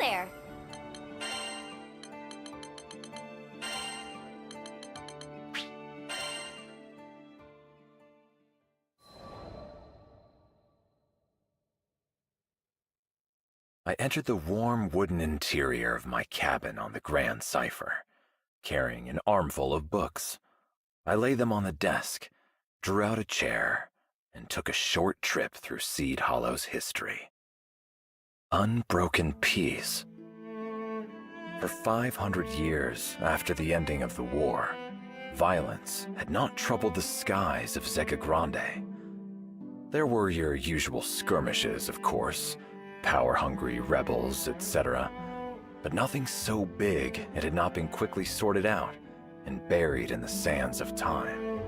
there. I entered the warm wooden interior of my cabin on the Grand Cipher, carrying an armful of books. I laid them on the desk, drew out a chair, and took a short trip through Seed Hollow's history. Unbroken peace. For 500 years after the ending of the war, violence had not troubled the skies of Zeka Grande. There were your usual skirmishes, of course, power-hungry rebels, etc., but nothing so big it had not been quickly sorted out and buried in the sands of time.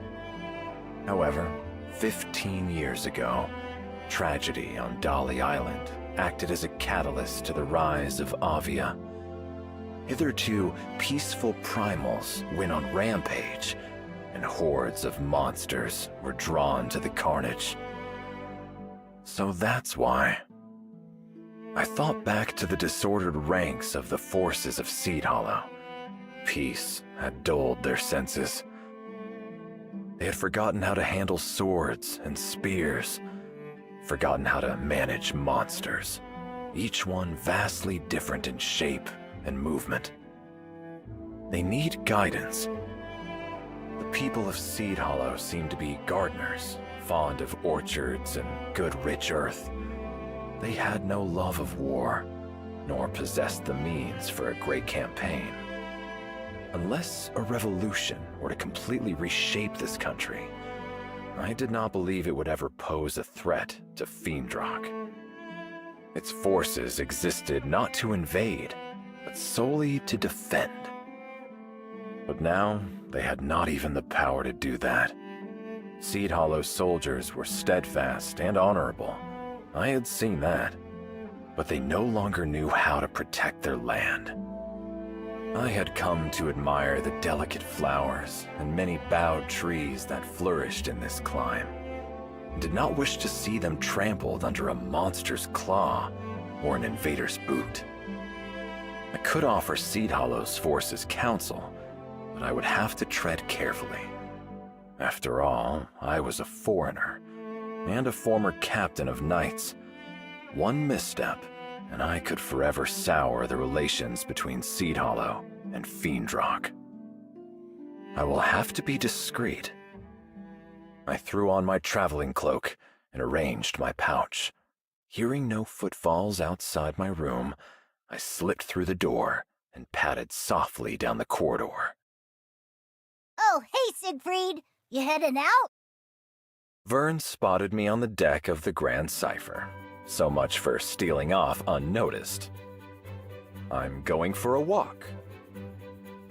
However, 15 years ago, tragedy on Dolly Island acted as a catalyst to the rise of Avia. Hitherto peaceful primals went on rampage, and hordes of monsters were drawn to the carnage. So that's why. I thought back to the disordered ranks of the forces of Seed Hollow. Peace had dulled their senses. They had forgotten how to handle swords and spears, forgotten how to manage monsters, each one vastly different in shape and movement. They need guidance. The people of Seed Hollow seem to be gardeners, fond of orchards and good rich earth. They had no love of war, nor possessed the means for a great campaign. Unless a revolution were to completely reshape this country, I did not believe it would ever pose a threat to Fiendrock. Its forces existed not to invade, but solely to defend. But now, they had not even the power to do that. Seed Hollow soldiers were steadfast and honorable. I had seen that, but they no longer knew how to protect their land. I had come to admire the delicate flowers and many bowed trees that flourished in this clime, and did not wish to see them trampled under a monster's claw or an invader's boot. I could offer Seed Hollow's forces counsel, but I would have to tread carefully. After all, I was a foreigner, and a former captain of knights. One misstep, and I could forever sour the relations between Seed Hollow and Fiendrock. I will have to be discreet. I threw on my traveling cloak and arranged my pouch. Hearing no footfalls outside my room, I slipped through the door and padded softly down the corridor. Oh, hey, Siegfried! You heading out? Vern spotted me on the deck of the Grand Cipher. So much for stealing off unnoticed. I'm going for a walk.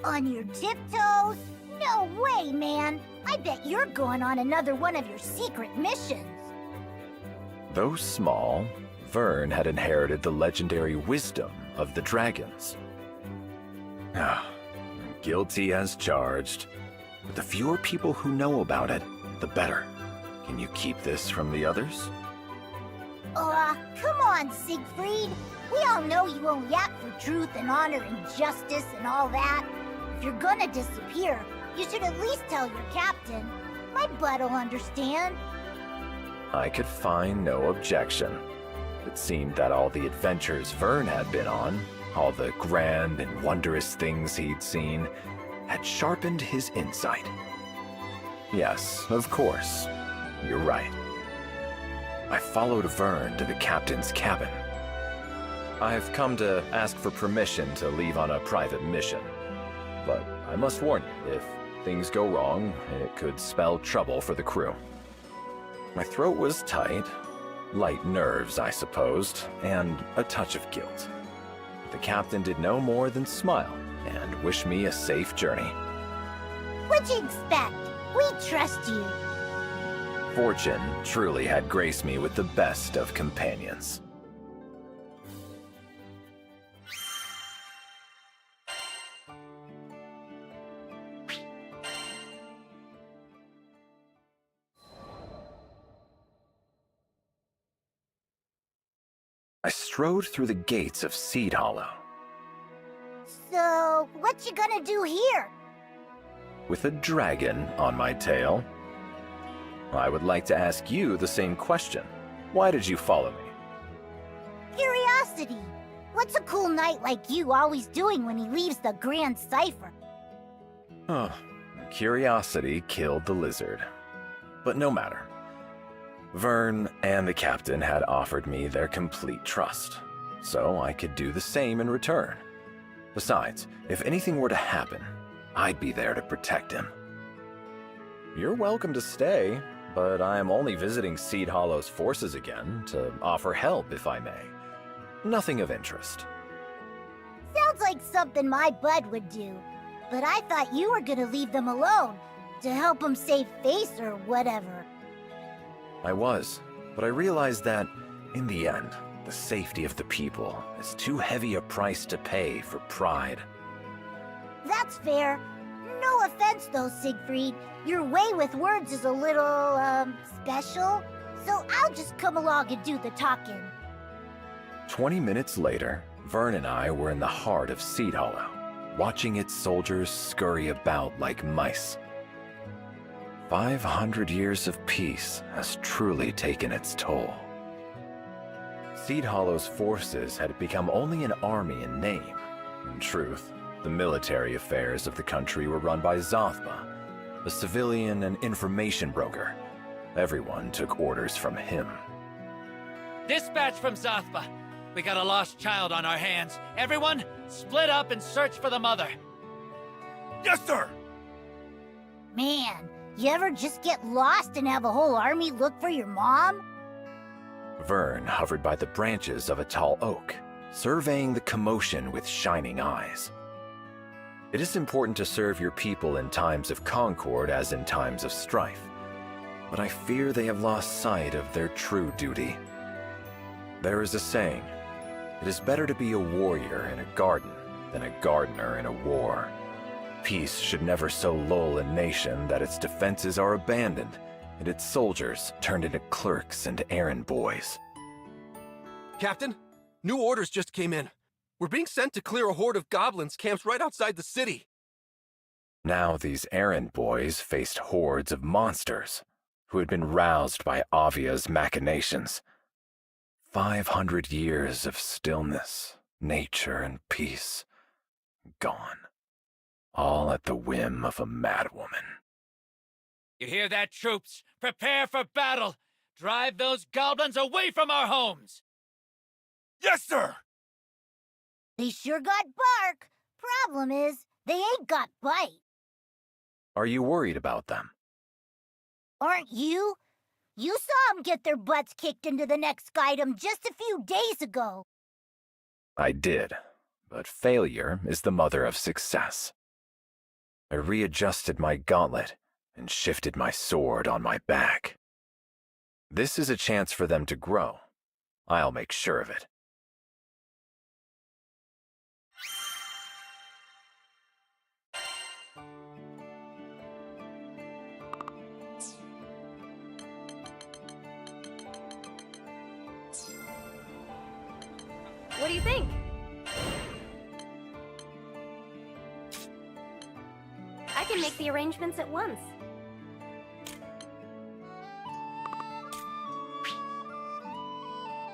On your tiptoes? No way, man! I bet you're going on another one of your secret missions. Though small, Vern had inherited the legendary wisdom of the dragons. Guilty as charged. But the fewer people who know about it, the better. Can you keep this from the others? Come on, Siegfried. We all know you won't yak for truth and honor and justice and all that. If you're gonna disappear, you should at least tell your captain. My butt'll understand. I could find no objection. It seemed that all the adventures Vern had been on, all the grand and wondrous things he'd seen, had sharpened his insight. Yes, of course. You're right. I followed Vern to the captain's cabin. I've come to ask for permission to leave on a private mission. But I must warn you, if things go wrong, it could spell trouble for the crew. My throat was tight, light nerves, I supposed, and a touch of guilt. The captain did no more than smile and wish me a safe journey. What'd you expect? We trust you. Fortune truly had graced me with the best of companions. I strode through the gates of Seed Hollow. So, what you gonna do here? With a dragon on my tail. I would like to ask you the same question. Why did you follow me? Curiosity. What's a cool knight like you always doing when he leaves the Grand Cipher? Oh, curiosity killed the lizard. But no matter. Vern and the captain had offered me their complete trust, so I could do the same in return. Besides, if anything were to happen, I'd be there to protect him. You're welcome to stay, but I am only visiting Seed Hollow's forces again to offer help if I may. Nothing of interest. Sounds like something my bud would do, but I thought you were gonna leave them alone to help them save face or whatever. I was, but I realized that, in the end, the safety of the people is too heavy a price to pay for pride. That's fair. No offense though, Siegfried. Your way with words is a little, special. So I'll just come along and do the talking. 20 minutes later, Vern and I were in the heart of Seed Hollow, watching its soldiers scurry about like mice. 500 years of peace has truly taken its toll. Seed Hollow's forces had become only an army in name. In truth, the military affairs of the country were run by Zothba, a civilian and information broker. Everyone took orders from him. Dispatch from Zothba. We got a lost child on our hands. Everyone, split up and search for the mother. Yes, sir! Man, you ever just get lost and have a whole army look for your mom? Vern hovered by the branches of a tall oak, surveying the commotion with shining eyes. It is important to serve your people in times of concord as in times of strife, but I fear they have lost sight of their true duty. There is a saying, it is better to be a warrior in a garden than a gardener in a war. Peace should never so lull a nation that its defenses are abandoned and its soldiers turned into clerks and errand boys. Captain, new orders just came in. We're being sent to clear a horde of goblins camped right outside the city. Now these errand boys faced hordes of monsters who had been roused by Avia's machinations. 500 years of stillness, nature, and peace gone. All at the whim of a madwoman. You hear that, troops? Prepare for battle! Drive those goblins away from our homes! Yes, sir! They sure got bark. Problem is, they ain't got bite. Are you worried about them? Aren't you? You saw them get their butts kicked into the next item just a few days ago. I did, but failure is the mother of success. I readjusted my gauntlet and shifted my sword on my back. This is a chance for them to grow. I'll make sure of it. What do you think? I can make the arrangements at once.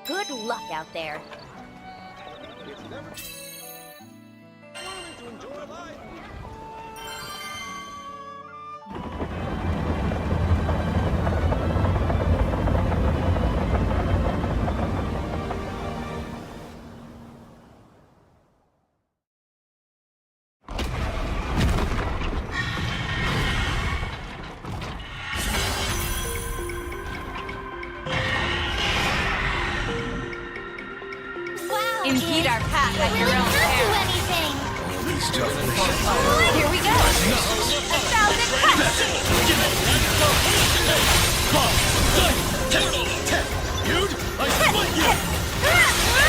Good luck out there. Impede our path at your own peril. Anything. Here we go. 1,000 cuts.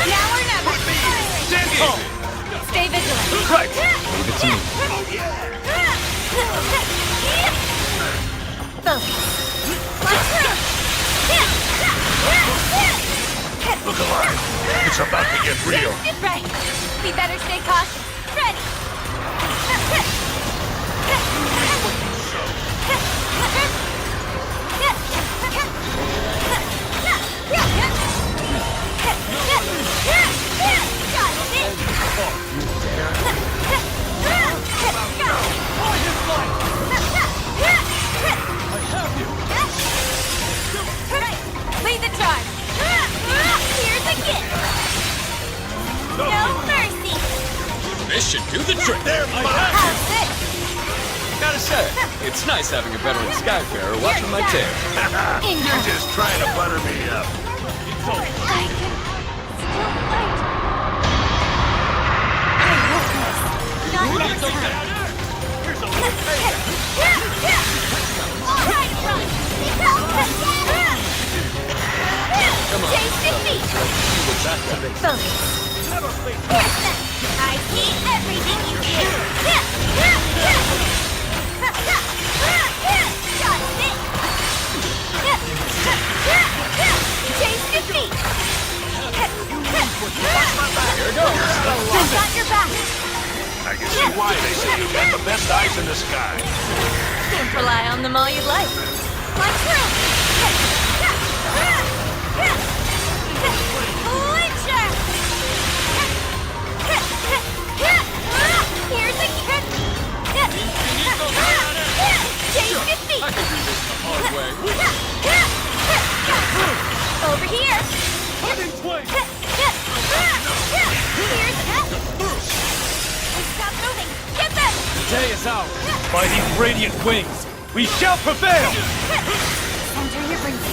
Now or never. Stay vigilant. Right. Leave it to me. Focus. Look alive. It's about to get real. Right. We better stay cautious. Ready. Lead the charge. Here's a gift. No mercy. This should do the trick. They're mine. How's this? Gotta say, it's nice having a veteran Skyfarer watching my tail. You're just trying to butter me up. I can still fight. I hope this. Not this time. All right, run. Come on. Chase defeat. Focus. Here's that. I see everything you do. Got it. Chase defeat. Here goes. I've got your back. I can see why they say you've got the best eyes in the sky. Can't rely on them all you'd like. Like through. Lyncher! Here's a kick. Chase defeat. I can do this the hard way. Over here. Stop moving. Get them. The day is ours. By these radiant wings, we shall prevail! Center your breathing.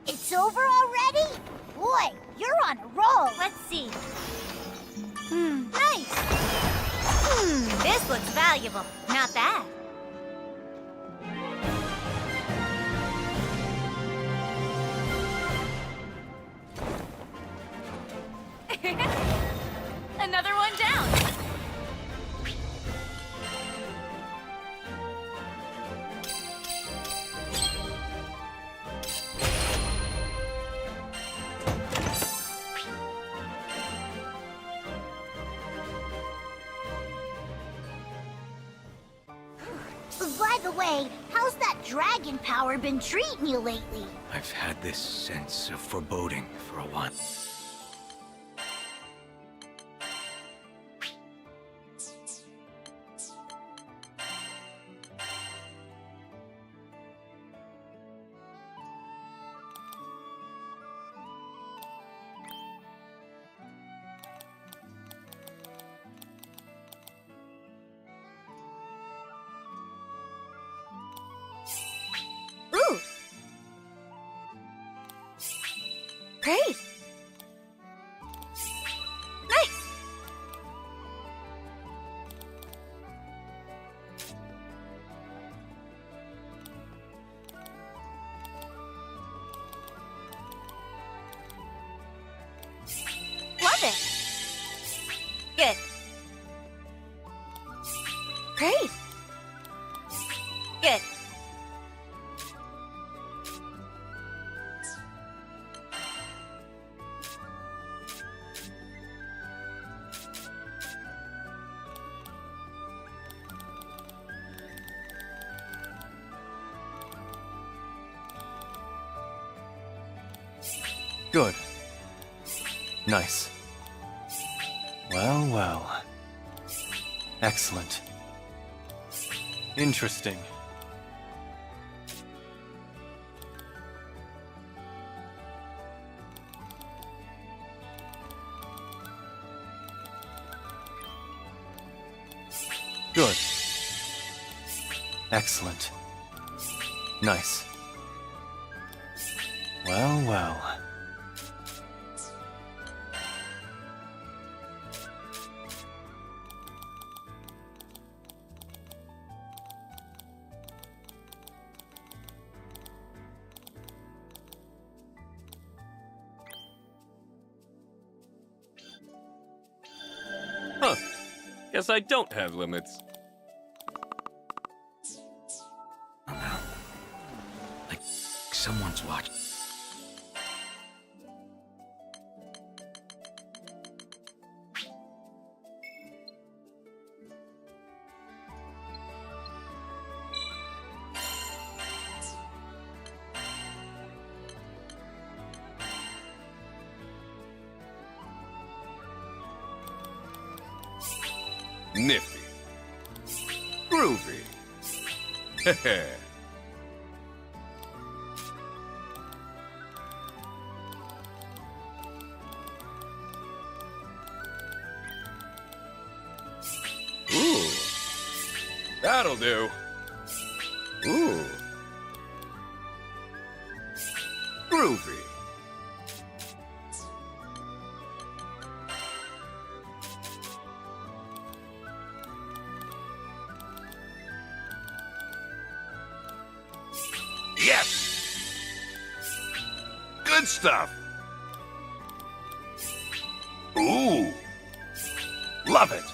It's over already? Boy, you're on a roll. Let's see. Nice. This looks valuable. Not bad. Another one down. By the way, how's that dragon power been treating you lately? I've had this sense of foreboding for a while. Ooh. Great. Nice. Love it. Good. Great. Good. Good. Nice. Well, well. Excellent. Interesting. Good. Excellent. Nice. Well, well. Guess I don't have limits. Oh no. Like someone's watching. Nifty. Groovy. Heh. Ooh. That'll do. Ooh. Groovy. Yes! Good stuff! Ooh! Love it!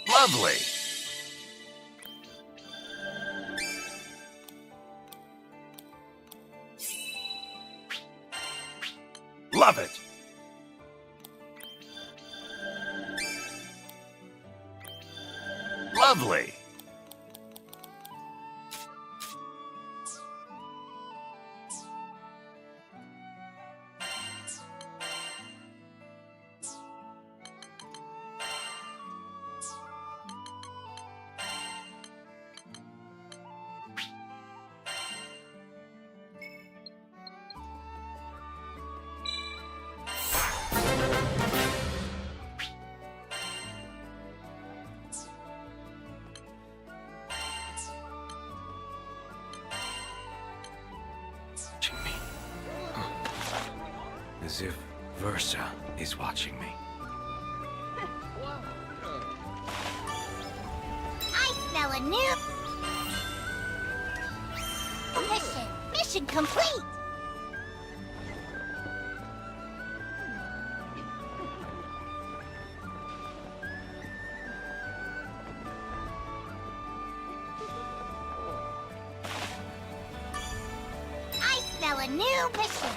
Lovely! Love it! Lovely! Me. Huh. As if Versa is watching me. I smell a new mission. Mission complete. I smell a new mission.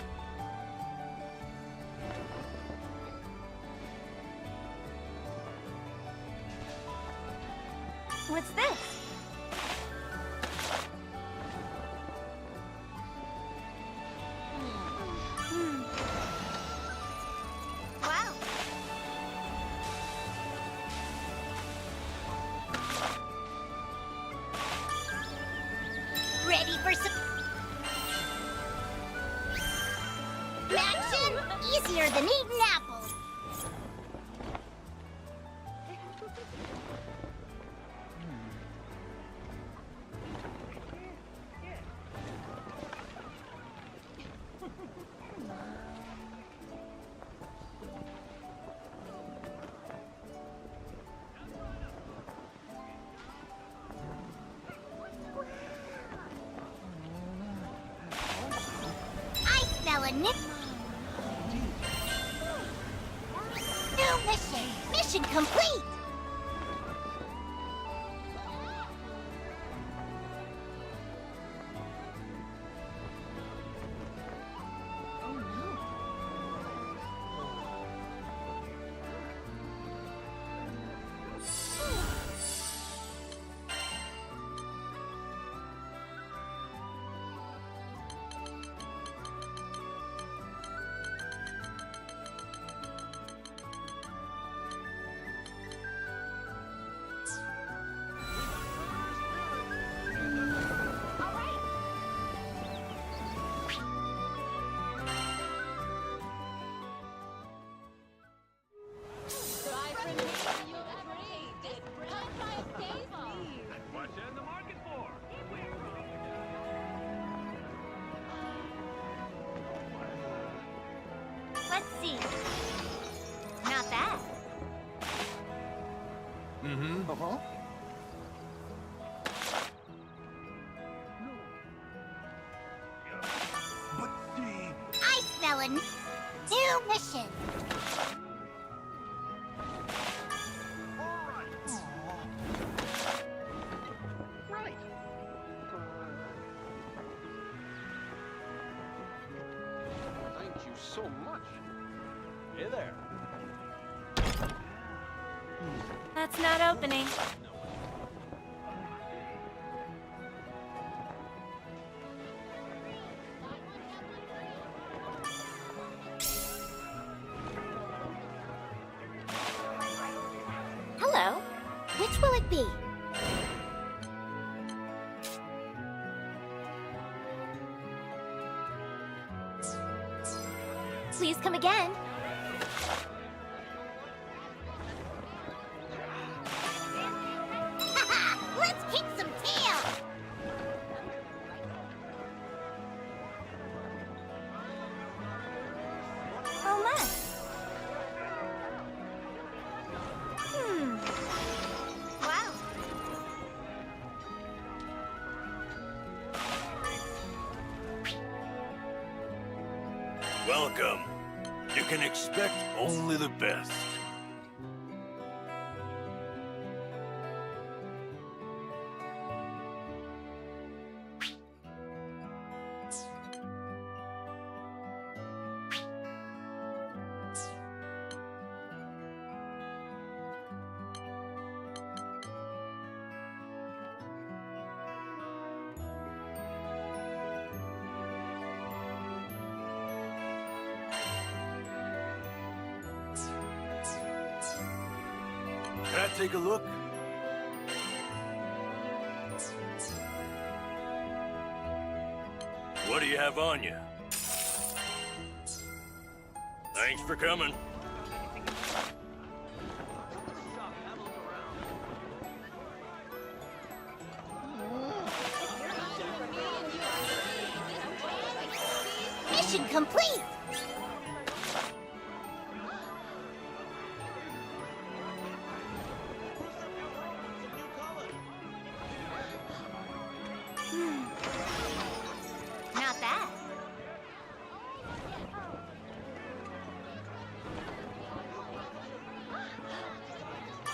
What's this? Wow. Ready for some action? Easier than eating apples. I smell a new mission. Mission complete. Let's see. Not bad. New mission. Thank you so much. Hey there. That's not opening. Hello. Which will it be? Please come again. Let's kick some tail. How much? Wow. Welcome. You can expect only the best. Can I take a look? What do you have on you? Thanks for coming. Mission complete. Not bad.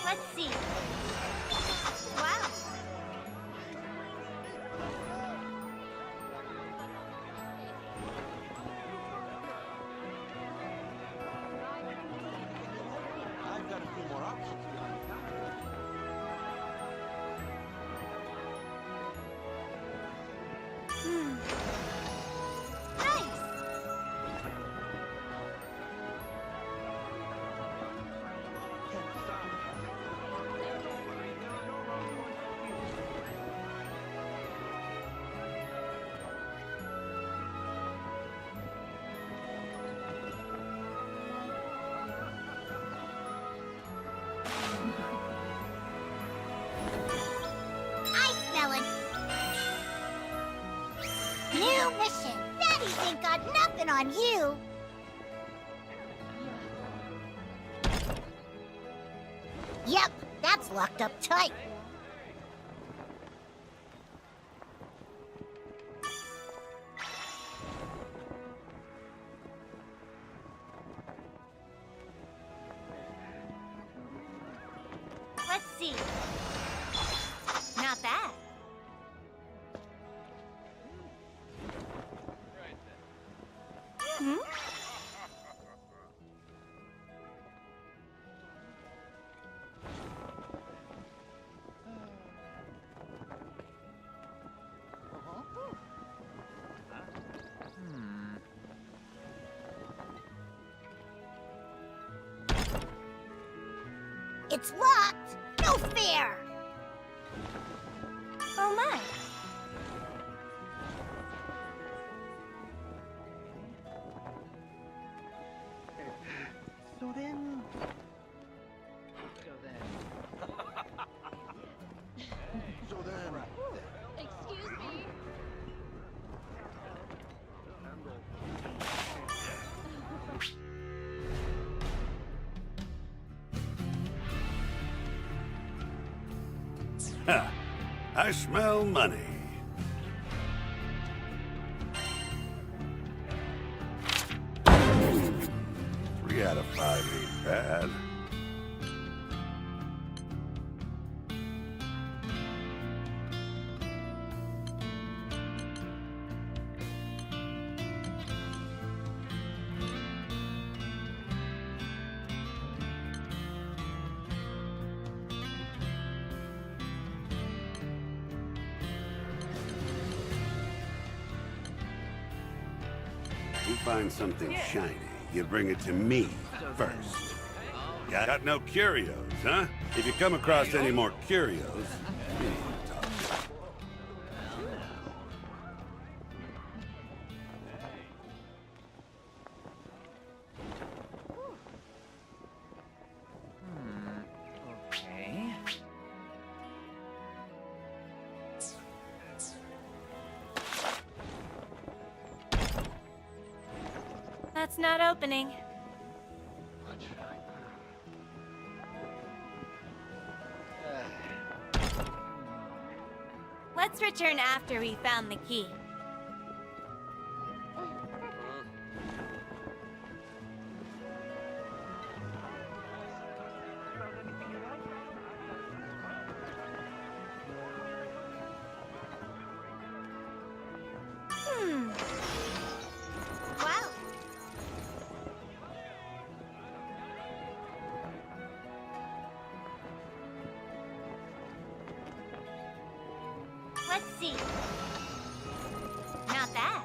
Let's see. Wow. I've got a few more options behind the counter. Nice. Ice melon. New mission. Daddies ain't got nothing on you. Yep, that's locked up tight. Let's see. Not bad. Hmm? It's locked. No fair. Oh my. Excuse me. Ha! I smell money. find something shiny, you bring it to me first. Got no curios, huh? If you come across any more curios, you need to talk to me. Okay. That's not opening. Let's return after we found the key. Wow. Let's see. Not bad.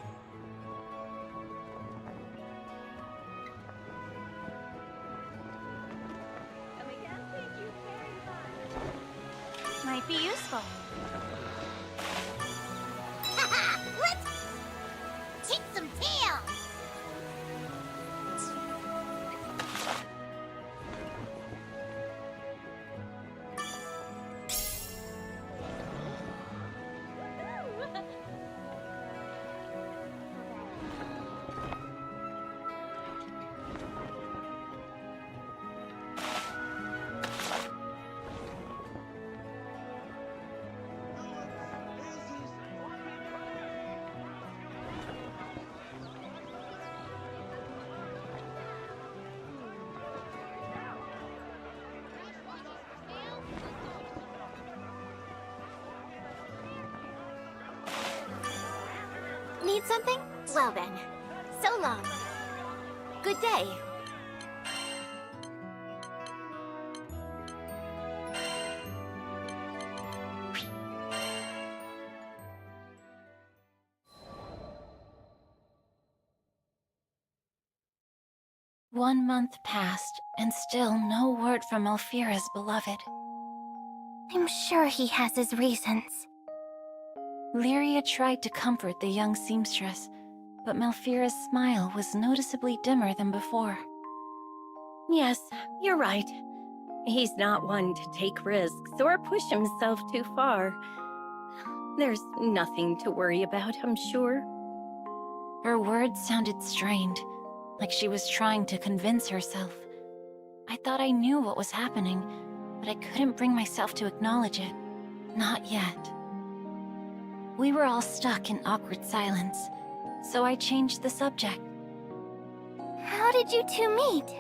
Might be useful. Let's kick some tail! Need something? Well then. So long. Good day. One month passed, and still no word from Elfira's beloved. I'm sure he has his reasons. Lyria tried to comfort the young seamstress, but Malfira's smile was noticeably dimmer than before. Yes, you're right. He's not one to take risks or push himself too far. There's nothing to worry about, I'm sure. Her words sounded strained, like she was trying to convince herself. I thought I knew what was happening, but I couldn't bring myself to acknowledge it. Not yet. We were all stuck in awkward silence, so I changed the subject. How did you two meet?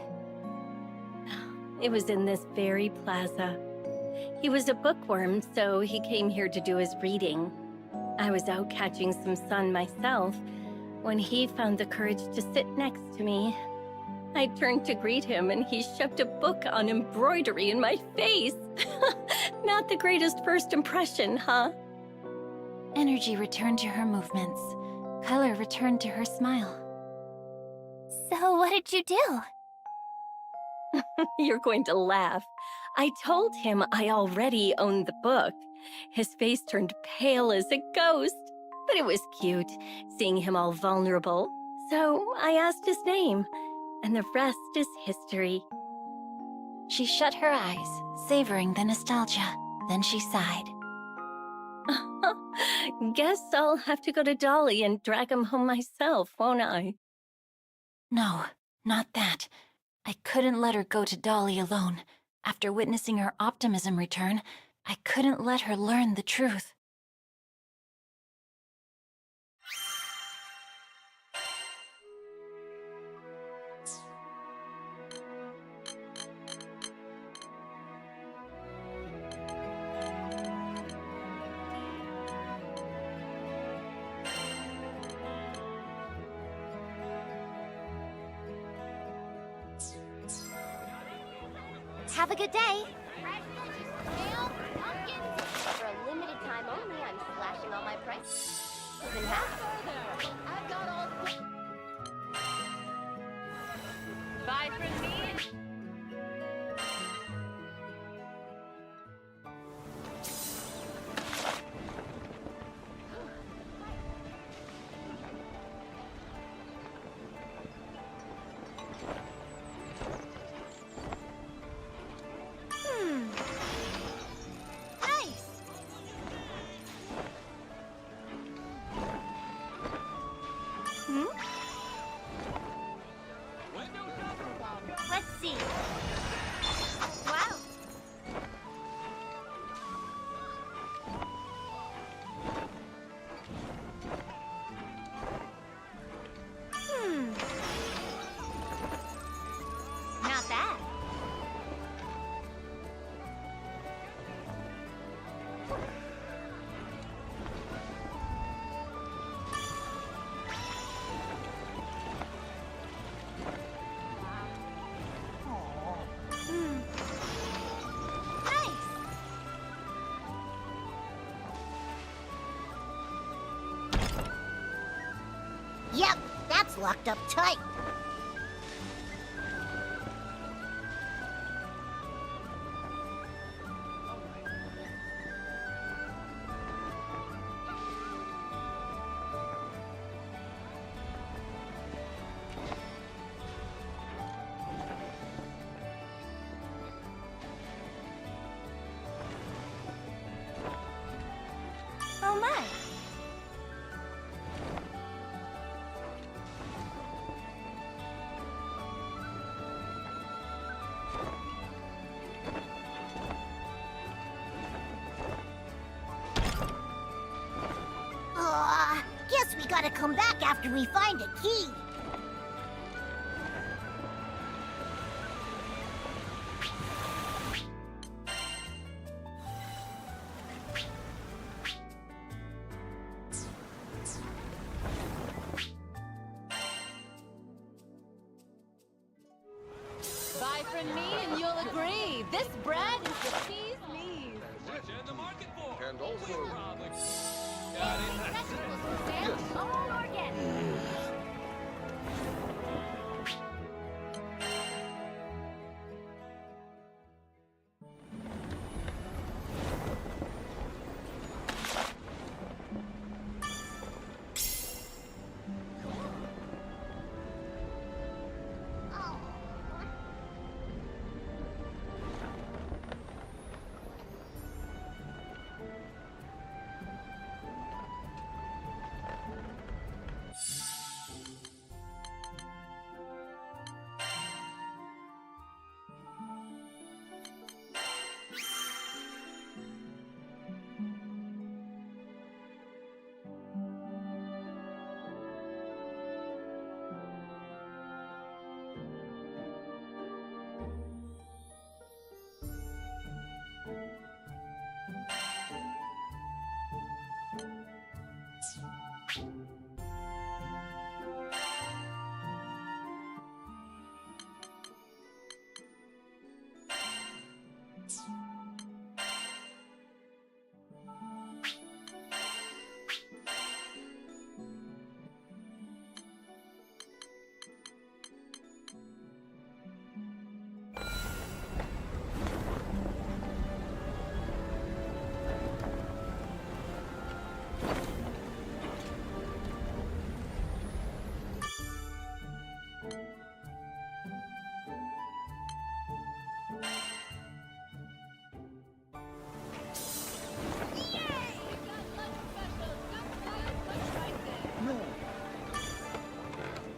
It was in this very plaza. He was a bookworm, so he came here to do his reading. I was out catching some sun myself when he found the courage to sit next to me. I turned to greet him and he shoved a book on embroidery in my face. Not the greatest first impression, huh? Energy returned to her movements. Color returned to her smile. So what did you do? You're going to laugh. I told him I already owned the book. His face turned pale as a ghost, but it was cute, seeing him all vulnerable. So I asked his name, and the rest is history. She shut her eyes, savoring the nostalgia. Then she sighed. Guess I'll have to go to Dolly and drag him home myself, won't I? No, not that. I couldn't let her go to Dolly alone. After witnessing her optimism return, I couldn't let her learn the truth. Have a good day. For a limited time only, I'm slashing all my prices in half. Bye from me. Nice! Let's see. Wow. Not bad. Nice. Yep, that's locked up tight. Oh my. Guess we gotta come back after we find a key. Buy from me and you'll agree. This bread is the cheese knees. And also, Vegetables, Sam. All organic.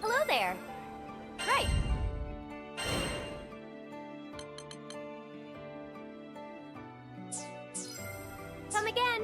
Hello there. Right. Come again.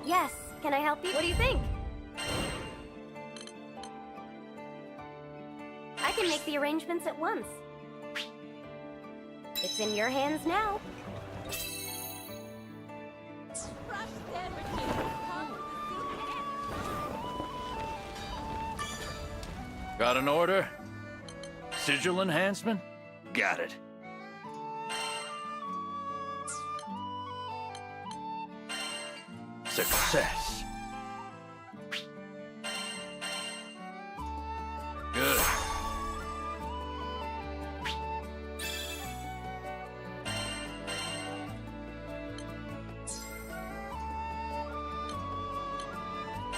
Yes, can I help you? What do you think? I can make the arrangements at once. It's in your hands now. Got an order? Sigil enhancement? Got it. Success. Good.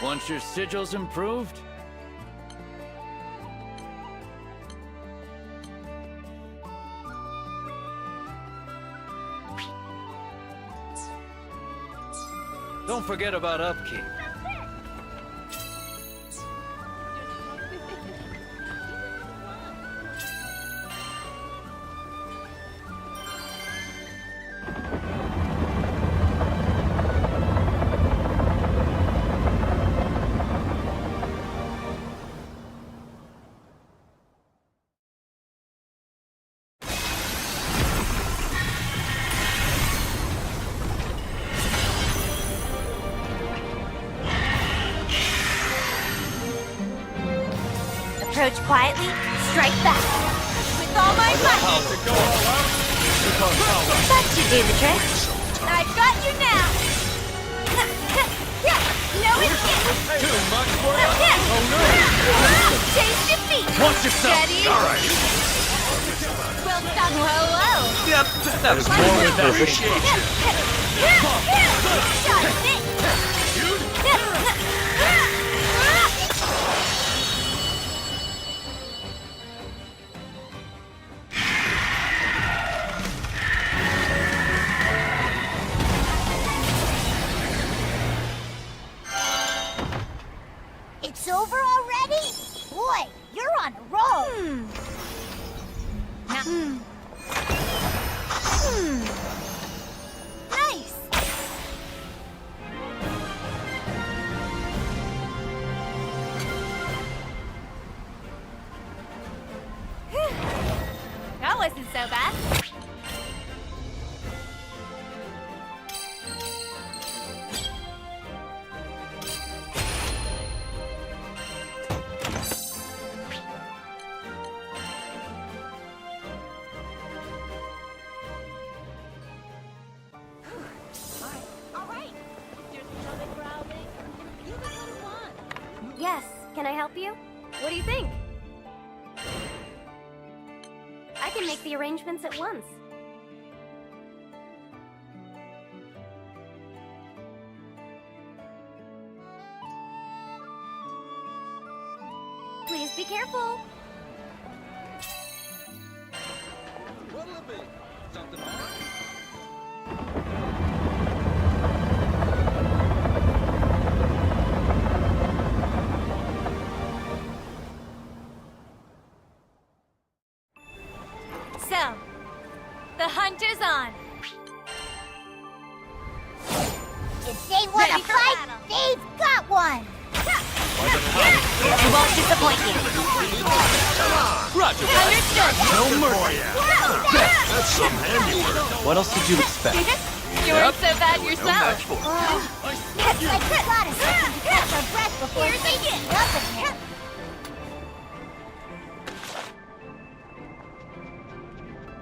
Once your sigil's improved, don't forget about upkeep. Approach quietly, strike back. With all my might. That should do the trick. I've got you now. No escape. Too much for you? Taste defeat. Watch yourself. Ready? All right. Well done. Whoa. Yep, that was more than perfect. Shot it. It's over already? Boy, you're on a roll. Nice. That wasn't so bad. Yes, can I help you? What do you think? I can make the arrangements at once. Please be careful. What'll it be? Something more? So, the hunt is on. If they want Ready to for fight, battle. they've got one. I won't disappoint you. Roger. Understood. No mercy. That's some handiwork. What else did you expect? You weren't so bad yourself. It's like we got a second to catch our breath before Here's they the get up again.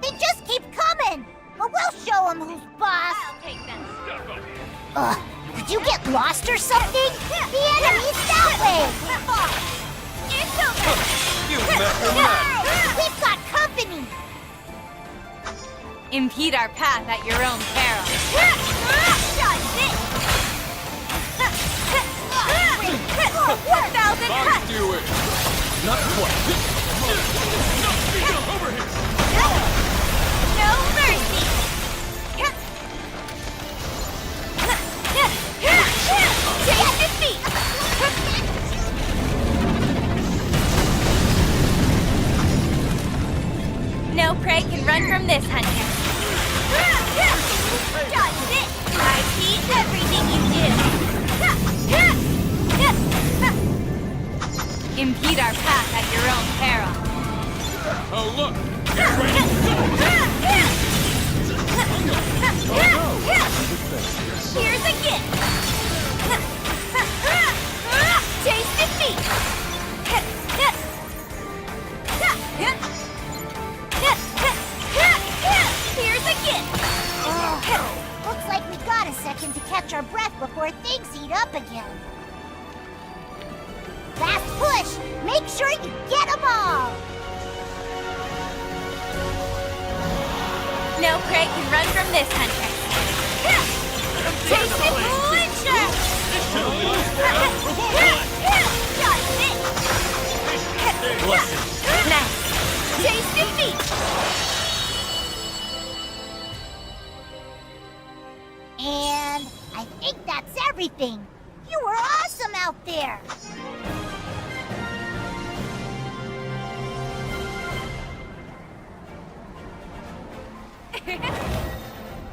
They just keep coming, but we'll show them who's boss. I'll take them. Did you get lost or something? The enemy's that way. It's over. You met your match. We've got company. Impede our path at your own peril. One thousand I'll cuts. do it. Not quite. Over here. No mercy. Take defeat. No prey can run from this hunter. Dodge it. I see everything you do. Impede our path at your own peril. Oh, look! Get ready! Here's a gift! Taste defeat! Here's a gift! Looks like we got a second to catch our breath before things heat up again. Fast push! Make sure you get them all! No prey can run from this hunter. Taste it, Flincher! Nice. Taste defeat! And I think that's everything. You were awesome out there!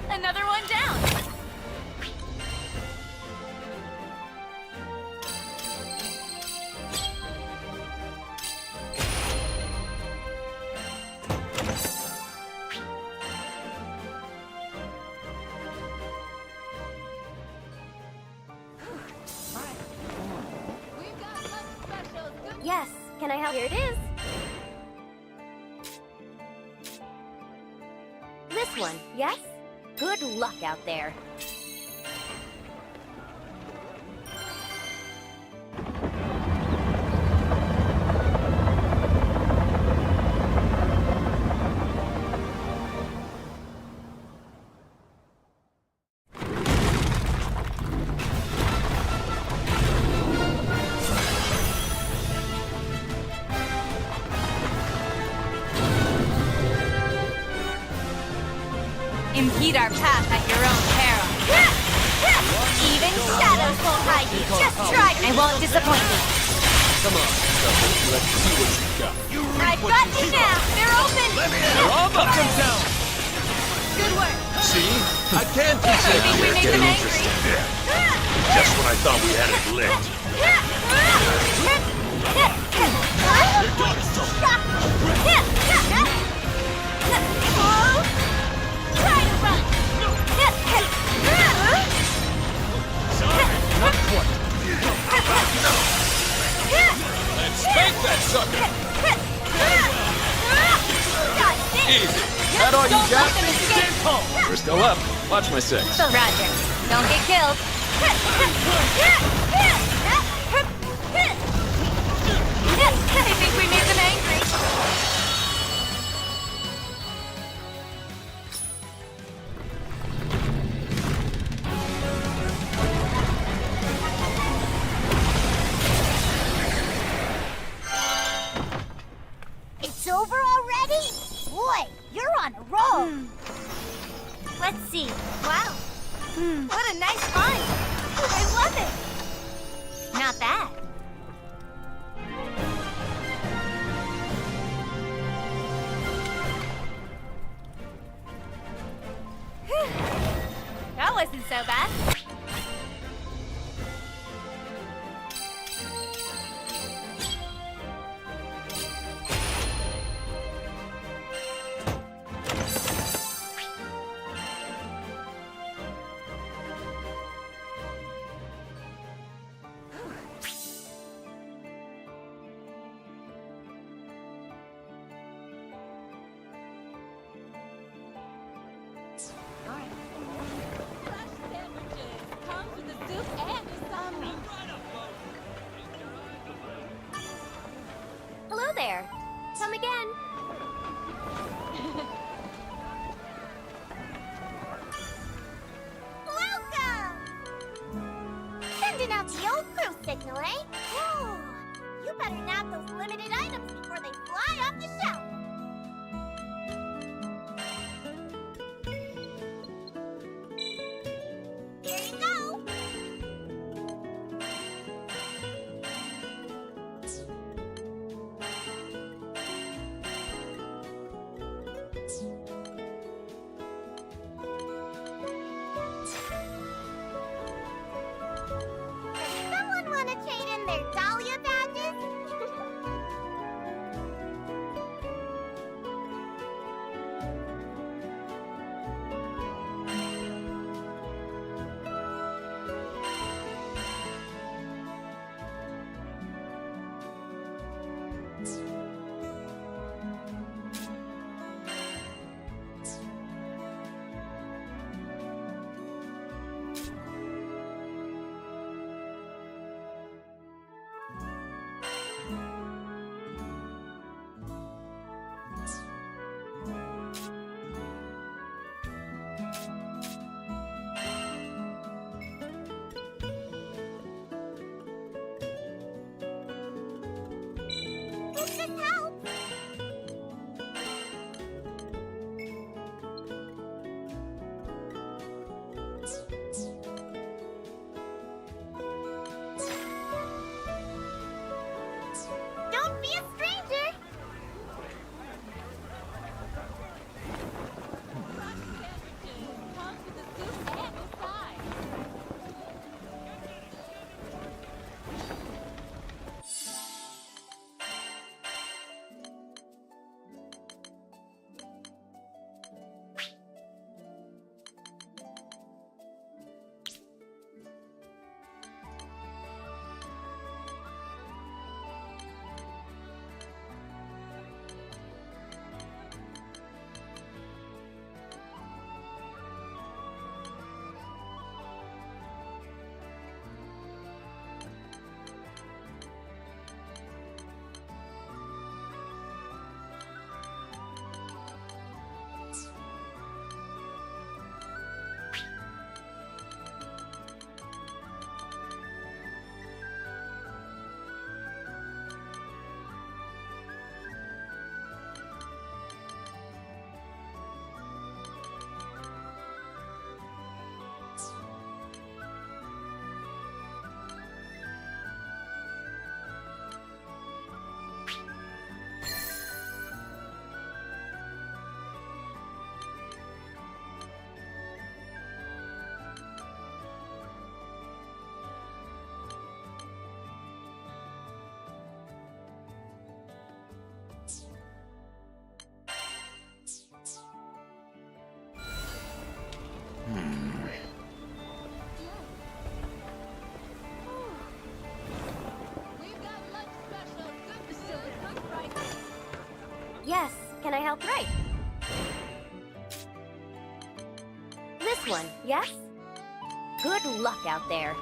Another one down. Yes, can I help? Here it is. This one, yes? Good luck out there. Impede our path at your own peril. Even shadows won't hide you. Just try. I won't disappoint you. Come on, Sucker. Let's see what you got. I've got you now. They're open. They're all up and down! Good work. See? I can teach I you think we to made get them interested. angry. Just when I thought we had it licked. Try to run. Not quite. Let's spank that sucker! Easy. That all you got? We're still up. Watch my six. Roger. Don't get killed. I think we made them angry. It's over already? Boy, you're on a roll. Let's see. Wow. What a nice find. I love it. Not bad. That wasn't so bad. Hello there. Come again. Welcome! Sending out the old crew signal, eh? Whew. You better nab those limited items before they fly off the shelf. Here you go. Yes, can I help write? This one, yes? Good luck out there.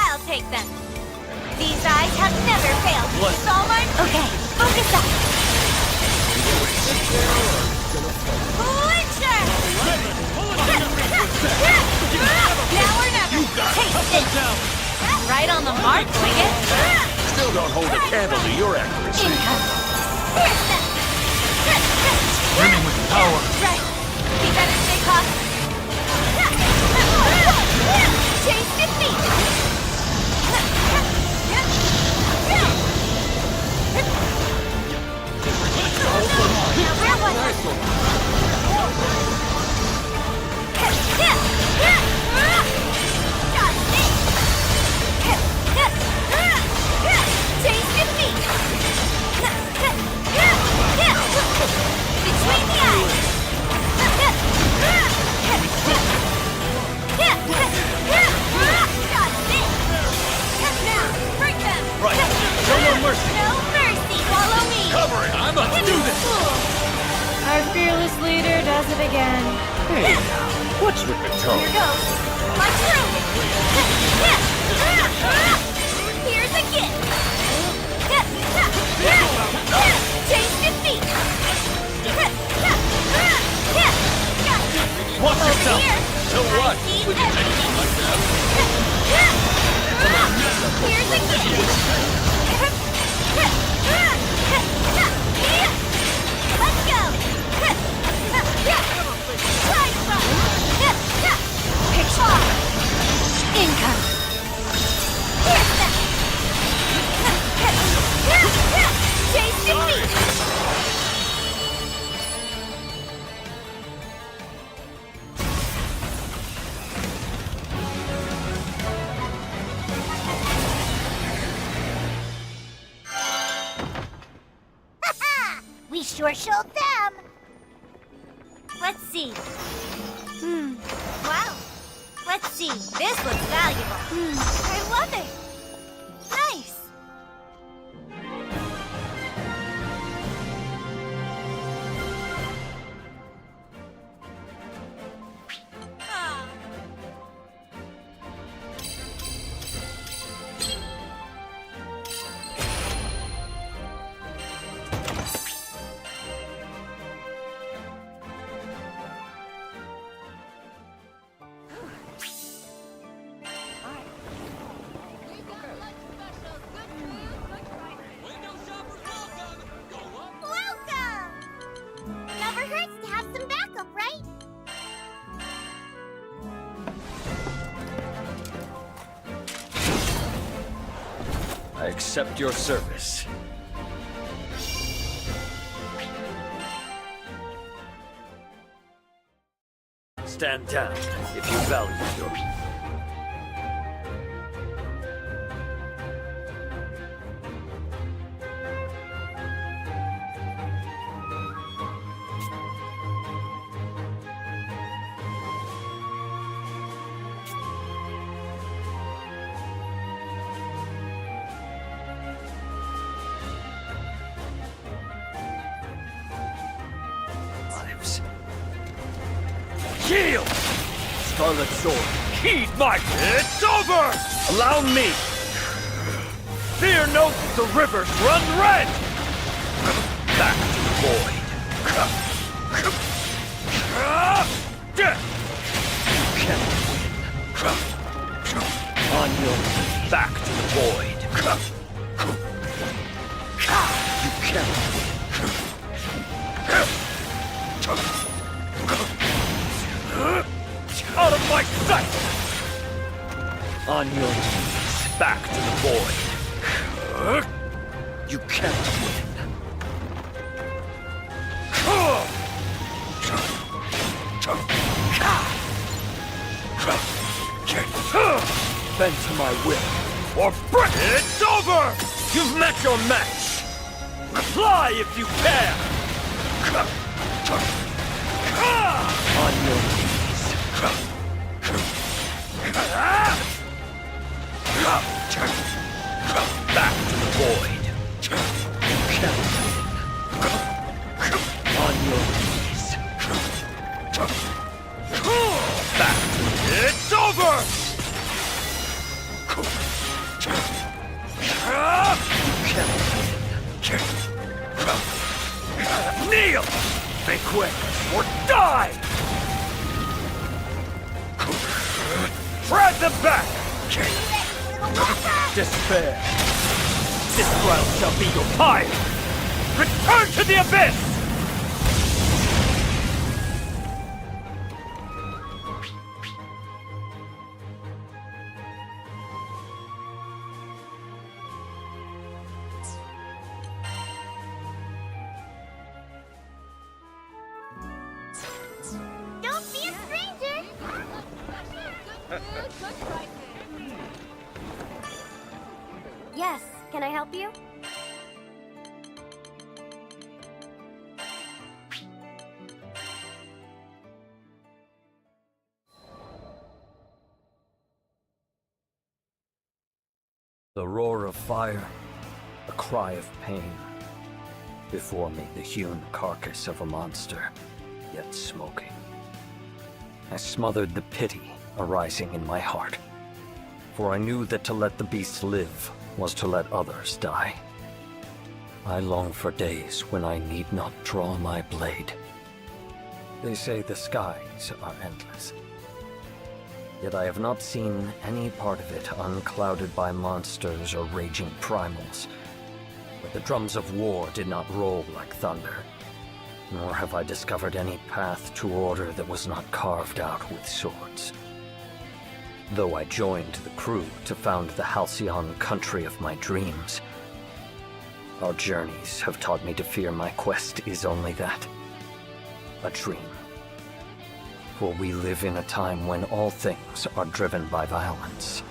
I'll take them. These eyes have never failed. It's all mine. Okay, focus up. Flincher! Now or never. Taste it. Right on the mark, Wicket. Still don't hold a candle to your accuracy. Income. Brimming with power. Right. We better stay cautious. Taste defeat. Between the eyes. Now, break them. Right. Show no mercy. No mercy. Follow me. Cover it. I must do this. Our fearless leader does it again. Hey, what's with the tone? Here goes. My truth. Here's a gift. Taste defeat. Watch yourself. So what? We can take it like that. Here's a gift. Let's go. Picture. Income. Taste defeat. We sure showed them. Let's see. Wow. Let's see. This looks valuable. I love it. Nice. Ah. Welcome! Never hurts to have some backup, right? I accept your service. Stand down if you value your... lives. Yield! Scarlet Sword, heed my... It's over! Allow me! Fear not, the rivers run red! Back to the void. You cannot win. On your way. Back to the void. You cannot win. Out of my sight! On your knees, back to the void. You cannot win. bend to my will, or break. It's over! You've met your match! Fly if you can! On your knees. Back to the void. On your knees. Back to it's over! Kneel! Banquet or die! Tread them back! Despair! This ground shall be your pyre! Return to the abyss! Don't be a stranger! Yes, can I help you? The roar of fire, a cry of pain. Before me, the hewn carcass of a monster, yet smoking. I smothered the pity arising in my heart, for I knew that to let the beast live was to let others die. I long for days when I need not draw my blade. They say the skies are endless. Yet I have not seen any part of it unclouded by monsters or raging primals, where the drums of war did not roll like thunder, nor have I discovered any path to order that was not carved out with swords. Though I joined the crew to found the halcyon country of my dreams, our journeys have taught me to fear my quest is only that, a dream. For we live in a time when all things are driven by violence.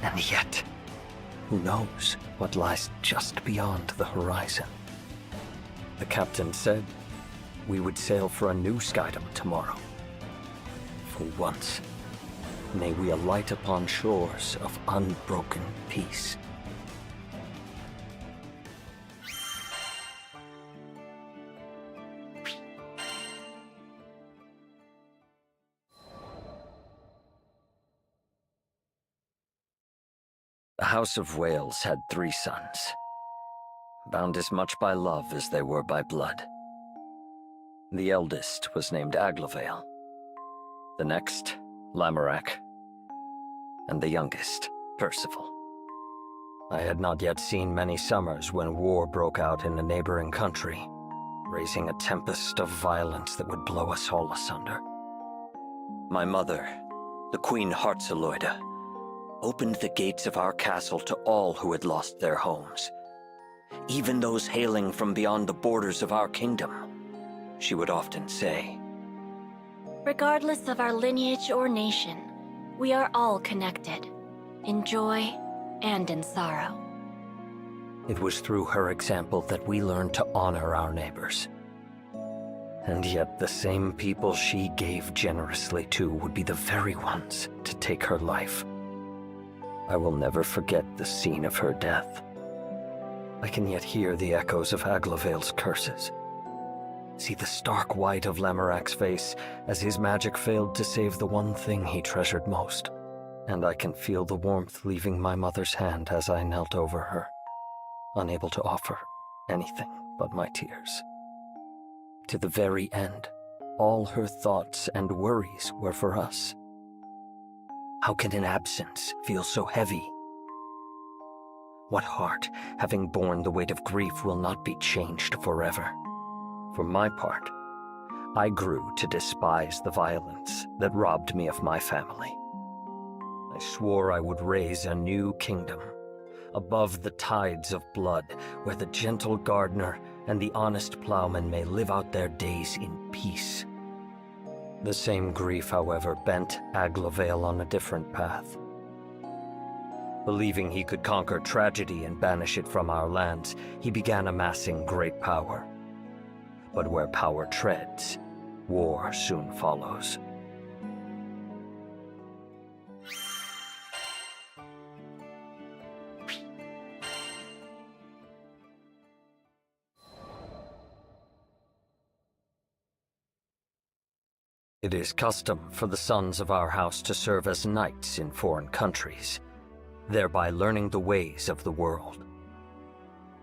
And yet, who knows what lies just beyond the horizon? The captain said we would sail for a new skydom tomorrow. For once, may we alight upon shores of unbroken peace. The House of Wales had 3 sons, bound as much by love as they were by blood. The eldest was named Aglovale, the next, Lamorak, and the youngest, Percival. I had not yet seen many summers when war broke out in a neighboring country, raising a tempest of violence that would blow us all asunder. My mother, the Queen Hartzeloida, opened the gates of our castle to all who had lost their homes, even those hailing from beyond the borders of our kingdom. She would often say, Regardless of our lineage or nation, we are all connected, in joy and in sorrow. it was through her example that we learned to honor our neighbors. And yet the same people she gave generously to would be the very ones to take her life. I will never forget the scene of her death. I can yet hear the echoes of Aglovale's curses. See the stark white of Lamorak's face as his magic failed to save the one thing he treasured most. And I can feel the warmth leaving my mother's hand as I knelt over her, unable to offer anything but my tears. To the very end, all her thoughts and worries were for us. How can an absence feel so heavy? What heart, having borne the weight of grief, will not be changed forever? For my part, I grew to despise the violence that robbed me of my family. I swore I would raise a new kingdom, above the tides of blood, where the gentle gardener and the honest plowman may live out their days in peace. The same grief, however, bent Aglovale on a different path. Believing he could conquer tragedy and banish it from our lands, he began amassing great power. But where power treads, war soon follows. It is custom for the sons of our house to serve as knights in foreign countries, thereby learning the ways of the world.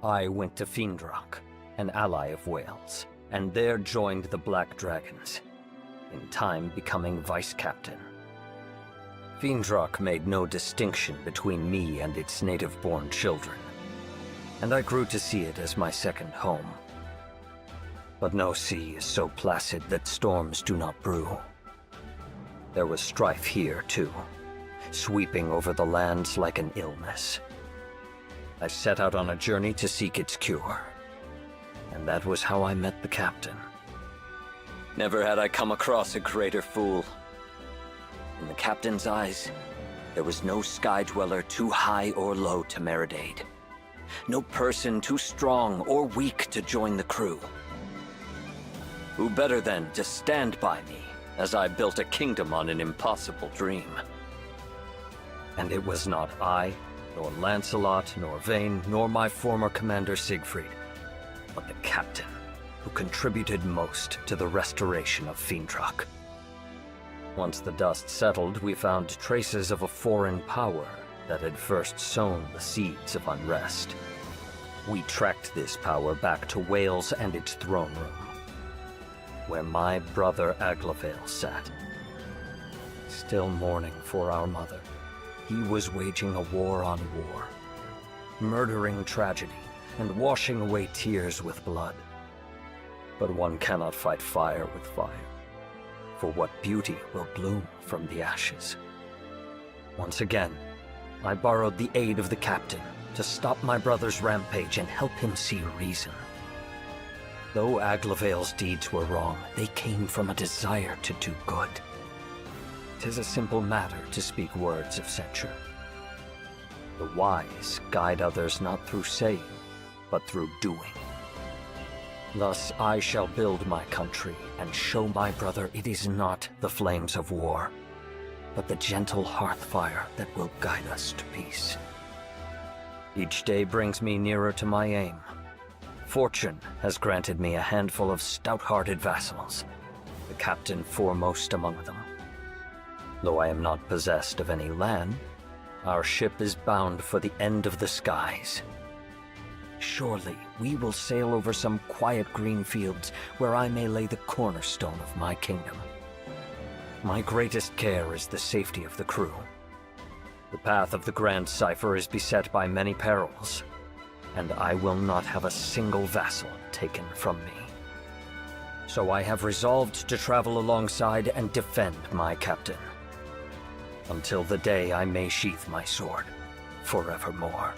I went to Fiendrock, an ally of Wales, and there joined the Black Dragons, in time becoming vice-captain. Fiendrock made no distinction between me and its native-born children, and I grew to see it as my second home. But no sea is so placid that storms do not brew. There was strife here, too, sweeping over the lands like an illness. I set out on a journey to seek its cure, and that was how I met the captain. Never had I come across a greater fool. In the captain's eyes, there was no sky dweller too high or low to merit aid. No person too strong or weak to join the crew. Who better than to stand by me as I built a kingdom on an impossible dream? And it was not I, nor Lancelot, nor Vayne, nor my former commander Siegfried, but the captain who contributed most to the restoration of Fiendrock. Once the dust settled, we found traces of a foreign power that had first sown the seeds of unrest. We tracked this power back to Wales and its throne room, where my brother Aglavale sat, still mourning for our mother. He was waging a war on war, murdering tragedy and washing away tears with blood. But one cannot fight fire with fire, for what beauty will bloom from the ashes? Once again, I borrowed the aid of the captain to stop my brother's rampage and help him see reason. Though Aglavale's deeds were wrong, they came from a desire to do good. 'Tis a simple matter to speak words of censure. The wise guide others not through saying, but through doing. Thus I shall build my country and show my brother it is not the flames of war, but the gentle hearth fire that will guide us to peace. Each day brings me nearer to my aim. Fortune has granted me a handful of stout-hearted vassals, the captain foremost among them. Though I am not possessed of any land, our ship is bound for the end of the skies. Surely we will sail over some quiet green fields where I may lay the cornerstone of my kingdom. My greatest care is the safety of the crew. The path of the Grand Cipher is beset by many perils, and I will not have a single vassal taken from me. So I have resolved to travel alongside and defend my captain, until the day I may sheath my sword forevermore.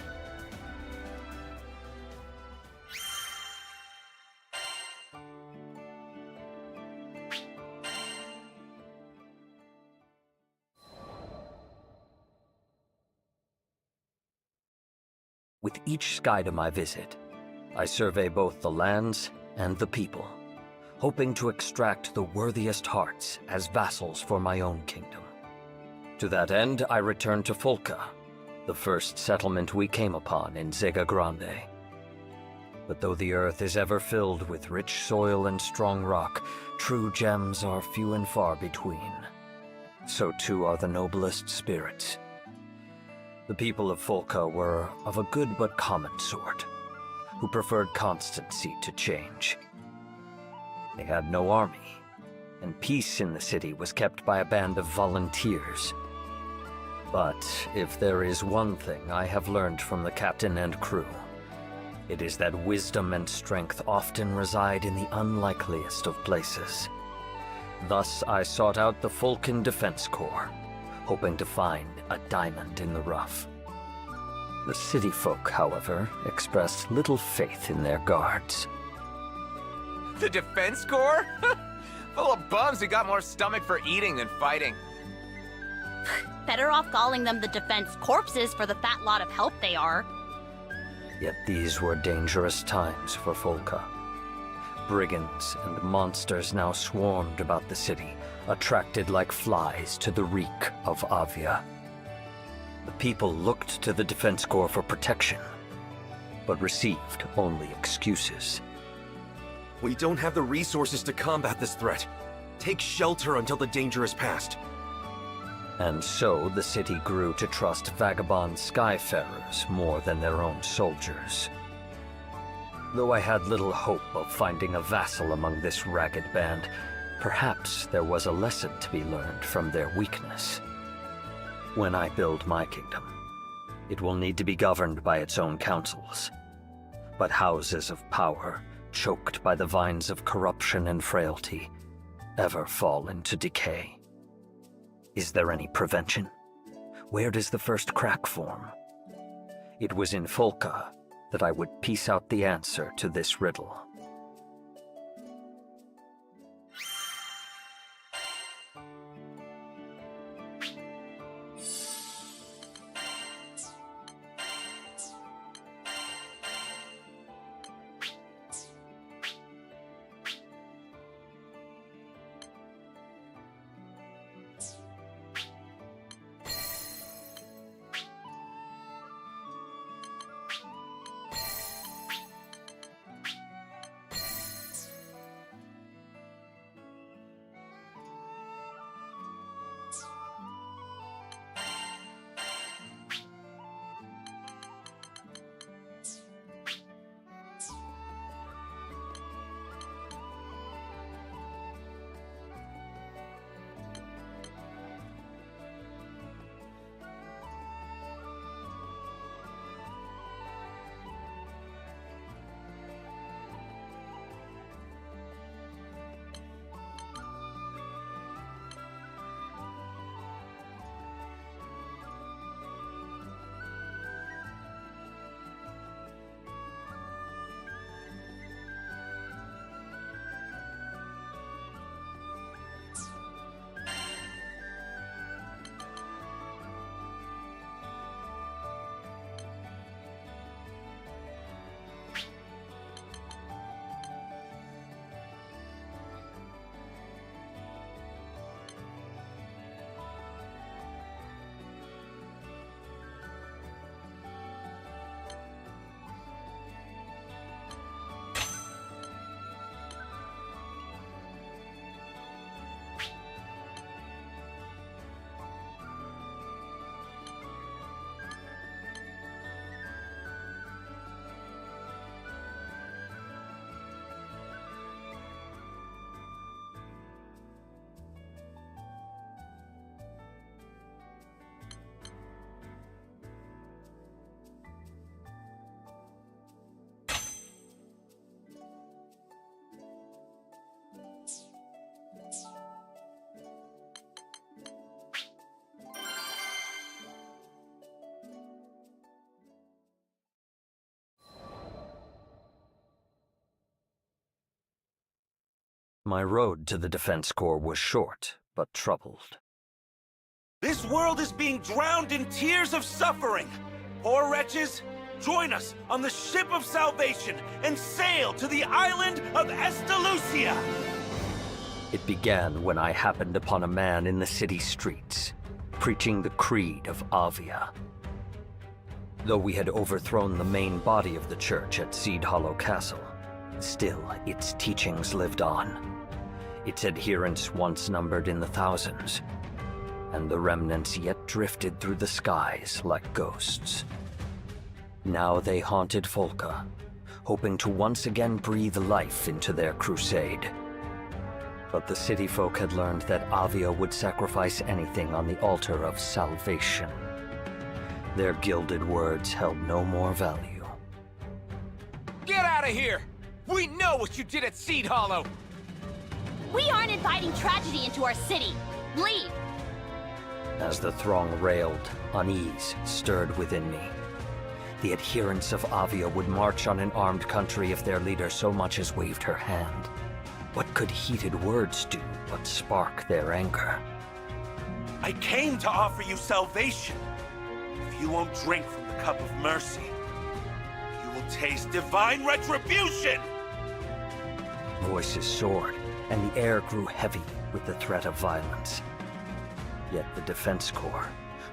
With each skydom I visit, I survey both the lands and the people, hoping to extract the worthiest hearts as vassals for my own kingdom. To that end, I return to Folca, the first settlement we came upon in Zega Grande. But though the earth is ever filled with rich soil and strong rock, true gems are few and far between. So too are the noblest spirits. The people of Folca were of a good but common sort, who preferred constancy to change. They had no army, and peace in the city was kept by a band of volunteers. But if there is one thing I have learned from the captain and crew, it is that wisdom and strength often reside in the unlikeliest of places. Thus I sought out the Fulcan Defense Corps, hoping to find a diamond in the rough. The city folk, however, expressed little faith in their guards. The Defense Corps? Full of bums who got more stomach for eating than fighting. Better off calling them the defense corpses for the fat lot of help they are. Yet these were dangerous times for Folka. Brigands and monsters now swarmed about the city, attracted like flies to the reek of Avia. The people looked to the Defense Corps for protection, but received only excuses. We don't have the resources to combat this threat. Take shelter until the danger is past. And so the city grew to trust vagabond skyfarers more than their own soldiers. Though I had little hope of finding a vassal among this ragged band, perhaps there was a lesson to be learned from their weakness. When I build my kingdom, it will need to be governed by its own councils. But houses of power, choked by the vines of corruption and frailty, ever fall into decay. Is there any prevention? Where does the first crack form? It was in Folka that I would piece out the answer to this riddle. My road to the Defense Corps was short, but troubled. This world is being drowned in tears of suffering. Poor wretches, join us on the ship of salvation and sail to the island of Estalucia! It began when I happened upon a man in the city streets, preaching the creed of Avia. Though we had overthrown the main body of the church at Seed Hollow Castle, still its teachings lived on. Its adherents once numbered in the thousands, and the remnants yet drifted through the skies like ghosts. Now they haunted Folka, hoping to once again breathe life into their crusade. But the city folk had learned that Avia would sacrifice anything on the altar of salvation. Their gilded words held no more value. Get out of here! We know what you did at Seed Hollow! We aren't inviting tragedy into our city. Leave! As the throng railed, unease stirred within me. The adherents of Avia would march on an armed country if their leader so much as waved her hand. What could heated words do but spark their anger? I came to offer you salvation. If you won't drink from the cup of mercy, you will taste divine retribution! Voices soared, and the air grew heavy with the threat of violence. Yet the Defense Corps,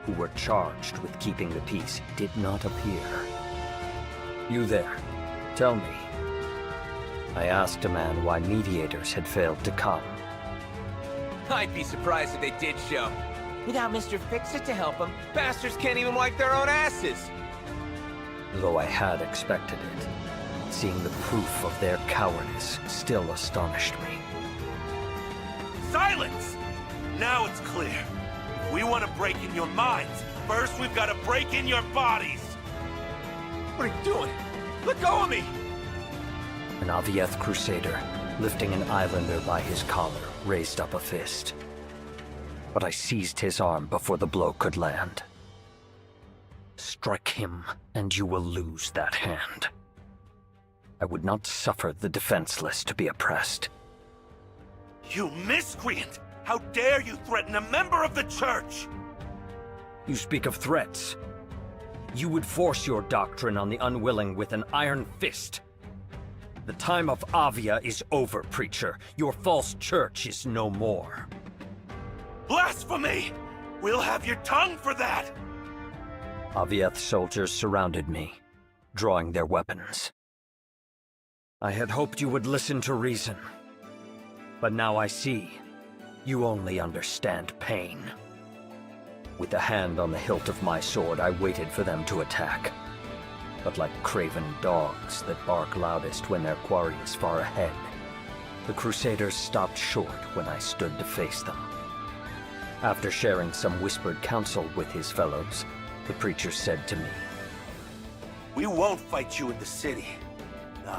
who were charged with keeping the peace, did not appear. You there, tell me. I asked a man why mediators had failed to come. I'd be surprised if they did show. Without Mr. Fix-It to help them, bastards can't even wipe their own asses. Though I had expected it, seeing the proof of their cowardice still astonished me. Silence! Now it's clear. If we want to break in your minds, first we've got to break in your bodies! What are you doing? Let go of me! An Avieth Crusader, lifting an islander by his collar, raised up a fist. But I seized his arm before the blow could land. Strike him, and you will lose that hand. I would not suffer the defenseless to be oppressed. You miscreant! How dare you threaten a member of the church! You speak of threats. You would force your doctrine on the unwilling with an iron fist. The time of Avia is over, preacher. Your false church is no more. Blasphemy! We'll have your tongue for that! Avieth soldiers surrounded me, drawing their weapons. I had hoped you would listen to reason. But now I see, you only understand pain. With a hand on the hilt of my sword, I waited for them to attack. But like craven dogs that bark loudest when their quarry is far ahead, the Crusaders stopped short when I stood to face them. After sharing some whispered counsel with his fellows, the preacher said to me, We won't fight you in the city. No,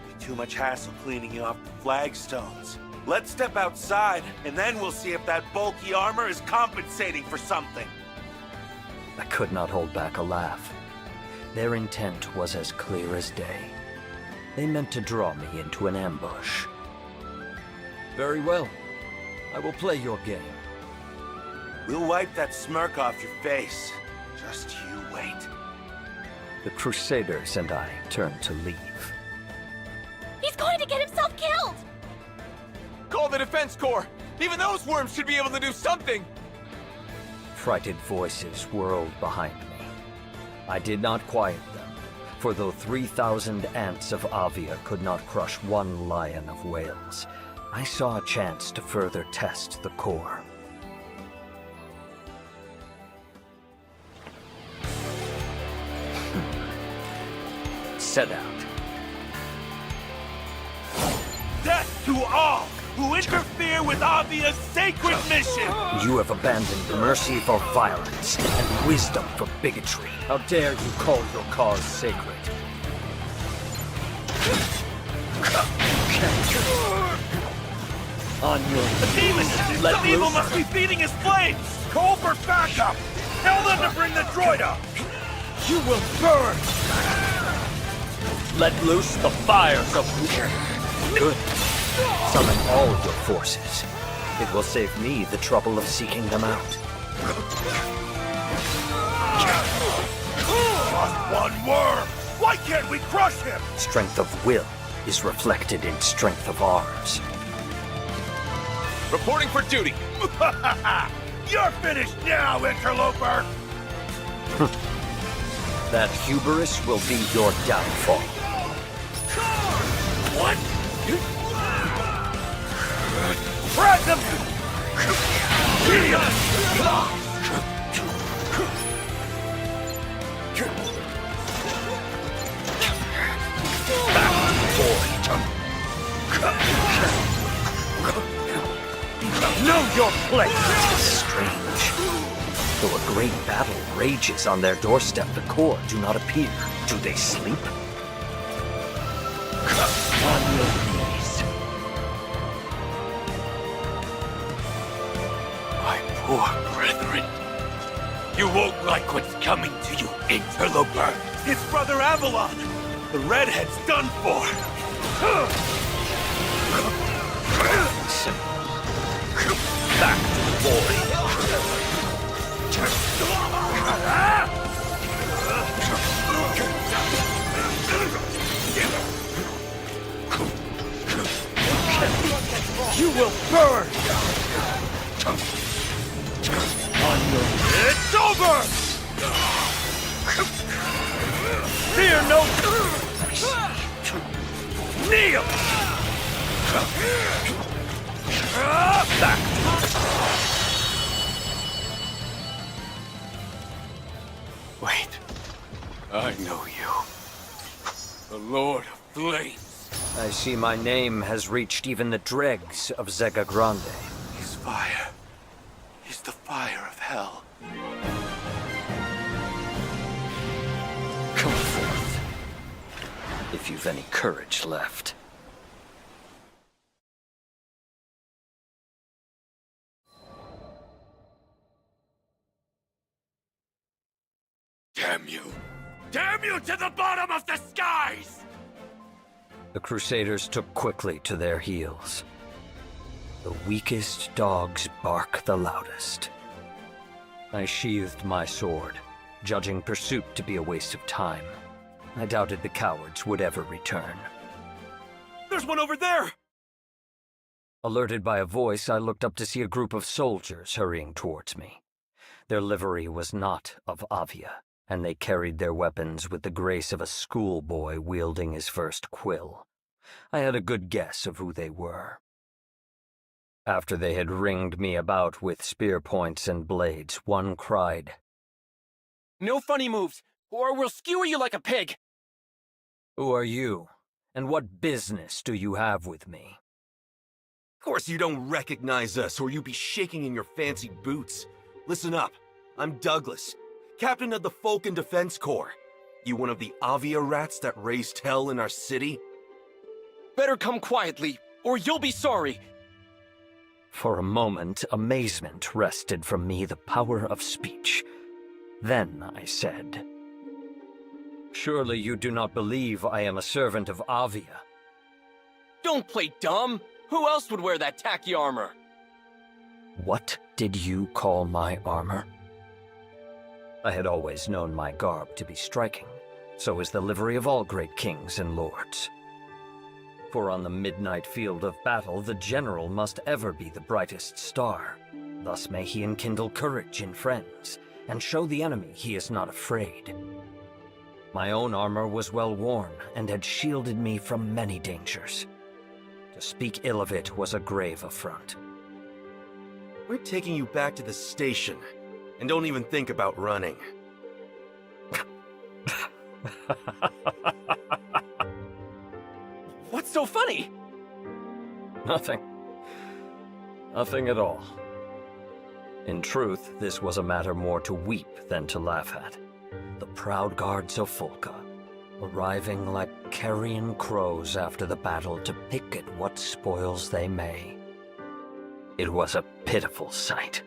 be too much hassle cleaning you off the flagstones. Let's step outside, and then we'll see if that bulky armor is compensating for something. I could not hold back a laugh. Their intent was as clear as day. They meant to draw me into an ambush. Very well. I will play your game. We'll wipe that smirk off your face. Just you wait. The Crusaders and I turned to leave. He's going to get himself killed! Call the Defense Corps! Even those worms should be able to do something! Frightened voices whirled behind me. I did not quiet them, for though 3,000 ants of Avia could not crush one lion of Wales, I saw a chance to further test the core. Set out. Death to all who interfere with Avia's sacred mission! You have abandoned mercy for violence and wisdom for bigotry. How dare you call your cause sacred? On your The demon! Some evil must be feeding his flames! Call for backup! Tell them to bring the droid up! You will burn! Let loose the fires of good. Summon all your forces. It will save me the trouble of seeking them out. Just one worm! Why can't we crush him? Strength of will is reflected in strength of arms. Reporting for duty! You're finished now, interloper! That hubris will be your downfall. What? Press him! Know your place! Strange. Though a great battle rages on their doorstep, the Corps do not appear. Do they sleep? On your knees. My poor brethren. You won't like what's coming to you, interloper. It's Brother Avalon! The redhead's done for! Back to the boy. will burn! It's over! Fear no... Kneel! Back! Wait. I know you. The Lord of Flames. I see my name has reached even the dregs of Zega Grande. He's fire. He's the fire of hell. Come forth, if you've any courage left. Damn you! Damn you to the bottom of the skies! The Crusaders took quickly to their heels. The weakest dogs bark the loudest. I sheathed my sword, judging pursuit to be a waste of time. I doubted the cowards would ever return. There's one over there! Alerted by a voice, I looked up to see a group of soldiers hurrying towards me. Their livery was not of Avia, and they carried their weapons with the grace of a schoolboy wielding his first quill. I had a good guess of who they were. After they had ringed me about with spear points and blades, one cried, No funny moves, or we'll skewer you like a pig! "Who are you, and what business do you have with me?" Of course you don't recognize us, or you'd be shaking in your fancy boots. Listen up, I'm Douglas, captain of the Falcon Defense Corps. You one of the Avia rats that raised hell in our city? Better come quietly, or you'll be sorry. For a moment, amazement wrested from me the power of speech. Then I said, "Surely you do not believe I am a servant of Avia?" Don't play dumb! Who else would wear that tacky armor? What did you call my armor? I had always known my garb to be striking. So is the livery of all great kings and lords. For on the midnight field of battle, the general must ever be the brightest star. Thus may he enkindle courage in friends, and show the enemy he is not afraid. My own armor was well worn, and had shielded me from many dangers. To speak ill of it was a grave affront. We're taking you back to the station, and don't even think about running. What's so funny? Nothing. Nothing at all. In truth, this was a matter more to weep than to laugh at. The proud guards of Folca, arriving like carrion crows after the battle to pick at what spoils they may. It was a pitiful sight.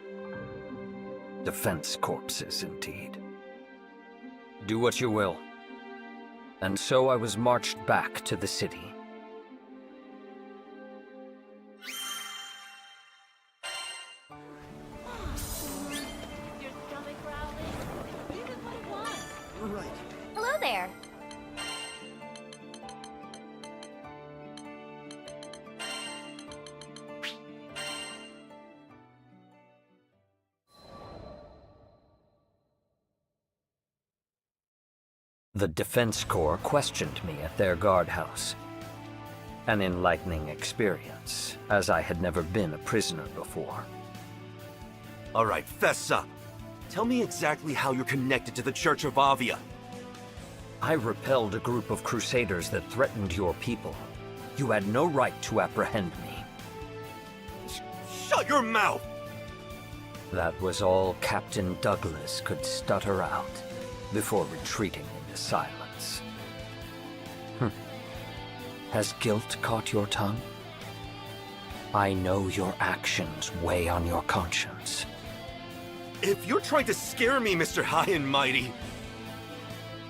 Defense corpses, indeed. Do what you will. And so I was marched back to the city. Hello there. The Defense Corps questioned me at their guardhouse. An enlightening experience, as I had never been a prisoner before. All right, fess up. Tell me exactly how you're connected to the Church of Avia. I repelled a group of crusaders that threatened your people. You had no right to apprehend me. Shut your mouth! That was all Captain Douglas could stutter out before retreating into silence. Has guilt caught your tongue? I know your actions weigh on your conscience. If you're trying to scare me, Mr. High and Mighty...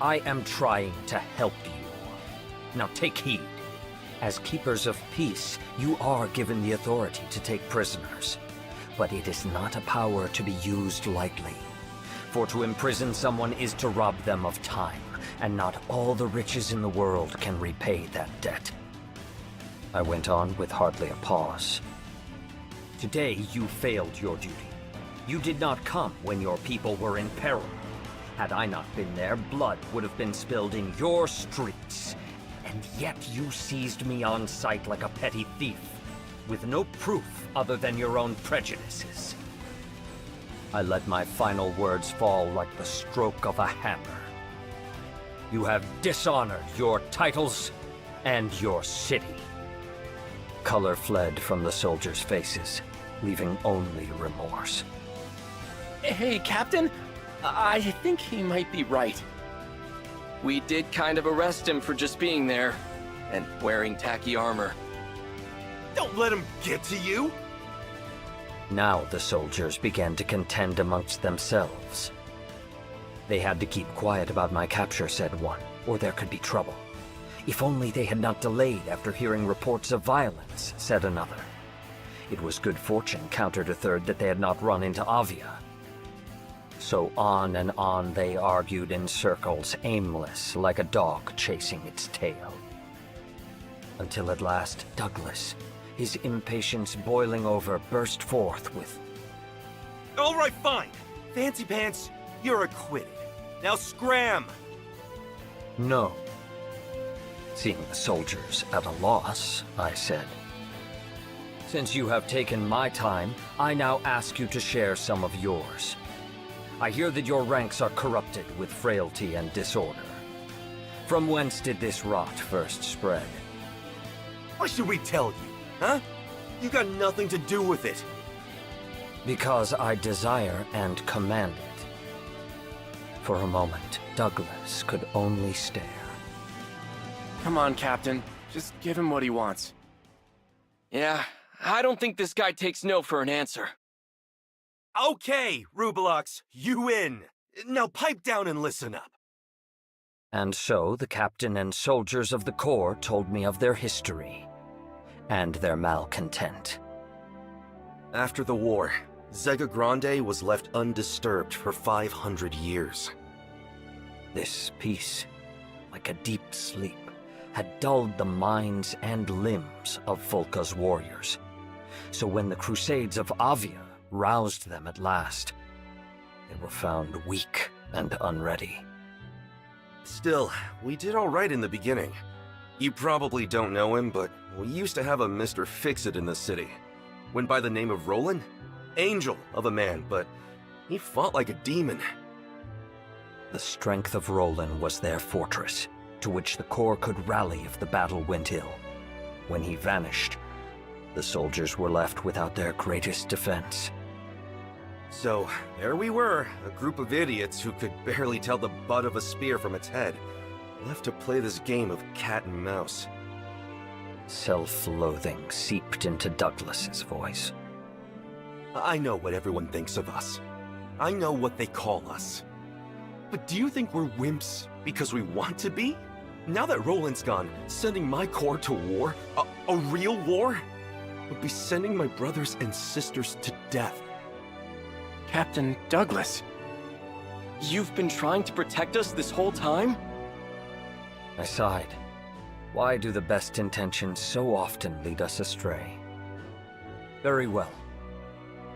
I am trying to help you. Now take heed. As keepers of peace, you are given the authority to take prisoners. But it is not a power to be used lightly. For to imprison someone is to rob them of time, and not all the riches in the world can repay that debt. I went on with hardly a pause. Today, you failed your duty. You did not come when your people were in peril. Had I not been there, blood would have been spilled in your streets. And yet you seized me on sight like a petty thief, with no proof other than your own prejudices. I let my final words fall like the stroke of a hammer. You have dishonored your titles and your city. Color fled from the soldiers' faces, leaving only remorse. Hey, Captain. I think he might be right. We did kind of arrest him for just being there, and wearing tacky armor. Don't let him get to you! Now the soldiers began to contend amongst themselves. They had to keep quiet about my capture, said one, or there could be trouble. If only they had not delayed after hearing reports of violence, said another. It was good fortune, countered a third, that they had not run into Avia. So on and on they argued in circles, aimless, like a dog chasing its tail. Until at last, Douglas, his impatience boiling over, burst forth with, All right, fine. Fancy Pants, you're acquitted. Now scram! No. Seeing the soldiers at a loss, I said, Since you have taken my time, I now ask you to share some of yours. I hear that your ranks are corrupted with frailty and disorder. From whence did this rot first spread? Why should we tell you, huh? You got nothing to do with it. Because I desire and command it. For a moment, Douglas could only stare. Come on, Captain. Just give him what he wants. Yeah, I don't think this guy takes no for an answer. Okay, Rubelox, you win. Now pipe down and listen up. And so the captain and soldiers of the Corps told me of their history and their malcontent. After the war, Zega Grande was left undisturbed for 500 years. This peace, like a deep sleep, had dulled the minds and limbs of Volca's warriors. So when the Crusades of Avia roused them at last, they were found weak and unready. Still, we did all right in the beginning. You probably don't know him, but we used to have a Mr. Fix-It in the city. Went by the name of Roland? Angel of a man, but he fought like a demon. The strength of Roland was their fortress, to which the Corps could rally if the battle went ill. When he vanished, the soldiers were left without their greatest defense. So, there we were, a group of idiots who could barely tell the butt of a spear from its head, left to play this game of cat and mouse. Self-loathing seeped into Douglas's voice. I know what everyone thinks of us. I know what they call us. But do you think we're wimps because we want to be? Now that Roland's gone, sending my Corps to war, a real war, would be sending my brothers and sisters to death. Captain Douglas, you've been trying to protect us this whole time? I sighed. Why do the best intentions so often lead us astray? Very well.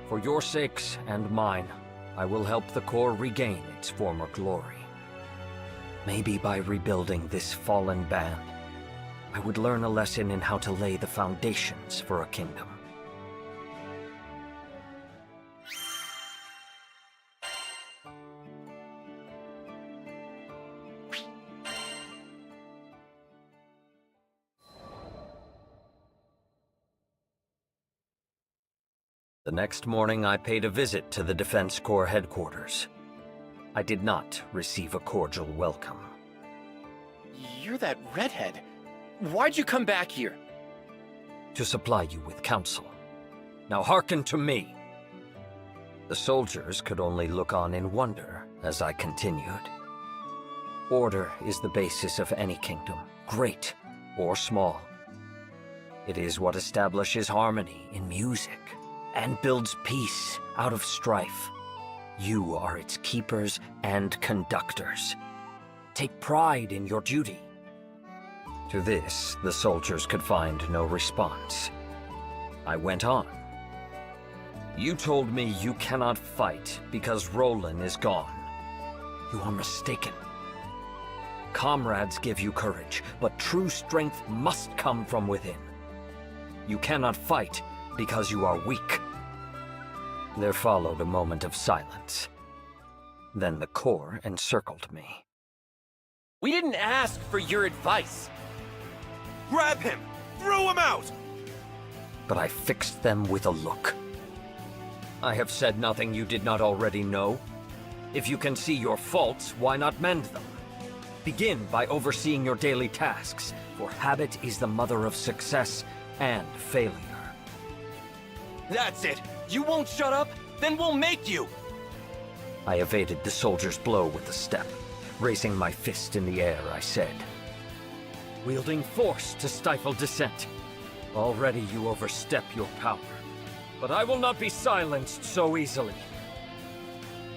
For your sakes and mine, I will help the Corps regain its former glory. Maybe by rebuilding this fallen band, I would learn a lesson in how to lay the foundations for a kingdom. The next morning, I paid a visit to the Defense Corps headquarters. I did not receive a cordial welcome. You're that redhead. Why'd you come back here? To supply you with counsel. Now hearken to me. The soldiers could only look on in wonder as I continued. Order is the basis of any kingdom, great or small. It is what establishes harmony in music and builds peace out of strife. You are its keepers and conductors. Take pride in your duty. To this, the soldiers could find no response. I went on. You told me you cannot fight because Roland is gone. You are mistaken. Comrades give you courage, but true strength must come from within. You cannot fight because you are weak. There followed a moment of silence. Then the Corps encircled me. We didn't ask for your advice. Grab him! Throw him out! But I fixed them with a look. I have said nothing you did not already know. If you can see your faults, why not mend them? Begin by overseeing your daily tasks, for habit is the mother of success and failure. That's it! You won't shut up? Then we'll make you! I evaded the soldier's blow with a step. Raising my fist in the air, I said, "Wielding force to stifle dissent. Already you overstep your power. But I will not be silenced so easily."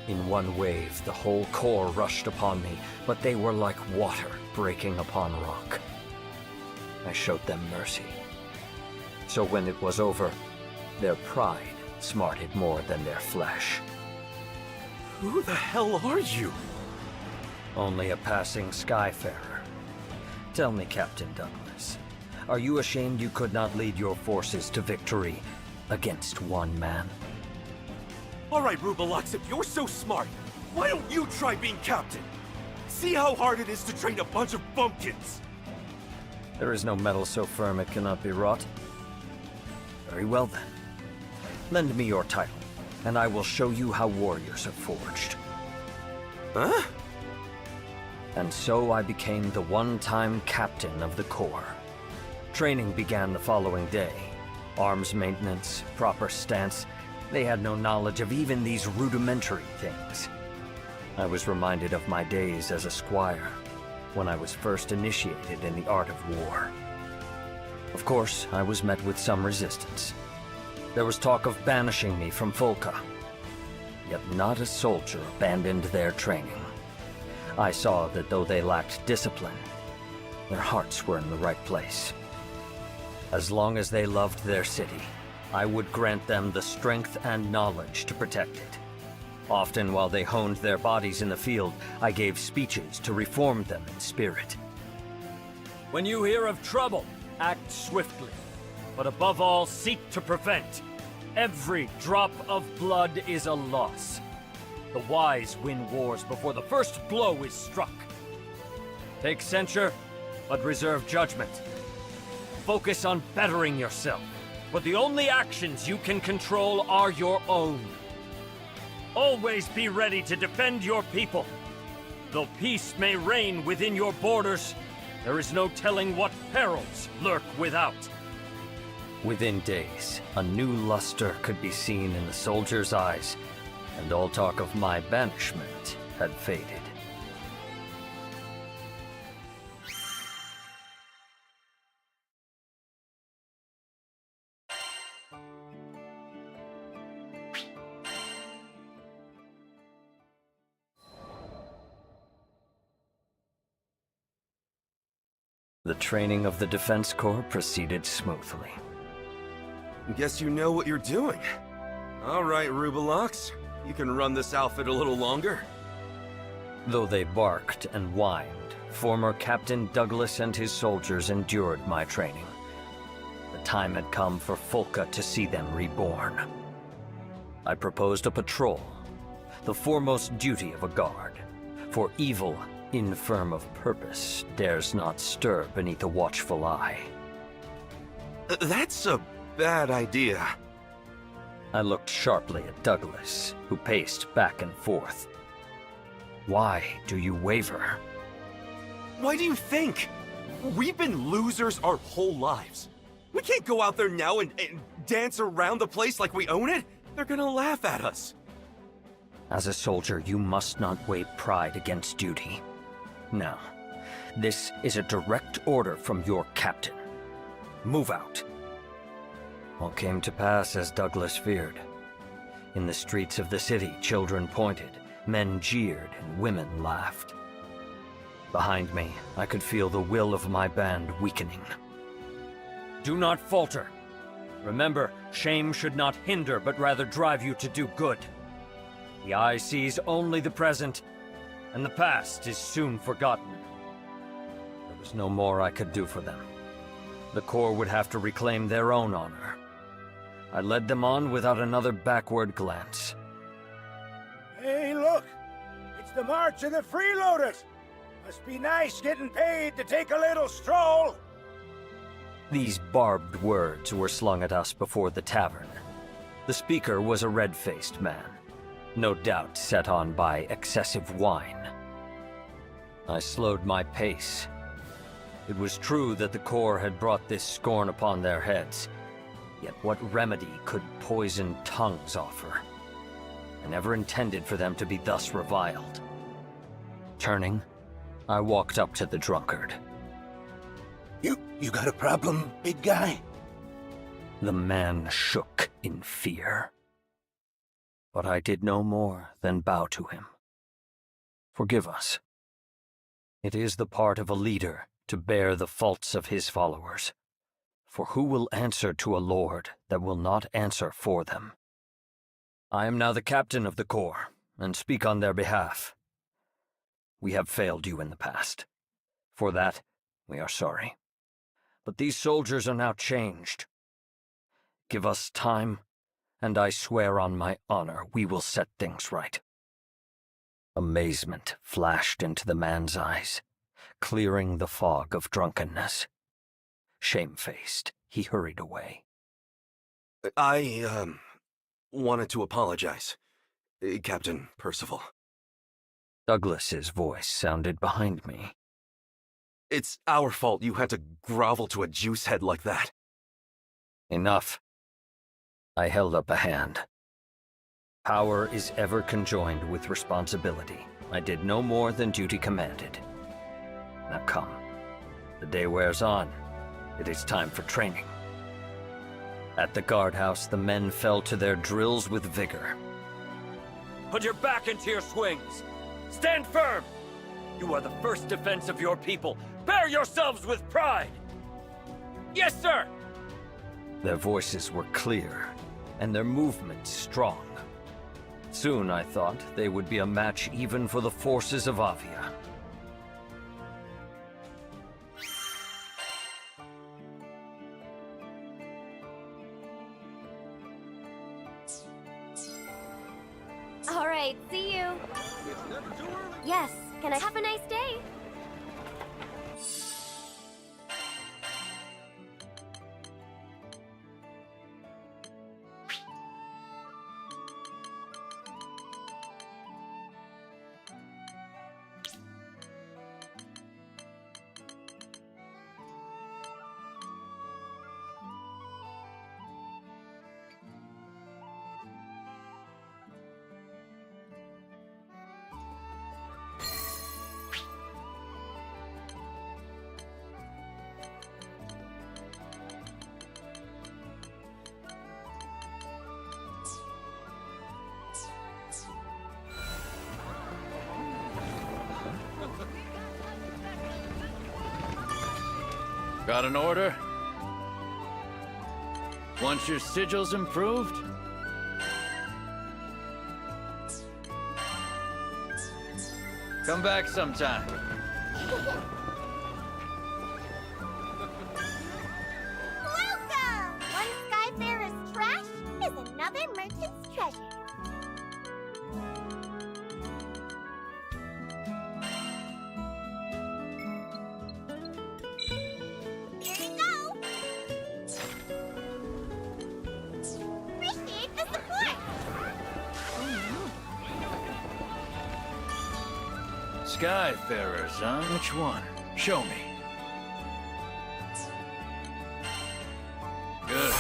In one wave, the whole Corps rushed upon me, but they were like water breaking upon rock. I showed them mercy. So when it was over, their pride smarted more than their flesh. Who the hell are you? Only a passing skyfarer. Tell me, Captain Douglas, are you ashamed you could not lead your forces to victory against one man? Alright, Rubelux, if you're so smart, why don't you try being captain? See how hard it is to train a bunch of bumpkins! There is no metal so firm it cannot be wrought. Very well then. Lend me your title, and I will show you how warriors are forged. Huh? And so I became the one-time captain of the Corps. Training began the following day. Arms maintenance, proper stance. They had no knowledge of even these rudimentary things. I was reminded of my days as a squire, when I was first initiated in the art of war. Of course, I was met with some resistance. There was talk of banishing me from Folka. Yet not a soldier abandoned their training. I saw that though they lacked discipline, their hearts were in the right place. As long as they loved their city, I would grant them the strength and knowledge to protect it. Often while they honed their bodies in the field, I gave speeches to reform them in spirit. When you hear of trouble, act swiftly. But above all, seek to prevent. Every drop of blood is a loss. The wise win wars before the first blow is struck. Take censure, but reserve judgment. Focus on bettering yourself, but the only actions you can control are your own. Always be ready to defend your people. Though peace may reign within your borders, there is no telling what perils lurk without. Within days, a new luster could be seen in the soldiers' eyes, and all talk of my banishment had faded. The training of the Defense Corps proceeded smoothly. Guess you know what you're doing. Alright, Rubelux. You can run this outfit a little longer. Though they barked and whined, former Captain Douglas and his soldiers endured my training. The time had come for Folka to see them reborn. I proposed a patrol, the foremost duty of a guard, for evil, infirm of purpose, dares not stir beneath a watchful eye. That's a bad idea. I looked sharply at Douglas, who paced back and forth. Why do you waver? Why do you think? We've been losers our whole lives. We can't go out there now and dance around the place like we own it. They're gonna laugh at us. As a soldier, you must not weigh pride against duty. Now, this is a direct order from your captain. Move out. All came to pass as Douglas feared. In the streets of the city, children pointed, men jeered, and women laughed. Behind me, I could feel the will of my band weakening. Do not falter. Remember, shame should not hinder, but rather drive you to do good. The eye sees only the present, and the past is soon forgotten. There was no more I could do for them. The Corps would have to reclaim their own honor. I led them on without another backward glance. Hey, look! It's the March of the Freeloaders! Must be nice getting paid to take a little stroll! These barbed words were slung at us before the tavern. The speaker was a red-faced man, no doubt set on by excessive wine. I slowed my pace. It was true that the Corps had brought this scorn upon their heads, yet what remedy could poisoned tongues offer? I never intended for them to be thus reviled. Turning, I walked up to the drunkard. You got a problem, big guy? The man shook in fear. But I did no more than bow to him. Forgive us. It is the part of a leader to bear the faults of his followers. For who will answer to a lord that will not answer for them? I am now the captain of the Corps, and speak on their behalf. We have failed you in the past. For that, we are sorry. But these soldiers are now changed. Give us time, and I swear on my honor we will set things right. Amazement flashed into the man's eyes, clearing the fog of drunkenness. Shamefaced, he hurried away. I wanted to apologize, Captain Percival. Douglas's voice sounded behind me. It's our fault you had to grovel to a juicehead like that. Enough. I held up a hand. Power is ever conjoined with responsibility. I did no more than duty commanded. Now come. The day wears on. It is time for training. At the guardhouse, the men fell to their drills with vigor. Put your back into your swings! Stand firm! You are the first defense of your people. Bear yourselves with pride! Yes, sir! Their voices were clear, and their movements strong. Soon, I thought, they would be a match even for the forces of Avia. All right, see you. Yes, can I have a nice day? Got an order? Want your sigils improved? Come back sometime. Welcome! One Skyfarer's trash is another merchant's treasure. Here you go! Appreciate the support! Skyfarers, huh? Which one? Show me. Good.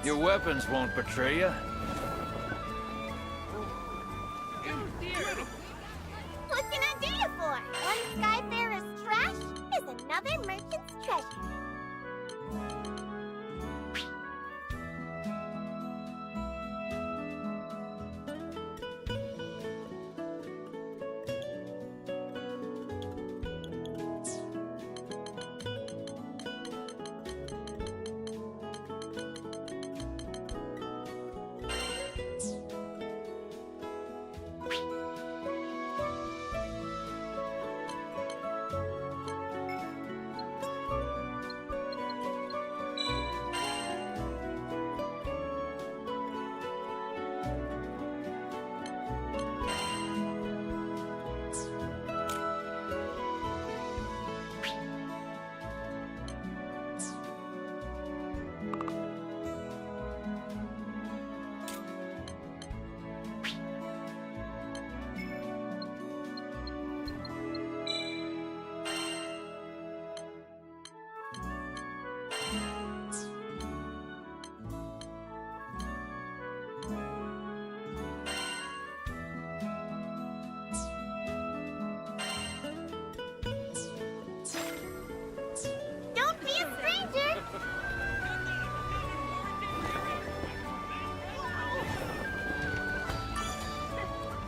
Your weapons won't betray you. What can I do you for? One Skyfarer's trash is another merchant's treasure.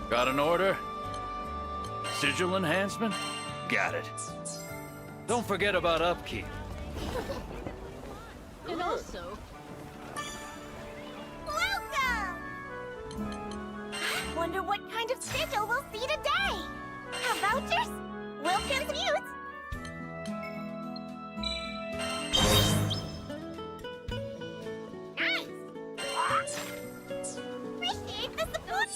Got an order? Sigil enhancement? Got it. Don't forget about upkeep. And also... Welcome! Wonder what kind of sigil we'll see today. Have vouchers? Wilkins Mutes? Nice! Appreciate the support!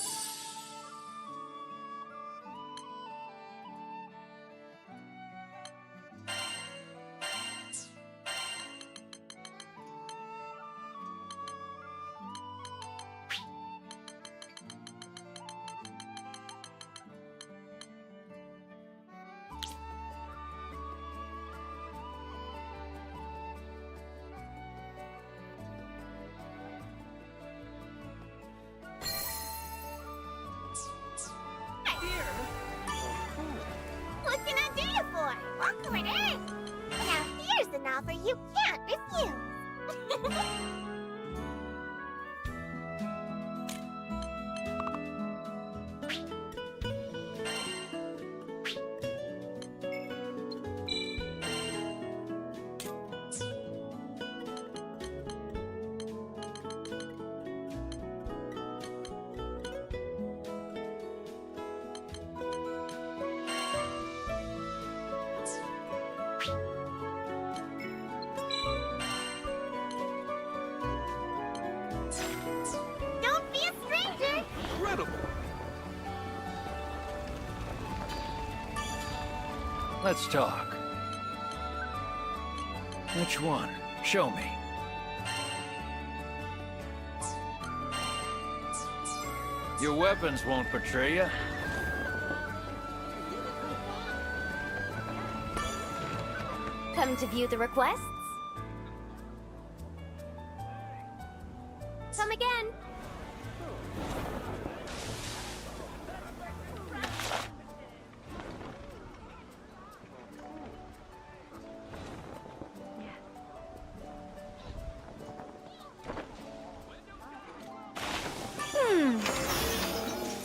What can I do you for? Welcome it is! Now here's an offer you can't refuse. Don't be a stranger! Incredible! Let's talk. Which one? Show me. Your weapons won't betray you. Come to view the requests? Come again.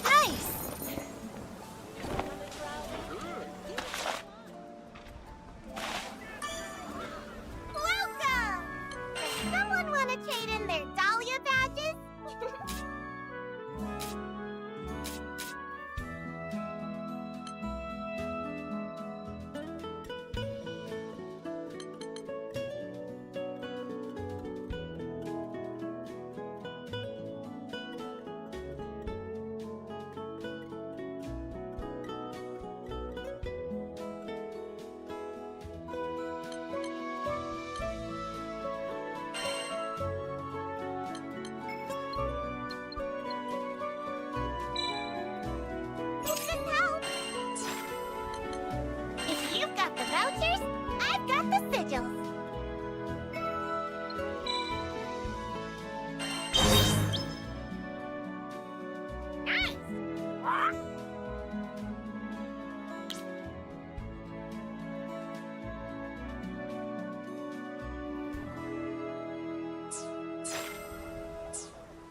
Nice! Welcome! Does someone want to trade in their Dahlia badges? This helps. If you've got the vouchers, I've got the sigils. Nice!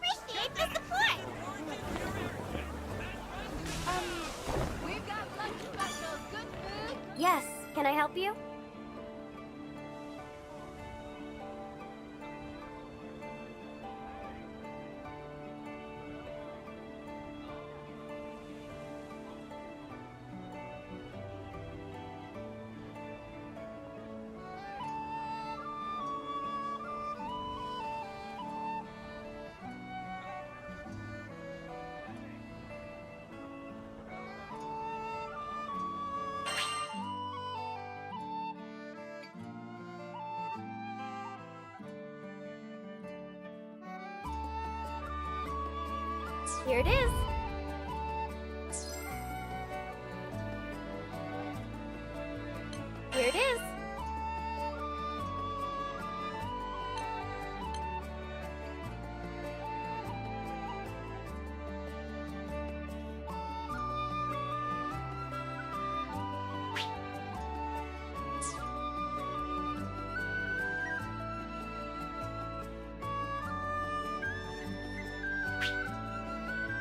Appreciate the support! We've got lunch specials, good food. Yes, can I help you? Here it is. Here it is.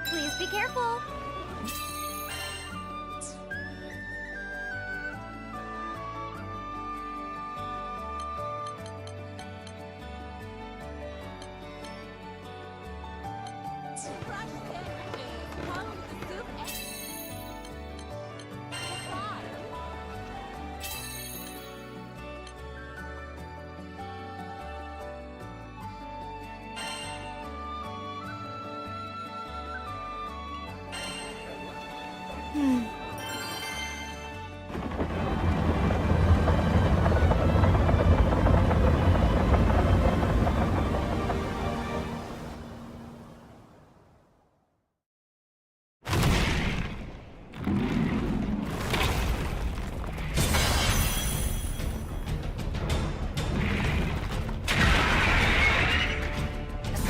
Please be careful.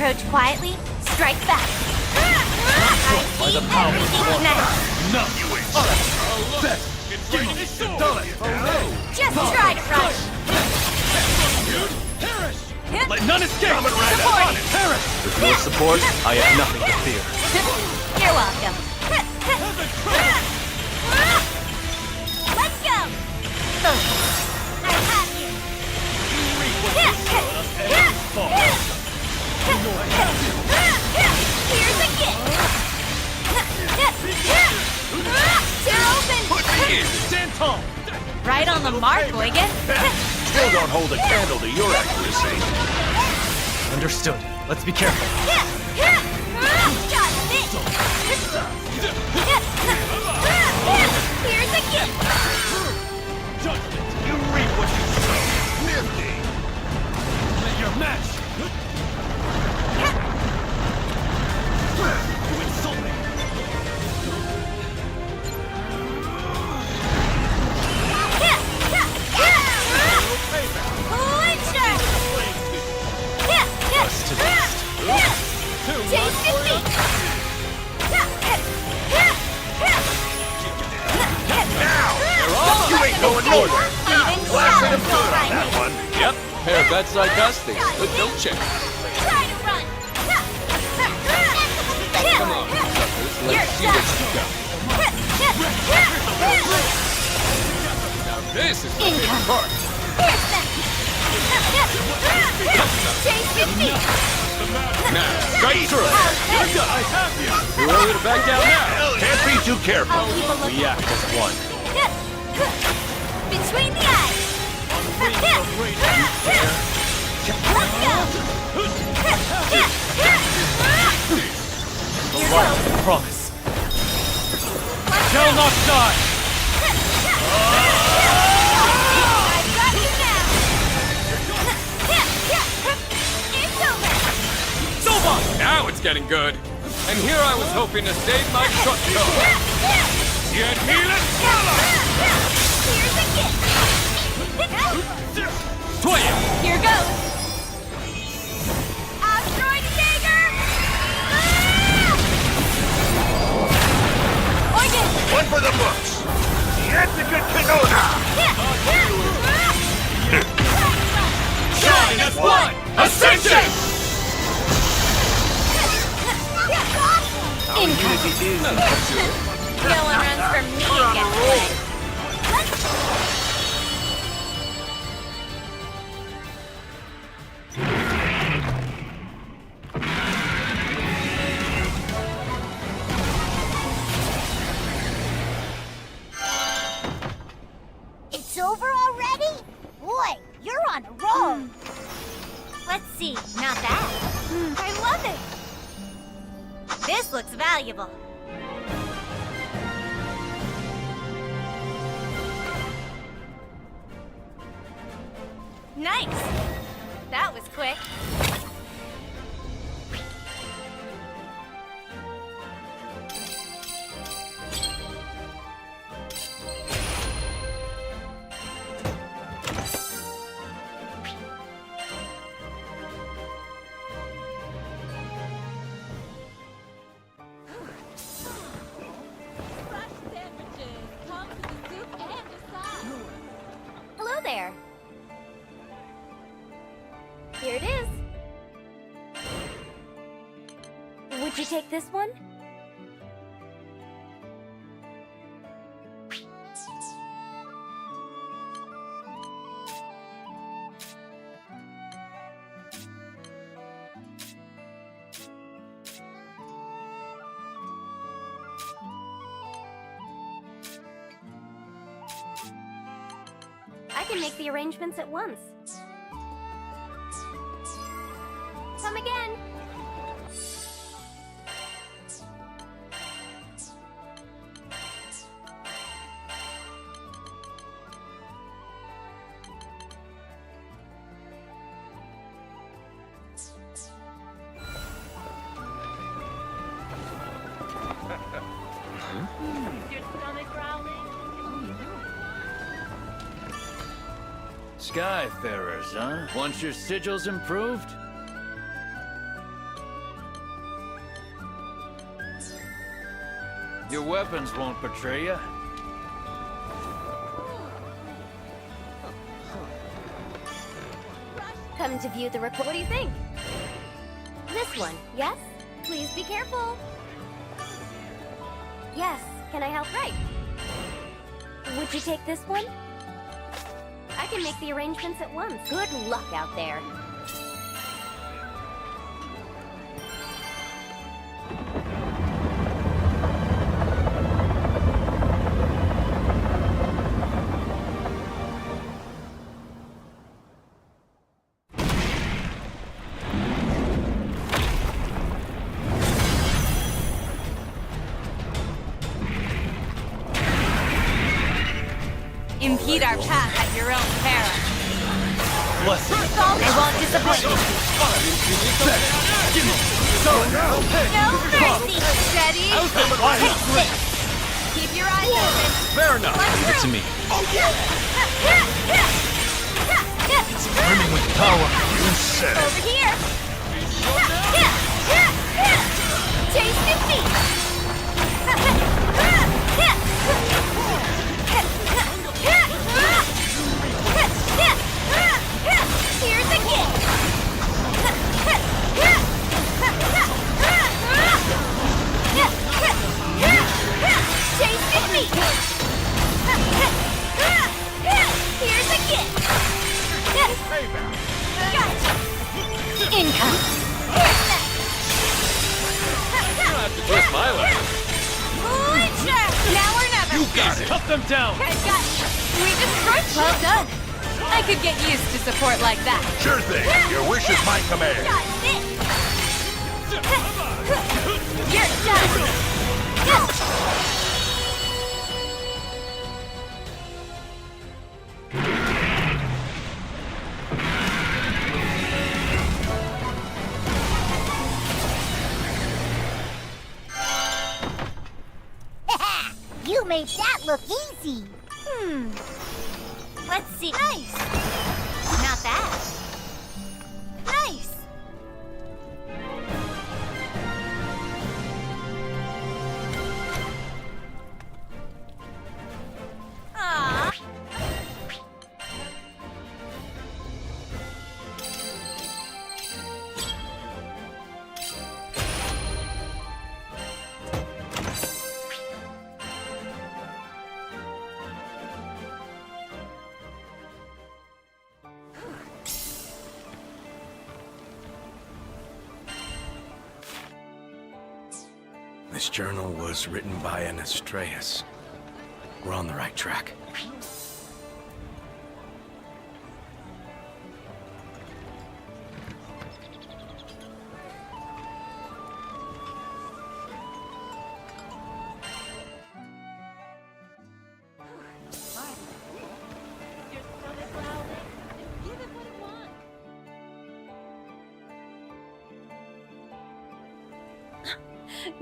approach quietly, strike back. I see everything next. No, you ain't. Just try to run. Let none escape! Support. With your support, I have nothing to fear. You're welcome. Let's go. I have you. Here's a gift. Tear open. Stand tall! Right on the mark, Boygan. Still don't hold a candle to your accuracy. Understood. Let's be careful. Got it. Here's a gift. Judgment! You reap what you sow! Nifty! Your match! You insult me! Dust to dust. Taste defeat. Now! They're off! You ain't going nowhere! Even Blasting shadows them don't good on find that me. one! Yep, pair of bedside dustings. Good no check. Try to run. Come on, suckers. Let's see what you got. Now this is the big part. Here's them. Taste defeat. Now, straight through. You're done. I have you. You're ready to back down now. Can't be too careful. We act as one. Between the eyes. Let's go. I promise. Shall not die. I've got you now. It's over. Soba! Now it's getting good. And here I was hoping to save my truck car. Yet heal it, Here's a gift. Toya! Here goes. Asteroid Dagger. Oigan. One for the books. That's a good canola. Shine as one! Ascension! No one runs from me and gets away. It's over already? Boy, you're on a roll. Let's see. Not bad. I love it. This looks valuable. Nice. That was quick. Hello there. Here it is. Would you take this one? I can make the arrangements at once. Come again. Your stomach growling? Skyfarers, huh? Want your sigils improved? Your weapons won't betray you. Come to view the report. What do you think? This one, yes? Please be careful. Yes, can I help? Right. Would you take this one? I can make the arrangements at once. Good luck out there. Impede our path at your own peril. I won't disappoint you. No mercy. Steady. Keep your eyes open. Fair enough. Give it to me. It's brimming with power. You said Over here. Taste defeat. Here's a gift. Taste defeat. Here's a gift. Gotcha. Income. twist my leg. Now or never. You got it. Cut them down. I got it. We destroyed. Well done. I could get used to support like that. Sure thing. Your wish is my command. You're done. You made that look easy. Let's see. Nice. Not bad. Nice. Ah. This journal was written by an Astreus. We're on the right track.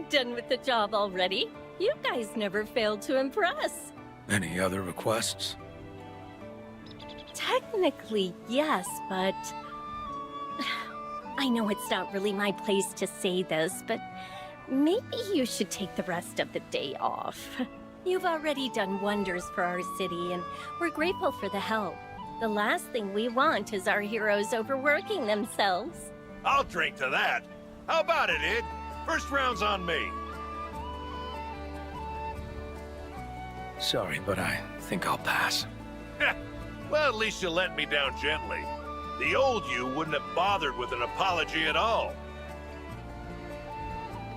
Done with the job already? You guys never fail to impress. Any other requests? Technically, yes, but... I know it's not really my place to say this, but maybe you should take the rest of the day off. You've already done wonders for our city, and we're grateful for the help. The last thing we want is our heroes overworking themselves. I'll drink to that. How about it, Id? First round's on me. Sorry, but I think I'll pass. Well, at least you let me down gently. The old you wouldn't have bothered with an apology at all.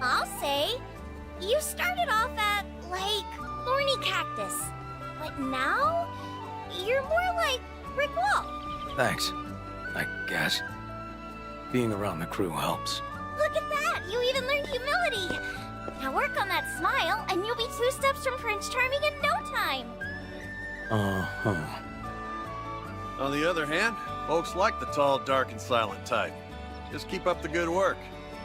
I'll say, you started off at, like, thorny cactus. But now, you're more like brick wall. Thanks, I guess. Being around the crew helps. Look at that! You even learned humility! Now work on that smile, and you'll be 2 steps from Prince Charming in no time! Uh-huh. On the other hand, folks like the tall, dark, and silent type. Just keep up the good work.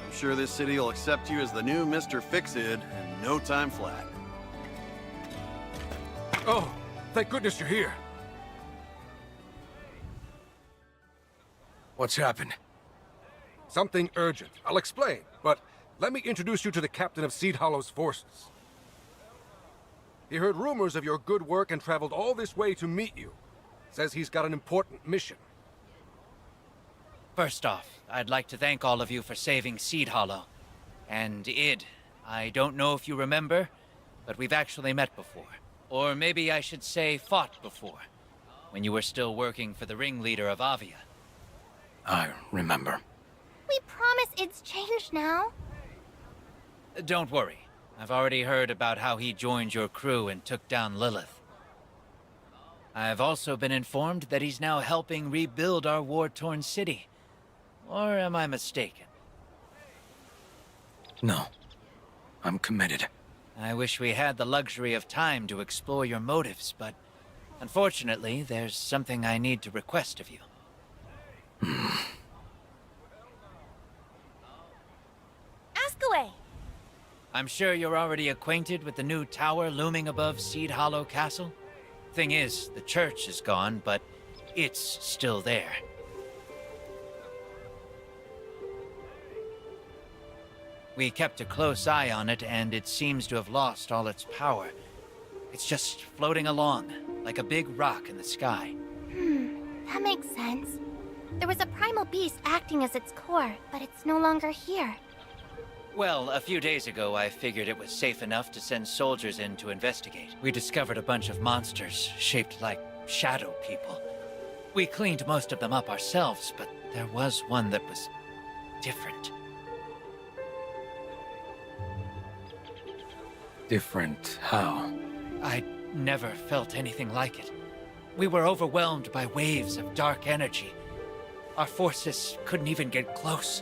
I'm sure this city will accept you as the new Mr. Fix-It in no time flat. Oh, thank goodness you're here. What's happened? Something urgent. I'll explain, but let me introduce you to the captain of Seed Hollow's forces. He heard rumors of your good work and traveled all this way to meet you. Says he's got an important mission. First off, I'd like to thank all of you for saving Seed Hollow. And Id, I don't know if you remember, but we've actually met before. Or maybe I should say fought before, when you were still working for the ringleader of Avia. I remember. We promise it's changed now. Don't worry. I've already heard about how he joined your crew and took down Lilith. I've also been informed that he's now helping rebuild our war-torn city. Or am I mistaken? No. I'm committed. I wish we had the luxury of time to explore your motives, but unfortunately, there's something I need to request of you. Ask away. I'm sure you're already acquainted with the new tower looming above Seed Hollow Castle. Thing is, the church is gone, but it's still there. We kept a close eye on it, and it seems to have lost all its power. It's just floating along, like a big rock in the sky. That makes sense. There was a primal beast acting as its core, but it's no longer here. Well, a few days ago, I figured it was safe enough to send soldiers in to investigate. We discovered a bunch of monsters shaped like shadow people. We cleaned most of them up ourselves, but there was one that was different. Different how? I never felt anything like it. We were overwhelmed by waves of dark energy. Our forces couldn't even get close.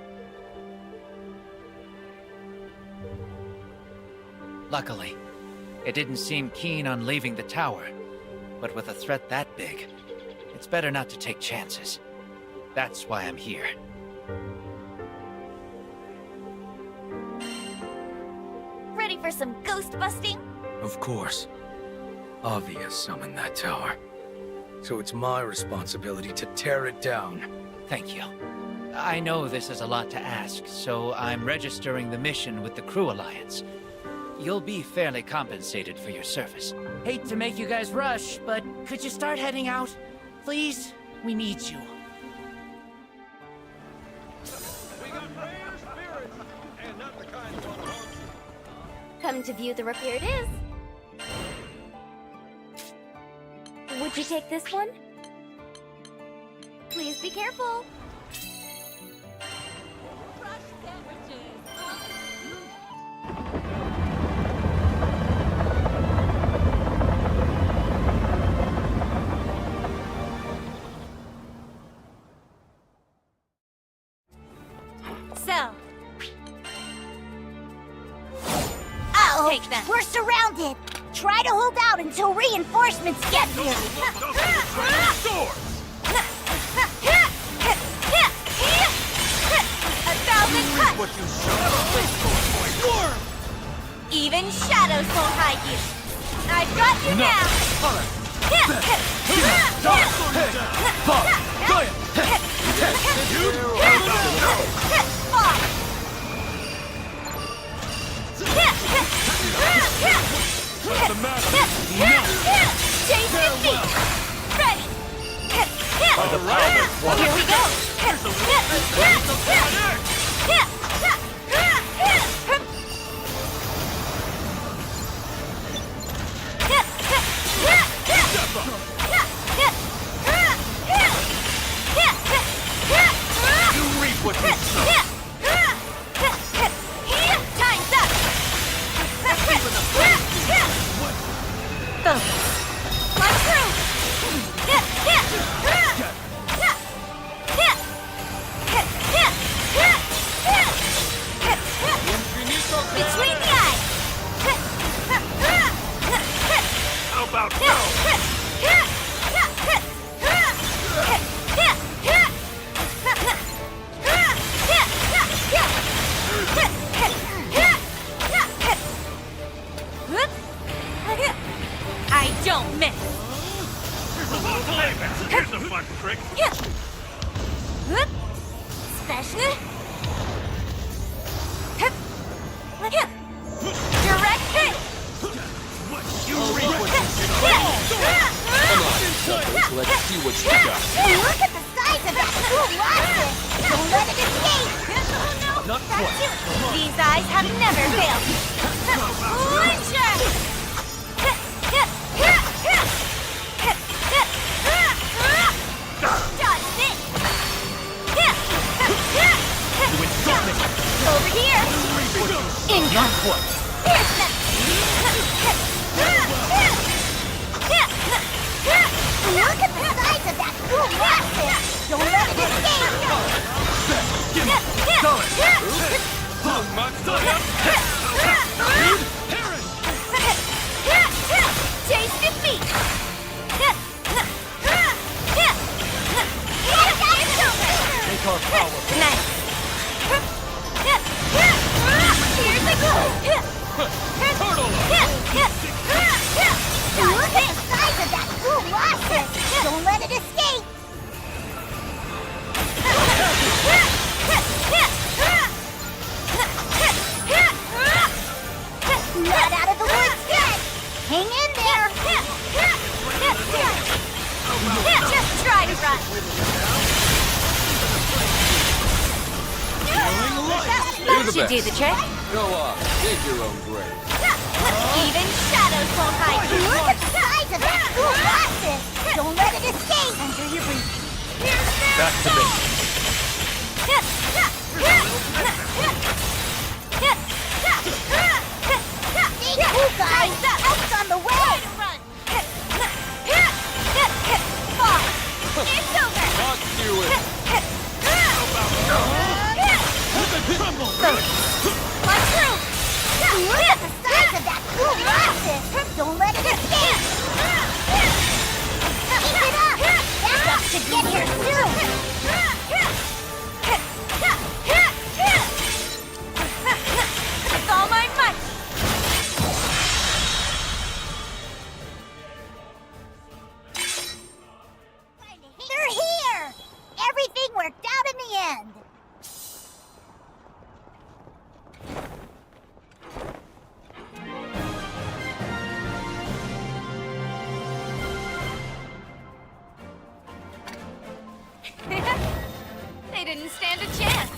Luckily, it didn't seem keen on leaving the tower. But with a threat that big, it's better not to take chances. That's why I'm here. Ready for some ghost busting? Of course. Avia summoned that tower. So it's my responsibility to tear it down. Thank you. I know this is a lot to ask, so I'm registering the mission with the Crew Alliance. You'll be fairly compensated for your service. Hate to make you guys rush, but could you start heading out? Please? We need you. Come to view the repair it is. Would you take this one? Please be careful. So. Uh-oh, Take that. we're surrounded. Try to hold out until reinforcements get here. A thousand cuts. What you show. Even shadows won't hide you. I've got you now. What's the matter? Chase your feet. Ready. By the power of one. Here we go. You reap what you sow. Time's up. My crew. Between the eyes. How about now? I don't miss. Here's a fun trick. Special. Direct hit. You reap suckers. Let's see what you got. Look at the size of that cool rocket! Don't let it escape! Not quite. These eyes have never failed me. Launcher! Dodge this! You insult me. Over here! Not quite. Here's that! Look at the size of that cool rocket! Don't let it escape! Taste defeat! Take our power. Nice! Here's the go! Look at the size of that cool rocket! Don't let it escape! Not out of the woods yet! Hang in there! Just try to run! That should do the trick. Go on, dig your own grave. Even shadows won't hide you. Look at the size of that cool rocket! Don't let it escape! Under your breathing. Back to me. Stay cool, guys! Help's on the way! It's over! Not you it. My crew! Look at the size of that cool rocket! Don't let it escape! Keep it up! Backup should get here soon! It's all my might! They're here! Everything worked out in the end! They didn't stand a chance.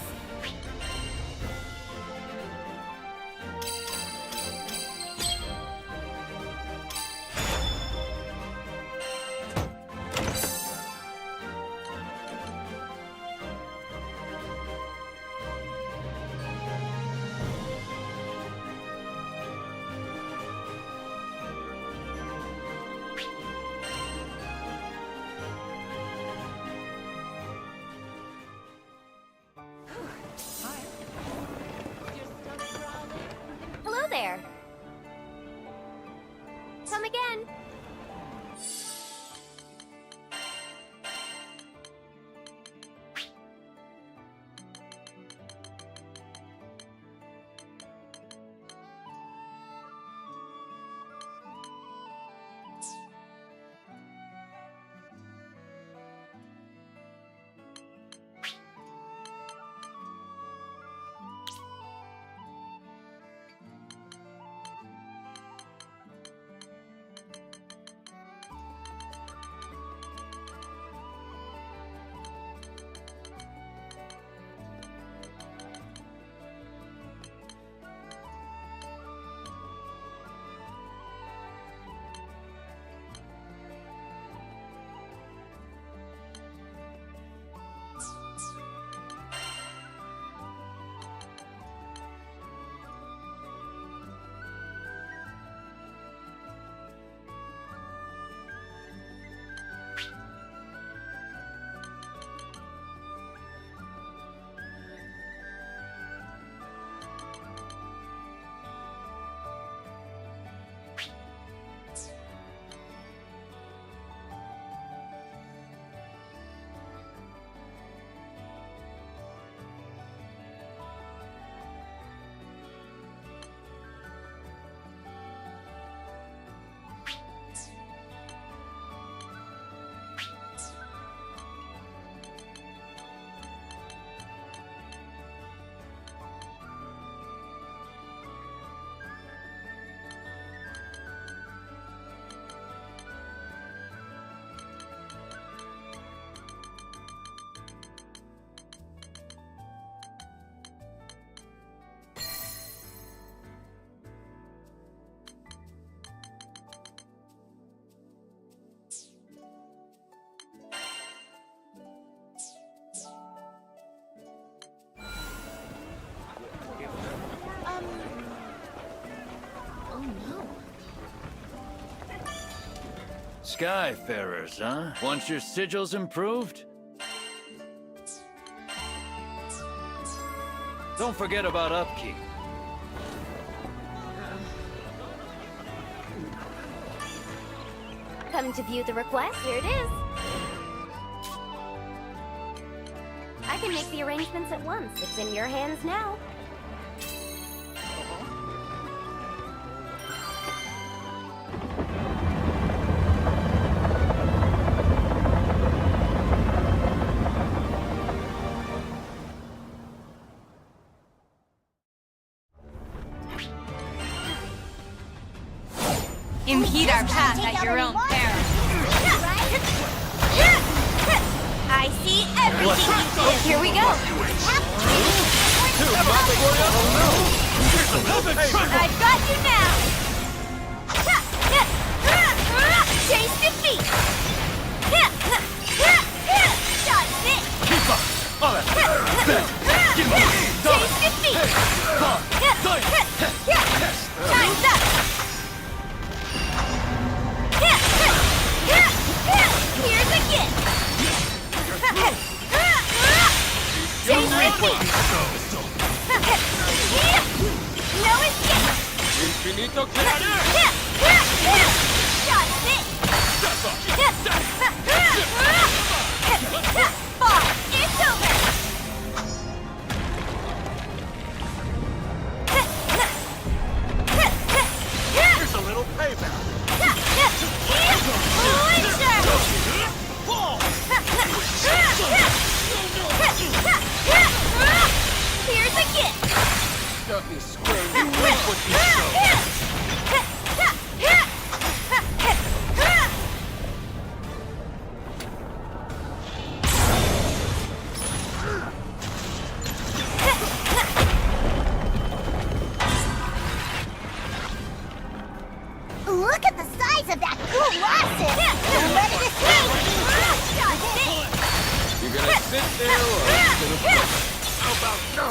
Skyfarers, huh? Once your sigil's improved? Don't forget about upkeep. Come to view the request? Here it is. I can make the arrangements at once. It's in your hands now. Impede our path at your own peril. I see everything you do. Here we go. I've got you now. Chase defeat. That's it. Chase defeat. Time's up. Here's a gift. Chase defeat. No escape. Infinito Claro! That's it. Fall. It's over. Here's a little payback. Here's a gift. Duffy square, you win what you show. Look at the size of that colossus! Don't let it escape! You gonna sit there or are you gonna... How about no?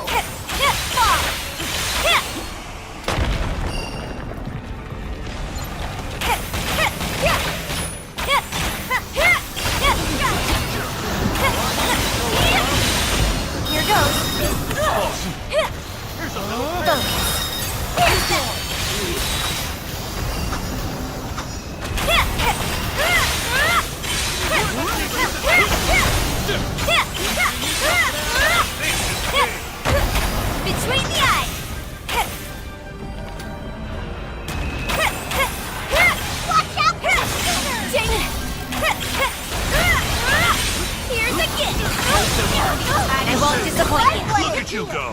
Here goes. Here's a little... Here's that. Between the eyes. Watch out! Dang it! Here's a gift. I won't disappoint you. Look at you go!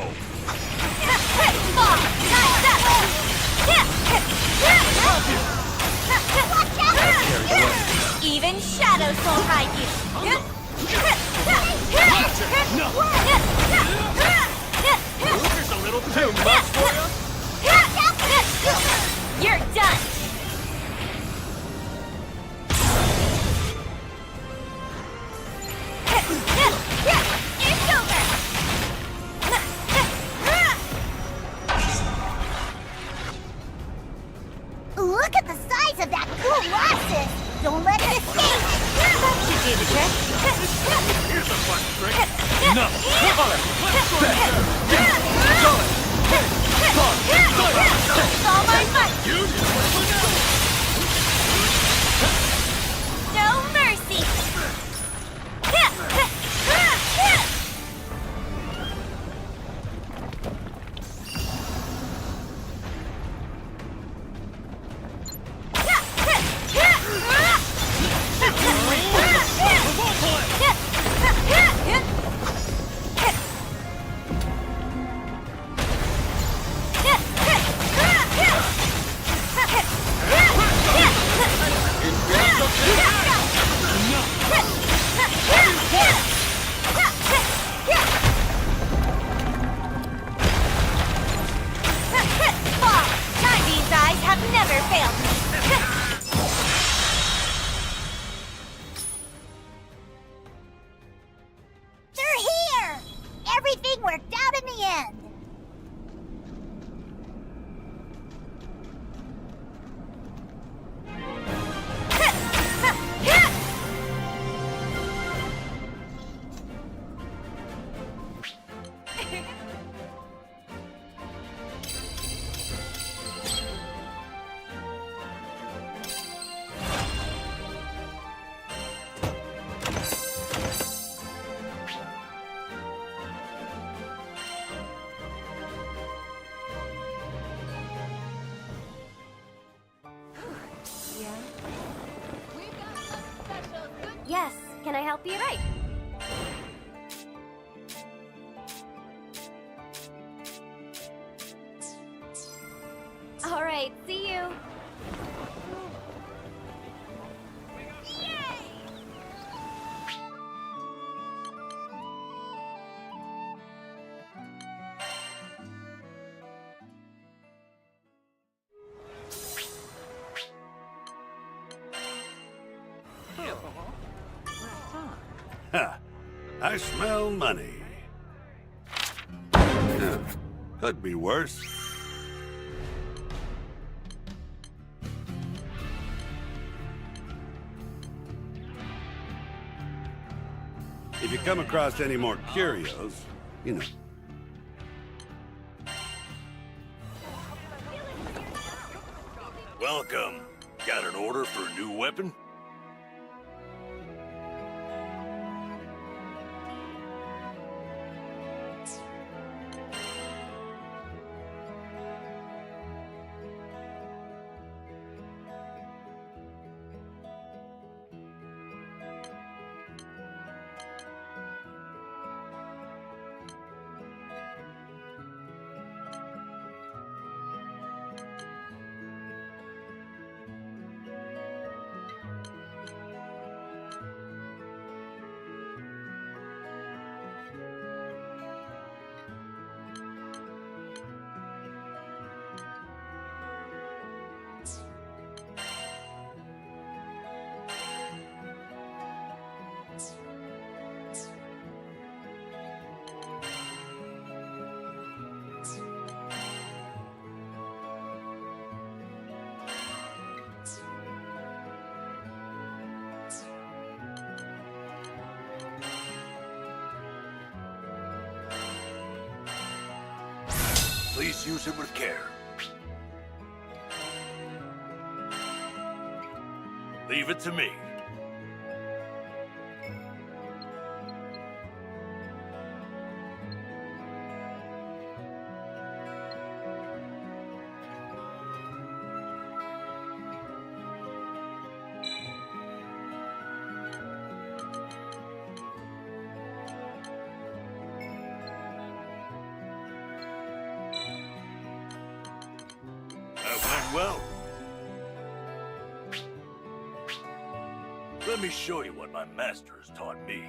Fall. Time's up. Watch out! Even shadows won't hide you. Here's a little too much for you. You're done. It's over. Look at the size of that colossus! Don't let it escape! That should do the trick. Here's a fun trick. No! It's all my might. No mercy. help you right. All right, see you. Ha! I smell money. Huh. Could be worse. If you come across any more curios, you know. Welcome. Got an order for a new weapon? Please use it with care. Leave it to me. Well, let me show you what my master has taught me.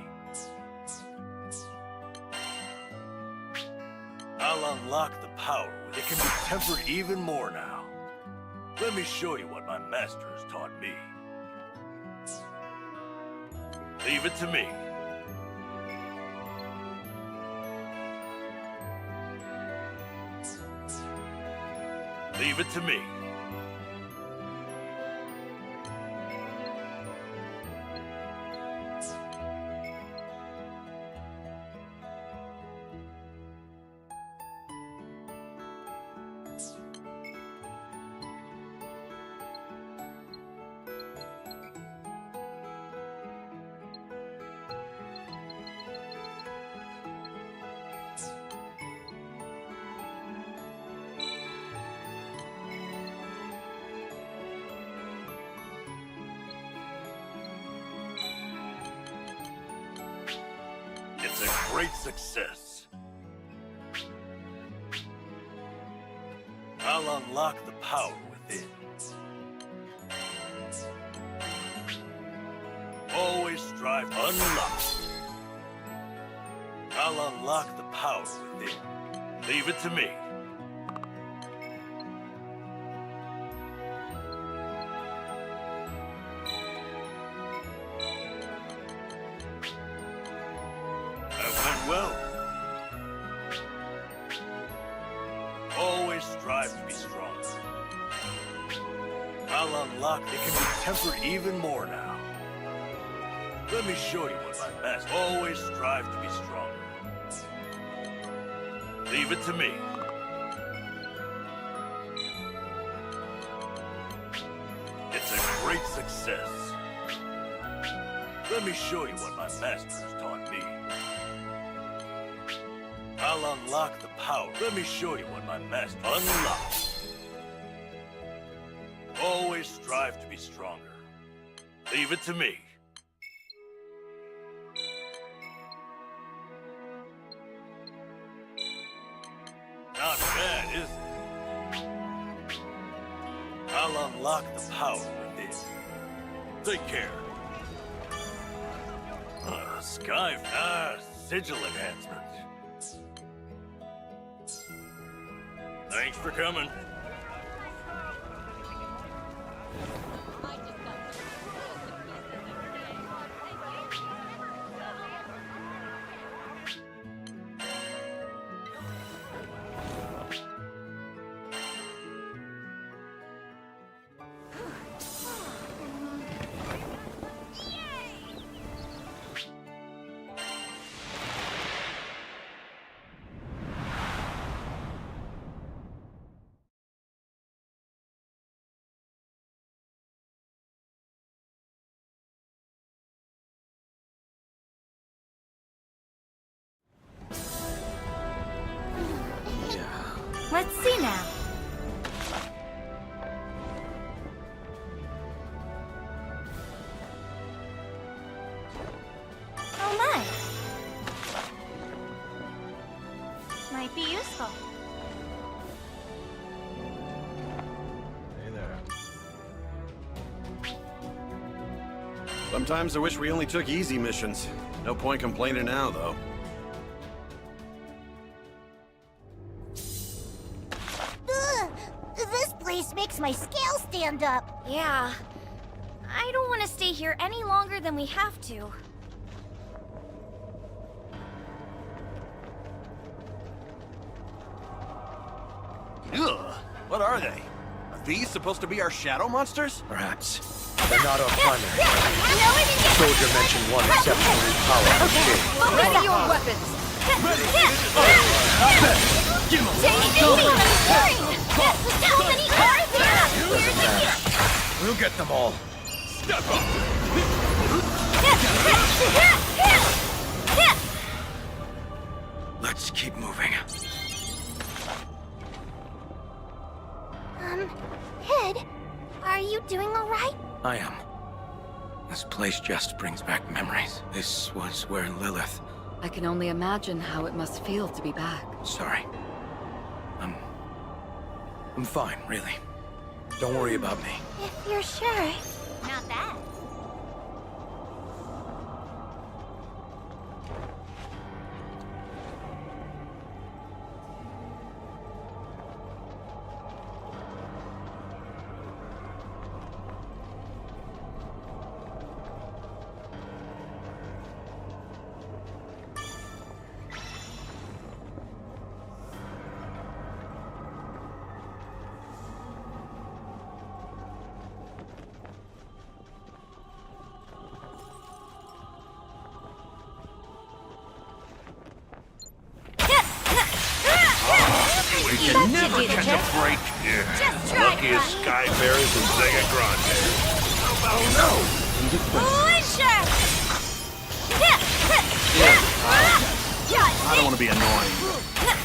I'll unlock the power. It can be tempered even more now. Let me show you what my master has taught me. Leave it to me. Leave it to me. It's a great success. I'll unlock the power within. Always strive unlocked. I'll unlock the power within. Leave it to me. Well, always strive to be strong. I'll unlock it. Can be tempered even more now. Let me show you what my master. Always strive to be stronger. Leave it to me. It's a great success. Let me show you what my master has taught me. I'll unlock the power. Let me show you what my master unlocks. Always strive to be stronger. Leave it to me. I'll unlock the power within. Take care. Sigil enhancement. Thanks for coming. Let's see now. Oh my. Might be useful. Hey there. Sometimes I wish we only took easy missions. No point complaining now, though. This place makes my scale stand up. Yeah. I don't want to stay here any longer than we have to. Ugh! What are they? Are these supposed to be our shadow monsters? Perhaps. They're not our primary. Soldier mentioned one exceptionally powerful shape. Ready your weapons! How many are there? We'll get them all. Step up! Let's keep moving. Head, are you doing all right? I am. This place just brings back memories. This was where Lilith... I can only imagine how it must feel to be back. Sorry. I'm fine, really. Don't worry about me. If you're sure. Not bad. We can never catch a break here. Luckiest Skyfarers in Zega Grande. Oh no! I don't want to be annoying.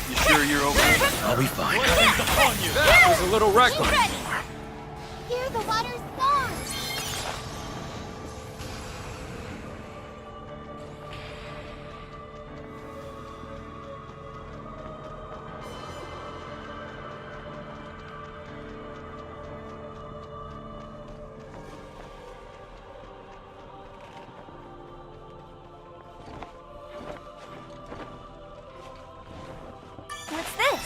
You sure you're okay? I'll be fine. That was a little reckless. Hear the water's song. What's this?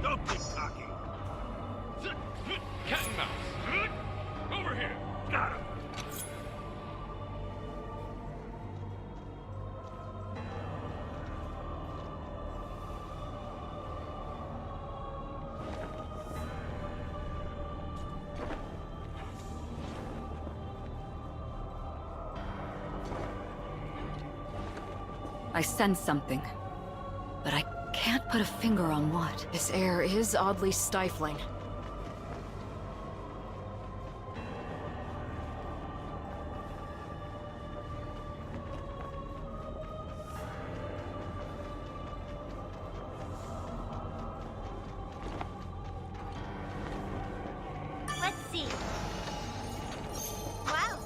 Don't get cocky. Cat and mouse. Over here. Got him. I sense something. But I can't put a finger on what. This air is oddly stifling. Let's see. Wow.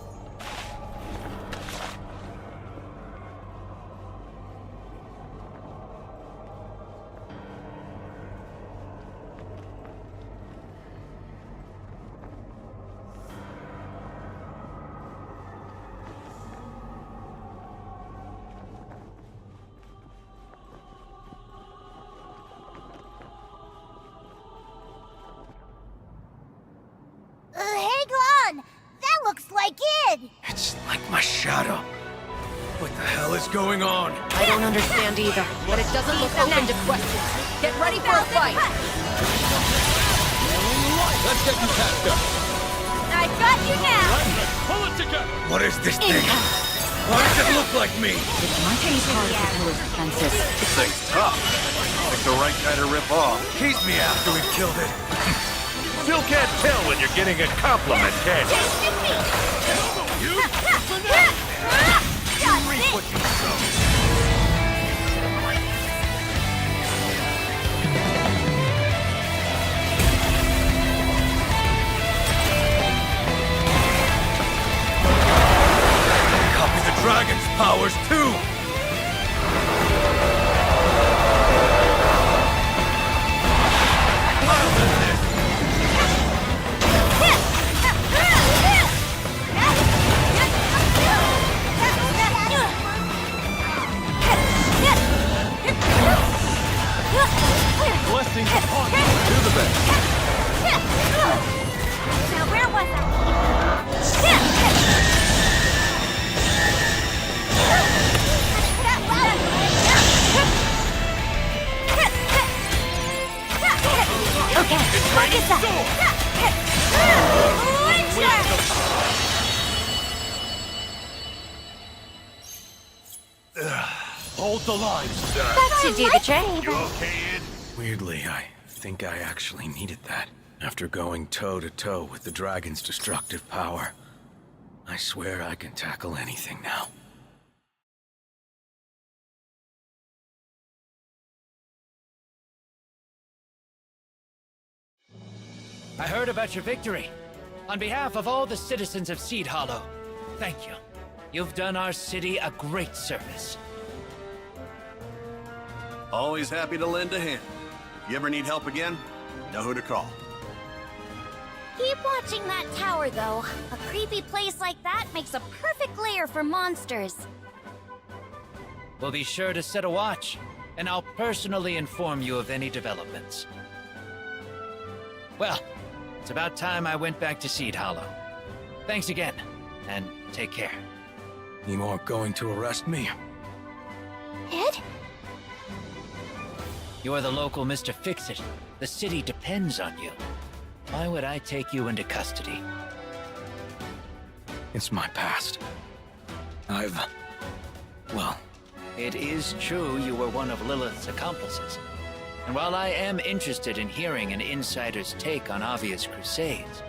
Hang on! That looks like it! It's like my shadow. What the hell is going on? I don't understand either, but it doesn't look open to questions. Get ready for a fight! Let's get you patched up. I got you now! Pull it together. What is this thing? Why does it look like me? It might be part of the pillar's defenses. This thing's tough. Like the right guy to rip off. Tease me after we've killed it. Still can't tell when you're getting a compliment, can you? You? Reap what you sow. Copy the dragon's powers, too! Blessings upon you. Do the best. Now where was I? Okay, focus up. Hold the line, sir. That should do the trick. You okay, Id? Weirdly, I think I actually needed that. After going toe-to-toe with the dragon's destructive power, I swear I can tackle anything now. I heard about your victory. On behalf of all the citizens of Seed Hollow, thank you. You've done our city a great service. Always happy to lend a hand. If you ever need help again, know who to call. Keep watching that tower, though. A creepy place like that makes a perfect lair for monsters. We'll be sure to set a watch, and I'll personally inform you of any developments. Well, it's about time I went back to Seed Hollow. Thanks again, and take care. You aren't going to arrest me? Ed? You are the local Mr. Fix-It. The city depends on you. Why would I take you into custody? It's my past. Well... It is true you were one of Lilith's accomplices. And while I am interested in hearing an insider's take on Avia's crusades,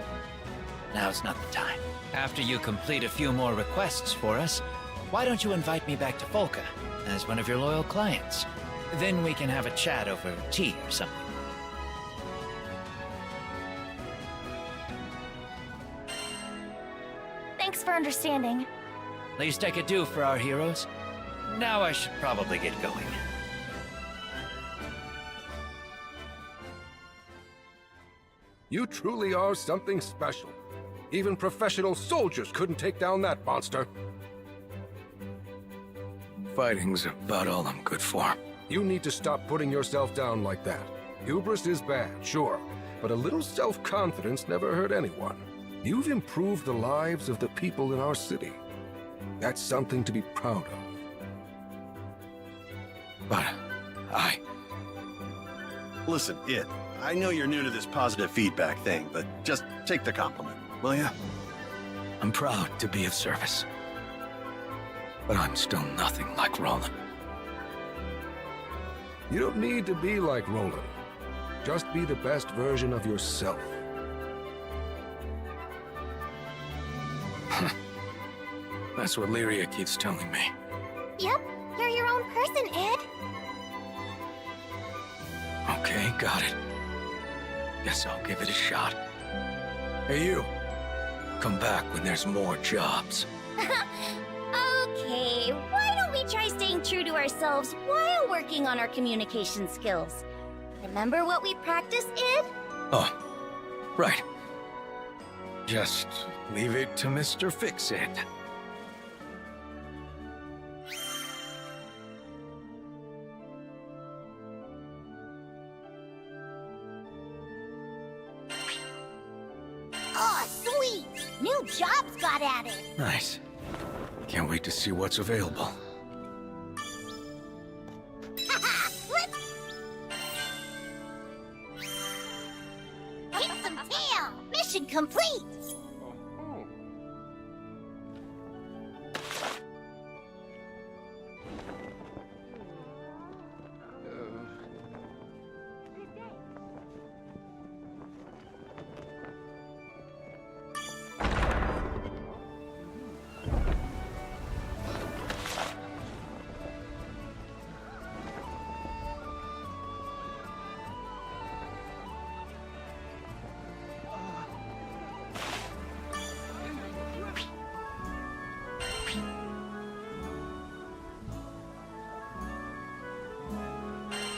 now's not the time. After you complete a few more requests for us, why don't you invite me back to Folka as one of your loyal clients? Then we can have a chat over tea or something. Thanks for understanding. Least I could do for our heroes. Now I should probably get going. You truly are something special. Even professional soldiers couldn't take down that monster. Fighting's about all I'm good for. You need to stop putting yourself down like that. Hubris is bad, sure, but a little self-confidence never hurt anyone. You've improved the lives of the people in our city. That's something to be proud of. But Listen, Id, I know you're new to this positive feedback thing, but just take the compliment, will ya? I'm proud to be of service. But I'm still nothing like Roland. You don't need to be like Roland. Just be the best version of yourself. That's what Lyria keeps telling me. Yep, you're your own person, Ed. Okay, got it. Guess I'll give it a shot. Hey, you. Come back when there's more jobs. Okay, why don't we try staying true to ourselves while working on our communication skills? Remember what we practiced, Ed? Oh, right. Just leave it to Mr. Fix-It. Oh, sweet! New jobs got added. Nice. Can't wait to see what's available. Hit some tail! Mission complete!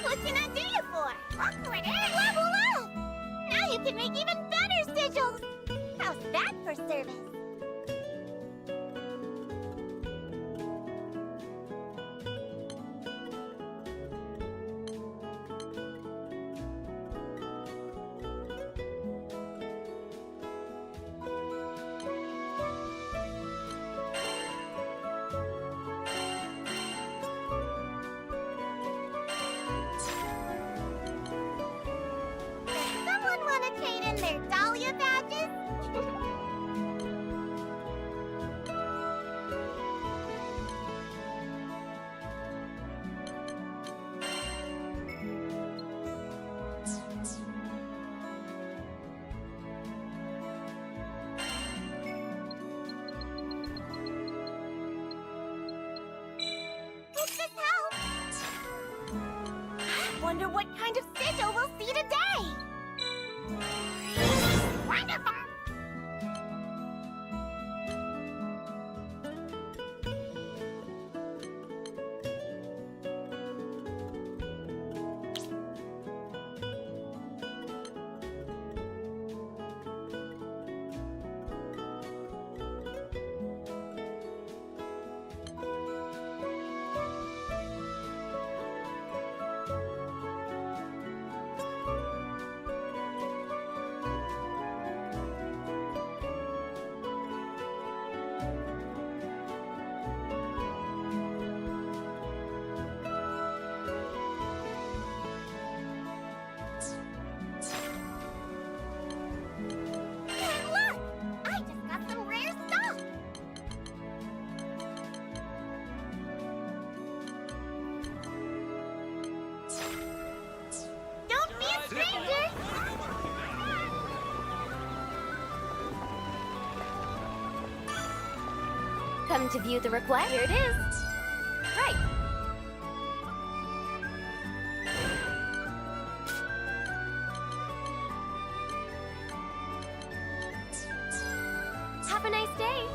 What can I do you for? Awkward, level up! Now you can make even better sigils! How's that for service? Someone want to trade in their Dahlia badges? Does this help? Wonder what kind of sigil we'll see today! Wonderful! And look! I just got some rare stuff! Don't be a stranger! Come to view the request? Here it is. Right. Have a nice day.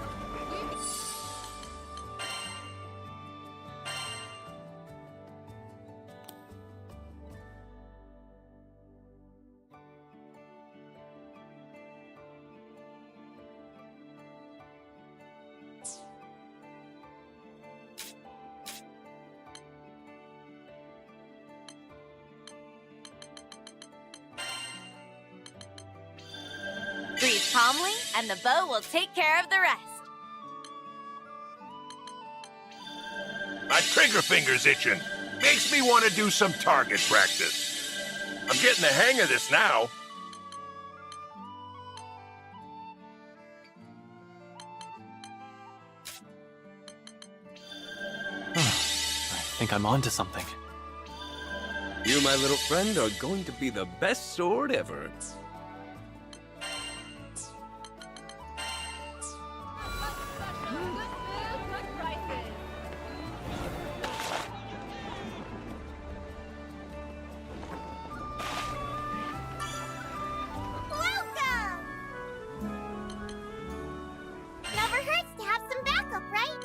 Breathe calmly, and the bow will take care of the rest. My trigger finger's itching. Makes me want to do some target practice. I'm getting the hang of this now. I think I'm onto something. You, my little friend, are going to be the best sword ever. Welcome! Never hurts to have some backup, right?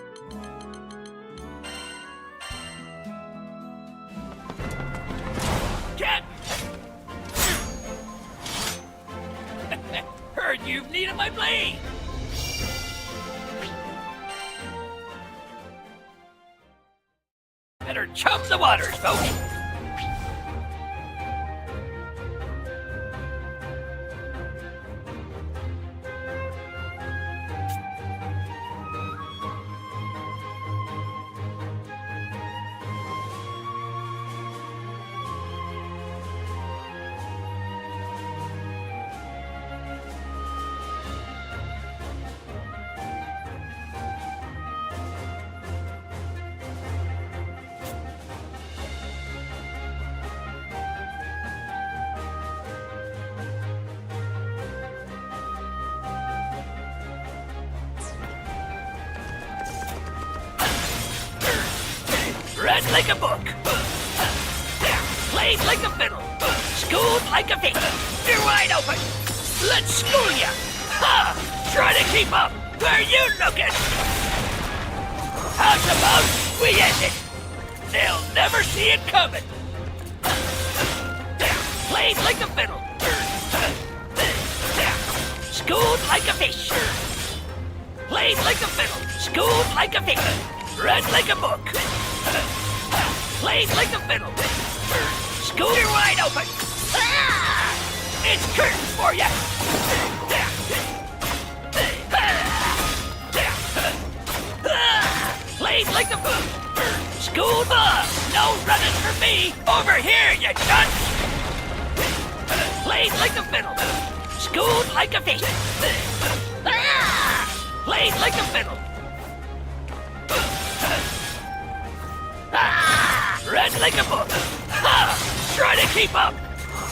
Cat! Heard you've needed my blade! Better chum the waters, folks! Read like a book. Played like a fiddle. Schooled like a fish. You're wide open. Let's school ya. Ha! Try to keep up. Where you looking? How's about we end it? They'll never see it coming. Played like a fiddle. Schooled like a fish. Played like a fiddle. Schooled like a fish. Read like a book. Played like a fiddle. School, you're wide open. Ah! It's curtains for ya. Played like a book. School boss. No running for me. Over here, you dunce. Played like a fiddle. Schooled like a fish. Ah! Played like a fiddle. Ah! Read like a book. Ha! Try to keep up.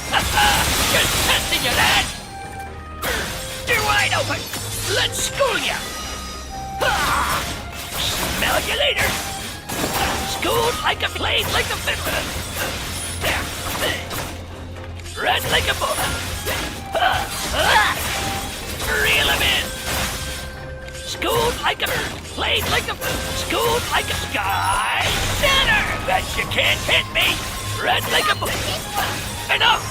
Just testing you, lad. You're wide open. Let's school ya. Ah! Smell you later. Schooled like a blade, like a fiddle. Read like a book. Reel him in. Schooled like a blade, like a schooled like a sky center. Bet you can't hit me. Read like a book. Enough.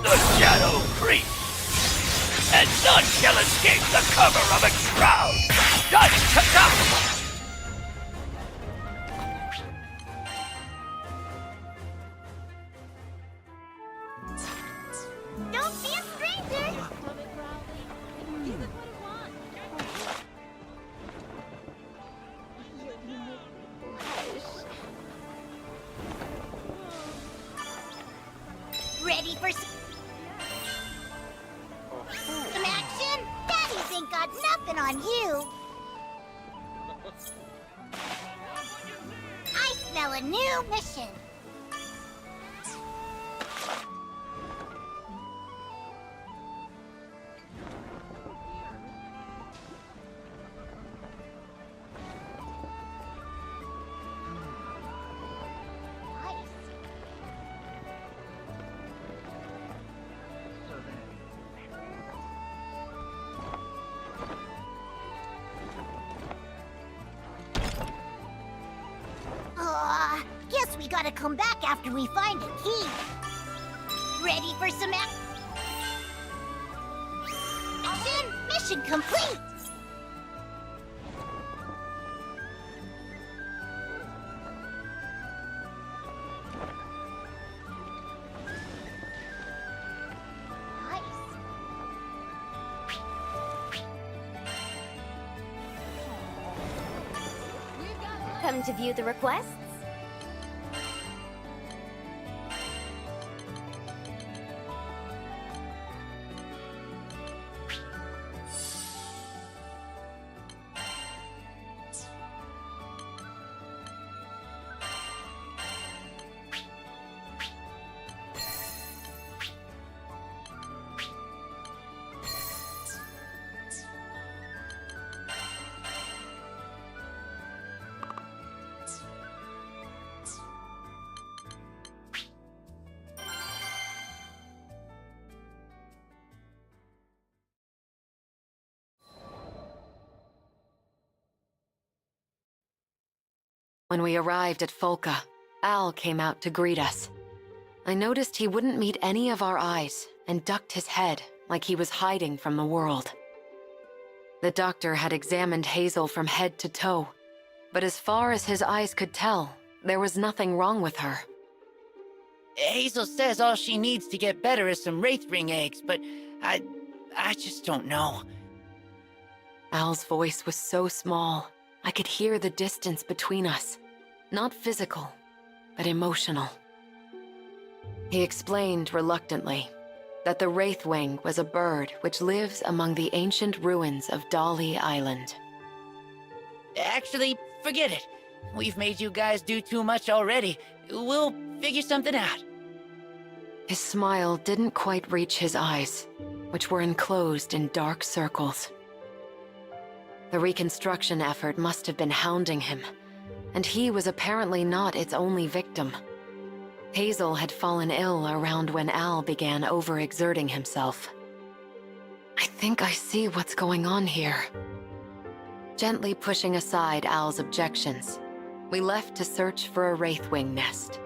The shadow creeps, and none shall escape the cover of a shroud. Dust to come. Don't be a stranger! Ready for some action? Daddies ain't got nothing on you! I smell a new mission! Guess we gotta come back after we find a key. Ready for some action? Mission complete! Come to view the requests? When we arrived at Folka, Al came out to greet us. I noticed he wouldn't meet any of our eyes and ducked his head like he was hiding from the world. The doctor had examined Hazel from head to toe, but as far as his eyes could tell, there was nothing wrong with her. Hazel says all she needs to get better is some Wraith Ring eggs, but I just don't know. Al's voice was so small, I could hear the distance between us. Not physical, but emotional. He explained reluctantly that the Wraithwing was a bird which lives among the ancient ruins of Dolly Island. Actually, forget it. We've made you guys do too much already. We'll figure something out. His smile didn't quite reach his eyes, which were enclosed in dark circles. The reconstruction effort must have been hounding him, and he was apparently not its only victim. Hazel had fallen ill around when Al began overexerting himself. I think I see what's going on here. Gently pushing aside Al's objections, we left to search for a Wraithwing nest.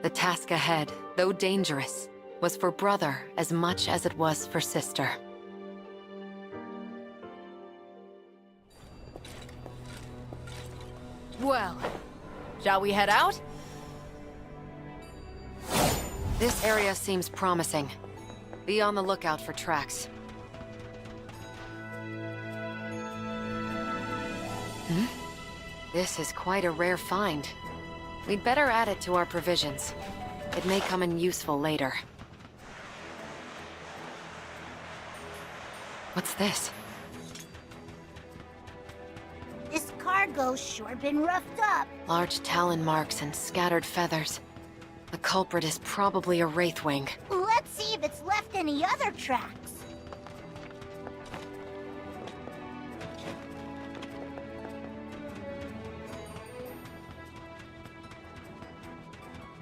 The task ahead, though dangerous, was for brother as much as it was for sister. Well, shall we head out? This area seems promising. Be on the lookout for tracks. This is quite a rare find. We'd better add it to our provisions. It may come in useful later. What's this? This cargo's sure been roughed up. Large talon marks and scattered feathers. The culprit is probably a Wraithwing. Let's see if it's left any other tracks.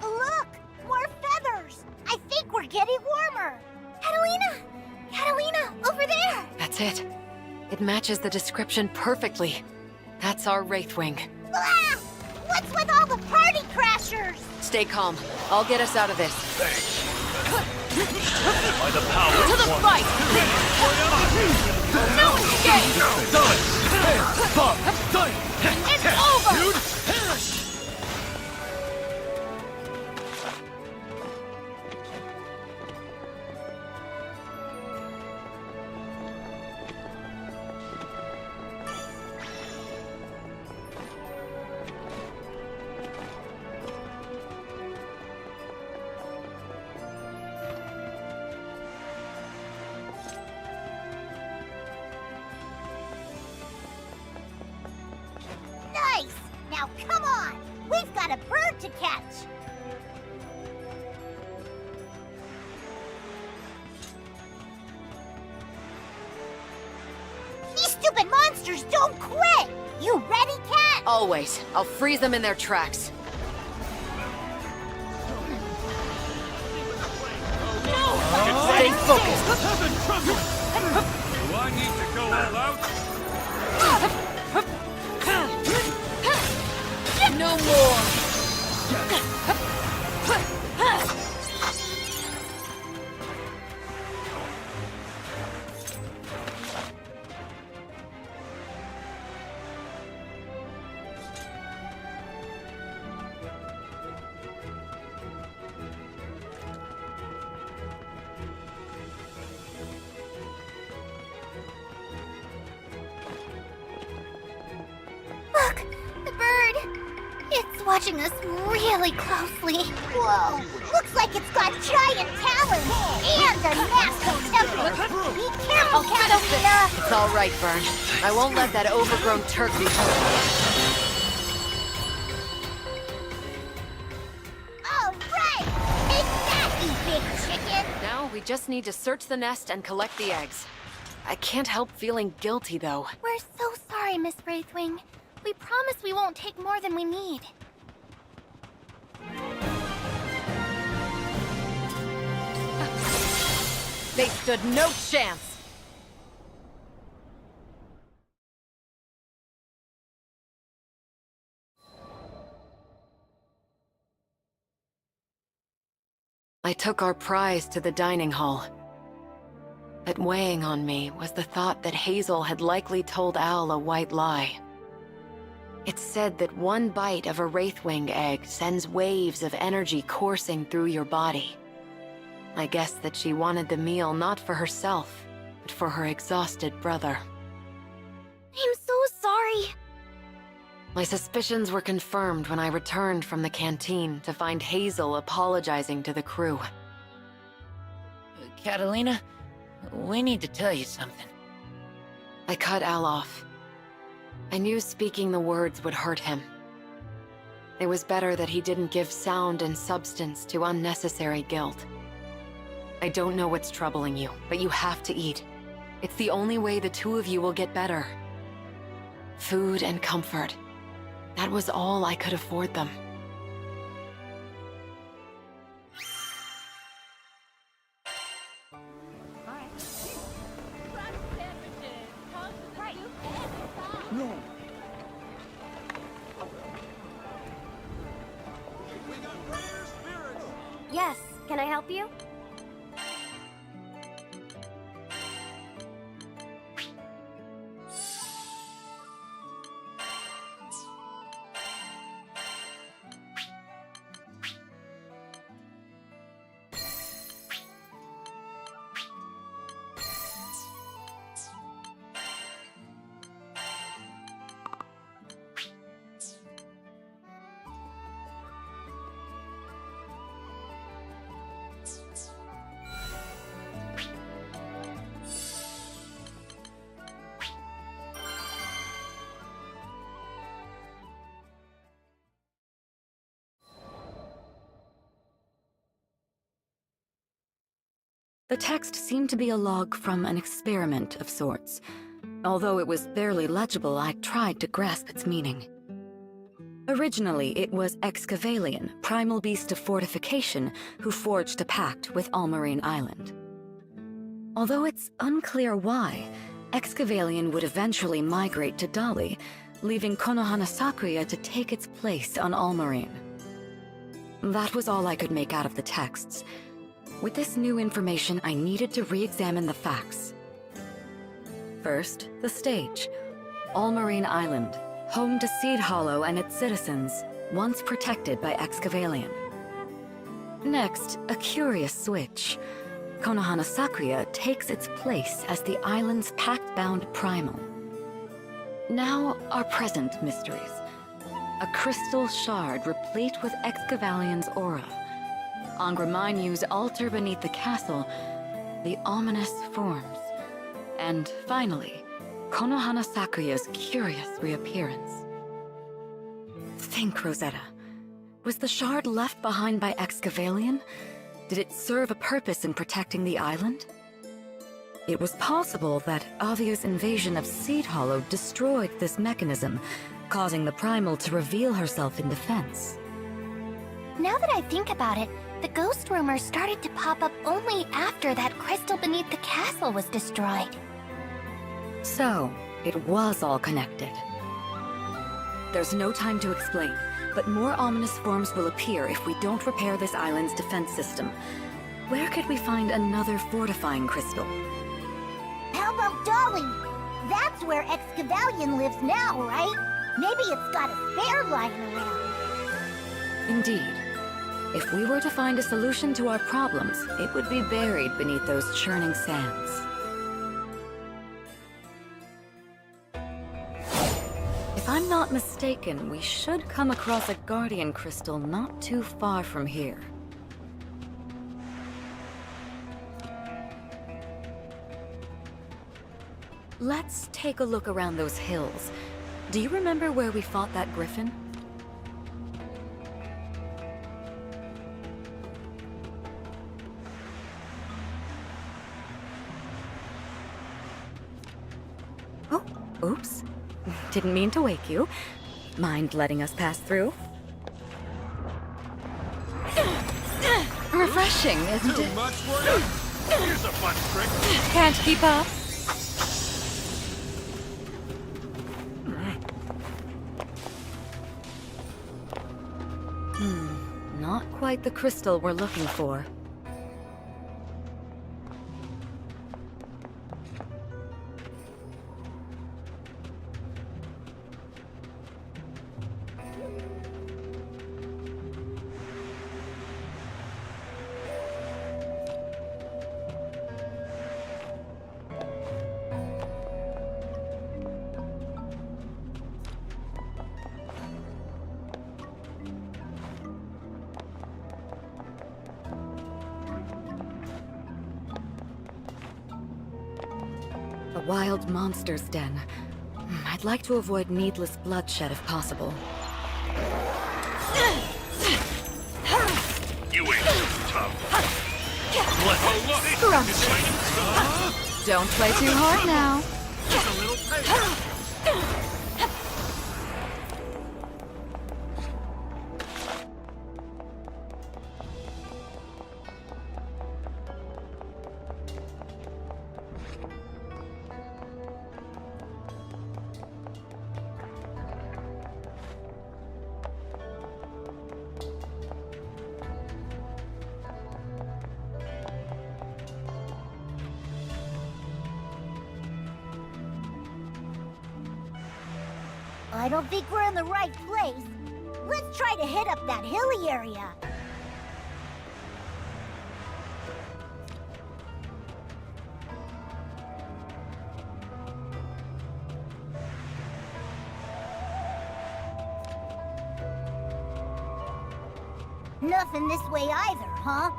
Look! More feathers! I think we're getting warmer! Catalina! Catalina, over there! That's it. It matches the description perfectly. That's our Wraithwing. Ah! What's with all the party crashers? Stay calm. I'll get us out of this. By the power To the fight! No escape! It's over! Nice! Now come on! We've got a bird to catch! These stupid monsters don't quit! You ready, Cat? Always. I'll freeze them in their tracks. Stay focused. Do I need to go all out? No more! Look! The bird! It's watching us really closely. Whoa! Looks like it's got giant talons and a nasty temper! Be careful, Catalina! It's all right, Vern. I won't let that overgrown turkey... All right! Take that, you big chicken! Now we just need to search the nest and collect the eggs. I can't help feeling guilty, though. We're so sorry, Miss Wraithwing. We promise we won't take more than we need. They stood no chance! I took our prize to the dining hall. But weighing on me was the thought that Hazel had likely told Al a white lie. It said that one bite of a wraithwing egg sends waves of energy coursing through your body. I guessed that she wanted the meal not for herself, but for her exhausted brother. I'm so sorry. My suspicions were confirmed when I returned from the canteen to find Hazel apologizing to the crew. Catalina, we need to tell you something. I cut Al off. I knew speaking the words would hurt him. It was better that he didn't give sound and substance to unnecessary guilt. I don't know what's troubling you, but you have to eat. It's the only way the two of you will get better. Food and comfort. That was all I could afford them. Yes, can I help you? The text seemed to be a log from an experiment of sorts. Although it was barely legible, I tried to grasp its meaning. Originally, it was Excavalion, primal beast of fortification, who forged a pact with Almarine Island. Although it's unclear why, Excavalion would eventually migrate to Dali, leaving Konohana Sakuya to take its place on Almarine. That was all I could make out of the texts. With this new information, I needed to re-examine the facts. First, the stage. Almarine Island, home to Seed Hollow and its citizens, once protected by Excavalion. Next, a curious switch. Konohana Sakuya takes its place as the island's pact-bound primal. Now, our present mysteries. A crystal shard replete with Excavallion's aura. On Graminu's altar beneath the castle, the ominous forms. And finally, Konohana Sakuya's curious reappearance. Think, Rosetta. Was the shard left behind by Excavalion? Did it serve a purpose in protecting the island? It was possible that Avia's invasion of Seed Hollow destroyed this mechanism, causing the Primal to reveal herself in defense. Now that I think about it, the ghost rumors started to pop up only after that crystal beneath the castle was destroyed. So, it was all connected. There's no time to explain, but more ominous forms will appear if we don't repair this island's defense system. Where could we find another fortifying crystal? How about Dolly? That's where Excavalion lives now, right? Maybe it's got a spare lying around. Indeed. If we were to find a solution to our problems, it would be buried beneath those churning sands. If I'm not mistaken, we should come across a Guardian Crystal not too far from here. Let's take a look around those hills. Do you remember where we fought that griffin? Oh, oops. Didn't mean to wake you. Mind letting us pass through? Refreshing, isn't it? Too much work. Here's a fun trick. Can't keep up. Not quite the crystal we're looking for. wild monster's den. I'd like to avoid needless bloodshed if possible. You ain't tough. Scrumptious. Don't play too hard now. I don't think we're in the right place. Let's try to hit up that hilly area. Nothing this way either, huh?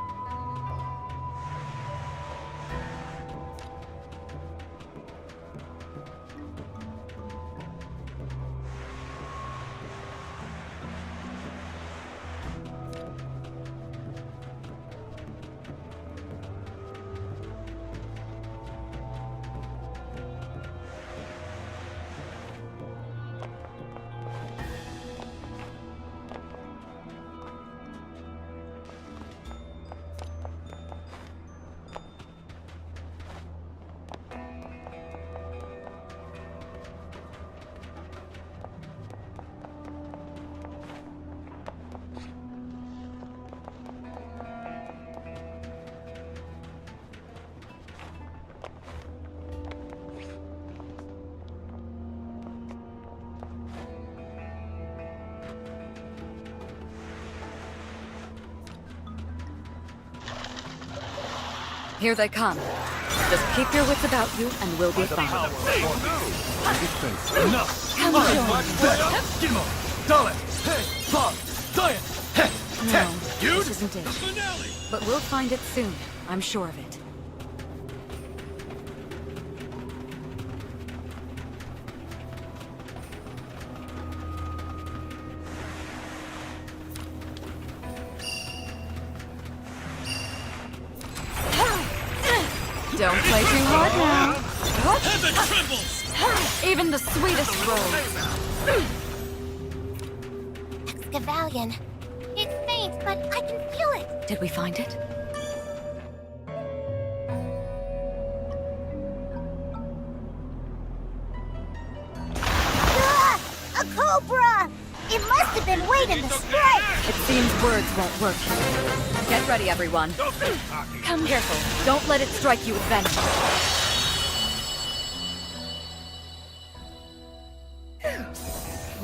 Here they come. Just keep your wits about you and we'll be fine. Enough! Come on. No, this isn't it. But we'll find it soon. I'm sure of it. Don't play too hard now. Heaven trembles! Even the sweetest rose. Excavalion. It's faint, but I can feel it. Did we find it? Ah! A cobra! It must have been waiting to strike! It seems words won't work here. Get ready, everyone. Come careful. Don't let it strike you with venom.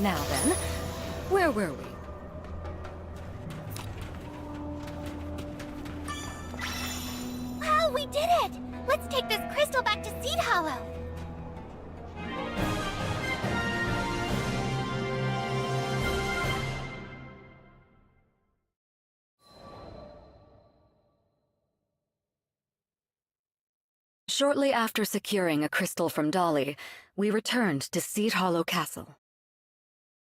Now then, where were we? Wow, we did it! Let's take this crystal back to Seed Hollow. Shortly after securing a crystal from Dolly, we returned to Seed Hollow Castle.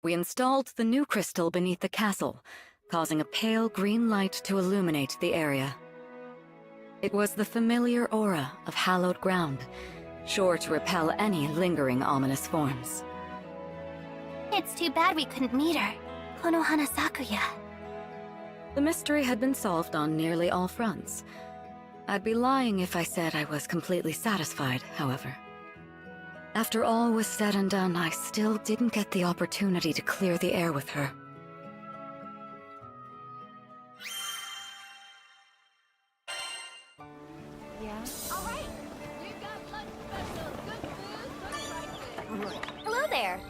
We installed the new crystal beneath the castle, causing a pale green light to illuminate the area. It was the familiar aura of hallowed ground, sure to repel any lingering ominous forms. It's too bad we couldn't meet her. Konohana Sakuya. The mystery had been solved on nearly all fronts. I'd be lying if I said I was completely satisfied, however. After all was said and done, I still didn't get the opportunity to clear the air with her. Yeah? Alright! We've got lunch special. Good food. Hello there.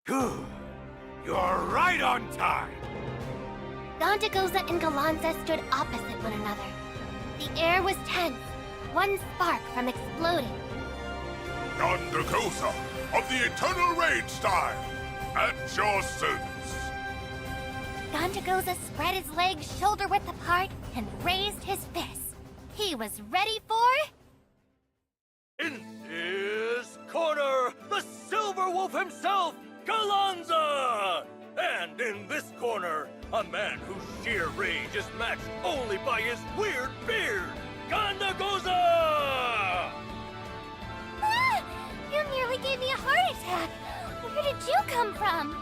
Good. You're right on time. Gandagoza and Galanza stood opposite one another. The air was tense, one spark from exploding. Gandagoza of the Eternal Rage style, at your service. Gandagoza spread his legs shoulder-width apart and raised his fist. He was ready for... In this corner, the Silver Wolf himself, Galanza! And in this corner, a man whose sheer rage is matched only by his weird beard, Gandagoza! Ah! You nearly gave me a heart attack! Where did you come from?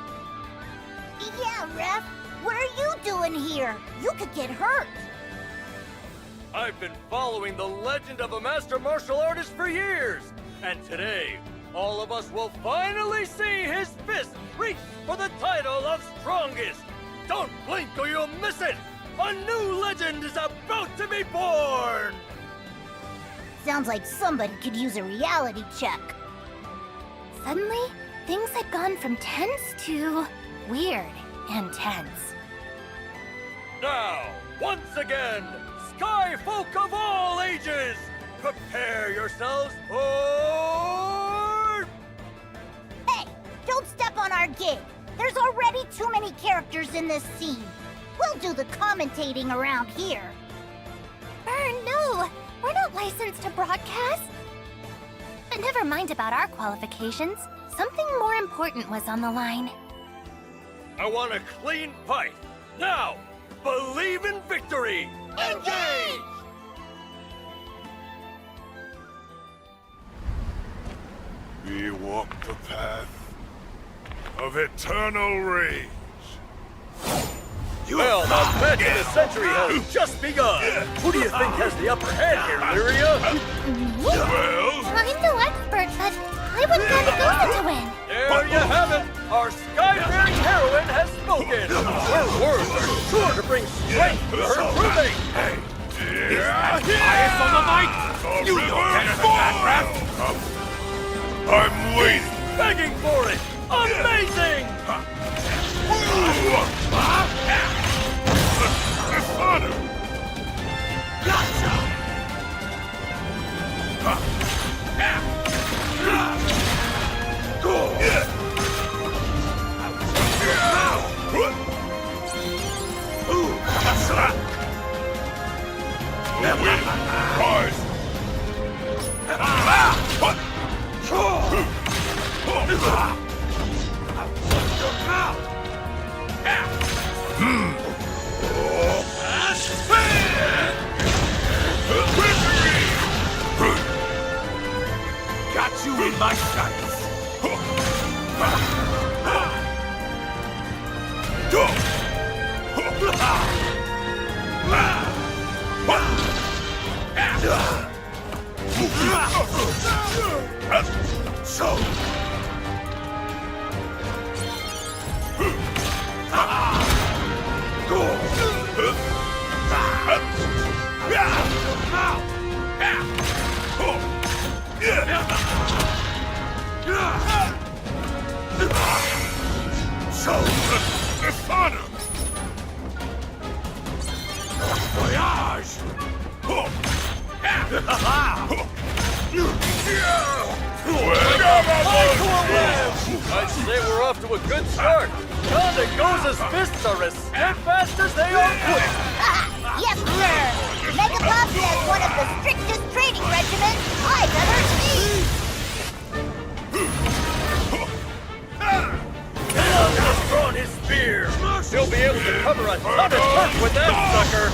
Yeah, Ref. What are you doing here? You could get hurt. I've been following the legend of a master martial artist for years, and today, all of us will finally see his fist reach for the title of strongest. Don't blink or you'll miss it! A new legend is about to be born! Sounds like somebody could use a reality check. Suddenly, things had gone from tense to weird and tense. Now, once again, Sky Folk of all ages, prepare yourselves for... Hey, don't step on our gig. There's already too many characters in this scene. We'll do the commentating around here. Burn, no! We're not licensed to broadcast. But never mind about our qualifications. Something more important was on the line. I want a clean fight. Now, believe in victory! Engage! We walk the path of eternal rage. Well, the match of the century has just begun. Who do you think has the upper hand here, Lyria? Well? I'm no expert, but I would Gandagoza to win. There you have it. Our sky-faring heroine has spoken. Her words are sure to bring strength to her proving. Is that highest on the mic? You know better than that, Ref. I'm waiting. Begging for it. Amazing! Dishonor! Gotcha! Win! Rise! Got you in my sights. So. Dishonor! Voyage! I'd say we're off to a good start. Gandagoza's fists are as steadfast as they are quick. Yes, sir. Megapop has one of the strictest training regimens I've ever seen. Galanza's drawn his spear. He'll be able to cover a ton of turf with that sucker.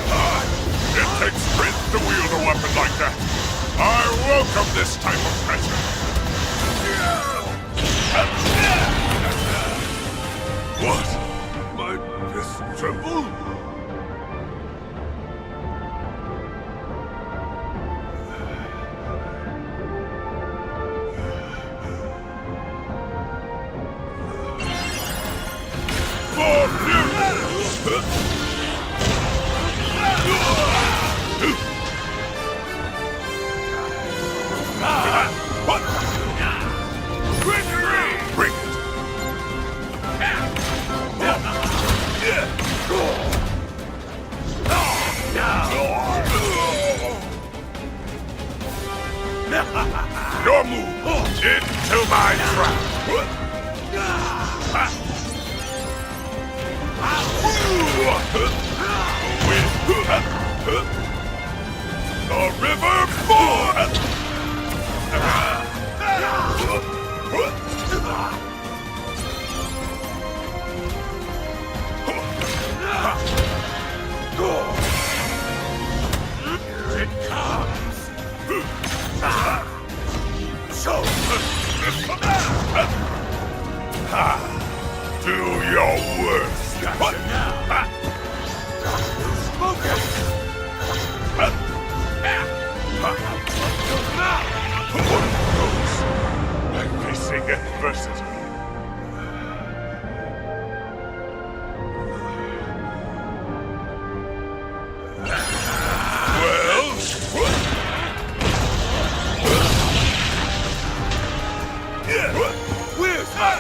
It takes strength to wield a weapon like that. I welcome this type of pressure. What? My fist tremble? For Bring it! The river forth! Here it comes! So, do your worst! Gotcha now! Focus! I'm facing adversity. Well? Where's my...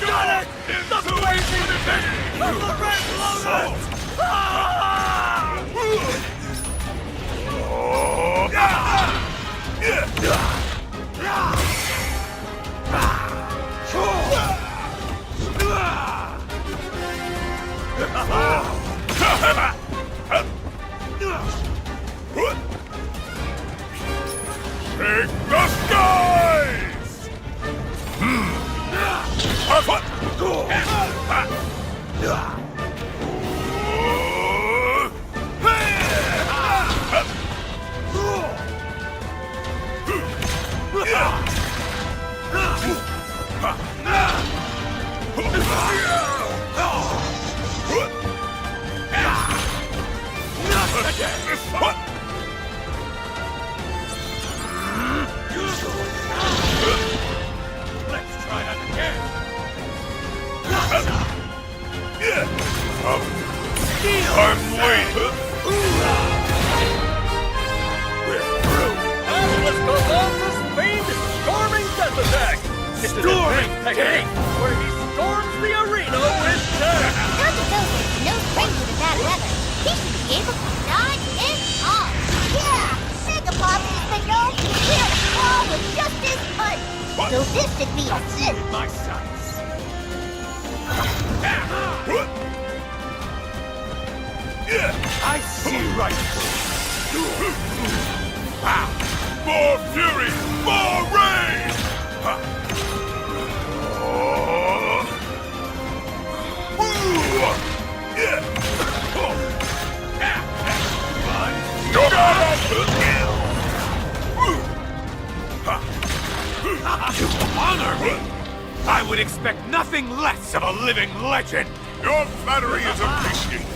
Got it! The blazing fist of the Red Lotus! Take the skies! Let's try that again! I'm waiting! We're through! Atlas Colossus' famed storming death attack! It's an Storming advanced technique where he storms the arena with death! Architect is no stranger to bad weather. He should be able to dodge and all. Yeah, Megapops has been known to clear the wall with just his punch. So this should be a sin. My sights! I see right through. More fury! More rain! You honor me! I would expect nothing less of a living legend! Your flattery is appreciated.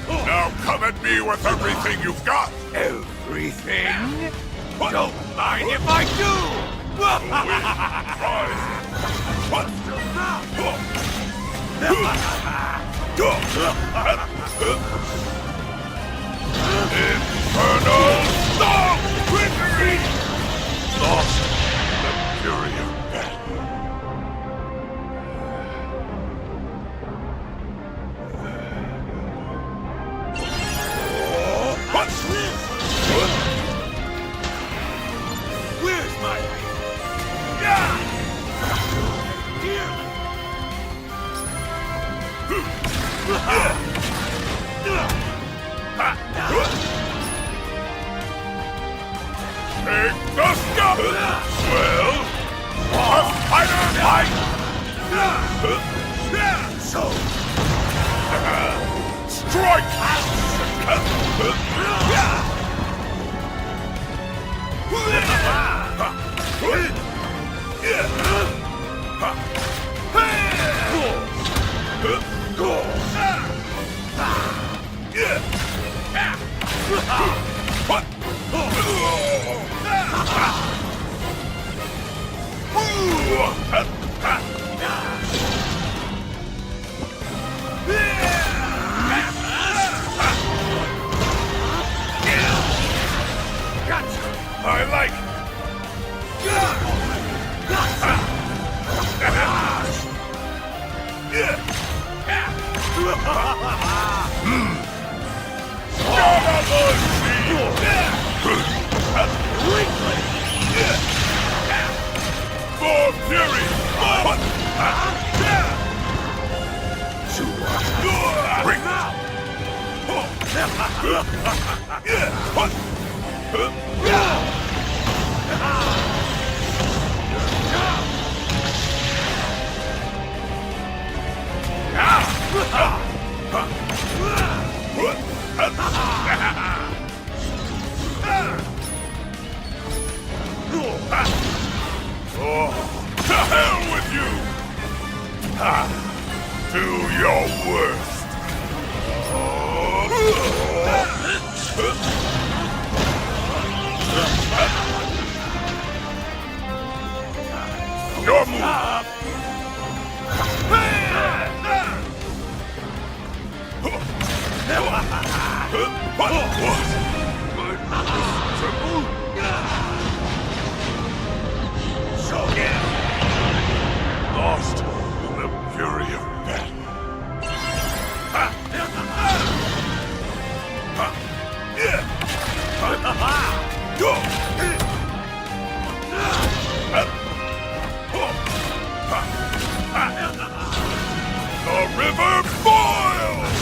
Now come at me with everything you've got! Everything? Don't mind if I do! Infernal Storm! Victory! Lost the fury of battle. Where's my... Take the stuff! Well, a fighter fight! So... Strike! I like it. More fury! Bring to hell with you! Do your worst! Your move! Lost in the fury of battle. The river boils!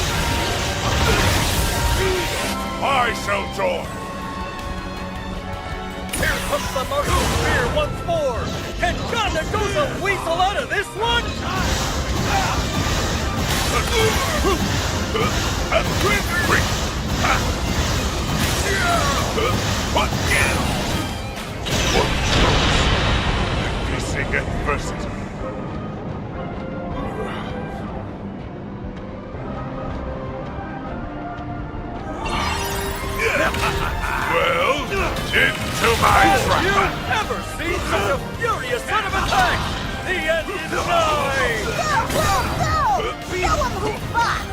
I shall join. Here comes the Martial Spear once more! And God, there goes a weasel out of this one! Facing adversity. Well, into my trap! You ever seen such a furious son of attack? The end is nigh! Go! Show him who's boss!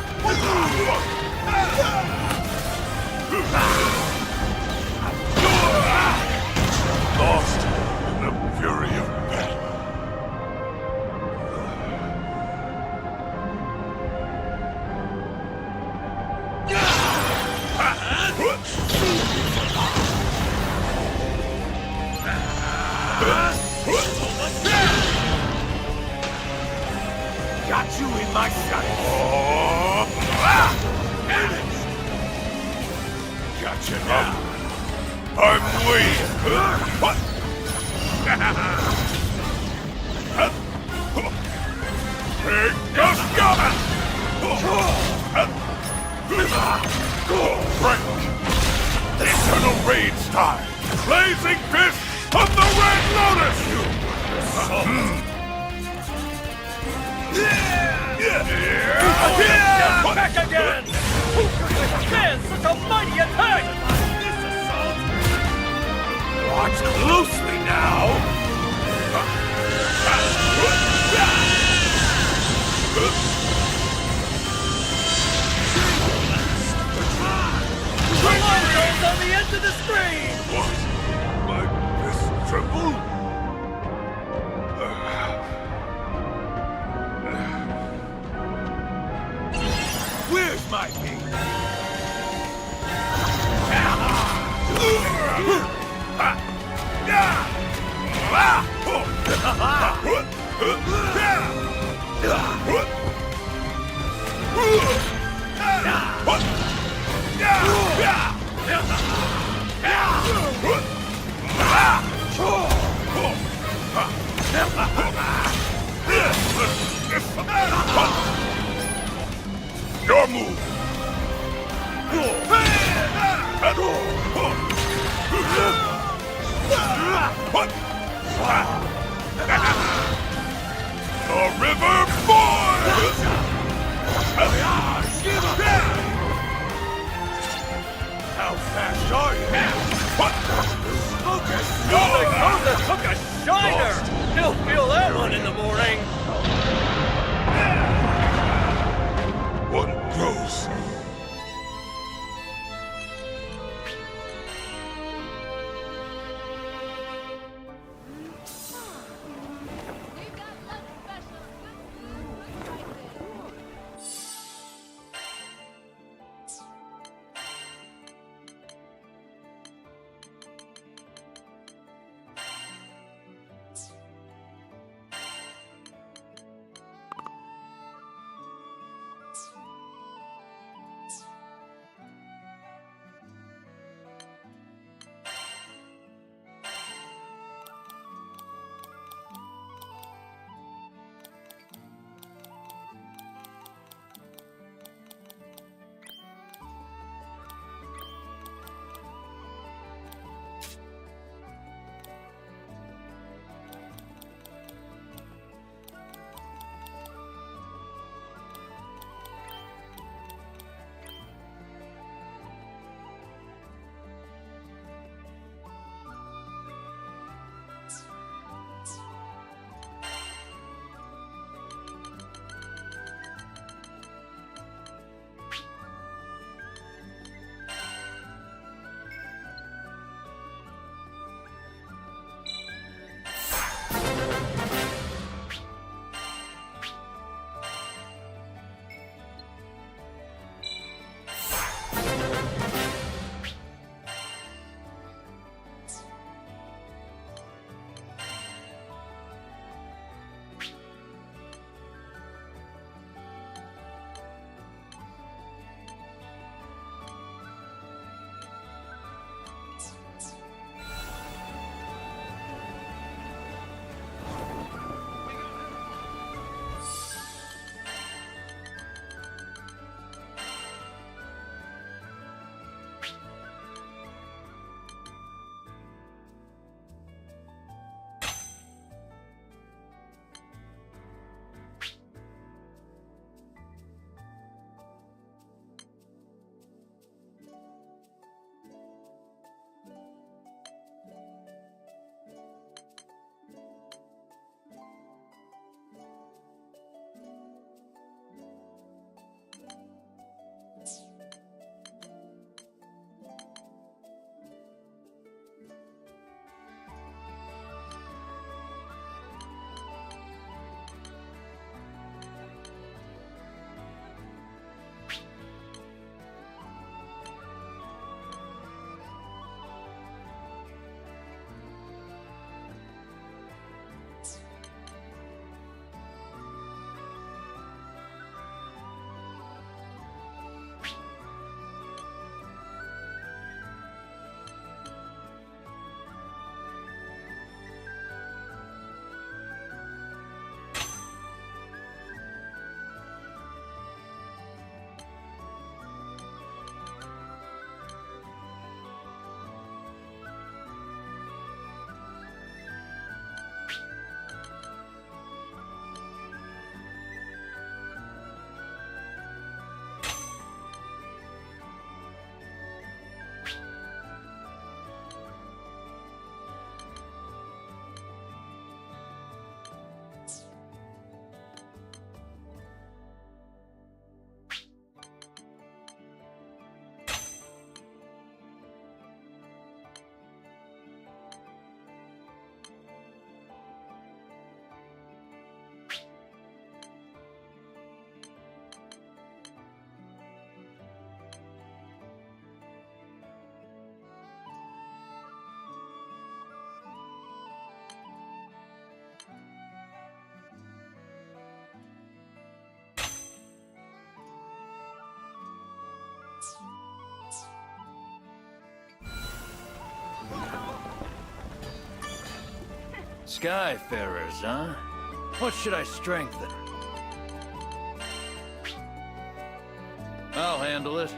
Lost in the fury of battle. Got you in my sights. Gotcha now. I'm weak. Take the scum! Break! Eternal Raid style! Blazing Fist of the Red Lotus! Back again! Who could withstand such a mighty attack? Watch closely now. Mario's on the edge of the screen! What? My fist tremble? Where's my king? Your move! The river boils! How fast are you? Focus! Goza took a shiner! He'll feel that one in the morning! One grows. Skyfarers, huh? What should I strengthen? I'll handle it.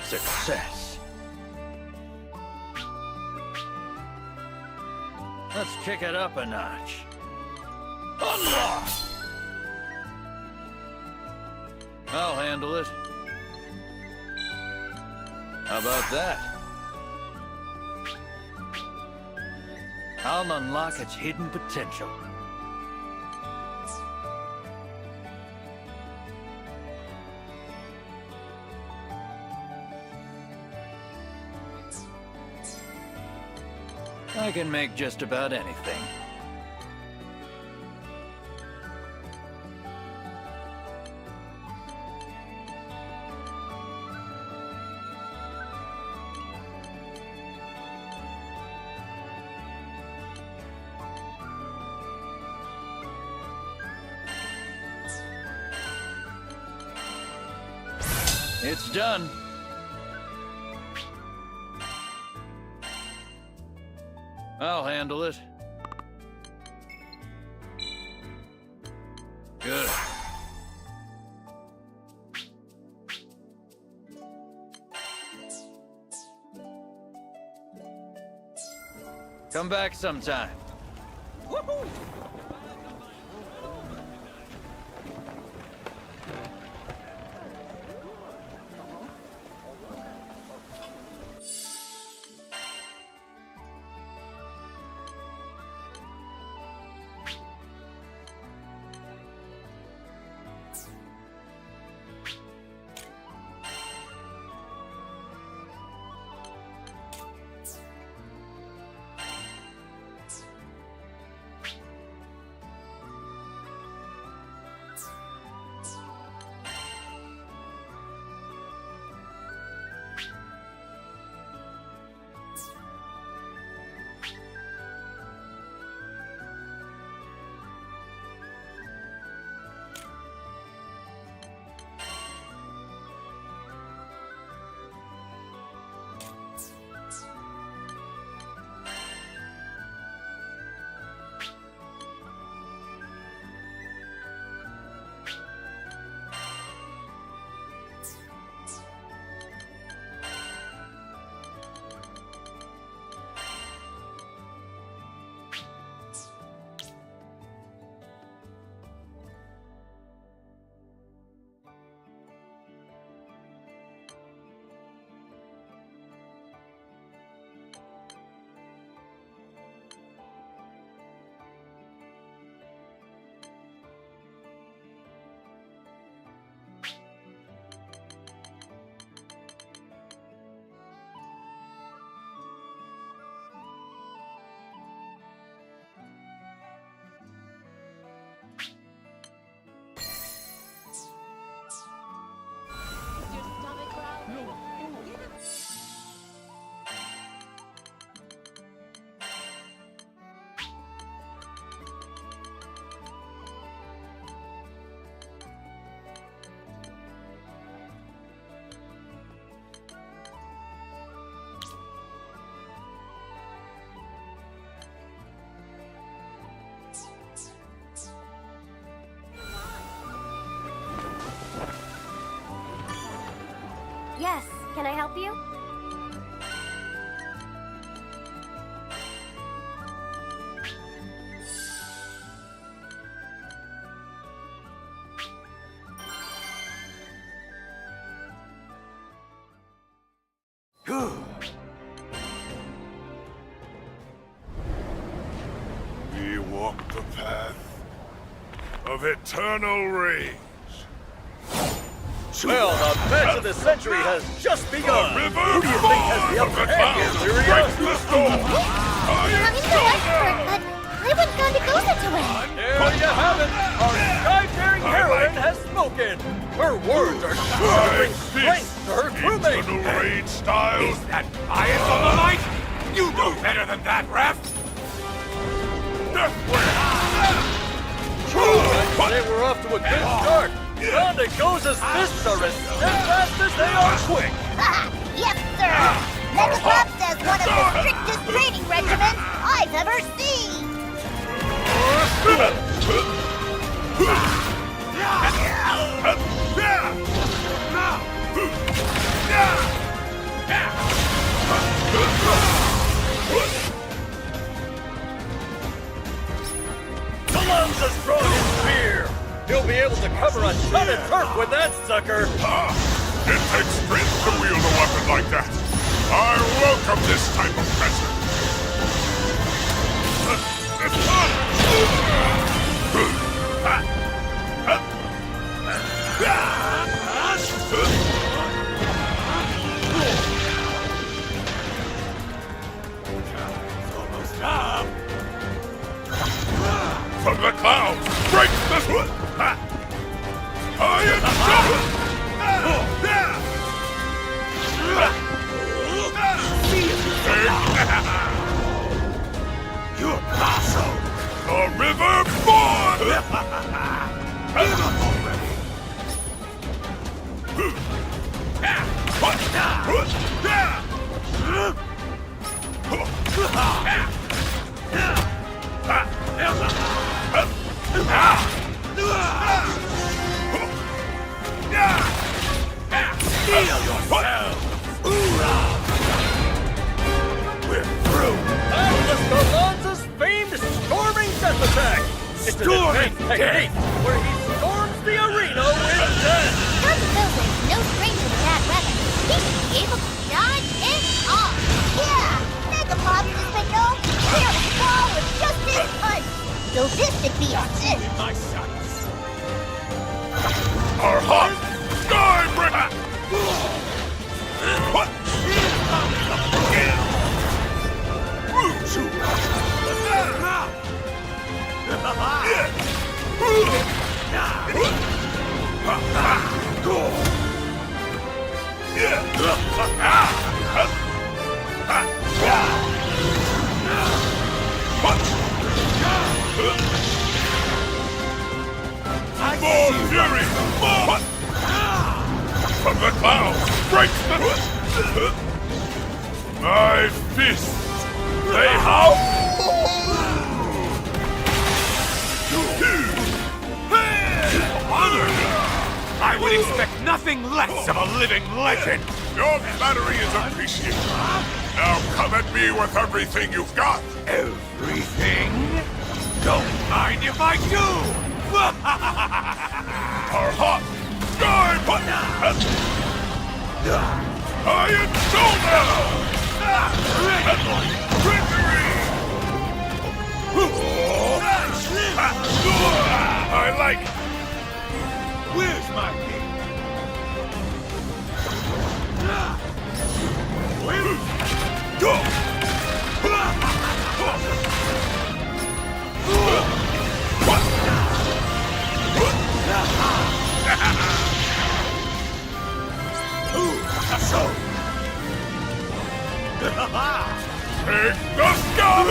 Success. Let's kick it up a notch. Unlock! I'll handle it. How about that? I'll unlock its hidden potential. I can make just about anything. It's done. I'll handle it. Good. Come back sometime. Woohoo! Yes, can I help you? We walk the path of eternal rage. Well, the match of the century has just begun. Who do you think has the upper hand here, Lyria? I'm in the expert, but I want Gondagosa to win. There you have it. Our sky-faring heroine has spoken. Her words are sure to bring strength to her crewmates. Eternal rage style. Is that bias on the light? You know better than that, ref! They were off to a good start. Grande Goza's fists are as steadfast as they are quick! Yes, sir! Megapops has one of the strictest training regimens I've ever seen! Alonza's drawn his spear! He'll be able to cover a ton of turf with that sucker! It takes strength to wield a weapon like that. I welcome this type of present. From the clouds, break this one! I am You're awesome! The river born! Give up already! Steal yourself! We're through! That was Alonza's famed Storming Death Attack! It's an advanced technique where he storms the arena with death! Granblue's no stranger to bad weather. He should be able to dodge it off! Yeah! Megapops has been known to clear a wall with just his punch! So this should be a sin! My sons! Our hot Skybreaker! What? More fury! More! From the clouds, break the... My fists, they howl! I would expect nothing less of a living legend! Your flattery is appreciated. Now come at me with everything you've got! Everything? Don't mind if I do! Our hot sky Iron shoulder! Trickery! I like it. Where's my king? Go! So. Take the sky!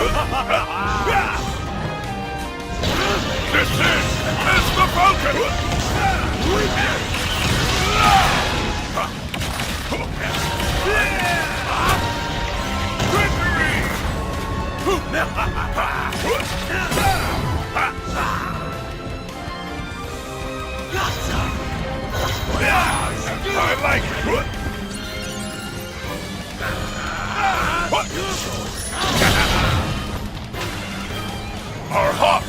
This is Mr. Falcon! I like it! Our hot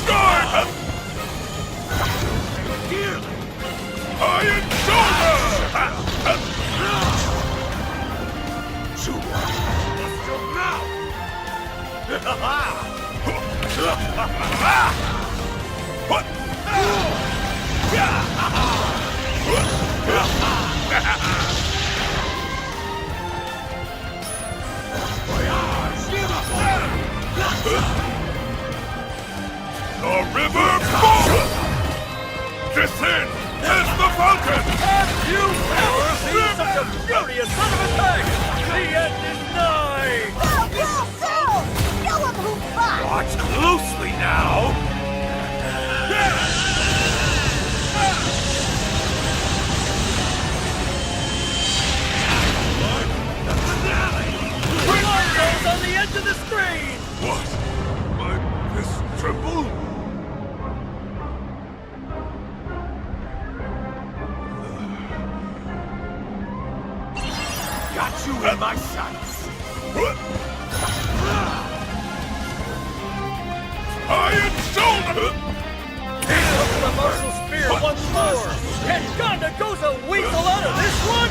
guard! Iron shoulder! What? The river falls! Descend as the Falcon! Have you ever seen such a furious son of attack? The end is nigh! Go, go, go! Show him who fought! Watch closely now! They're my sons. Iron shoulder! He's up to the martial spear once more! Can Gonda Goza weasel out of this one?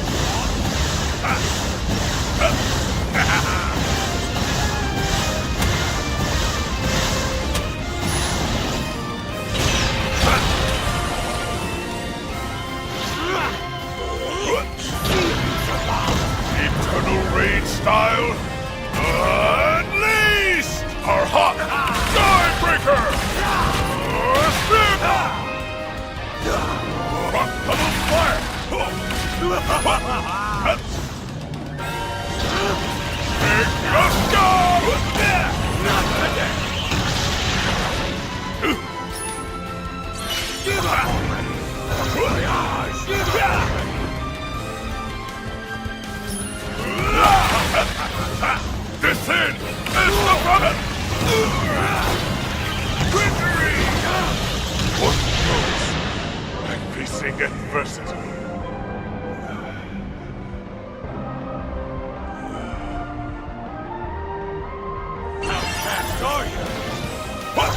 Eternal Rage style. Unleash! Our Hawk! Skybreaker! Snip! Rock Tunnel Fire! Big Gusgo! Not today! Give up already! My eyes! Give up! Descend! Is the problem! Victory! What knows? I'm facing adversity. How fast are you? What?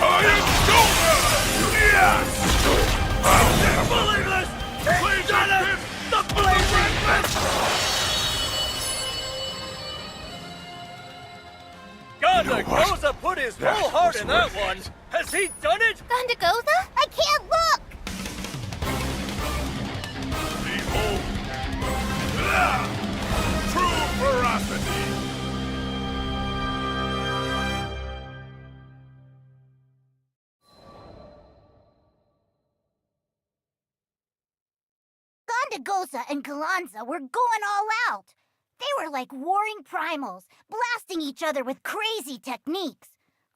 Iron shoulder! Yes! I'll never believe this! He's done it! The blazing fist! Gonda Goza put his whole heart in that one! Has he done it? Gonda Goza? I can't look! Behold! True ferocity! Gonda Goza and Galanza were going all out. They were like warring primals, blasting each other with crazy techniques.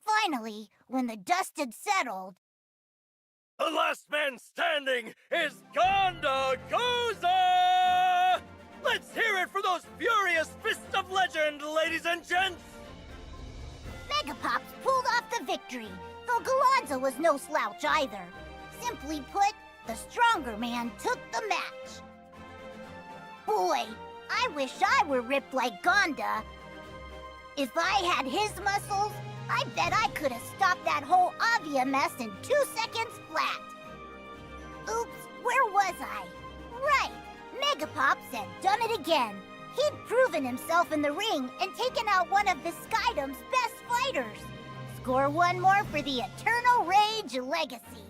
Finally, when the dust had settled... The last man standing is Gonda Goza! Let's hear it for those furious fists of legend, ladies and gents! Megapops pulled off the victory, though Galanza was no slouch either. Simply put, the stronger man took the match. Boy, I wish I were ripped like Gonda. If I had his muscles, I bet I could have stopped that whole Avia mess in 2 seconds flat. Oops, where was I? Right, Megapops had done it again. He'd proven himself in the ring and taken out one of the Skydom's best fighters. Score one more for the Eternal Rage legacy.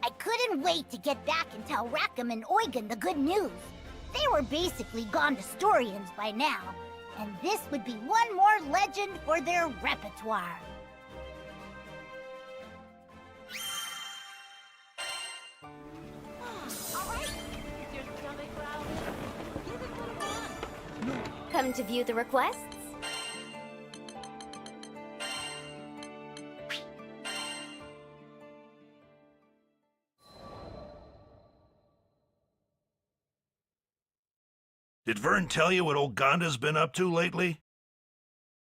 I couldn't wait to get back and tell Rackham and Eugen the good news. They were basically Gondastorians by now, and this would be one more legend for their repertoire. Come to view the requests? Did Vern tell you what old Gonda's been up to lately?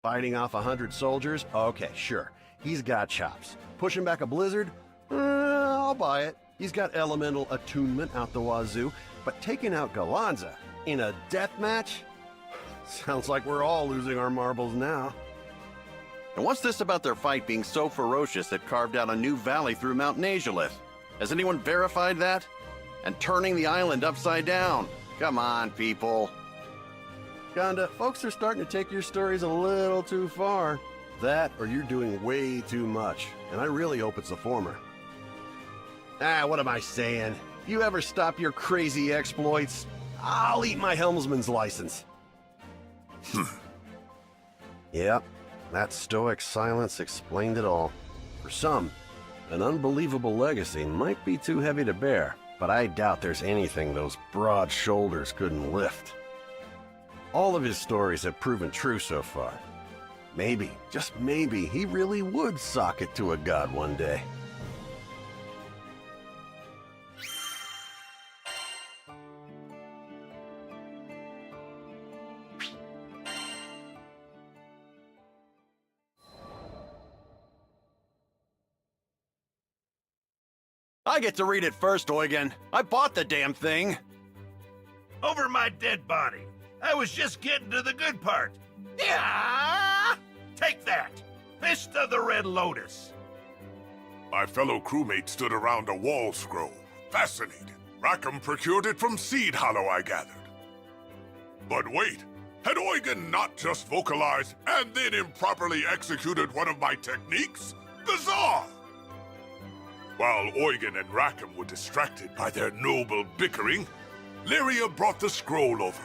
Fighting off 100 soldiers? Okay, sure. He's got chops. Pushing back a blizzard? I'll buy it. He's got elemental attunement out the wazoo. But taking out Galanza in a death match? Sounds like we're all losing our marbles now. And what's this about their fight being so ferocious it carved out a new valley through Mount Nazulith? Has anyone verified that? And turning the island upside down? Come on, people. Gonda, folks are starting to take your stories a little too far. That, or you're doing way too much. And I really hope it's the former. What am I saying? If you ever stop your crazy exploits, I'll eat my helmsman's license. Yep, that stoic silence explained it all. For some, an unbelievable legacy might be too heavy to bear, but I doubt there's anything those broad shoulders couldn't lift. All of his stories have proven true so far. Maybe, just maybe, he really would sock it to a god one day. I get to read it first, Eugen. I bought the damn thing. Over my dead body. I was just getting to the good part. Yeah! Take that! Fist of the Red Lotus. My fellow crewmate stood around a wall scroll, fascinated. Rackham procured it from Seed Hollow, I gathered. But wait, had Eugen not just vocalized and then improperly executed one of my techniques? Bizarre! While Eugen and Rackham were distracted by their noble bickering, Lyria brought the scroll over.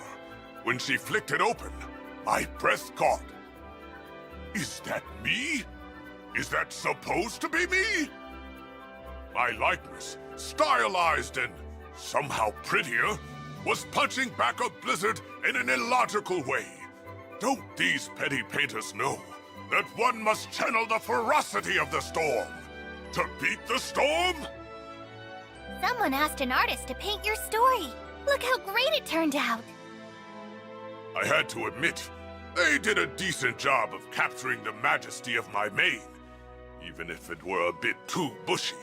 When she flicked it open, my breath caught. Is that me? Is that supposed to be me? My likeness, stylized and somehow prettier, was punching back a blizzard in an illogical way. Don't these petty painters know that one must channel the ferocity of the storm to beat the storm? Someone asked an artist to paint your story. Look how great it turned out. I had to admit, they did a decent job of capturing the majesty of my mane, even if it were a bit too bushy.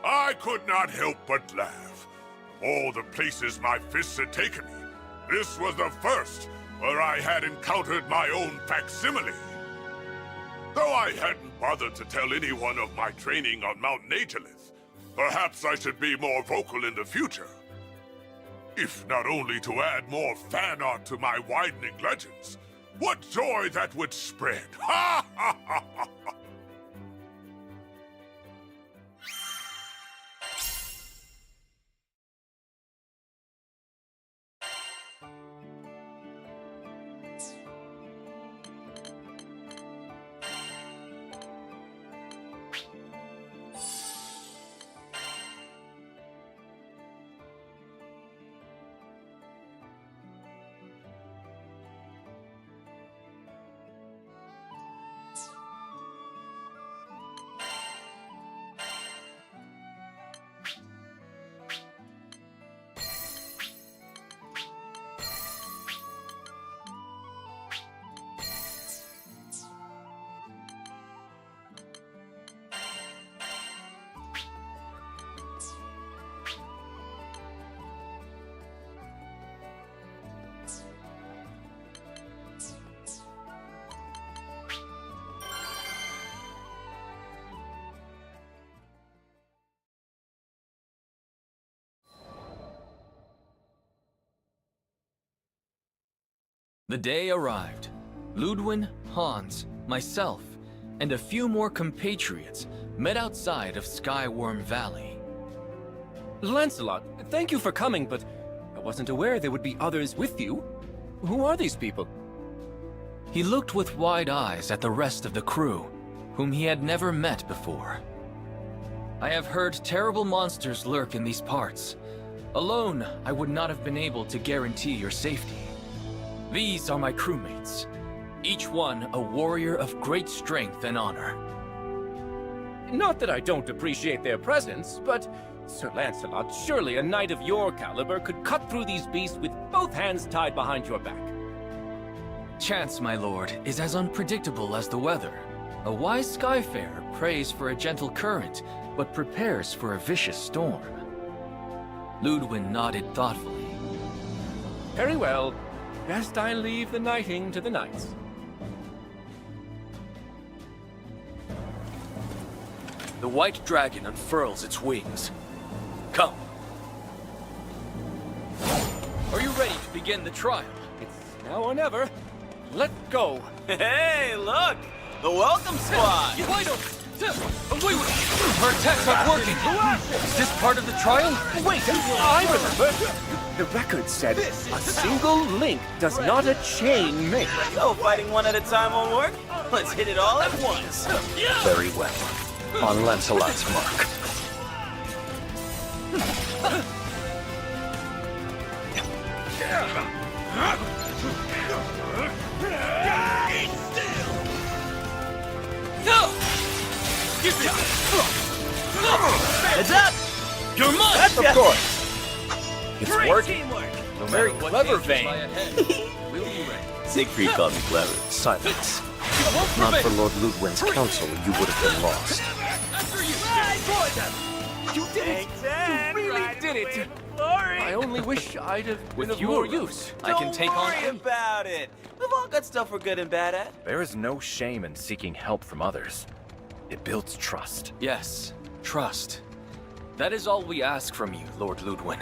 I could not help but laugh. Of all the places my fists had taken me, this was the first where I had encountered my own facsimile. Though I hadn't bothered to tell anyone of my training on Mount Nagelith, perhaps I should be more vocal in the future. If not only to add more fan art to my widening legends, what joy that would spread! Ha ha ha ha! The day arrived. Ludwin, Hans, myself, and a few more compatriots met outside of Skyworm Valley. Lancelot, thank you for coming, but I wasn't aware there would be others with you. Who are these people? He looked with wide eyes at the rest of the crew, whom he had never met before. I have heard terrible monsters lurk in these parts. Alone, I would not have been able to guarantee your safety. These are my crewmates, each one a warrior of great strength and honor. Not that I don't appreciate their presence, but Sir Lancelot, surely a knight of your caliber could cut through these beasts with both hands tied behind your back. Chance, my lord, is as unpredictable as the weather. A wise skyfarer prays for a gentle current, but prepares for a vicious storm. Ludwin nodded thoughtfully. Very well. Best I leave the knighting to the knights. The white dragon unfurls its wings. Come. Are you ready to begin the trial? It's now or never. Let go. Hey, look! The welcome squad! Wait, our attacks aren't working! Is this part of the trial? Wait, I remember! The record said a single link does not a chain make. So fighting one at a time won't work? Let's hit it all at once! Very well. On Lancelot's mark. Heads up! You're mine! That's of course! It's Great working. teamwork! A very clever vein. Siegfried called me clever. Silence. won't Not prevail. for Lord Ludwin's counsel, you would have been lost. After you! Destroy them! You did it! You really did it! I only wish I'd have been With of you more around, use. I can take on Don't worry about it. We've all got stuff we're good and bad at. There is no shame in seeking help from others. It builds trust. Yes, trust. That is all we ask from you, Lord Ludwin.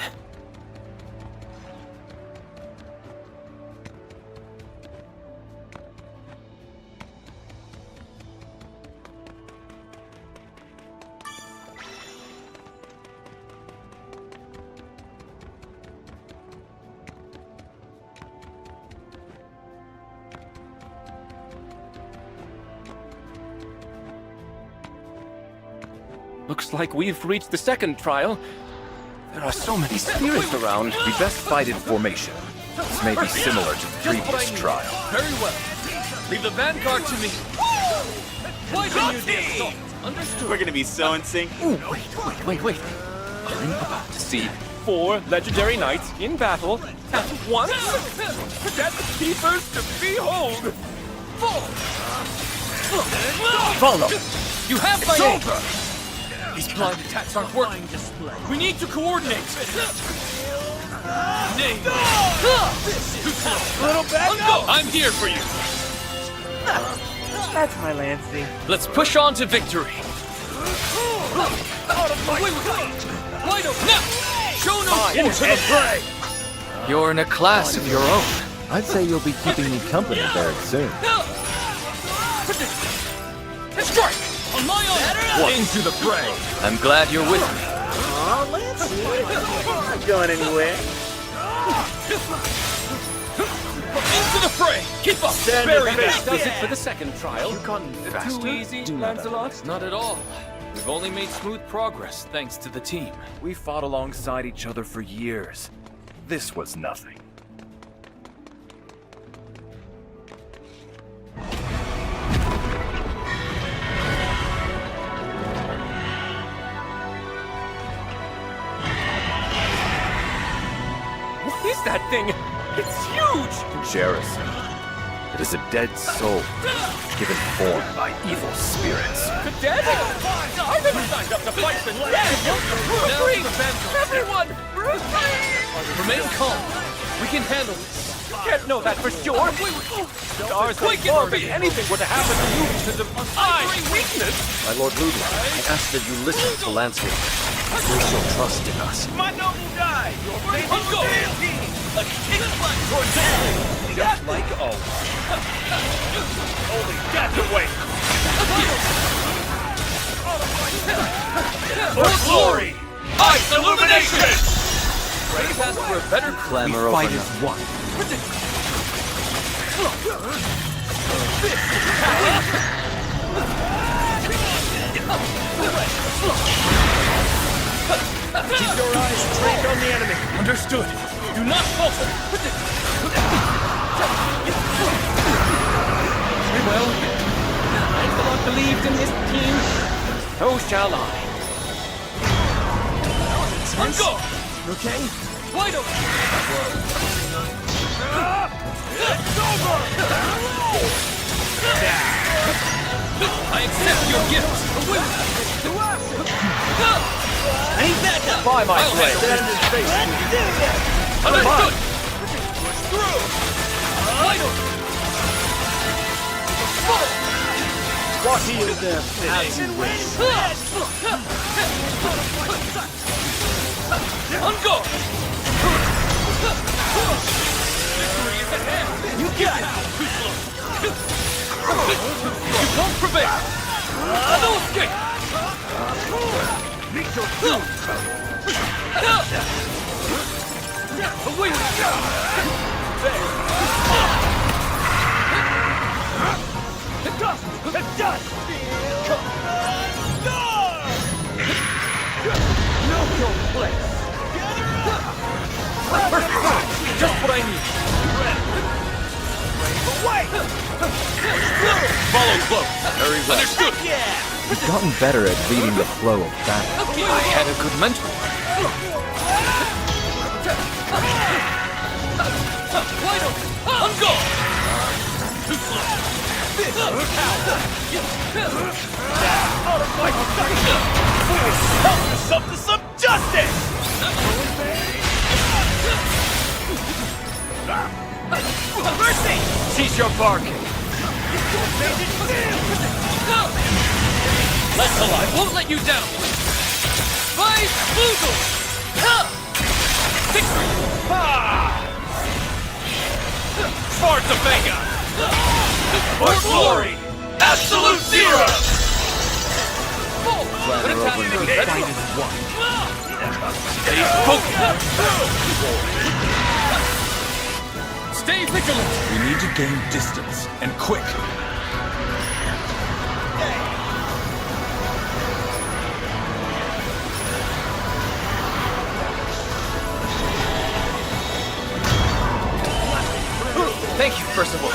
Looks like we've reached the second trial. There are so many spirits around. We best fight in formation. This may be similar to the previous trial. Very well. Leave the vanguard to me. Why don't you get salt? Understood. We're gonna be so in sync. Ooh, wait. I'm about to see 4 legendary knights in battle at once. Death keepers to behold. Follow. You have my aid. These blind attacks aren't working. We need to coordinate. Name. Too slow. Little back up. I'm here for you. That's my Lancey. Let's push on to victory. Wait. Wide open. Now. Show no Into the fray. You're in a class of your own. I'd say you'll be keeping me company very soon. Strike! On my own! Into the fray. I'm glad you're with me. Aw, Lancey. We're not going anywhere. Into the fray! Keep up! Very nice. Does it for the second trial. You've gotten faster. Too easy, Do not Lancelot? Not at all. We've only made smooth progress thanks to the team. We fought alongside each other for years. This was nothing. What is that thing? It's huge! Jerison. It is a dead soul, given form by evil spirits. The dead? I never signed up to fight the dead! Free! Everyone! Remain calm. We can handle this. Can't know that for sure. Stars Quick, above, forbid. if anything were to happen to you because of my weakness. My Lord Ludwin, I ask that you listen to Lancelot. Place your trust in us. My noble died! Your faithful Go. stampede! A kickback towards death! Just like always. Only death awaits! For glory! Ice illumination! We've asked for a better Clamor over fight now. as one. Keep your eyes trained on the enemy! Understood. Do not falter. Well, Lancelot believed in his team. So shall I. Go! Okay? Wide open! It's over! I accept your gift! I need backup. By my I'll blade. handle Let's do this! Understood! Push through! Wide open! What he is there as you wish. On go! Victory is at hand! You got it! You won't prevail! No escape! Meet your doom! Away with It's done! Know your place! just what I need! Away! Follow close! Very well. Understood! You've gotten better at reading the flow of battle. I had a good mentor. Wide open! On go! Too slow! Out of my sight! Fools, help yourself to some justice! Mercy! Cease your barking. Lancelot, I won't let you down! By Boozle! Victory! Sparta Vega! For glory! Absolute zero! Good attack! Fight is one. Stay focused! Stay vigilant! We need to gain distance, and quick. Thank you, Percival.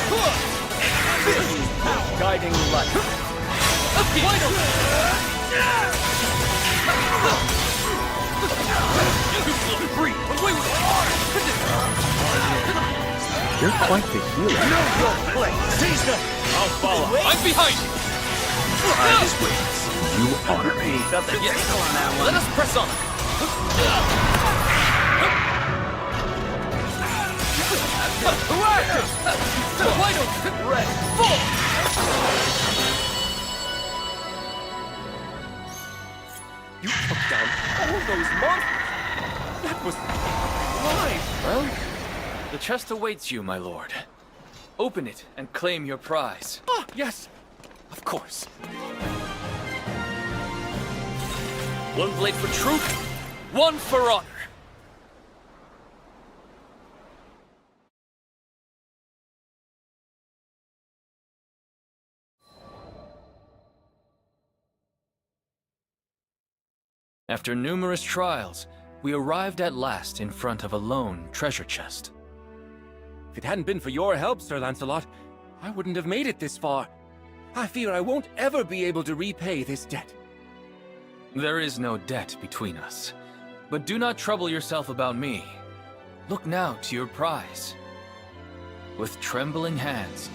Guiding light. You're quite the healer. Know your place! Seize them! I'll follow. I'm behind you! I just witness. You honor me. Felt the tickle on that one. Let us press on. Wide open! Red! Full! You took down all those monsters! That was... Why? Well, the chest awaits you, my lord. Open it and claim your prize. Ah, yes! Of course. One blade for truth, one for honor. After numerous trials, we arrived at last in front of a lone treasure chest. If it hadn't been for your help, Sir Lancelot, I wouldn't have made it this far. I fear I won't ever be able to repay this debt. There is no debt between us, but do not trouble yourself about me. Look now to your prize. With trembling hands,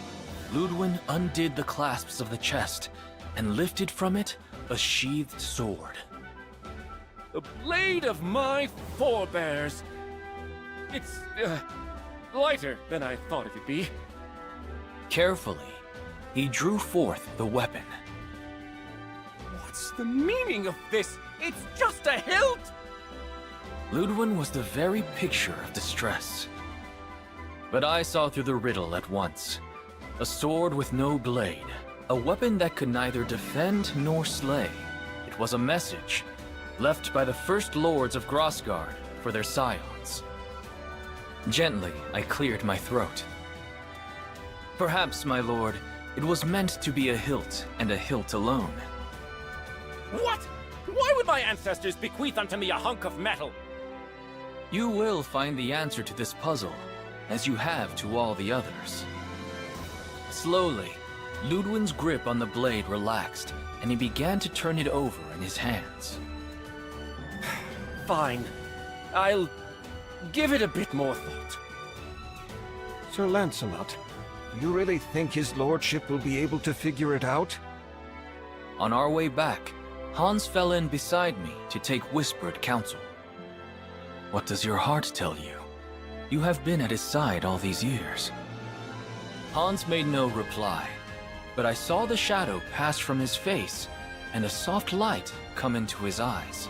Ludwin undid the clasps of the chest and lifted from it a sheathed sword. The blade of my forebears. It's, lighter than I thought it would be. Carefully, he drew forth the weapon. What's the meaning of this? It's just a hilt! Ludwin was the very picture of distress. But I saw through the riddle at once. A sword with no blade. A weapon that could neither defend nor slay. It was a message left by the first lords of Grosgard for their scions. Gently, I cleared my throat. Perhaps, my lord, it was meant to be a hilt, and a hilt alone. What? Why would my ancestors bequeath unto me a hunk of metal? You will find the answer to this puzzle, as you have to all the others. Slowly, Ludwin's grip on the blade relaxed, and he began to turn it over in his hands. Fine. I'll give it a bit more thought. Sir Lancelot, do you really think his lordship will be able to figure it out? On our way back, Hans fell in beside me to take whispered counsel. What does your heart tell you? You have been at his side all these years. Hans made no reply, but I saw the shadow pass from his face and a soft light come into his eyes.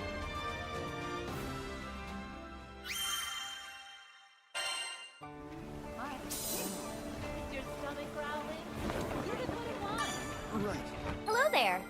Hello there.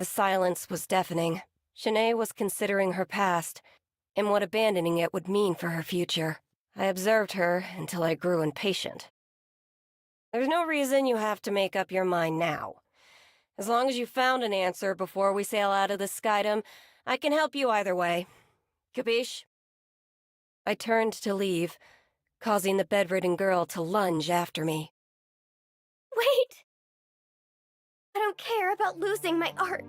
The silence was deafening. Shanae was considering her past and what abandoning it would mean for her future. I observed her until I grew impatient. There's no reason you have to make up your mind now. As long as you found an answer before we sail out of the skydom, I can help you either way. Capiche? I turned to leave, causing the bedridden girl to lunge after me. Wait! I don't care about losing my art.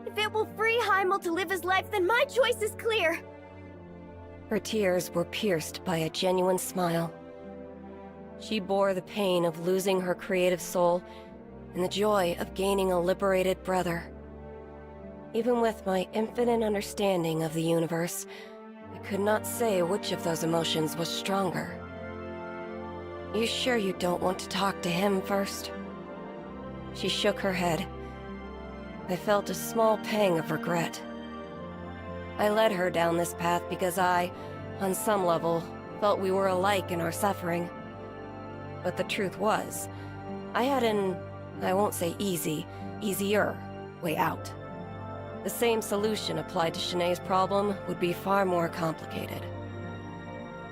If it will free Heimel to live his life, then my choice is clear. Her tears were pierced by a genuine smile. She bore the pain of losing her creative soul and the joy of gaining a liberated brother. Even with my infinite understanding of the universe, I could not say which of those emotions was stronger. You sure you don't want to talk to him first? She shook her head. I felt a small pang of regret. I led her down this path because I, on some level, felt we were alike in our suffering. But the truth was, I had an, I won't say easier way out. The same solution applied to Shanae's problem would be far more complicated.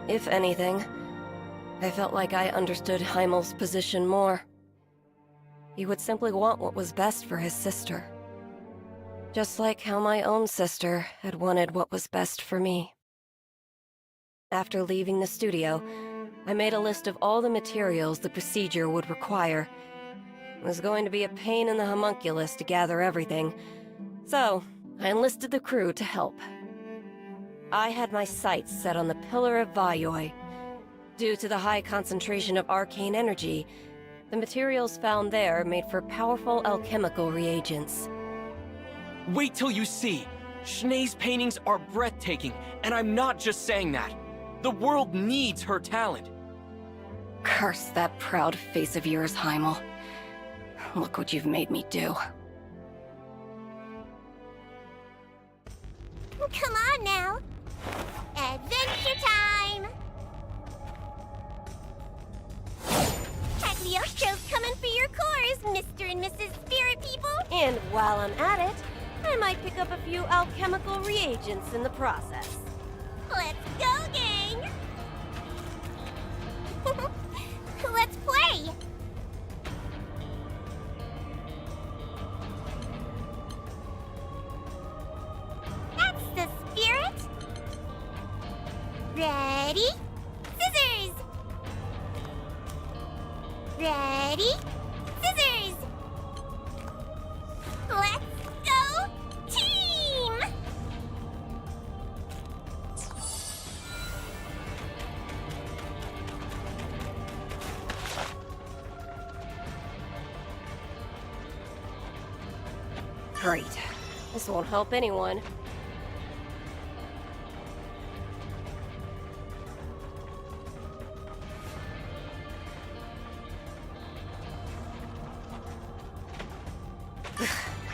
If anything, I felt like I understood Heimel's position more. He would simply want what was best for his sister. Just like how my own sister had wanted what was best for me. After leaving the studio, I made a list of all the materials the procedure would require. It was going to be a pain in the homunculus to gather everything, so I enlisted the crew to help. I had my sights set on the Pillar of Vayoi. Due to the high concentration of arcane energy, the materials found there made for powerful alchemical reagents. Wait till you see! Shanae's paintings are breathtaking, and I'm not just saying that. The world needs her talent. Curse that proud face of yours, Heimel. Look what you've made me do. Come on now. Adventure time! Cagliostro's coming for your cores, Mr. and Mrs. Spirit People! And while I'm at it, I might pick up a few alchemical reagents in the process. Let's go, gang! Let's play! That's the spirit! Ready? Scissors! Ready? Scissors! Let's go, team! Great. This won't help anyone.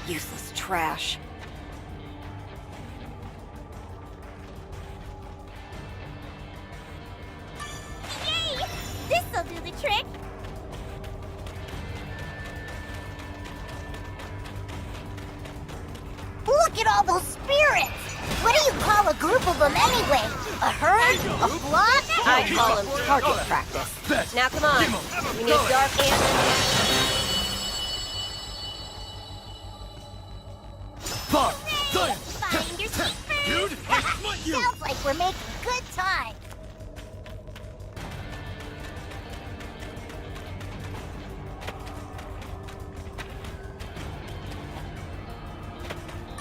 Useless trash. Yay! This'll do the trick! Look at all those spirits! What do you call a group of them anyway? A herd? A flock? I call them target practice. Now come on. We need dark and... Find your Dude, sounds like we're making good time.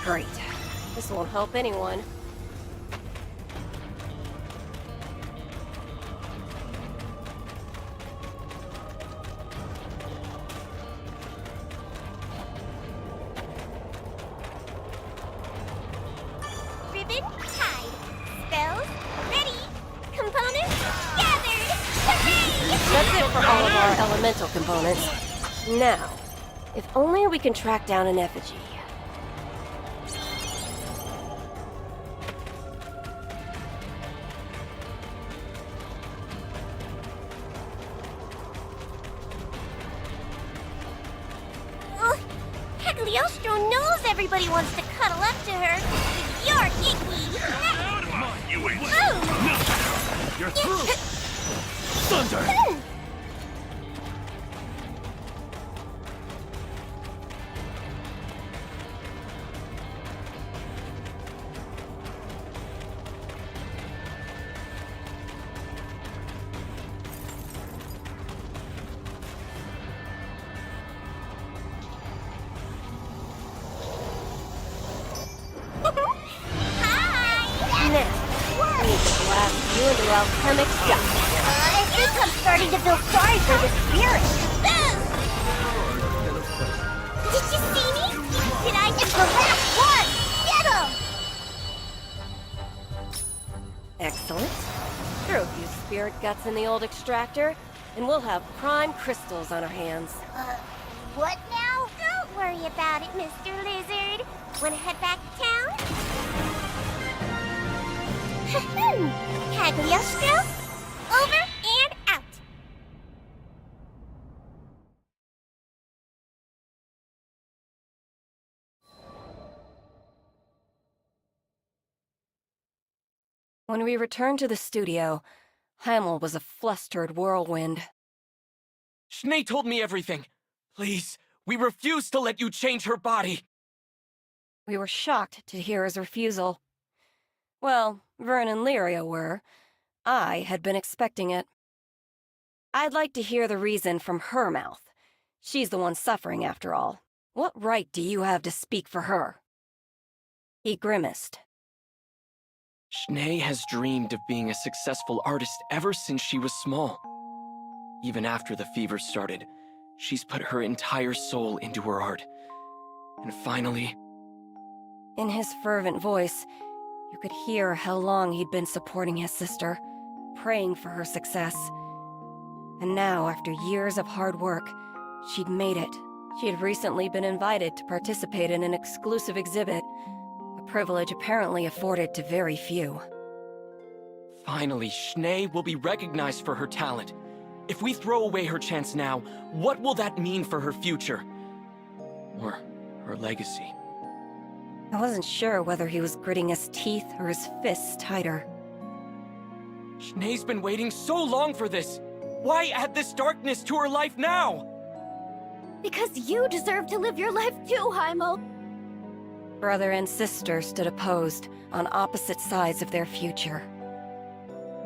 Great. This won't help anyone. Ribbon tied. Spells ready. Components gathered. Hooray! That's it for all of our elemental components. Now, if only we can track down an effigy. Cagliostro knows everybody wants to cuddle up to her. You're icky! You ain't. You're through! Thunder! Blast you into alchemic dust. I think I'm starting to feel sorry for the spirit. Did you see me? Did I just the last one? Get him! Excellent. Throw a few spirit guts in the old extractor, and we'll have prime crystals on our hands. What now? Don't worry about it, Mr. Lizard. Wanna head back to town? Cagliostro, over and out. When we returned to the studio, Heimel was a flustered whirlwind. Schnee told me everything. Please, we refuse to let you change her body. We were shocked to hear his refusal. Well, Vern and Lyria were. I had been expecting it. I'd like to hear the reason from her mouth. She's the one suffering, after all. What right do you have to speak for her? He grimaced. Schnee has dreamed of being a successful artist ever since she was small. Even after the fever started, she's put her entire soul into her art. And finally... In his fervent voice, you could hear how long he'd been supporting his sister, praying for her success. And now, after years of hard work, she'd made it. She had recently been invited to participate in an exclusive exhibit, a privilege apparently afforded to very few. Finally, Schnee will be recognized for her talent. If we throw away her chance now, what will that mean for her future? Or her legacy? I wasn't sure whether he was gritting his teeth or his fists tighter. Schnee's been waiting so long for this! Why add this darkness to her life now? Because you deserve to live your life too, Heimel! Brother and sister stood opposed, on opposite sides of their future.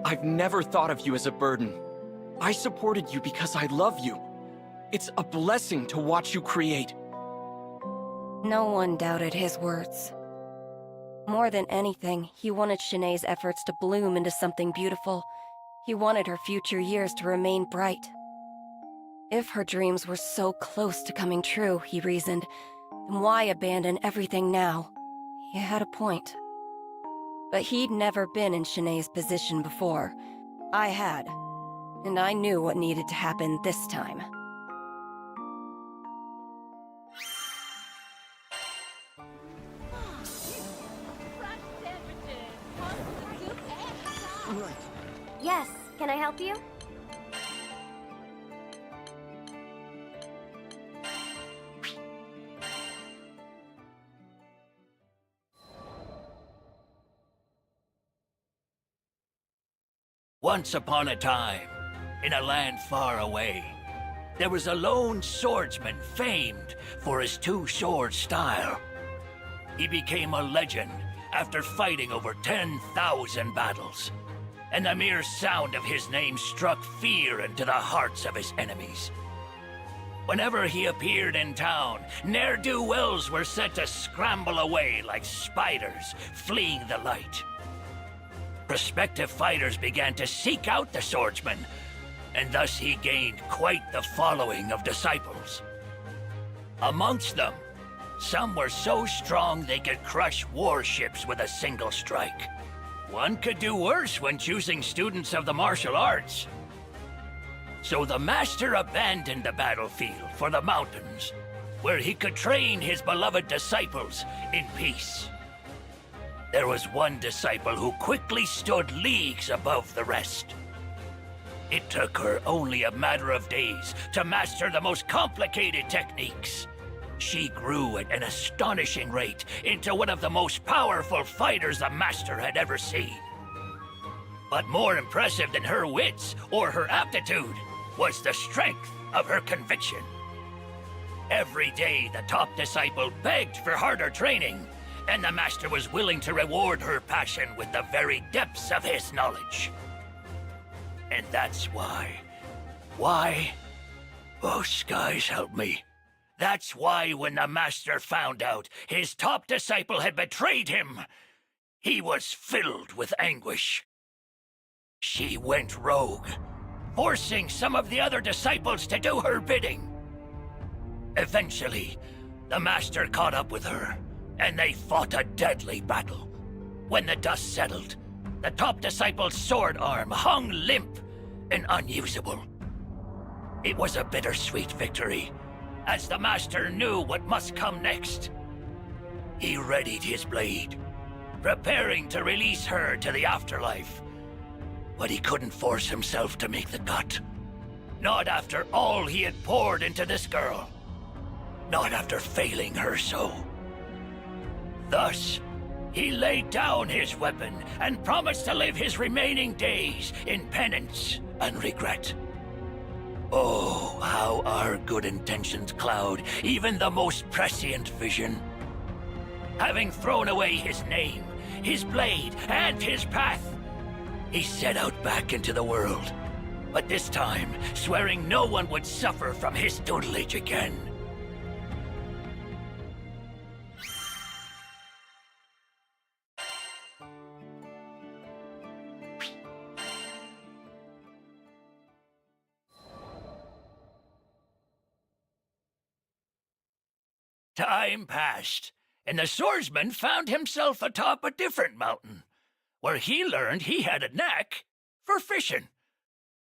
I've never thought of you as a burden. I supported you because I love you. It's a blessing to watch you create. No one doubted his words. More than anything, he wanted Shanae's efforts to bloom into something beautiful. He wanted her future years to remain bright. If her dreams were so close to coming true, he reasoned, then why abandon everything now? He had a point. But he'd never been in Shanae's position before. I had. And I knew what needed to happen this time. Yes, can I help you? Once upon a time, in a land far away, there was a lone swordsman famed for his two-sword style. He became a legend after fighting over 10,000 battles, and the mere sound of his name struck fear into the hearts of his enemies. Whenever he appeared in town, ne'er-do-wells were said to scramble away like spiders fleeing the light. Prospective fighters began to seek out the swordsman, and thus he gained quite the following of disciples. Amongst them, some were so strong they could crush warships with a single strike. One could do worse when choosing students of the martial arts. So the master abandoned the battlefield for the mountains, where he could train his beloved disciples in peace. There was one disciple who quickly stood leagues above the rest. It took her only a matter of days to master the most complicated techniques. She grew at an astonishing rate into one of the most powerful fighters the Master had ever seen. But more impressive than her wits or her aptitude was the strength of her conviction. Every day, the top disciple begged for harder training, and the Master was willing to reward her passion with the very depths of his knowledge. And that's why... Why? Oh, skies help me. That's why when the Master found out his top disciple had betrayed him, he was filled with anguish. She went rogue, forcing some of the other disciples to do her bidding. Eventually, the Master caught up with her, and they fought a deadly battle. When the dust settled, the top disciple's sword arm hung limp and unusable. It was a bittersweet victory, as the Master knew what must come next. He readied his blade, preparing to release her to the afterlife. But he couldn't force himself to make the cut. Not after all he had poured into this girl. Not after failing her so. Thus, he laid down his weapon and promised to live his remaining days in penance and regret. Oh, how our good intentions cloud even the most prescient vision. Having thrown away his name, his blade, and his path, he set out back into the world, but this time swearing no one would suffer from his tutelage again. Time passed, and the swordsman found himself atop a different mountain, where he learned he had a knack for fishing.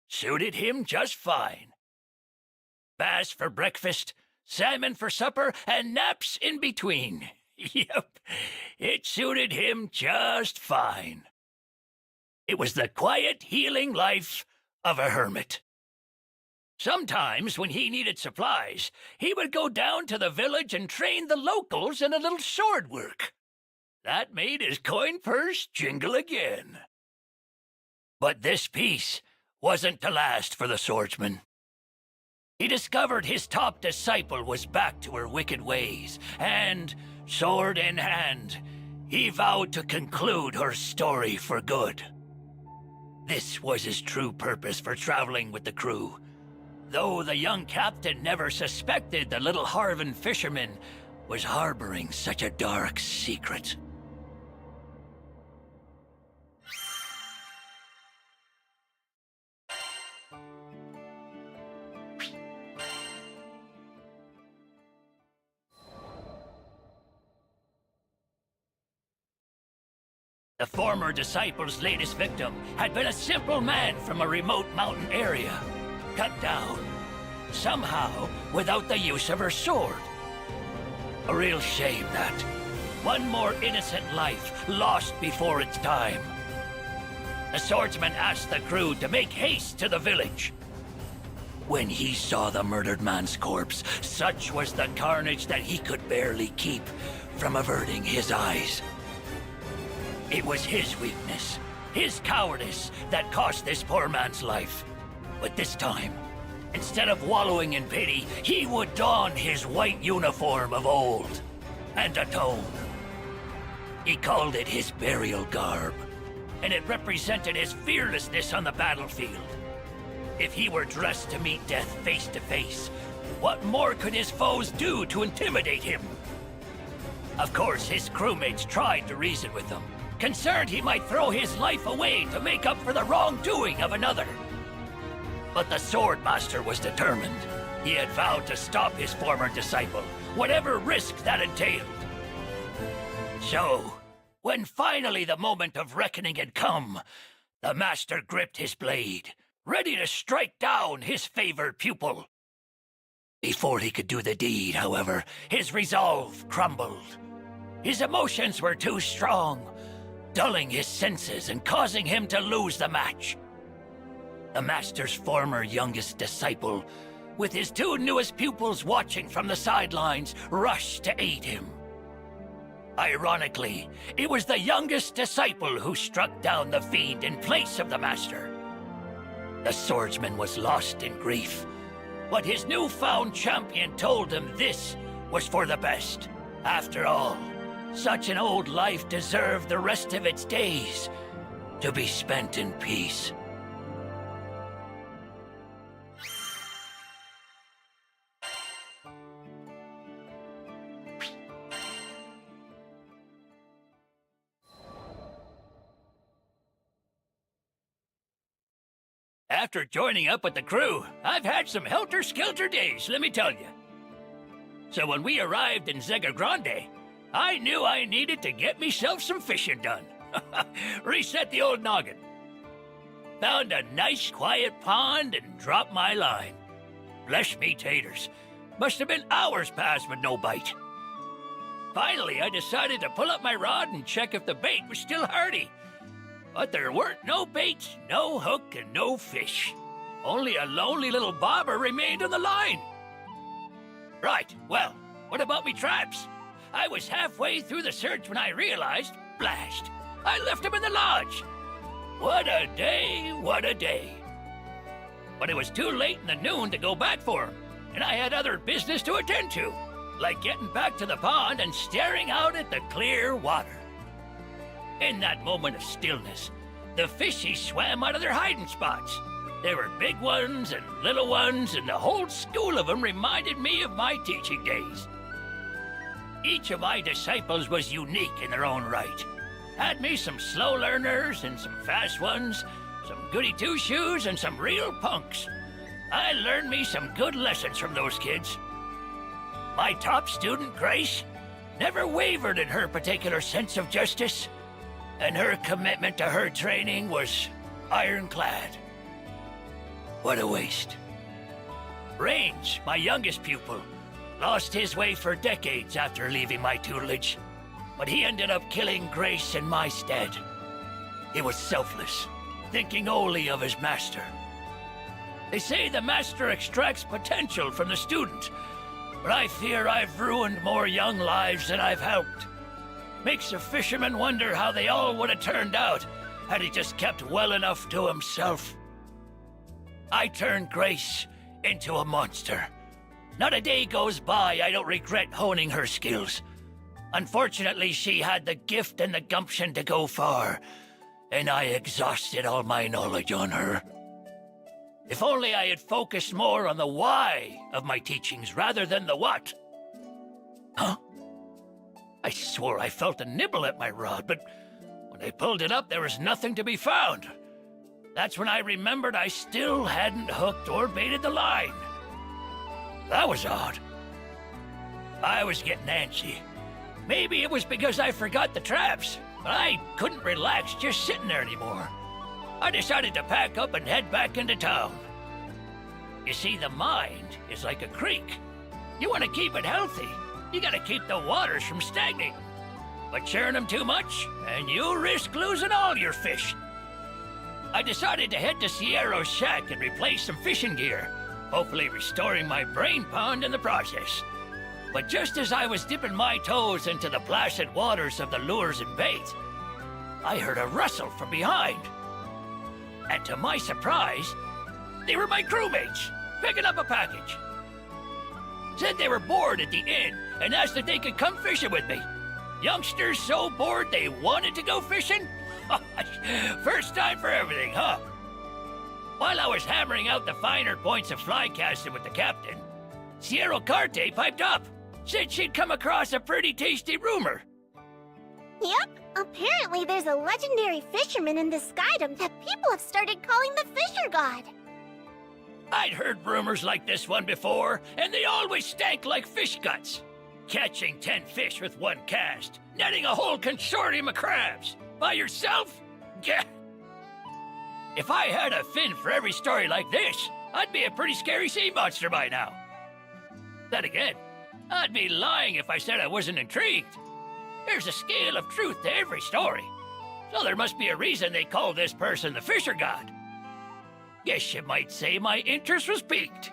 Suited him just fine. Bass for breakfast, salmon for supper, and naps in between. Yep, it suited him just fine. It was the quiet, healing life of a hermit. Sometimes, when he needed supplies, he would go down to the village and train the locals in a little sword work. That made his coin purse jingle again. But this peace wasn't to last for the swordsman. He discovered his top disciple was back to her wicked ways, and, sword in hand, he vowed to conclude her story for good. This was his true purpose for traveling with the crew, though the young captain never suspected the little Harvan fisherman was harboring such a dark secret. The former disciple's latest victim had been a simple man from a remote mountain area, cut down, somehow without the use of her sword. A real shame that. One more innocent life lost before its time. The swordsman asked the crew to make haste to the village. When he saw the murdered man's corpse, such was the carnage that he could barely keep from averting his eyes. It was his weakness, his cowardice, that cost this poor man's life. But this time, instead of wallowing in pity, he would don his white uniform of old and atone. He called it his burial garb, and it represented his fearlessness on the battlefield. If he were dressed to meet death face to face, what more could his foes do to intimidate him? Of course, his crewmates tried to reason with him, concerned he might throw his life away to make up for the wrongdoing of another. But the Swordmaster was determined. He had vowed to stop his former disciple, whatever risk that entailed. So, when finally the moment of reckoning had come, the Master gripped his blade, ready to strike down his favored pupil. Before he could do the deed, however, his resolve crumbled. His emotions were too strong, dulling his senses and causing him to lose the match. The Master's former youngest disciple with his two newest pupils watching from the sidelines, rushed to aid him. Ironically, it was the youngest disciple who struck down the fiend in place of the master. The swordsman was lost in grief, but his newfound champion told him this was for the best. After all, such an old life deserved the rest of its days to be spent in peace. After joining up with the crew, I've had some helter-skelter days, let me tell you. So when we arrived in Zega Grande, I knew I needed to get myself some fishing done. Reset the old noggin. Found a nice quiet pond and dropped my line. Bless me taters. Must have been hours past with no bite. Finally, I decided to pull up my rod and check if the bait was still hardy. But there weren't no bait, no hook, and no fish. Only a lonely little bobber remained on the line. Right, well, what about me traps? I was halfway through the search when I realized, blast, I left them in the lodge. What a day, what a day. But it was too late in the noon to go back for them, and I had other business to attend to, like getting back to the pond and staring out at the clear water. In that moment of stillness, the fishies swam out of their hiding spots. There were big ones and little ones, and the whole school of them reminded me of my teaching days. Each of my disciples was unique in their own right. Had me some slow learners and some fast ones, some goody two-shoes and some real punks. I learned me some good lessons from those kids. My top student, Grace, never wavered in her particular sense of justice, and her commitment to her training was ironclad. What a waste. Rains, my youngest pupil, lost his way for decades after leaving my tutelage, but he ended up killing Grace in my stead. He was selfless, thinking only of his master. They say the master extracts potential from the student, but I fear I've ruined more young lives than I've helped. Makes a fisherman wonder how they all would have turned out had he just kept well enough to himself. I turned Grace into a monster. Not a day goes by I don't regret honing her skills. Unfortunately, she had the gift and the gumption to go far, and I exhausted all my knowledge on her. If only I had focused more on the why of my teachings rather than the what. Huh? I swore I felt a nibble at my rod, but when I pulled it up, there was nothing to be found. That's when I remembered I still hadn't hooked or baited the line. That was odd. I was getting antsy. Maybe it was because I forgot the traps, but I couldn't relax just sitting there anymore. I decided to pack up and head back into town. You see, the mind is like a creek. You want to keep it healthy, you gotta keep the waters from stagnating. But churn them too much, and you risk losing all your fish. I decided to head to Sierra's shack and replace some fishing gear, hopefully restoring my brain pond in the process. But just as I was dipping my toes into the placid waters of the lures and bait, I heard a rustle from behind. And to my surprise, they were my crewmates, picking up a package. Said they were bored at the inn and asked if they could come fishing with me. Youngsters so bored they wanted to go fishing? First time for everything, huh? While I was hammering out the finer points of fly casting with the captain, Sierra Carte piped up. Said she'd come across a pretty tasty rumor. Yep, apparently there's a legendary fisherman in this skydom that people have started calling the Fisher God. I'd heard rumors like this one before, and they always stank like fish guts. Catching 10 fish with one cast, netting a whole consortium of crabs. By yourself? Gah! If I had a fin for every story like this, I'd be a pretty scary sea monster by now. Then again, I'd be lying if I said I wasn't intrigued. There's a scale of truth to every story, so there must be a reason they call this person the Fisher God. Guess you might say my interest was piqued.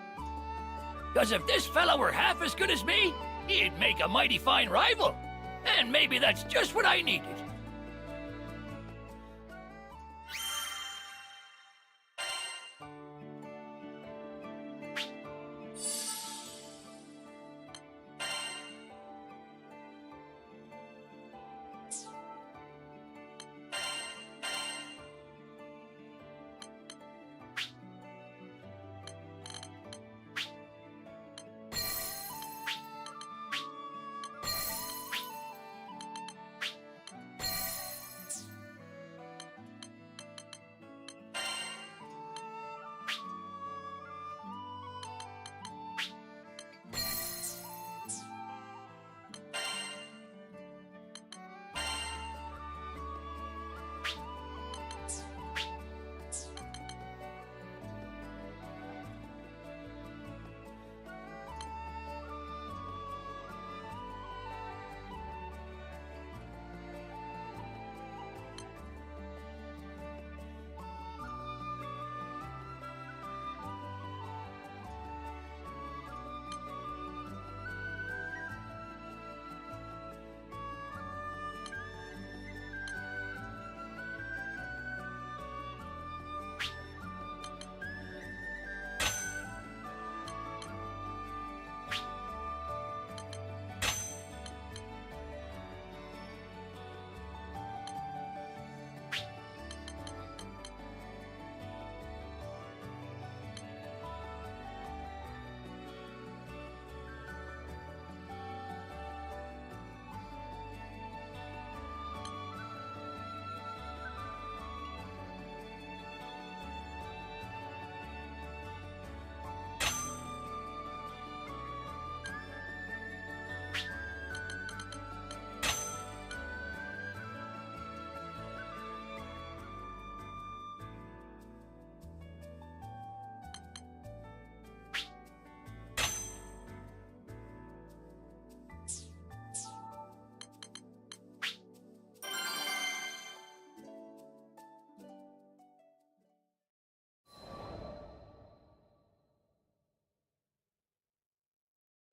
Because if this fella were half as good as me, he'd make a mighty fine rival. And maybe that's just what I needed.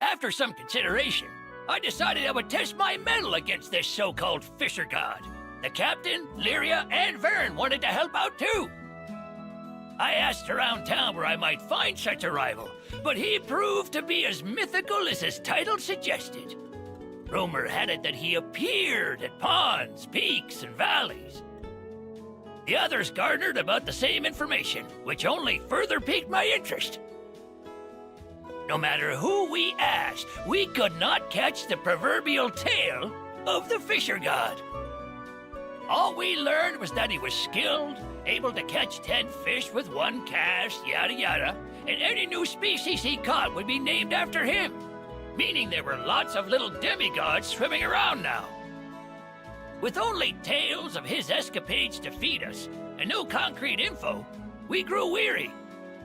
After some consideration, I decided I would test my mettle against this so-called fisher god. The captain, Lyria, and Varen wanted to help out too. I asked around town where I might find such a rival, but he proved to be as mythical as his title suggested. Rumor had it that he appeared at ponds, peaks, and valleys. The others garnered about the same information, which only further piqued my interest. No matter who we asked, we could not catch the proverbial tail of the fisher god. All we learned was that he was skilled, able to catch 10 fish with one cast, yada yada, and any new species he caught would be named after him, meaning there were lots of little demigods swimming around now. With only tales of his escapades to feed us, and no concrete info, we grew weary.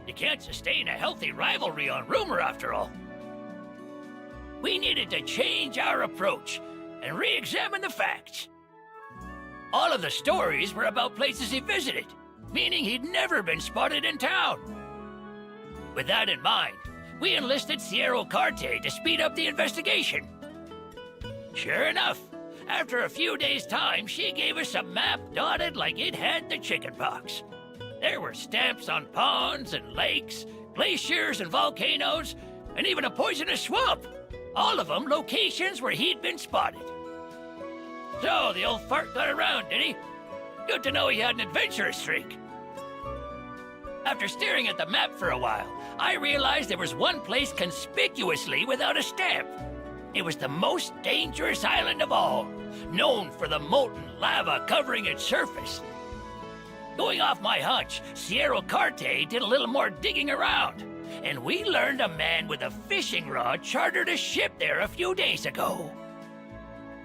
You can't sustain a healthy rivalry on rumor, after all. We needed to change our approach and re-examine the facts. All of the stories were about places he visited, meaning he'd never been spotted in town. With that in mind, we enlisted Sierra Carte to speed up the investigation. Sure enough, after a few days' time, she gave us a map dotted like it had the chickenpox. There were stamps on ponds and lakes, glaciers and volcanoes, and even a poisonous swamp. All of them locations where he'd been spotted. So the old fart got around, did he? Good to know he had an adventurous streak. After staring at the map for a while, I realized there was one place conspicuously without a stamp. It was the most dangerous island of all, known for the molten lava covering its surface. Going off my hunch, Sierra Carte did a little more digging around, and we learned a man with a fishing rod chartered a ship there a few days ago.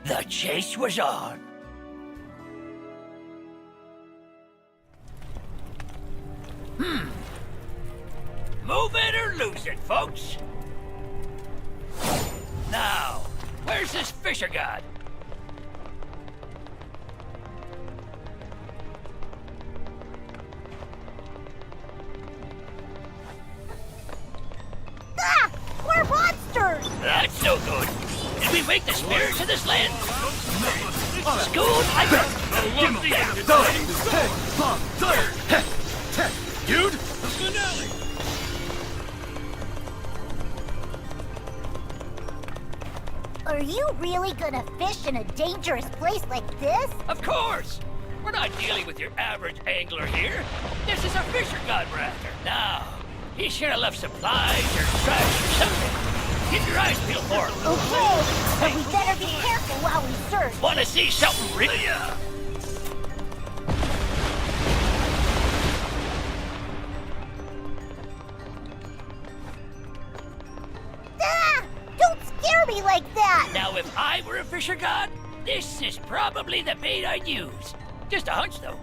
The chase was on. Move it or lose it, folks. Now, where's this fisher god? Ah! That's no good. Did we wake the spirits of this land? School, I Dude! Are you really gonna fish in a dangerous place like this? Of course! We're not dealing with your average angler here. This is a fisher god we're after. Now, he should have left supplies or trash or something. Keep your eyes peeled for him. Okay, but we better be careful while we search. Want to see something really? Ah! Don't scare me like that! Now, if I were a fisher god, this is probably the bait I'd use. Just a hunch, though.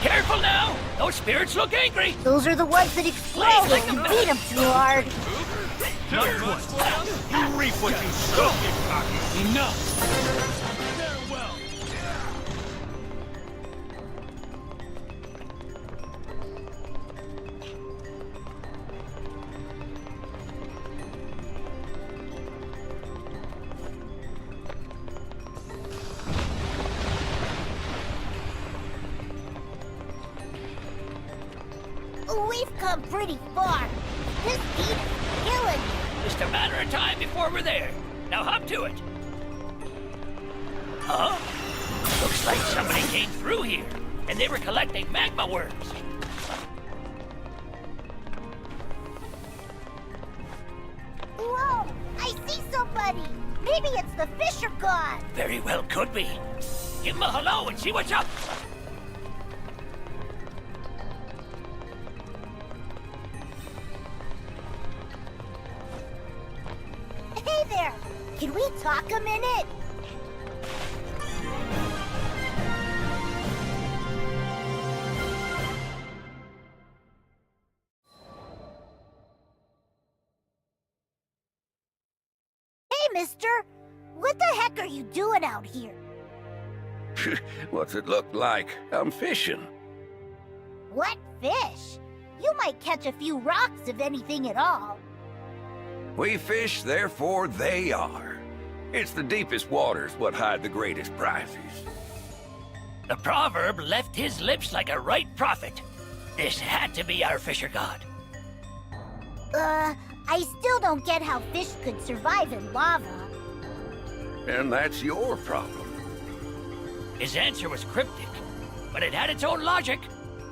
Careful now! Those spirits look angry! Those are the ones that explode when you beat them too hard. You reap what you sow, pickpocket! Enough! Farewell! We've come pretty far. This heat is killing me. Just a matter of time before we're there. Now hop to it. Huh? Looks like somebody came through here, and they were collecting magma worms. Whoa! I see somebody! Maybe it's the fisher god! Very well could be. Give him a hello and see what's up. Hey there! Can we talk a minute? Hey, mister! What the heck are you doing out here? What's it look like? I'm fishing. What fish? You might catch a few rocks if anything at all. We fish, therefore they are. It's the deepest waters what hide the greatest prizes. The proverb left his lips like a right prophet. This had to be our fisher god. I still don't get how fish could survive in lava. And that's your problem. His answer was cryptic, but it had its own logic.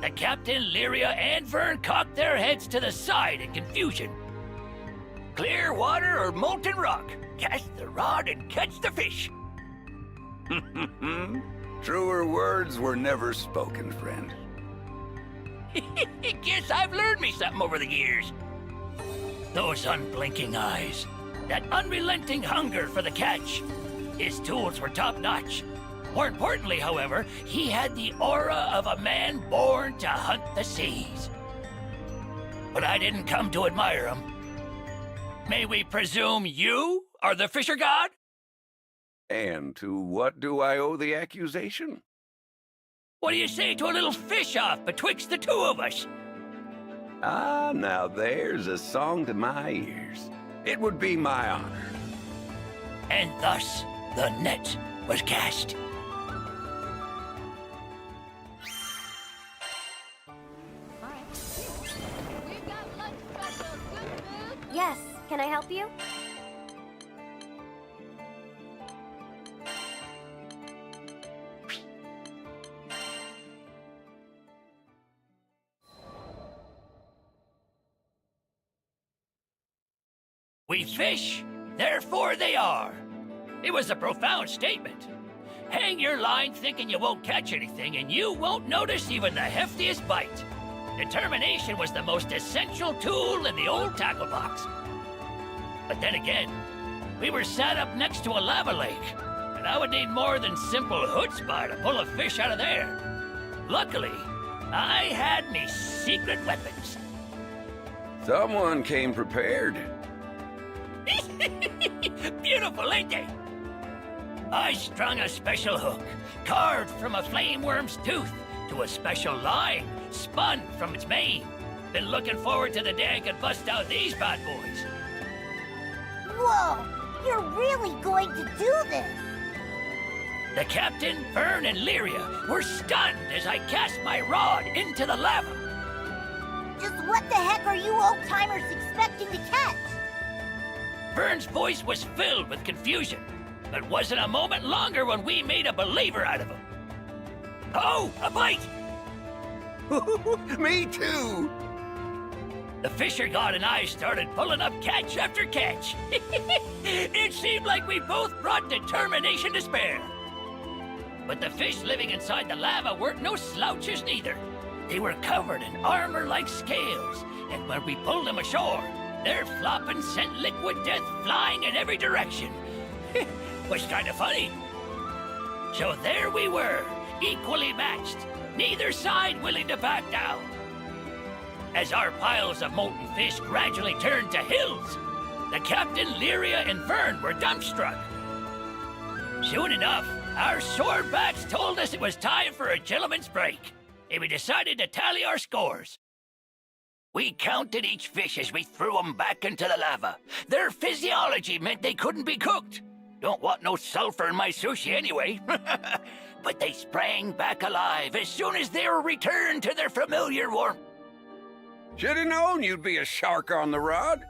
The captain, Lyria, and Vern cocked their heads to the side in confusion. Clear water or molten rock? Cast the rod and catch the fish. Truer words were never spoken, friend. Guess I've learned me something over the years. Those unblinking eyes, that unrelenting hunger for the catch. His tools were top-notch. More importantly, however, he had the aura of a man born to hunt the seas. But I didn't come to admire him. May we presume you are the fisher god? And to what do I owe the accusation? What do you say to a little fish-off betwixt the two of us? Ah, now there's a song to my ears. It would be my honor. And thus, the net was cast. Yes, can I help you? We fish, therefore they are. It was a profound statement. Hang your line thinking you won't catch anything, and you won't notice even the heftiest bite. Determination was the most essential tool in the old tackle box. But then again, we were sat up next to a lava lake, and I would need more than simple chutzpah to pull a fish out of there. Luckily, I had me secret weapons. Someone came prepared. Beautiful, ain't they? I strung a special hook, carved from a flame worm's tooth, to a special line, spun from its mane. Been looking forward to the day I could bust out these bad boys. Whoa! You're really going to do this? The captain, Vern, and Lyria were stunned as I cast my rod into the lava. Just what the heck are you old-timers expecting to catch? Vern's voice was filled with confusion, but wasn't a moment longer when we made a believer out of him. Oh, a bite! Me too! The Fisher God and I started pulling up catch after catch. It seemed like we both brought determination to spare. But the fish living inside the lava weren't no slouches neither. They were covered in armor like scales, and when we pulled them ashore, their flopping sent liquid death flying in every direction. Was kind of funny. So there we were, equally matched, neither side willing to back down. As our piles of molten fish gradually turned to hills, the captain, Lyria, and Vern were dumbstruck. Soon enough, our swordbacks told us it was time for a gentleman's break, and we decided to tally our scores. We counted each fish as we threw them back into the lava. Their physiology meant they couldn't be cooked. Don't want no sulfur in my sushi anyway. But they sprang back alive as soon as they were returned to their familiar warmth. Should've known you'd be a shark on the rod.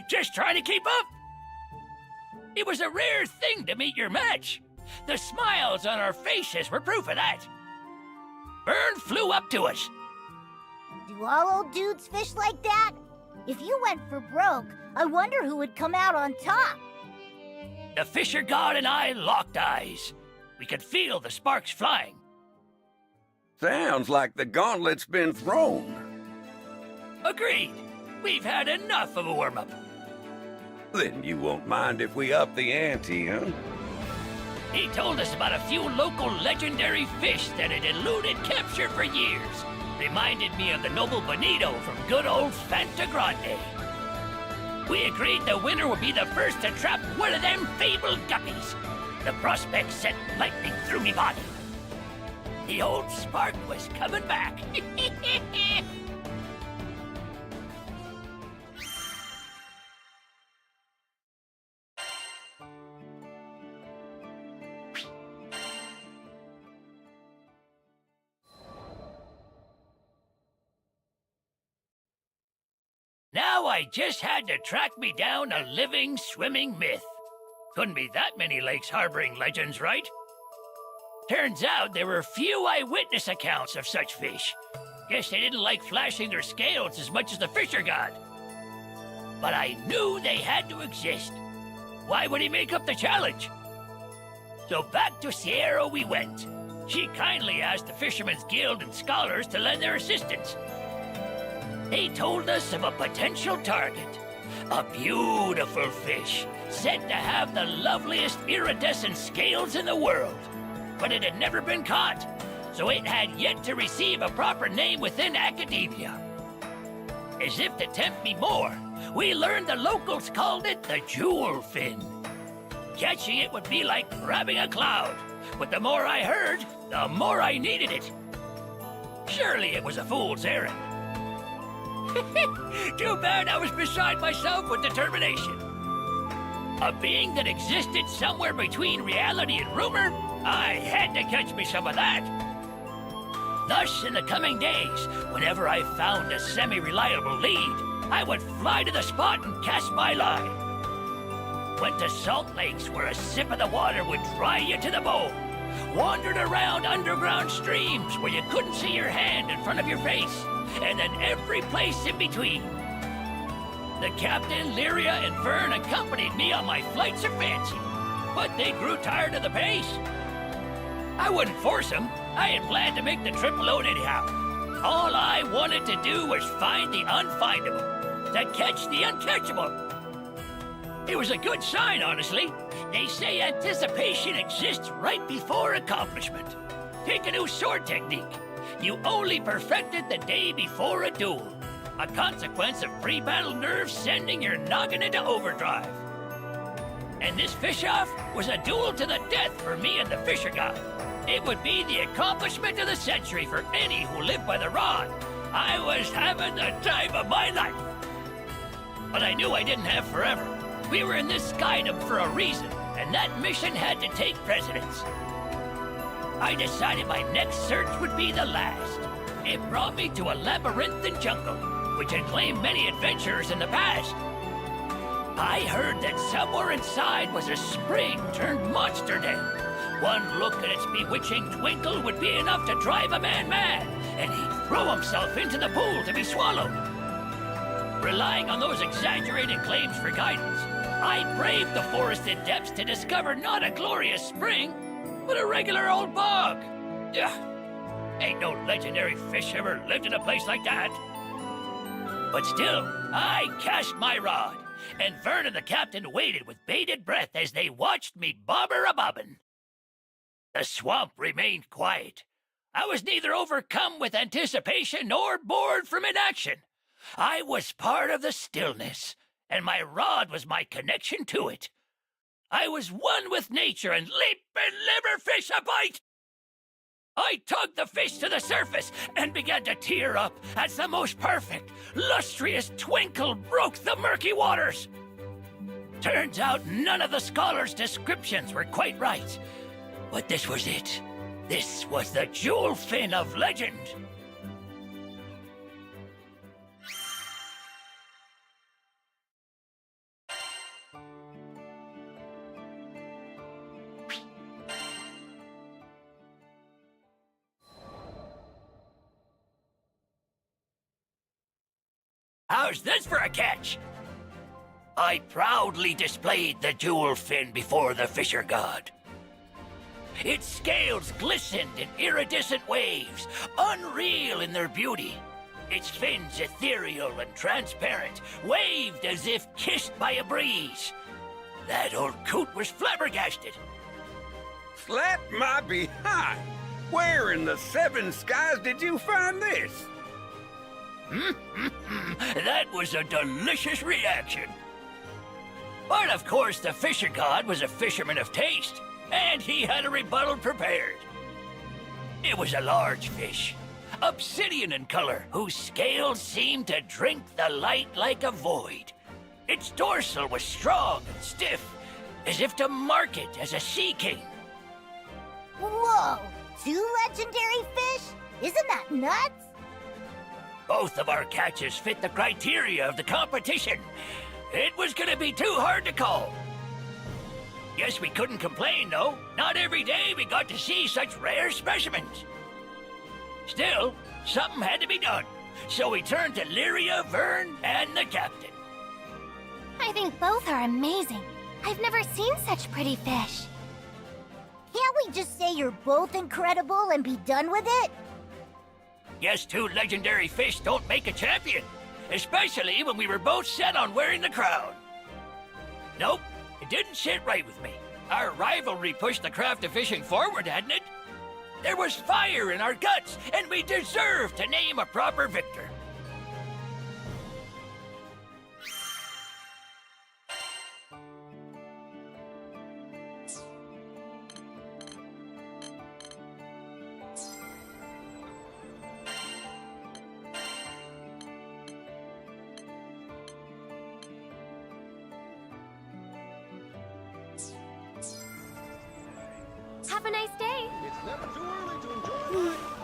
Just trying to keep up. It was a rare thing to meet your match. The smiles on our faces were proof of that. Vern flew up to us. Do all old dudes fish like that? If you went for broke, I wonder who would come out on top. The Fisher God and I locked eyes. We could feel the sparks flying. Sounds like the gauntlet's been thrown. Agreed. We've had enough of a warm-up. Then you won't mind if we up the ante, huh? He told us about a few local legendary fish that had eluded capture for years. Reminded me of the noble bonito from good old Fanta Grande. We agreed the winner would be the first to trap one of them fabled guppies. The prospect sent lightning through me body. The old spark was coming back. Now I just had to track me down a living, swimming myth. Couldn't be that many lakes harboring legends, right? Turns out there were few eyewitness accounts of such fish. Guess they didn't like flashing their scales as much as the Fisher God. But I knew they had to exist. Why would he make up the challenge? So back to Sierra we went. She kindly asked the Fishermen's Guild and scholars to lend their assistance. They told us of a potential target. A beautiful fish, said to have the loveliest iridescent scales in the world. But it had never been caught, so it had yet to receive a proper name within academia. As if to tempt me more, we learned the locals called it the jewel fin. Catching it would be like grabbing a cloud, but the more I heard, the more I needed it. Surely it was a fool's errand. Too bad I was beside myself with determination. A being that existed somewhere between reality and rumor, I had to catch me some of that. Thus, in the coming days, whenever I found a semi-reliable lead, I would fly to the spot and cast my line. Went to salt lakes where a sip of the water would dry you to the bone. Wandered around underground streams where you couldn't see your hand in front of your face. And then every place in between. The captain, Lyria, and Vern accompanied me on my flights of fancy, but they grew tired of the pace. I wouldn't force them. I had planned to make the trip alone anyhow. All I wanted to do was find the unfindable, to catch the uncatchable. It was a good sign, honestly. They say anticipation exists right before accomplishment. Take a new sword technique. You only perfect it the day before a duel. A consequence of pre-battle nerves sending your noggin into overdrive. And this fish-off was a duel to the death for me and the Fisher God. It would be the accomplishment of the century for any who lived by the rod. I was having the time of my life. But I knew I didn't have forever. We were in this skydom for a reason, and that mission had to take precedence. I decided my next search would be the last. It brought me to a labyrinthine jungle, which had claimed many adventurers in the past. I heard that somewhere inside was a spring turned monster den. One look at its bewitching twinkle would be enough to drive a man mad, and he'd throw himself into the pool to be swallowed. Relying on those exaggerated claims for guidance, I braved the forested depths to discover not a glorious spring, but a regular old bog. Ugh. Ain't no legendary fish ever lived in a place like that. But still, I cast my rod, and Vern and the captain waited with bated breath as they watched me bobber-a-bobbin'. The swamp remained quiet. I was neither overcome with anticipation nor bored from inaction. I was part of the stillness, and my rod was my connection to it. I was one with nature and leaping liver fish a bite. I tugged the fish to the surface and began to tear up as the most perfect, lustrous twinkle broke the murky waters. Turns out none of the scholars' descriptions were quite right. But this was it. This was the jewel fin of legend. How's this for a catch? I proudly displayed the jewel fin before the fisher god. Its scales glistened in iridescent waves, unreal in their beauty. Its fins ethereal and transparent, waved as if kissed by a breeze. That old coot was flabbergasted. Slap my behind! Where in the seven skies did you find this? That was a delicious reaction. But of course, the fisher god was a fisherman of taste, and he had a rebuttal prepared. It was a large fish, obsidian in color, whose scales seemed to drink the light like a void. Its dorsal was strong and stiff, as if to mark it as a sea king. Whoa! 2 legendary fish? Isn't that nuts? Both of our catches fit the criteria of the competition. It was gonna be too hard to call. Guess we couldn't complain, though. Not every day we got to see such rare specimens. Still, something had to be done. So we turned to Lyria, Vern, and the captain. I think both are amazing. I've never seen such pretty fish. Can't we just say you're both incredible and be done with it? Guess 2 legendary fish don't make a champion. Especially when we were both set on wearing the crown. Nope, it didn't sit right with me. Our rivalry pushed the craft of fishing forward, hadn't it? There was fire in our guts, and we deserved to name a proper victor. Have a nice day. It's never too early to enjoy life.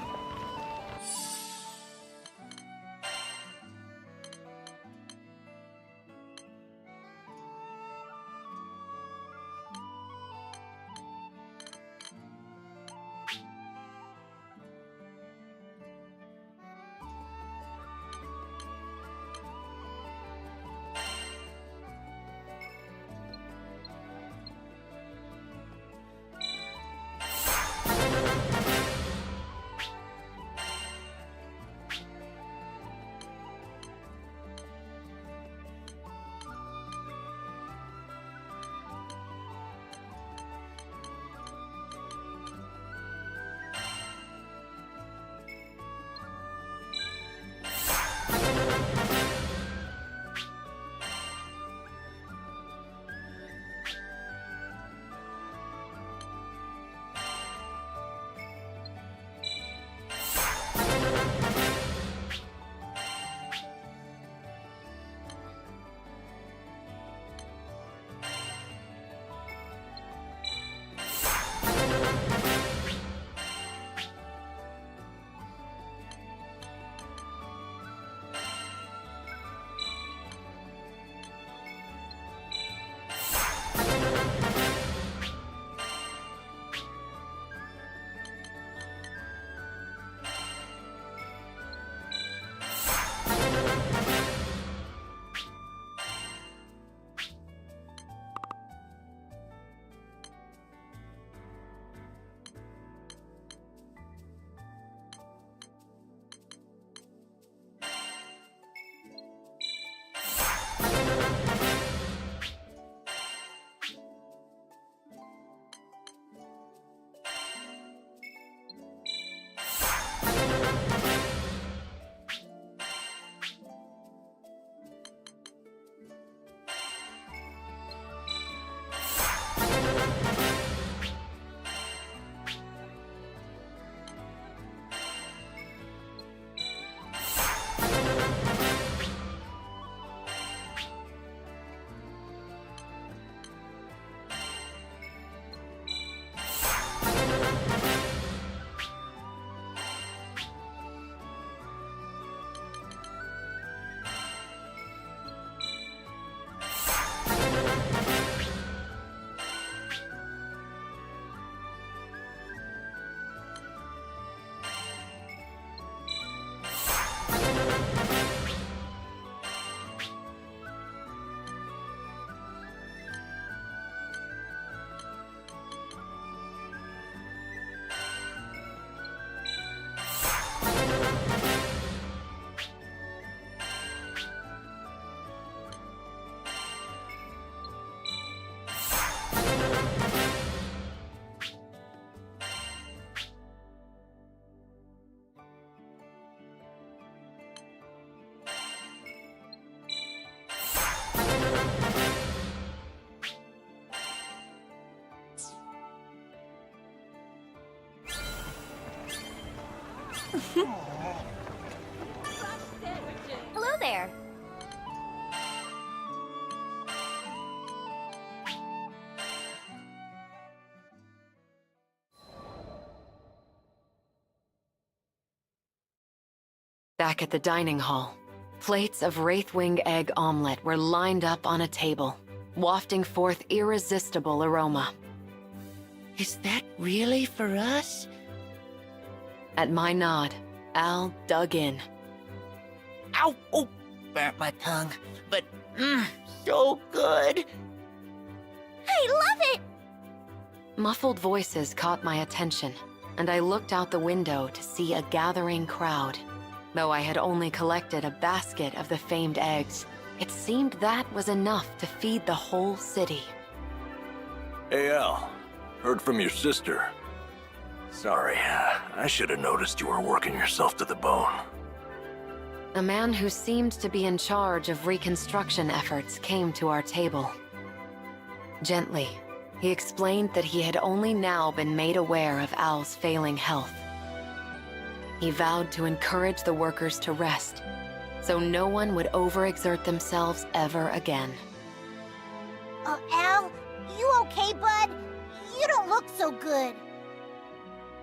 Hello there. Back at the dining hall, plates of wraithwing egg omelet were lined up on a table, wafting forth irresistible aroma. Is that really for us? At my nod, Al dug in. Ow! Oh, burnt my tongue. But, so good. I love it! Muffled voices caught my attention, and I looked out the window to see a gathering crowd. Though I had only collected a basket of the famed eggs, it seemed that was enough to feed the whole city. Hey, Al. Heard from your sister. Sorry, I should have noticed you were working yourself to the bone. A man who seemed to be in charge of reconstruction efforts came to our table. Gently, he explained that he had only now been made aware of Al's failing health. He vowed to encourage the workers to rest, so no one would overexert themselves ever again. Al, you okay, bud? You don't look so good.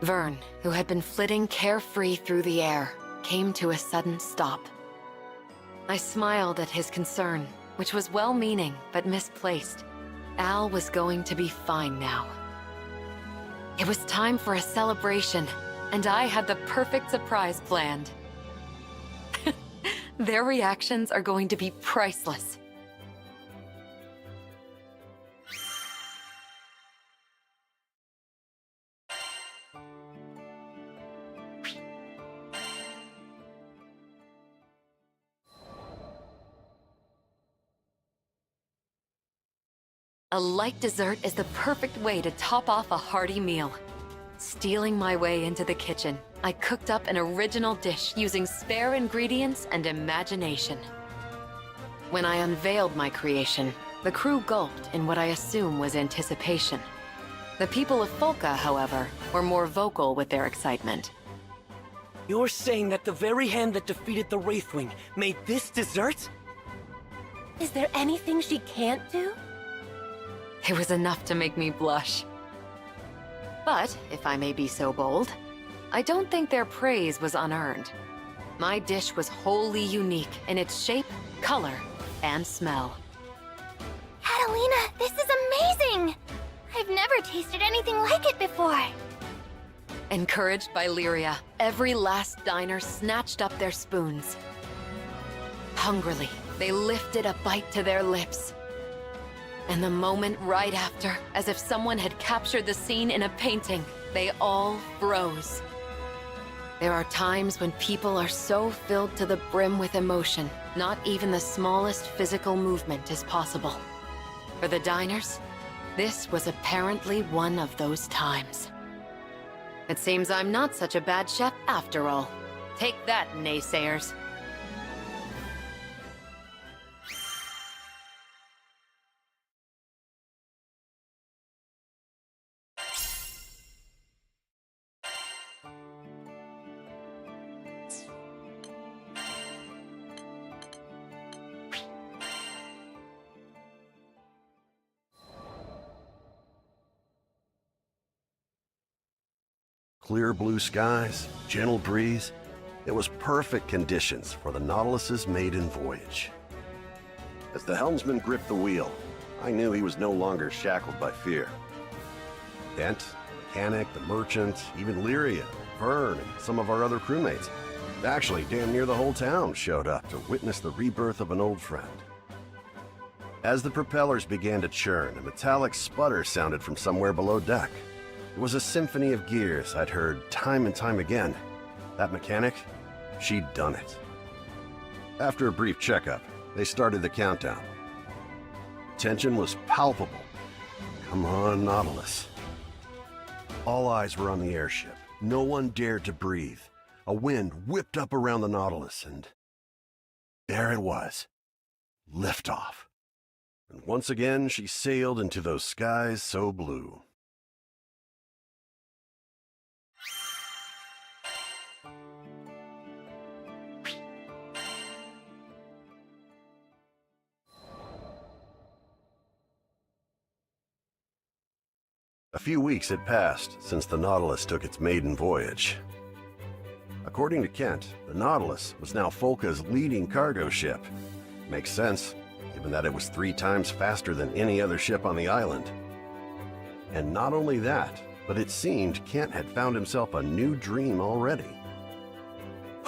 Vern, who had been flitting carefree through the air, came to a sudden stop. I smiled at his concern, which was well-meaning but misplaced. Al was going to be fine now. It was time for a celebration, and I had the perfect surprise planned. Their reactions are going to be priceless. A light dessert is the perfect way to top off a hearty meal. Stealing my way into the kitchen, I cooked up an original dish using spare ingredients and imagination. When I unveiled my creation, the crew gulped in what I assume was anticipation. The people of Folka, however, were more vocal with their excitement. You're saying that the very hand that defeated the Wraithwing made this dessert? Is there anything she can't do? It was enough to make me blush. But, if I may be so bold, I don't think their praise was unearned. My dish was wholly unique in its shape, color, and smell. Catalina, this is amazing! I've never tasted anything like it before. Encouraged by Lyria, every last diner snatched up their spoons. Hungrily, they lifted a bite to their lips. And the moment right after, as if someone had captured the scene in a painting, they all froze. There are times when people are so filled to the brim with emotion, not even the smallest physical movement is possible. For the diners, this was apparently one of those times. It seems I'm not such a bad chef after all. Take that, naysayers. Clear blue skies, gentle breeze. It was perfect conditions for the Nautilus's maiden voyage. As the helmsman gripped the wheel, I knew he was no longer shackled by fear. Dent, the mechanic, the merchant, even Lyria, Vern, and some of our other crewmates. Actually, damn near the whole town showed up to witness the rebirth of an old friend. As the propellers began to churn, a metallic sputter sounded from somewhere below deck. It was a symphony of gears I'd heard time and time again. That mechanic, she'd done it. After a brief checkup, they started the countdown. Tension was palpable. Come on, Nautilus. All eyes were on the airship. No one dared to breathe. A wind whipped up around the Nautilus, and there it was. Liftoff. And once again, she sailed into those skies so blue. A few weeks had passed since the Nautilus took its maiden voyage. According to Kent, the Nautilus was now Folka's leading cargo ship. Makes sense, given that it was 3 times faster than any other ship on the island. And not only that, but it seemed Kent had found himself a new dream already.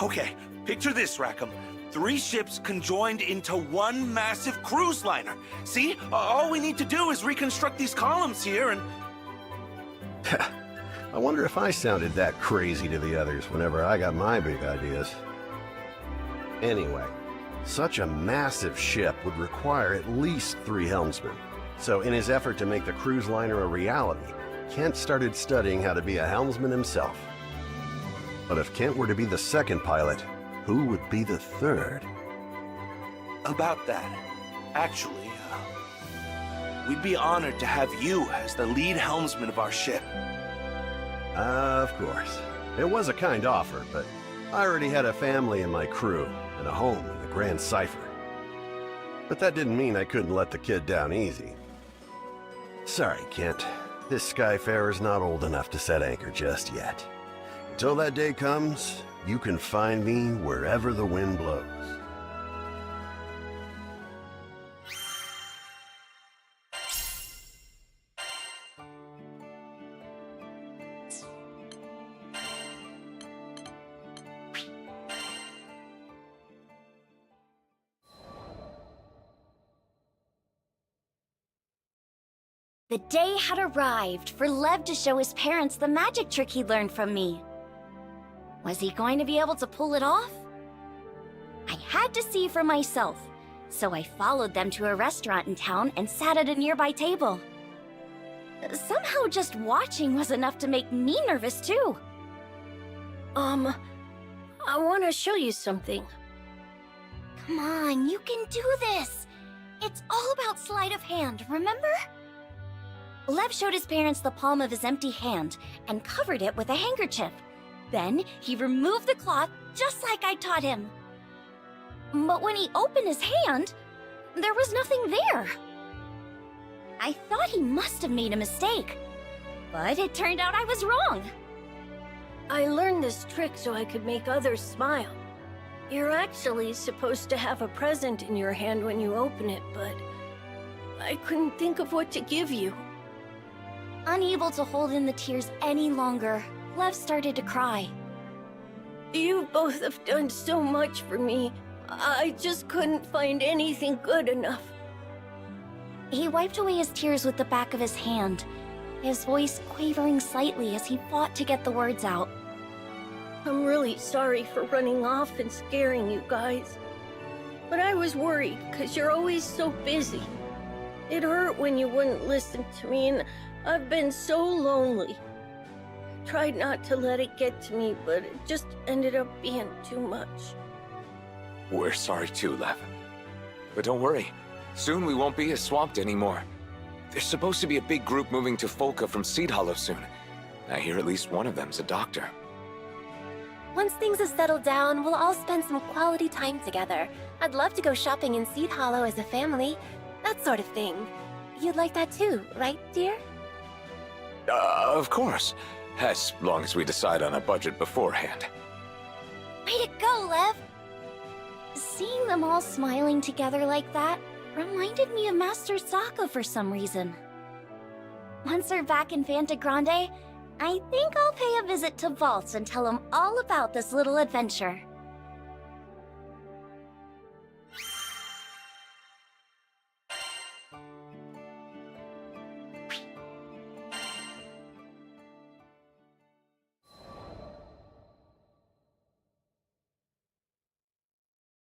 Okay, picture this, Rackham. 3 ships conjoined into one massive cruise liner. See? All we need to do is reconstruct these columns here and... I wonder if I sounded that crazy to the others whenever I got my big ideas. Anyway, such a massive ship would require at least 3 helmsmen. So in his effort to make the cruise liner a reality, Kent started studying how to be a helmsman himself. But if Kent were to be the second pilot, who would be the third? About that, actually, we'd be honored to have you as the lead helmsman of our ship. Of course. It was a kind offer, but I already had a family in my crew and a home in the Grand Cipher. But that didn't mean I couldn't let the kid down easy. Sorry, Kent. This Skyfarer's not old enough to set anchor just yet. Until that day comes, you can find me wherever the wind blows. The day had arrived for Lev to show his parents the magic trick he learned from me. Was he going to be able to pull it off? I had to see for myself, so I followed them to a restaurant in town and sat at a nearby table. Somehow just watching was enough to make me nervous too. I want to show you something. Come on, you can do this! It's all about sleight of hand, remember? Lev showed his parents the palm of his empty hand and covered it with a handkerchief. Then he removed the cloth just like I taught him. But when he opened his hand, there was nothing there. I thought he must have made a mistake, but it turned out I was wrong. I learned this trick so I could make others smile. You're actually supposed to have a present in your hand when you open it, but I couldn't think of what to give you. Unable to hold in the tears any longer, Lev started to cry. You both have done so much for me. I just couldn't find anything good enough. He wiped away his tears with the back of his hand, his voice quavering slightly as he fought to get the words out. I'm really sorry for running off and scaring you guys. But I was worried, because you're always so busy. It hurt when you wouldn't listen to me, and I've been so lonely. Tried not to let it get to me, but it just ended up being too much. We're sorry too, Lev. But don't worry. Soon we won't be as swamped anymore. There's supposed to be a big group moving to Folka from Seed Hollow soon. I hear at least one of them's a doctor. Once things have settled down, we'll all spend some quality time together. I'd love to go shopping in Seed Hollow as a family. That sort of thing. You'd like that too, right, dear? Of course. As long as we decide on a budget beforehand. Way to go, Lev! Seeing them all smiling together like that reminded me of Master Sokka for some reason. Once we're back in Fanta Grande, I think I'll pay a visit to Vault and tell him all about this little adventure.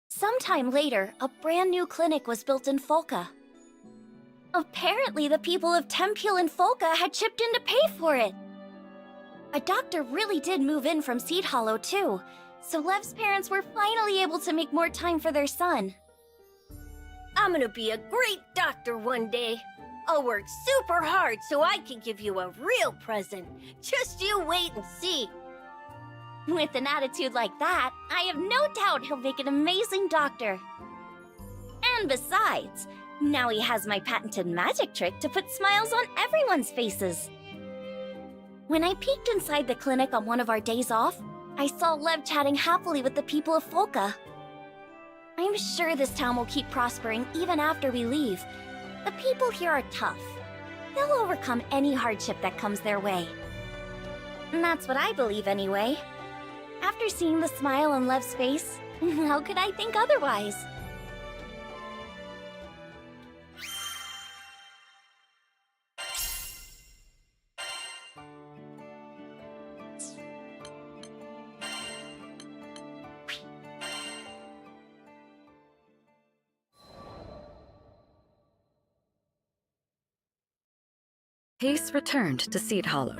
Sometime later, a brand new clinic was built in Folka. Apparently, the people of Tempule and Folka had chipped in to pay for it. A doctor really did move in from Seed Hollow, too, so Lev's parents were finally able to make more time for their son. I'm gonna be a great doctor one day. I'll work super hard so I can give you a real present. Just you wait and see. With an attitude like that, I have no doubt he'll make an amazing doctor. And besides, now he has my patented magic trick to put smiles on everyone's faces. When I peeked inside the clinic on one of our days off, I saw Lev chatting happily with the people of Folka. I'm sure this town will keep prospering even after we leave. The people here are tough. They'll overcome any hardship that comes their way. And that's what I believe anyway. After seeing the smile on Lev's face, how could I think otherwise? Pace returned to Seed Hollow,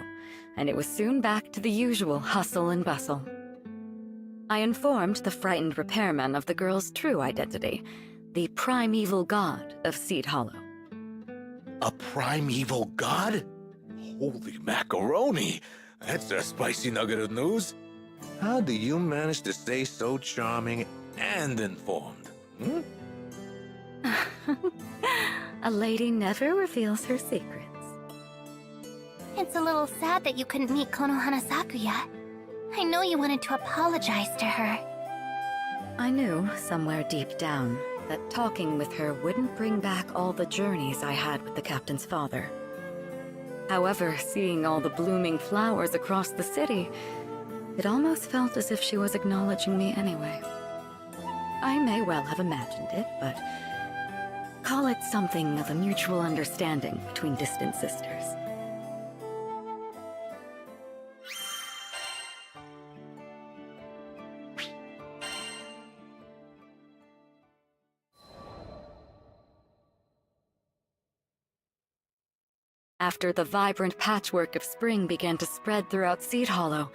and it was soon back to the usual hustle and bustle. I informed the frightened repairman of the girl's true identity, the primeval god of Seed Hollow. A primeval god? Holy macaroni! That's a spicy nugget of news. How do you manage to stay so charming and informed? A lady never reveals her secrets. It's a little sad that you couldn't meet Konohana Sakuya. I know you wanted to apologize to her. I knew, somewhere deep down, that talking with her wouldn't bring back all the journeys I had with the captain's father. However, seeing all the blooming flowers across the city, it almost felt as if she was acknowledging me anyway. I may well have imagined it, but call it something of a mutual understanding between distant sisters. After the vibrant patchwork of spring began to spread throughout Seed Hollow,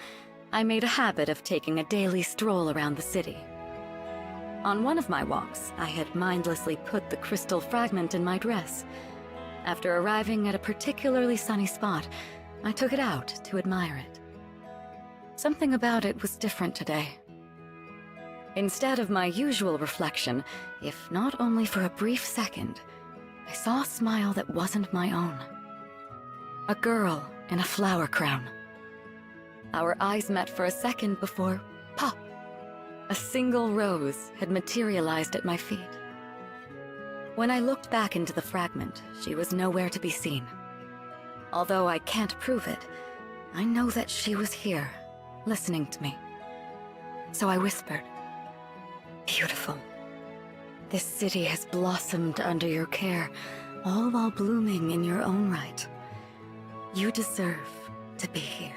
I made a habit of taking a daily stroll around the city. On one of my walks, I had mindlessly put the crystal fragment in my dress. After arriving at a particularly sunny spot, I took it out to admire it. Something about it was different today. Instead of my usual reflection, if not only for a brief second, I saw a smile that wasn't my own. A girl in a flower crown. Our eyes met for a second before, pop! A single rose had materialized at my feet. When I looked back into the fragment, she was nowhere to be seen. Although I can't prove it, I know that she was here, listening to me. So I whispered, "Beautiful. This city has blossomed under your care, all while blooming in your own right. You deserve to be here."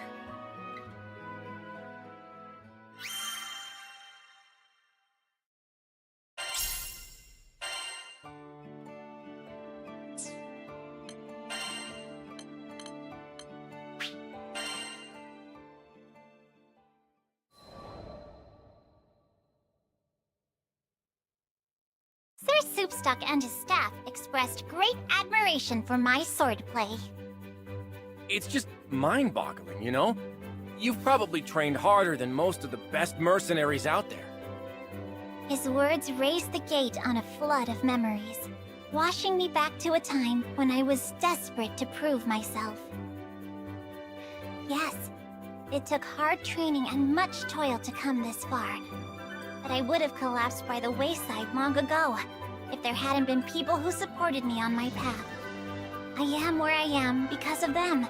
Sir Soupstock and his staff expressed great admiration for my swordplay. It's just mind-boggling, you know? You've probably trained harder than most of the best mercenaries out there. His words raised the gate on a flood of memories, washing me back to a time when I was desperate to prove myself. Yes, it took hard training and much toil to come this far, but I would have collapsed by the wayside long ago if there hadn't been people who supported me on my path. I am where I am because of them.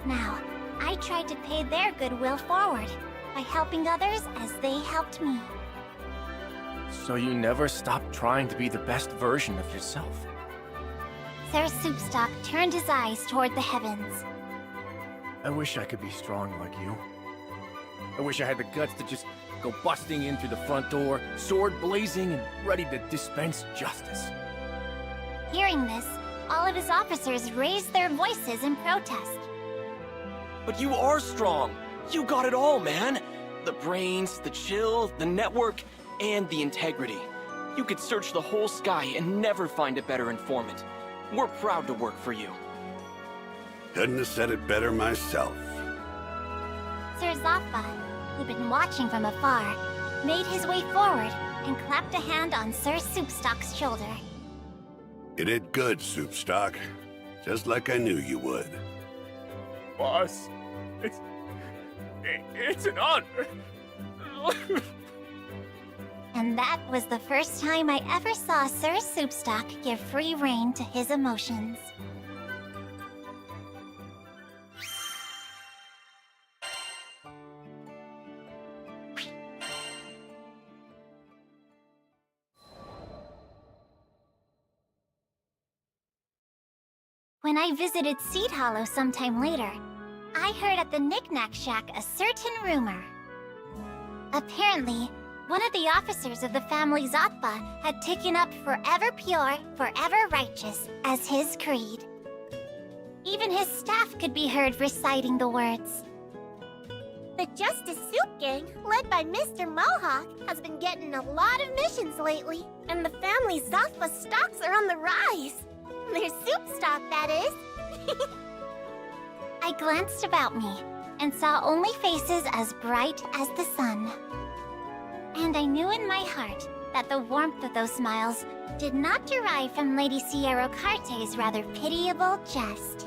Now, I tried to pay their goodwill forward by helping others as they helped me. So you never stopped trying to be the best version of yourself. Sir Soupstock turned his eyes toward the heavens. I wish I could be strong like you. I wish I had the guts to just go busting in through the front door, sword blazing and ready to dispense justice. Hearing this, all of his officers raised their voices in protest. But you are strong. You got it all, man. The brains, the chill, the network, and the integrity. You could search the whole sky and never find a better informant. We're proud to work for you. Couldn't have said it better myself. Sir Zaffa, who'd been watching from afar, made his way forward and clapped a hand on Sir Soupstock's shoulder. You did good, Soupstock. Just like I knew you would. Boss, It's an honor. And that was the first time I ever saw Sir Soupstock give free rein to his emotions. When I visited Seed Hollow sometime later, I heard at the Knick-Knack Shack a certain rumor. Apparently, one of the officers of the family Zatpa had taken up forever pure, forever righteous as his creed. Even his staff could be heard reciting the words. The Justice Soup Gang, led by Mr. Mohawk, has been getting a lot of missions lately, and the family Zatpa stocks are on the rise. Their soup stock, that is. I glanced about me and saw only faces as bright as the sun. And I knew in my heart that the warmth of those smiles did not derive from Lady Sierra Carte's rather pitiable jest.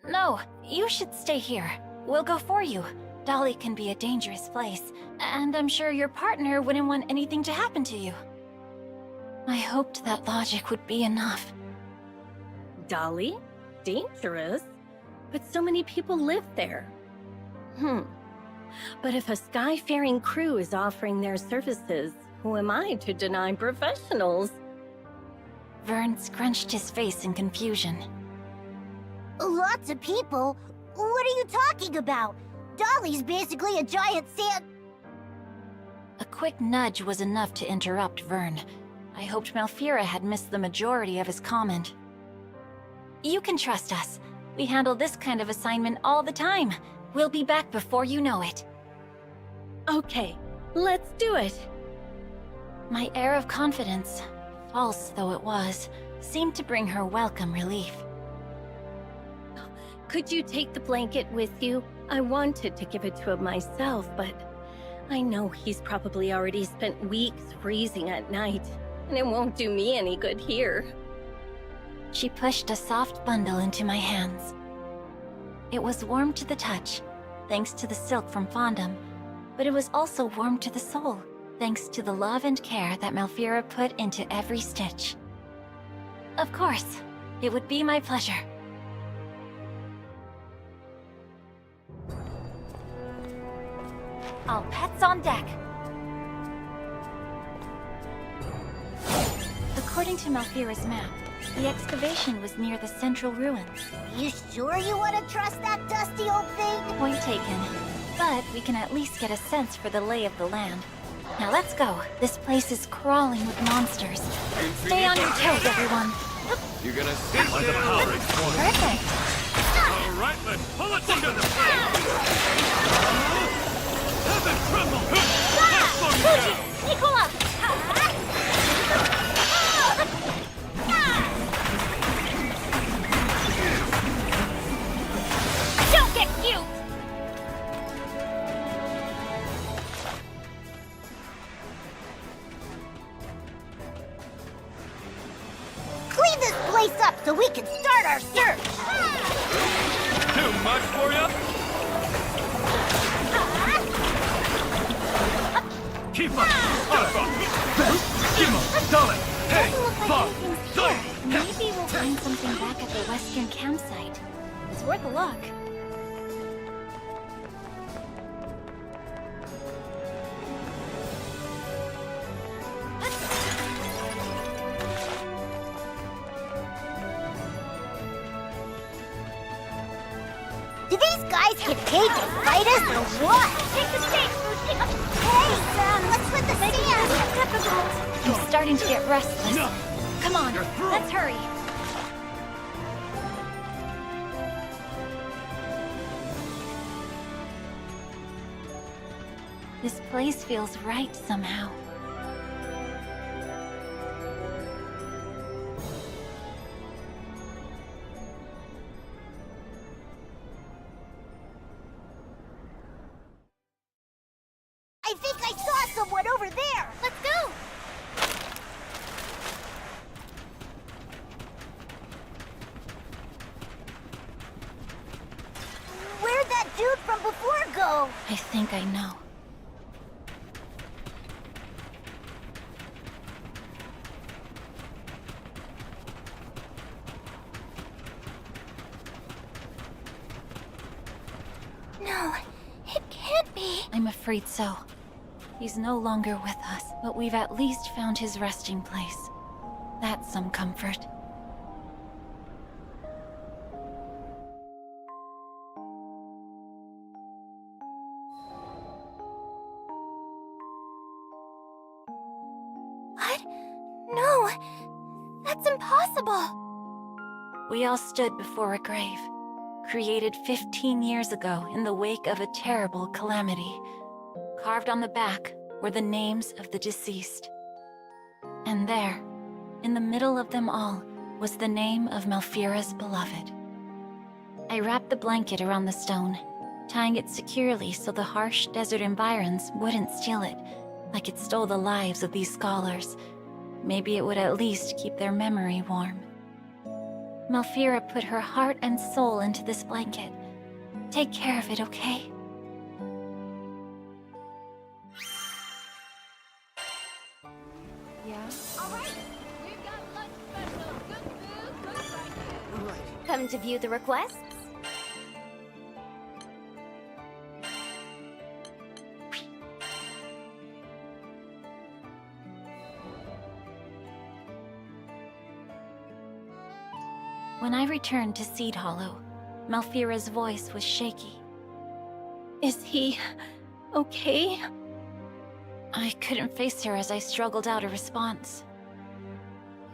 No, you should stay here. We'll go for you. Dolly can be a dangerous place, and I'm sure your partner wouldn't want anything to happen to you. I hoped that logic would be enough. Dolly? Dangerous? But so many people live there. But if a skyfaring crew is offering their services, who am I to deny professionals? Vern scrunched his face in confusion. Lots of people? What are you talking about? Dolly's basically a giant sand... A quick nudge was enough to interrupt Vern. I hoped Malfira had missed the majority of his comment. You can trust us. We handle this kind of assignment all the time. We'll be back before you know it. Okay, let's do it. My air of confidence, false though it was, seemed to bring her welcome relief. Could you take the blanket with you? I wanted to give it to him myself, but I know he's probably already spent weeks freezing at night, and it won't do me any good here. She pushed a soft bundle into my hands. It was warm to the touch, thanks to the silk from Fondom, but it was also warm to the soul, thanks to the love and care that Malfira put into every stitch. Of course, it would be my pleasure. All pets on deck. According to Malfira's map, The excavation was near the central ruins. You sure you want to trust that dusty old thing? Point taken. But we can at least get a sense for the lay of the land. Now let's go. This place is crawling with monsters. Stay on your toes, everyone. You're gonna sit by the power explosion. Perfect. All right, let's pull it together. Heaven tremble. Let's slow you down. Nicola! Don't get cute! Clean this place up so we can start our search! Too much for you? Keep up! Alpha! Gimo! Dolly! Hey! Bob! Maybe we'll find something back at the western campsite. It's worth a look. Do these guys get paid to fight us or what? Take the stage, Lucy! Hey, Sam, what's with the sand? Difficult. I'm starting to get restless. Come on, let's hurry. This place feels right somehow. I think I saw someone over there! Let's go! Where'd that dude from before go? I think I know. No, it can't be. I'm afraid so. He's no longer with us, but we've at least found his resting place. That's some comfort. What? No, that's impossible. We all stood before a grave, created 15 years ago in the wake of a terrible calamity. Carved on the back were the names of the deceased. And there, in the middle of them all, was the name of Malfira's beloved. I wrapped the blanket around the stone, tying it securely so the harsh desert environs wouldn't steal it, like it stole the lives of these scholars. Maybe it would at least keep their memory warm. Malfira put her heart and soul into this blanket. Take care of it, okay? Come to view the requests? When I returned to Seed Hollow, Malfira's voice was shaky. Is he okay? I couldn't face her as I struggled out a response.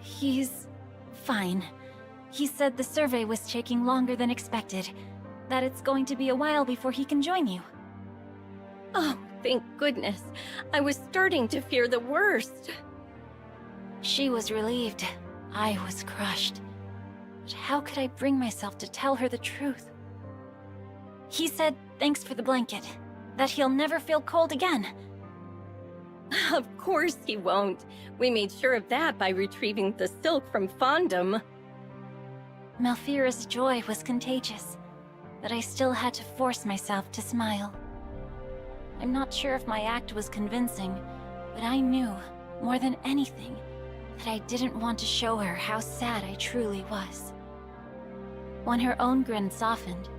He's fine. He said the survey was taking longer than expected, that it's going to be a while before he can join you. Oh, thank goodness. I was starting to fear the worst. She was relieved. I was crushed. But how could I bring myself to tell her the truth? He said thanks for the blanket, that he'll never feel cold again. Of course he won't. We made sure of that by retrieving the silk from Fondom. Malfira's joy was contagious, but I still had to force myself to smile. I'm not sure if my act was convincing, but I knew, more than anything, that I didn't want to show her how sad I truly was. When her own grin softened,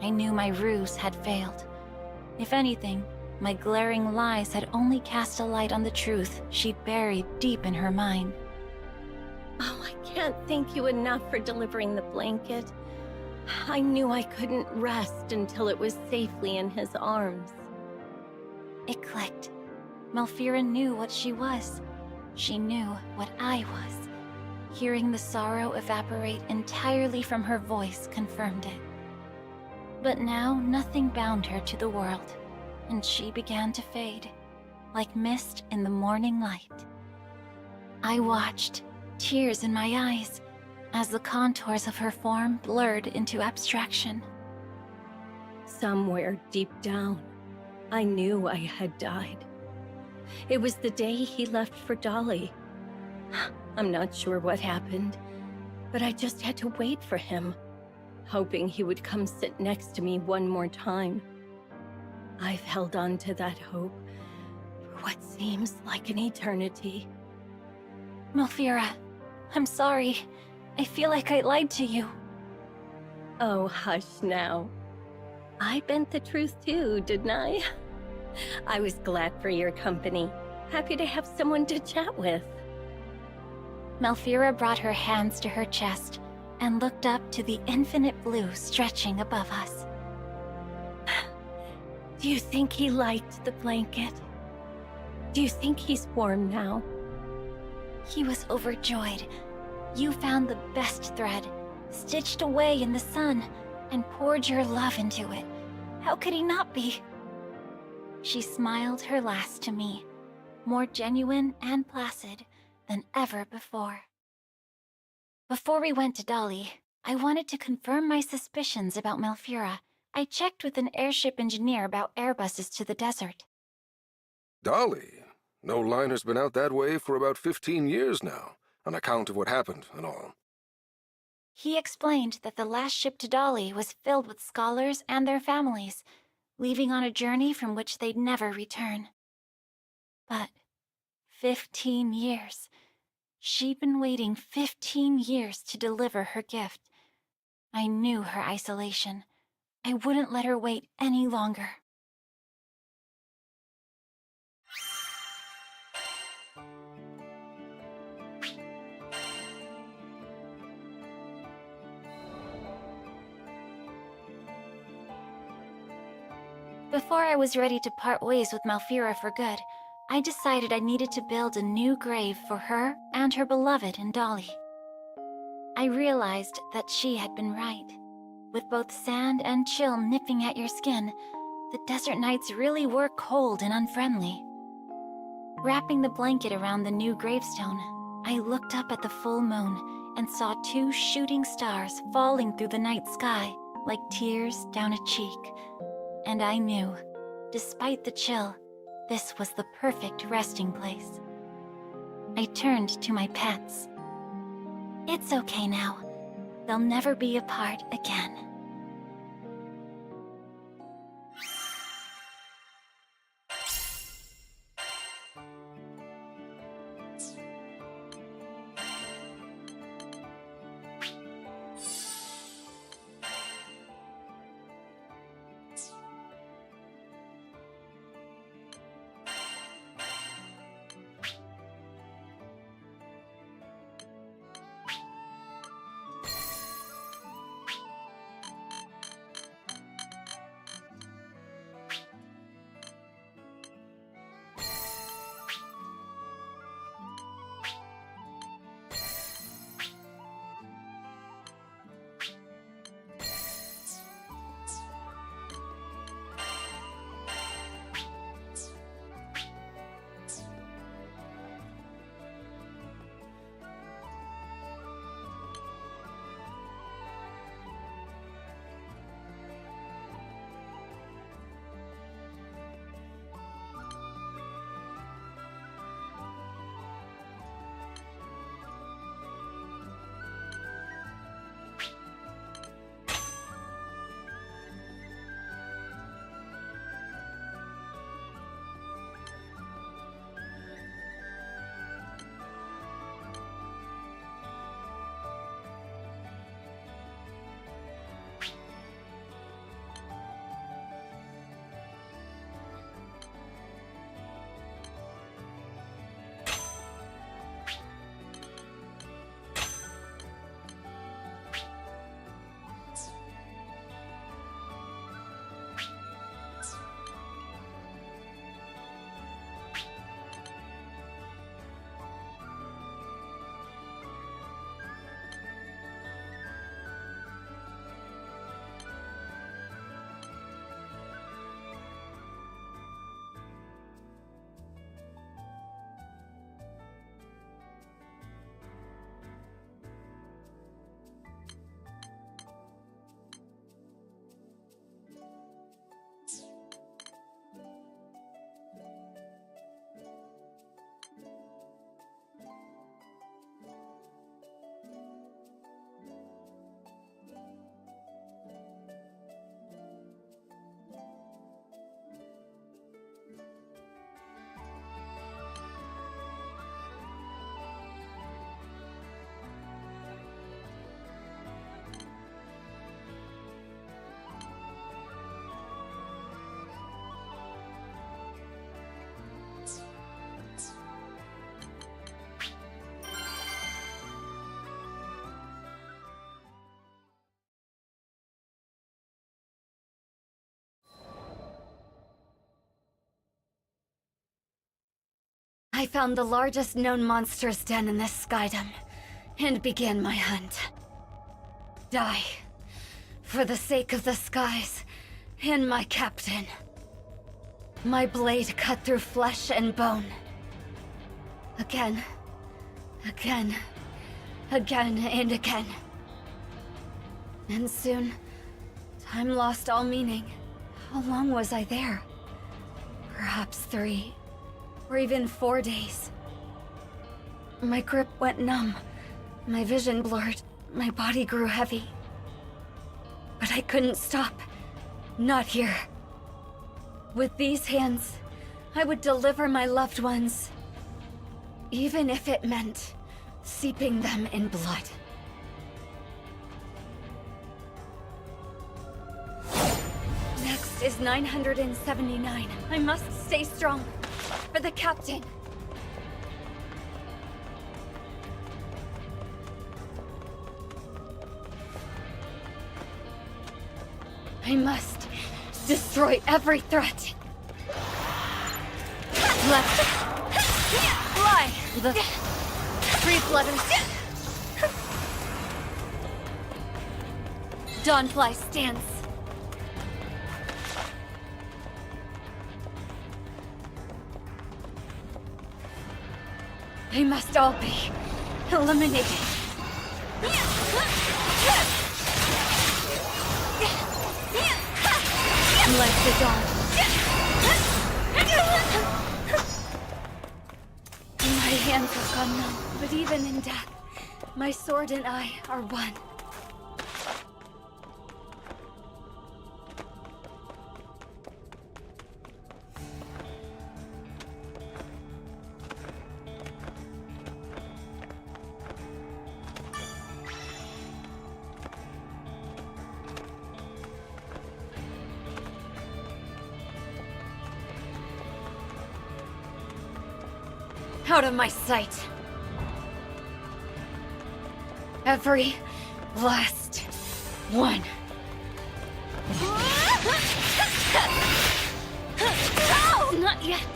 I knew my ruse had failed. If anything, my glaring lies had only cast a light on the truth she'd buried deep in her mind. Oh, I can't thank you enough for delivering the blanket. I knew I couldn't rest until it was safely in his arms. It clicked. Malfira knew what she was. She knew what I was. Hearing the sorrow evaporate entirely from her voice confirmed it. But now nothing bound her to the world, and she began to fade, like mist in the morning light. I watched, tears in my eyes, as the contours of her form blurred into abstraction. Somewhere deep down, I knew I had died. It was the day he left for Dolly. I'm not sure what happened, but I just had to wait for him, hoping he would come sit next to me one more time. I've held on to that hope for what seems like an eternity. Malfira, I'm sorry. I feel like I lied to you. Oh, hush now. I bent the truth too, didn't I? I was glad for your company. Happy to have someone to chat with. Malfira brought her hands to her chest and looked up to the infinite blue stretching above us. Do you think he liked the blanket? Do you think he's warm now? He was overjoyed. You found the best thread, stitched away in the sun, and poured your love into it. How could he not be? She smiled her last to me, more genuine and placid than ever before. Before we went to Dolly, I wanted to confirm my suspicions about Malfira. I checked with an airship engineer about airbuses to the desert. Dolly? No liner's been out that way for about 15 years now, on account of what happened and all. He explained that the last ship to Dolly was filled with scholars and their families, leaving on a journey from which they'd never return. But 15 years. She'd been waiting 15 years to deliver her gift. I knew her isolation. I wouldn't let her wait any longer. Before I was ready to part ways with Malfira for good, I decided I needed to build a new grave for her and her beloved in Dolly. I realized that she had been right. With both sand and chill nipping at your skin, the desert nights really were cold and unfriendly. Wrapping the blanket around the new gravestone, I looked up at the full moon and saw 2 shooting stars falling through the night sky like tears down a cheek. And I knew, despite the chill, this was the perfect resting place. I turned to my pets. It's okay now. They'll never be apart again. found the largest known monster's den in this skydom, and began my hunt. Die, for the sake of the skies, and my captain. My blade cut through flesh and bone. Again, again, again and again. And soon, time lost all meaning. How long was I there? Perhaps 3, or even 4 days. My grip went numb, my vision blurred, my body grew heavy. But I couldn't stop. Not here. With these hands, I would deliver my loved ones. Even if it meant steeping them in blood. Next is 979. I must stay strong. For the captain. I must destroy every threat. Left. Fly. The 3 flutters. Dawnfly stands. They must all be eliminated. Like the dawn. My hands have gone numb, but even in death, my sword and I are one. Out of my sight. Every last one. Not yet.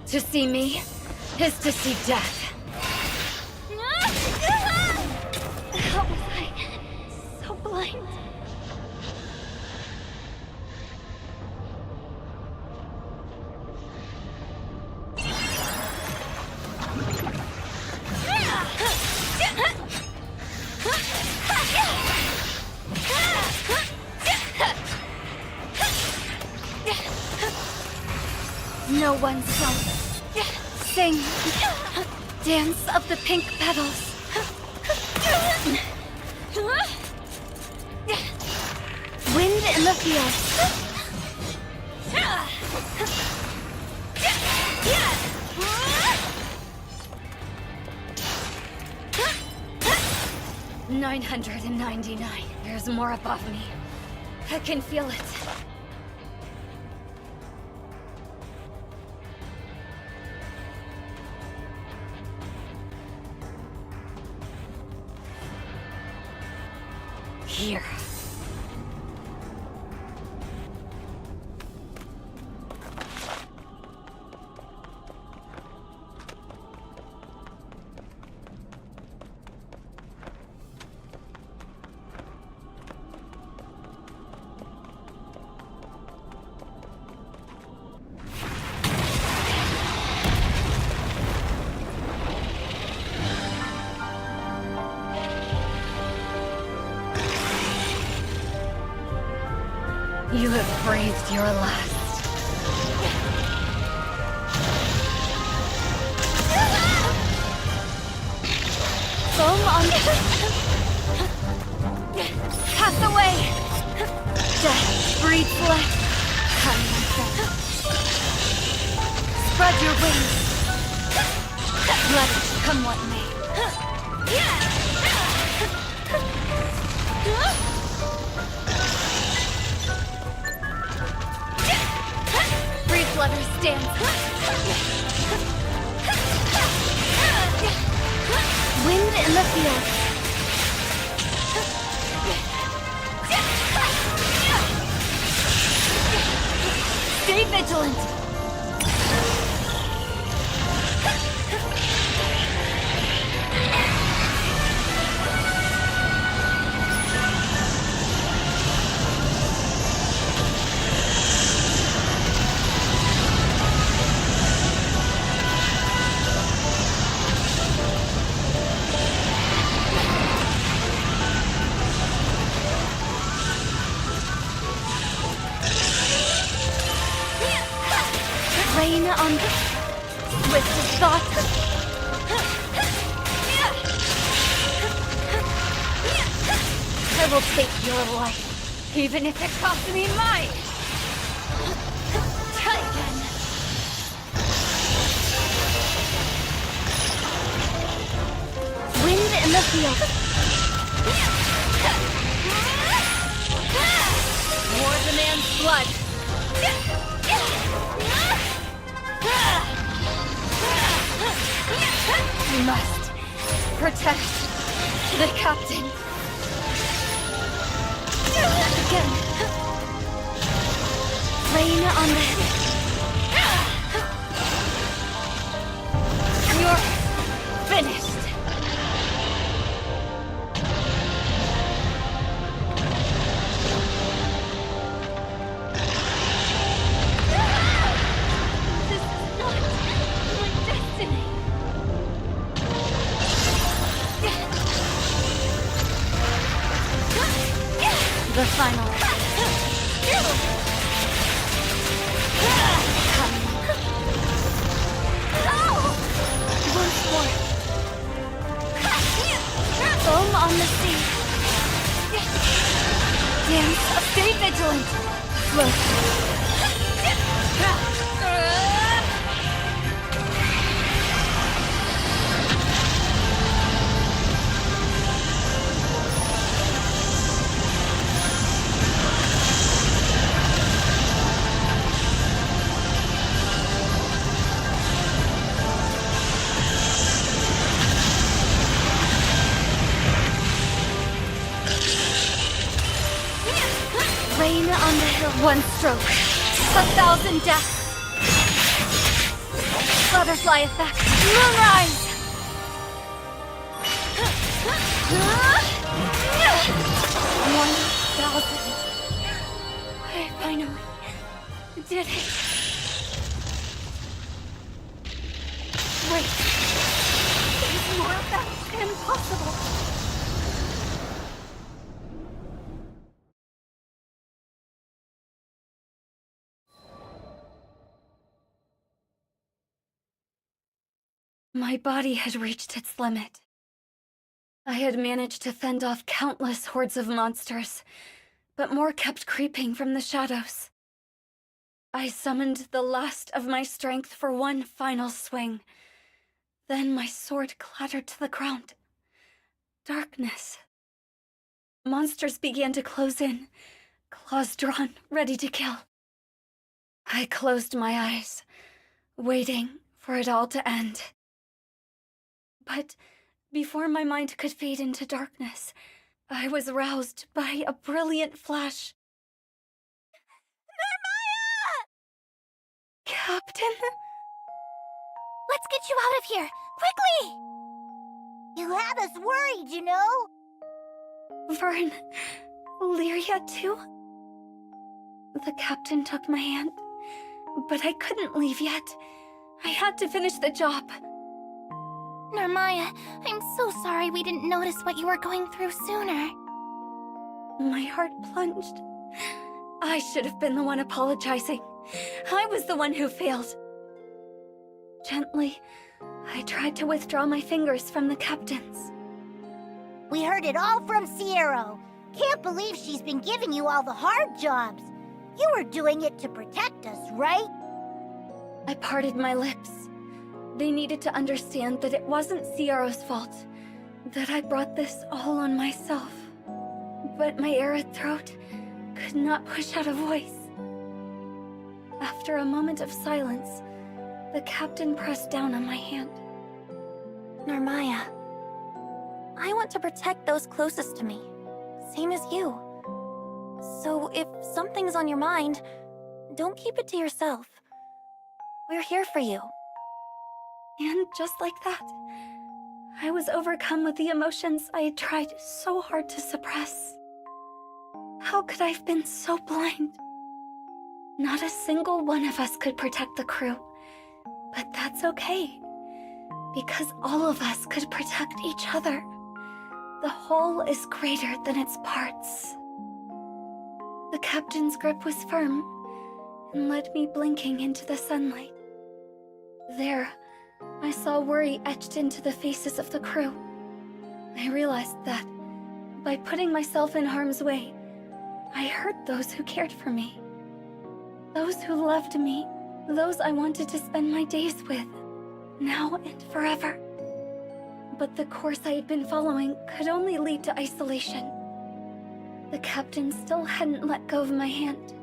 To see me is to see death. How was I so blind? No one song. Sing. Dance of the pink petals. Wind in the field. 999. There's more above me. I can feel it. Here. You have breathed your last. on... Pass away! Death breeds life. Come, my friend. Spread your wings. Let it come what may. Free Flutter stands. Wind in the field. Stay vigilant. Rain on the swiftest thought. I will take your life, even if it costs me mine. Titan. Wind in the field. More demands blood. We must protect the captain. Again. Rain on the... You're finished. The final. Once more. Foam on the sea. Dance, stay vigilant. Float. Rain on the hill. One stroke. 1,000 deaths. Butterfly effect. Moonrise! 1,000. I finally did it. Wait. There's more of that. Impossible. My body had reached its limit. I had managed to fend off countless hordes of monsters, but more kept creeping from the shadows. I summoned the last of my strength for one final swing. Then my sword clattered to the ground. Darkness. Monsters began to close in, claws drawn, ready to kill. I closed my eyes, waiting for it all to end. But before my mind could fade into darkness, I was roused by a brilliant flash. Nehemiah! Captain? Let's get you out of here! Quickly! You had us worried, you know? Vern, Lyria too? The captain took my hand, but I couldn't leave yet. I had to finish the job. Nehemiah, I'm so sorry we didn't notice what you were going through sooner. My heart plunged. I should have been the one apologizing. I was the one who failed. Gently, I tried to withdraw my fingers from the captain's. We heard it all from Sierra. Can't believe she's been giving you all the hard jobs. You were doing it to protect us, right? I parted my lips. They needed to understand that it wasn't Sierra's fault, that I brought this all on myself. But my arid throat could not push out a voice. After a moment of silence, the captain pressed down on my hand. Narmaya, I want to protect those closest to me, same as you. So if something's on your mind, don't keep it to yourself. We're here for you. And just like that, I was overcome with the emotions I had tried so hard to suppress. How could I have been so blind? Not a single one of us could protect the crew, but that's okay, because all of us could protect each other. The whole is greater than its parts. The captain's grip was firm and led me blinking into the sunlight. There, I saw worry etched into the faces of the crew. I realized that, by putting myself in harm's way, I hurt those who cared for me. Those who loved me, those I wanted to spend my days with, now and forever. But the course I had been following could only lead to isolation. The captain still hadn't let go of my hand,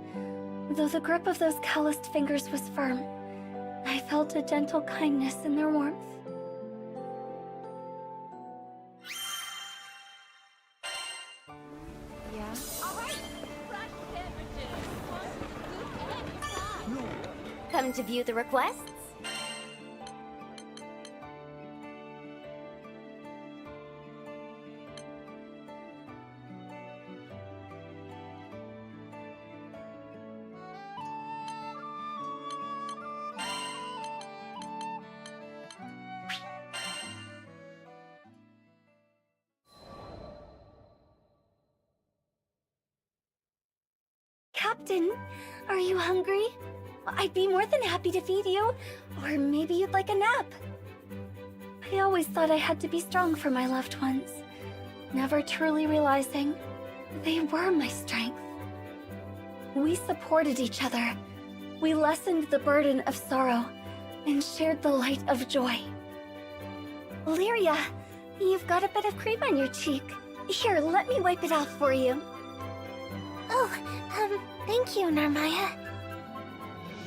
though the grip of those calloused fingers was firm. I felt a gentle kindness in their warmth. Yeah? Alright! Come to view the requests? Captain, are you hungry? I'd be more than happy to feed you, or maybe you'd like a nap. I always thought I had to be strong for my loved ones, never truly realizing they were my strength. We supported each other. We lessened the burden of sorrow and shared the light of joy. Lyria, you've got a bit of cream on your cheek. Here, let me wipe it off for you. Oh, thank you, Narmaya.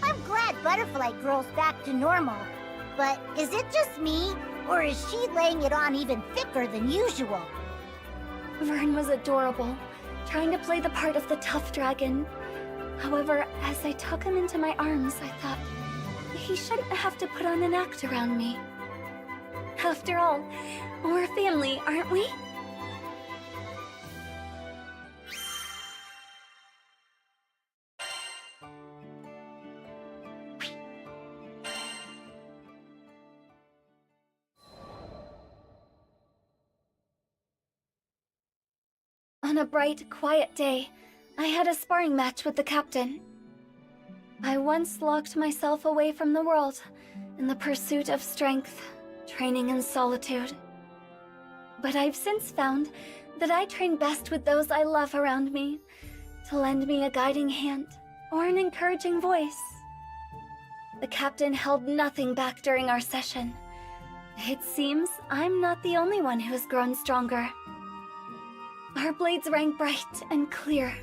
I'm glad Butterfly Girl's back to normal. But is it just me, or is she laying it on even thicker than usual? Vern was adorable, trying to play the part of the tough dragon. However, as I took him into my arms, I thought, he shouldn't have to put on an act around me. After all, we're family, aren't we? On a bright, quiet day, I had a sparring match with the captain. I once locked myself away from the world in the pursuit of strength, training in solitude. But I've since found that I train best with those I love around me, to lend me a guiding hand or an encouraging voice. The captain held nothing back during our session. It seems I'm not the only one who has grown stronger. Our blades rang bright and clear,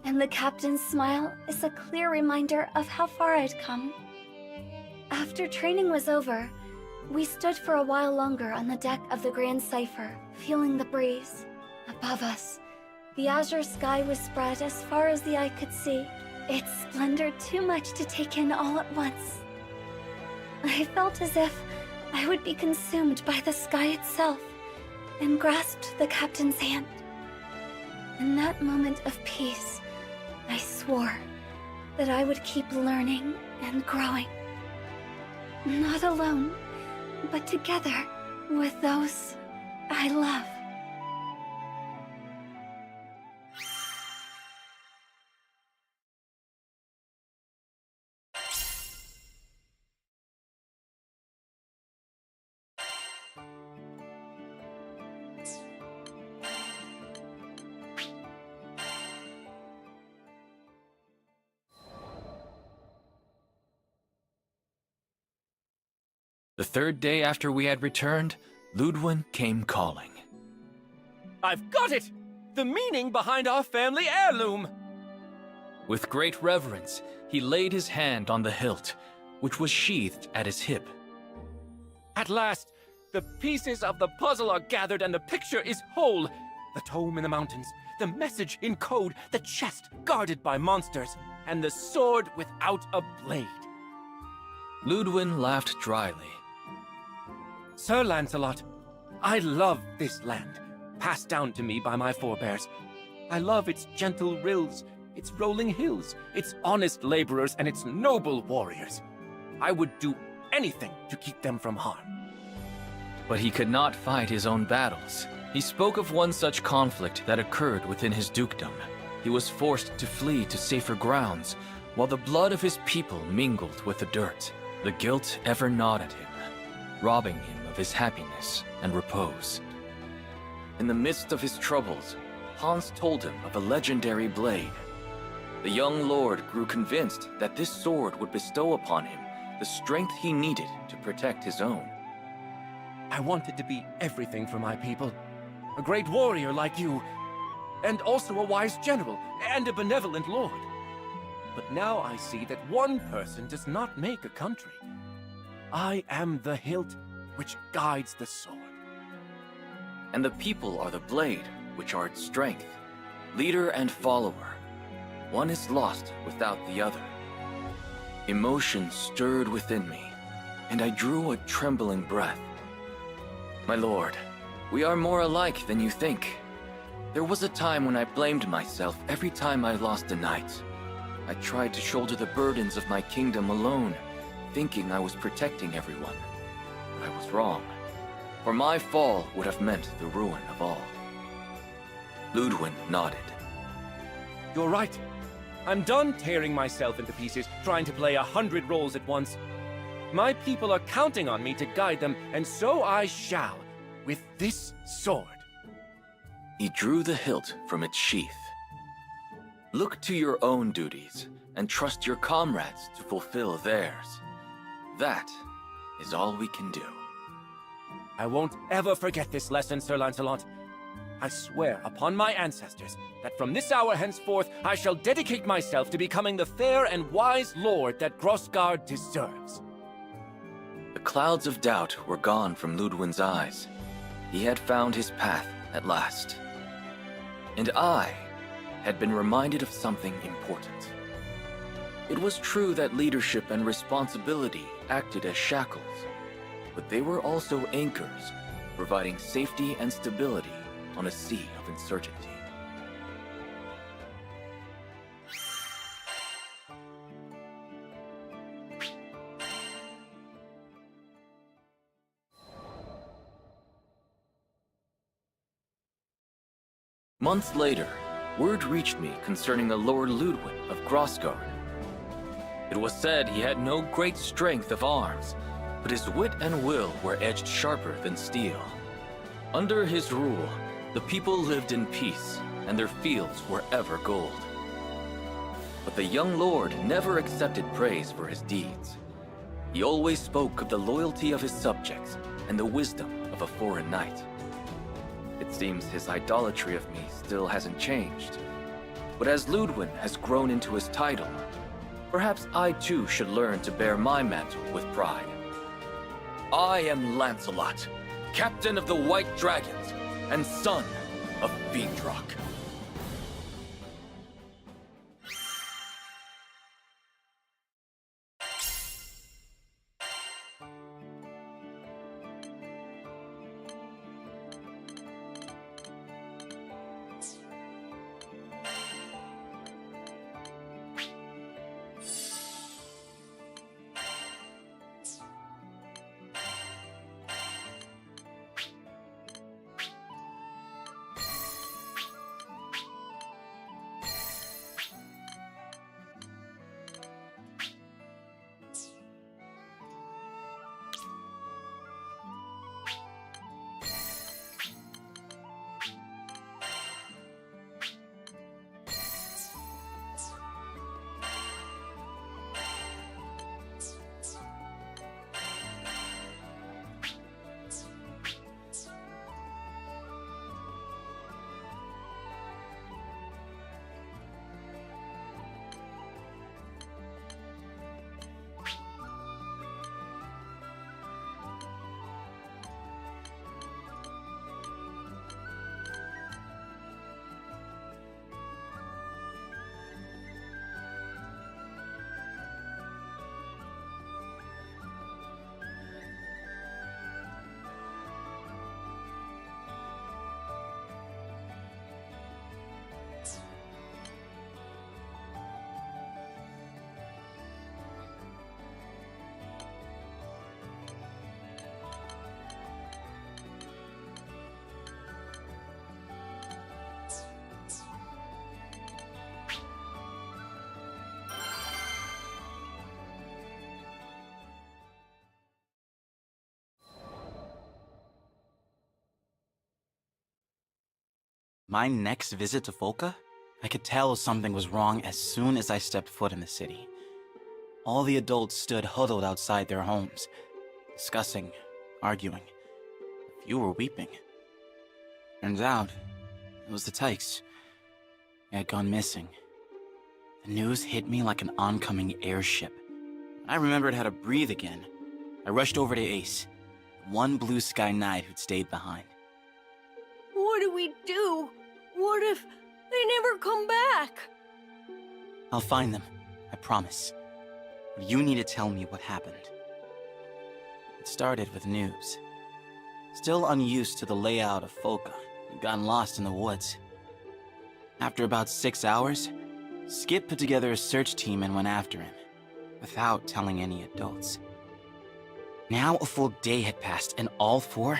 and the captain's smile is a clear reminder of how far I'd come. After training was over, we stood for a while longer on the deck of the Grand Cipher, feeling the breeze. Above us, the azure sky was spread as far as the eye could see, its splendor too much to take in all at once. I felt as if I would be consumed by the sky itself, and grasped the captain's hand. In that moment of peace, I swore that I would keep learning and growing. Not alone, but together with those I love. The third day after we had returned, Ludwin came calling. I've got it! The meaning behind our family heirloom! With great reverence, he laid his hand on the hilt, which was sheathed at his hip. At last, the pieces of the puzzle are gathered and the picture is whole. The tome in the mountains, the message in code, the chest guarded by monsters, and the sword without a blade. Ludwin laughed dryly. Sir Lancelot, I love this land, passed down to me by my forebears. I love its gentle rills, its rolling hills, its honest laborers, and its noble warriors. I would do anything to keep them from harm. But he could not fight his own battles. He spoke of one such conflict that occurred within his dukedom. He was forced to flee to safer grounds, while the blood of his people mingled with the dirt. The guilt ever gnawed at him, robbing him of his happiness and repose. In the midst of his troubles, Hans told him of a legendary blade. The young lord grew convinced that this sword would bestow upon him the strength he needed to protect his own. I wanted to be everything for my people. A great warrior like you, and also a wise general, and a benevolent lord. But now I see that one person does not make a country. I am the hilt which guides the sword. And the people are the blade, which are its strength, leader and follower. One is lost without the other. Emotion stirred within me, and I drew a trembling breath. My lord, we are more alike than you think. There was a time when I blamed myself every time I lost a knight. I tried to shoulder the burdens of my kingdom alone, thinking I was protecting everyone. But I was wrong, for my fall would have meant the ruin of all. Ludwin nodded. You're right. I'm done tearing myself into pieces, trying to play 100 roles at once. My people are counting on me to guide them, and so I shall, with this sword. He drew the hilt from its sheath. Look to your own duties, and trust your comrades to fulfill theirs. That is all we can do. I won't ever forget this lesson, Sir Lancelot. I swear upon my ancestors that from this hour henceforth I shall dedicate myself to becoming the fair and wise lord that Grossgard deserves. The clouds of doubt were gone from Ludwin's eyes. He had found his path at last. And I had been reminded of something important. It was true that leadership and responsibility acted as shackles, but they were also anchors, providing safety and stability on a sea of uncertainty. Months later, word reached me concerning a Lord Ludwin of Grossgard. It was said he had no great strength of arms, but his wit and will were edged sharper than steel. Under his rule, the people lived in peace, and their fields were ever gold. But the young lord never accepted praise for his deeds. He always spoke of the loyalty of his subjects and the wisdom of a foreign knight. It seems his idolatry of me still hasn't changed. But as Ludwin has grown into his title, perhaps I too should learn to bear my mantle with pride. I am Lancelot, captain of the White Dragons, and son of Fiendrock. My next visit to Folka, I could tell something was wrong as soon as I stepped foot in the city. All the adults stood huddled outside their homes, discussing, arguing. A few were weeping. Turns out, it was the Tykes. They had gone missing. The news hit me like an oncoming airship. When I remembered how to breathe again, I rushed over to Ace, the one blue sky knight who'd stayed behind. What do we do? What if they never come back? I'll find them, I promise. But you need to tell me what happened. It started with Noobs. Still unused to the layout of Folka, he'd gotten lost in the woods. After about 6 hours, Skip put together a search team and went after him, without telling any adults. Now a full day had passed, and all four,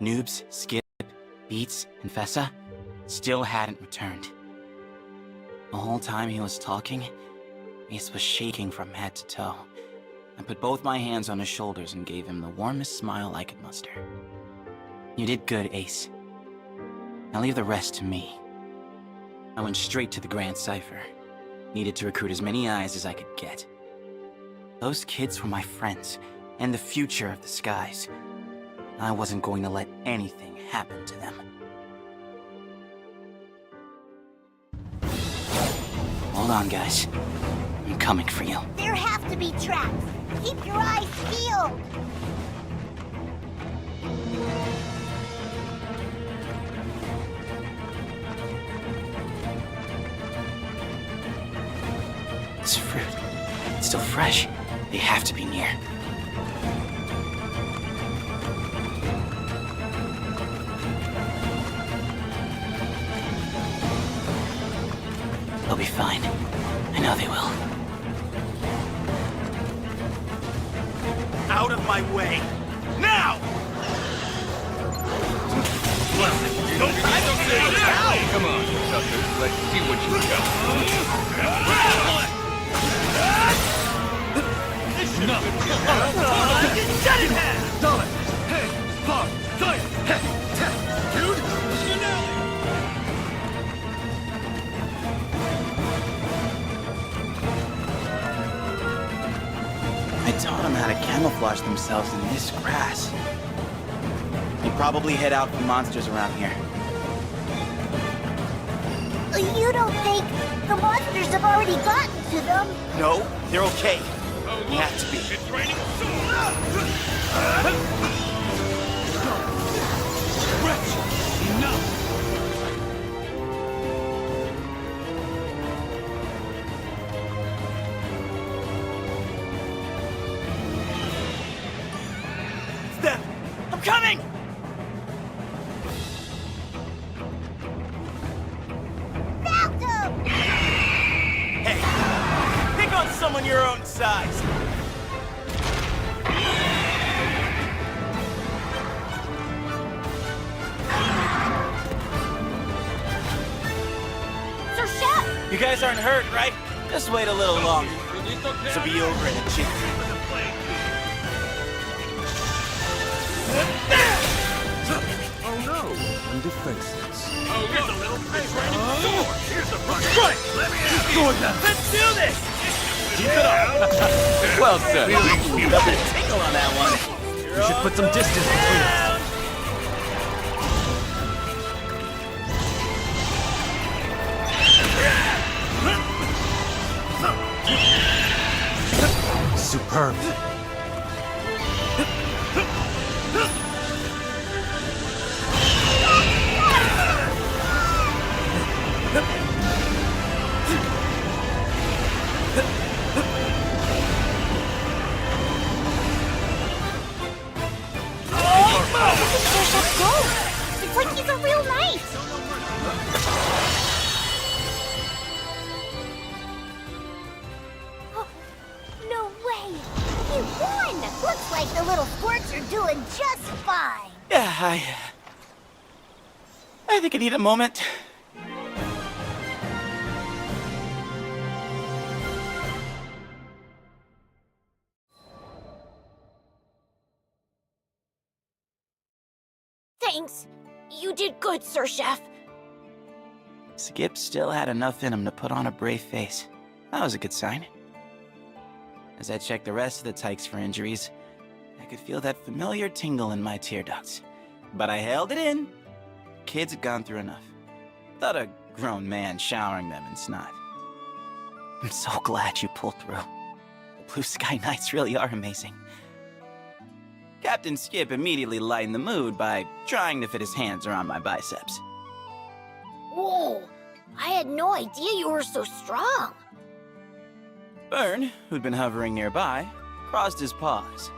Noobs, Skip, Beats, and Fessa, still hadn't returned. The whole time he was talking, Ace was shaking from head to toe. I put both my hands on his shoulders and gave him the warmest smile I could muster. You did good, Ace. Now leave the rest to me. I went straight to the Grand Cipher. Needed to recruit as many eyes as I could get. Those kids were my friends, and the future of the skies. I wasn't going to let anything happen to them. Hold on, guys. I'm coming for you. There have to be traps. Keep your eyes peeled. This fruit, it's still fresh. They have to be near. They'll be fine. I know they will. Out of my way! Now! Come on, suckers. Let's see what you got. No! Shut it down! Dollar! Hey! Paw! Guy! Dude! I taught them how to camouflage themselves in this grass. They probably head out for monsters around here. You don't think the monsters have already gotten to them? No, they're okay. They have to be. It's raining enough! I'm coming! Malcolm! Hey, pick on someone your own size. Sir Chef! You guys aren't hurt, right? Just wait a little longer. This will be over in a jiffy. Oh no, I'm defenseless. Oh, here's a little fish raining sword! Here's the front strike! Let me have it! Let's do this! Keep it up! Well said. Nothing to tickle on that one. We should put some distance between us. Superb. It's like he's a real knight! Oh, no way! He won! Looks like the little squirts are doing just fine. Yeah, I think I need a moment. Thanks. You did good, Sir Chef. Skip still had enough in him to put on a brave face. That was a good sign. As I checked the rest of the tykes for injuries, I could feel that familiar tingle in my tear ducts. But I held it in. Kids had gone through enough. Without a grown man showering them in snot. I'm so glad you pulled through. The Blue Sky Knights really are amazing. Captain Skip immediately lightened the mood by trying to fit his hands around my biceps. Whoa! I had no idea you were so strong. Byrne, who'd been hovering nearby, crossed his paws.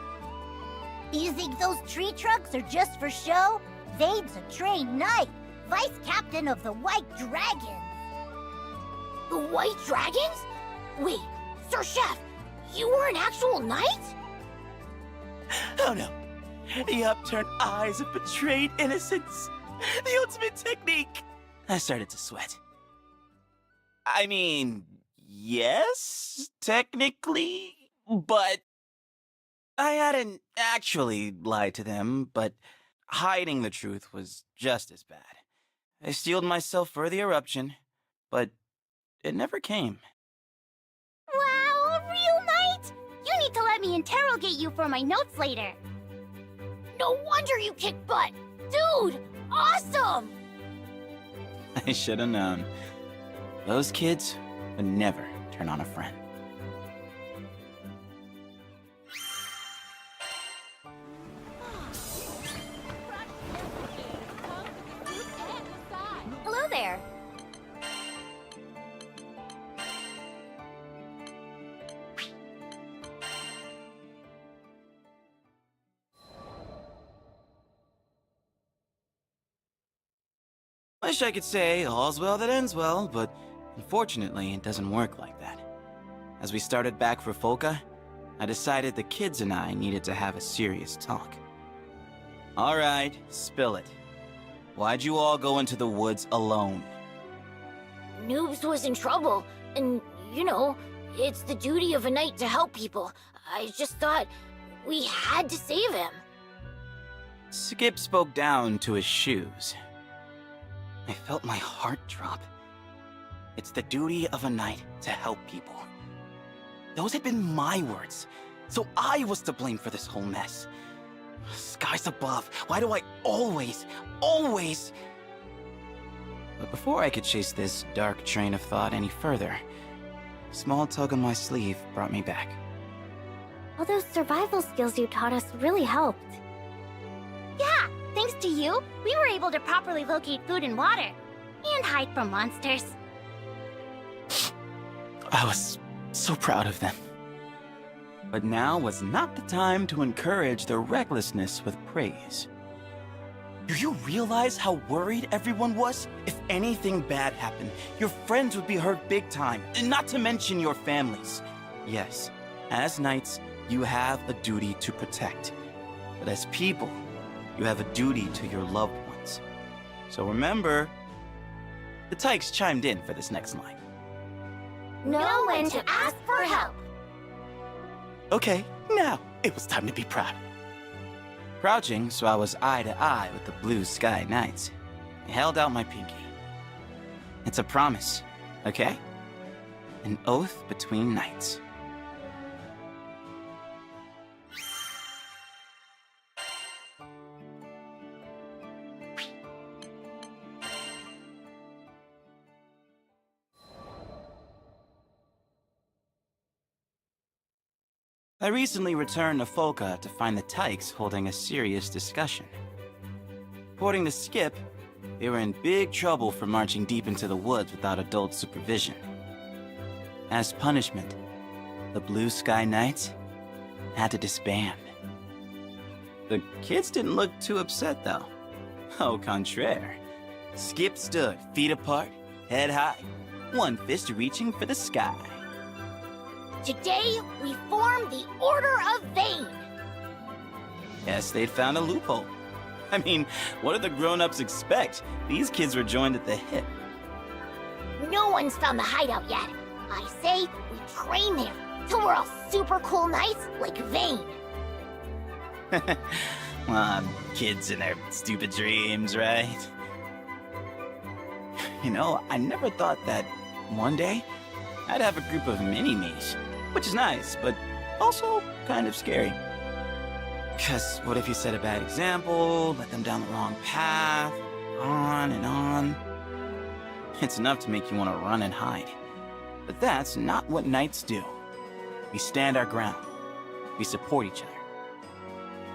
You think those tree trunks are just for show? Vane's a trained knight, vice captain of the White Dragons. The White Dragons? Wait, Sir Chef, you were an actual knight? Oh no. The upturned eyes of betrayed innocence. The ultimate technique. I started to sweat. I mean, yes, technically, but I hadn't actually lied to them, but hiding the truth was just as bad. I steeled myself for the eruption, but it never came. Wow, a real knight? You need to let me interrogate you for my notes later. No wonder you kick butt. Dude, awesome! I should have known. Those kids would never turn on a friend. Hello there. Wish I could say all's well that ends well, but unfortunately it doesn't work like that. As we started back for Folka, I decided the kids and I needed to have a serious talk. Alright, spill it. Why'd you all go into the woods alone? Noobs was in trouble, and, you know, it's the duty of a knight to help people. I just thought we had to save him. Skip spoke down to his shoes. I felt my heart drop. It's the duty of a knight to help people. Those had been my words, so I was to blame for this whole mess. Skies above, why do I always... But before I could chase this dark train of thought any further, a small tug on my sleeve brought me back. All those survival skills you taught us really helped. Yeah, thanks to you, we were able to properly locate food and water, and hide from monsters. I was so proud of them. But now was not the time to encourage their recklessness with praise. Do you realize how worried everyone was? If anything bad happened, your friends would be hurt big time, and not to mention your families. Yes, as knights, you have a duty to protect. But as people, you have a duty to your loved ones. So remember, the Tykes chimed in for this next line. Know when to ask for help. Okay, now it was time to be proud. Crouching so I was eye to eye with the Blue Sky Knights, I held out my pinky. It's a promise, okay? An oath between knights. I recently returned to Folka to find the Tykes holding a serious discussion. According to Skip, they were in big trouble for marching deep into the woods without adult supervision. As punishment, the Blue Sky Knights had to disband. The kids didn't look too upset, though. Au contraire. Skip stood feet apart, head high, one fist reaching for the sky. Today, we form the Order of Vane. Guess they'd found a loophole. I mean, what did the grown-ups expect? These kids were joined at the hip. No one's found the hideout yet. I say we train there till we're all super cool knights like Vane. Kids and their stupid dreams, right? You know, I never thought that one day I'd have a group of mini-me's, which is nice, but also kind of scary. Because what if you set a bad example, let them down the wrong path, on and on? It's enough to make you want to run and hide. But that's not what knights do. We stand our ground. We support each other.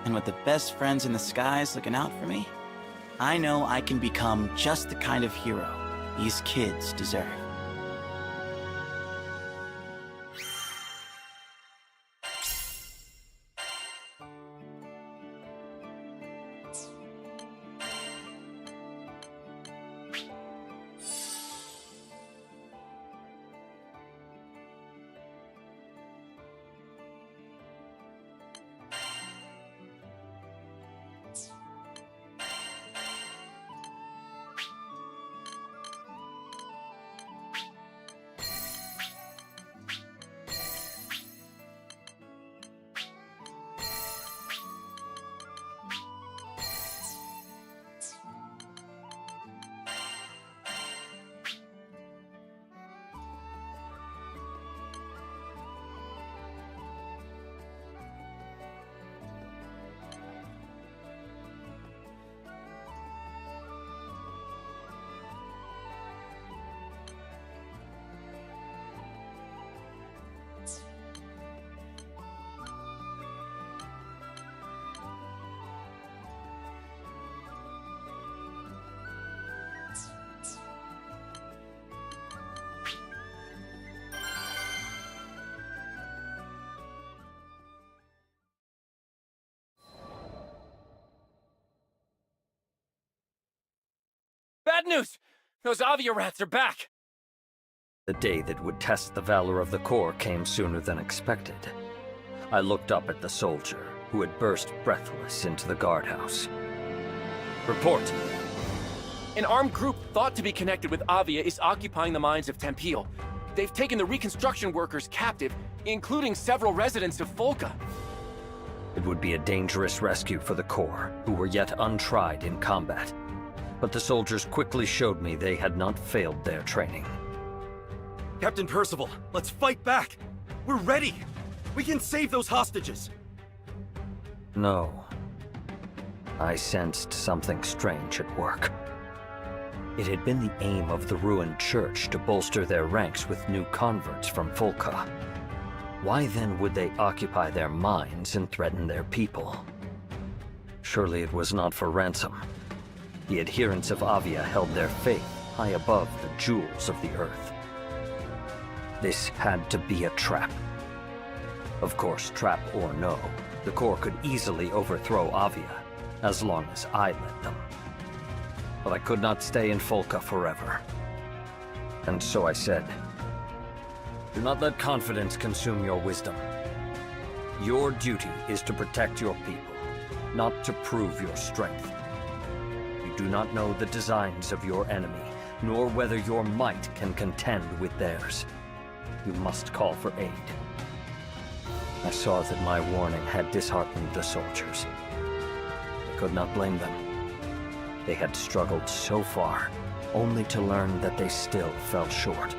And with the best friends in the skies looking out for me, I know I can become just the kind of hero these kids deserve. Bad news! Those Avia rats are back! The day that would test the valor of the Corps came sooner than expected. I looked up at the soldier, who had burst breathless into the guardhouse. Report. An armed group thought to be connected with Avia is occupying the mines of Tempeel. They've taken the reconstruction workers captive, including several residents of Folka. It would be a dangerous rescue for the Corps, who were yet untried in combat. But the soldiers quickly showed me they had not failed their training. Captain Percival, let's fight back! We're ready! We can save those hostages! No. I sensed something strange at work. It had been the aim of the ruined church to bolster their ranks with new converts from Folka. Why then would they occupy their mines and threaten their people? Surely it was not for ransom. The adherents of Avia held their faith high above the jewels of the earth. This had to be a trap. Of course, trap or no, the Corps could easily overthrow Avia, as long as I led them. But I could not stay in Folka forever. And so I said, do not let confidence consume your wisdom. Your duty is to protect your people, not to prove your strength. You do not know the designs of your enemy, nor whether your might can contend with theirs. You must call for aid. I saw that my warning had disheartened the soldiers. I could not blame them. They had struggled so far, only to learn that they still fell short.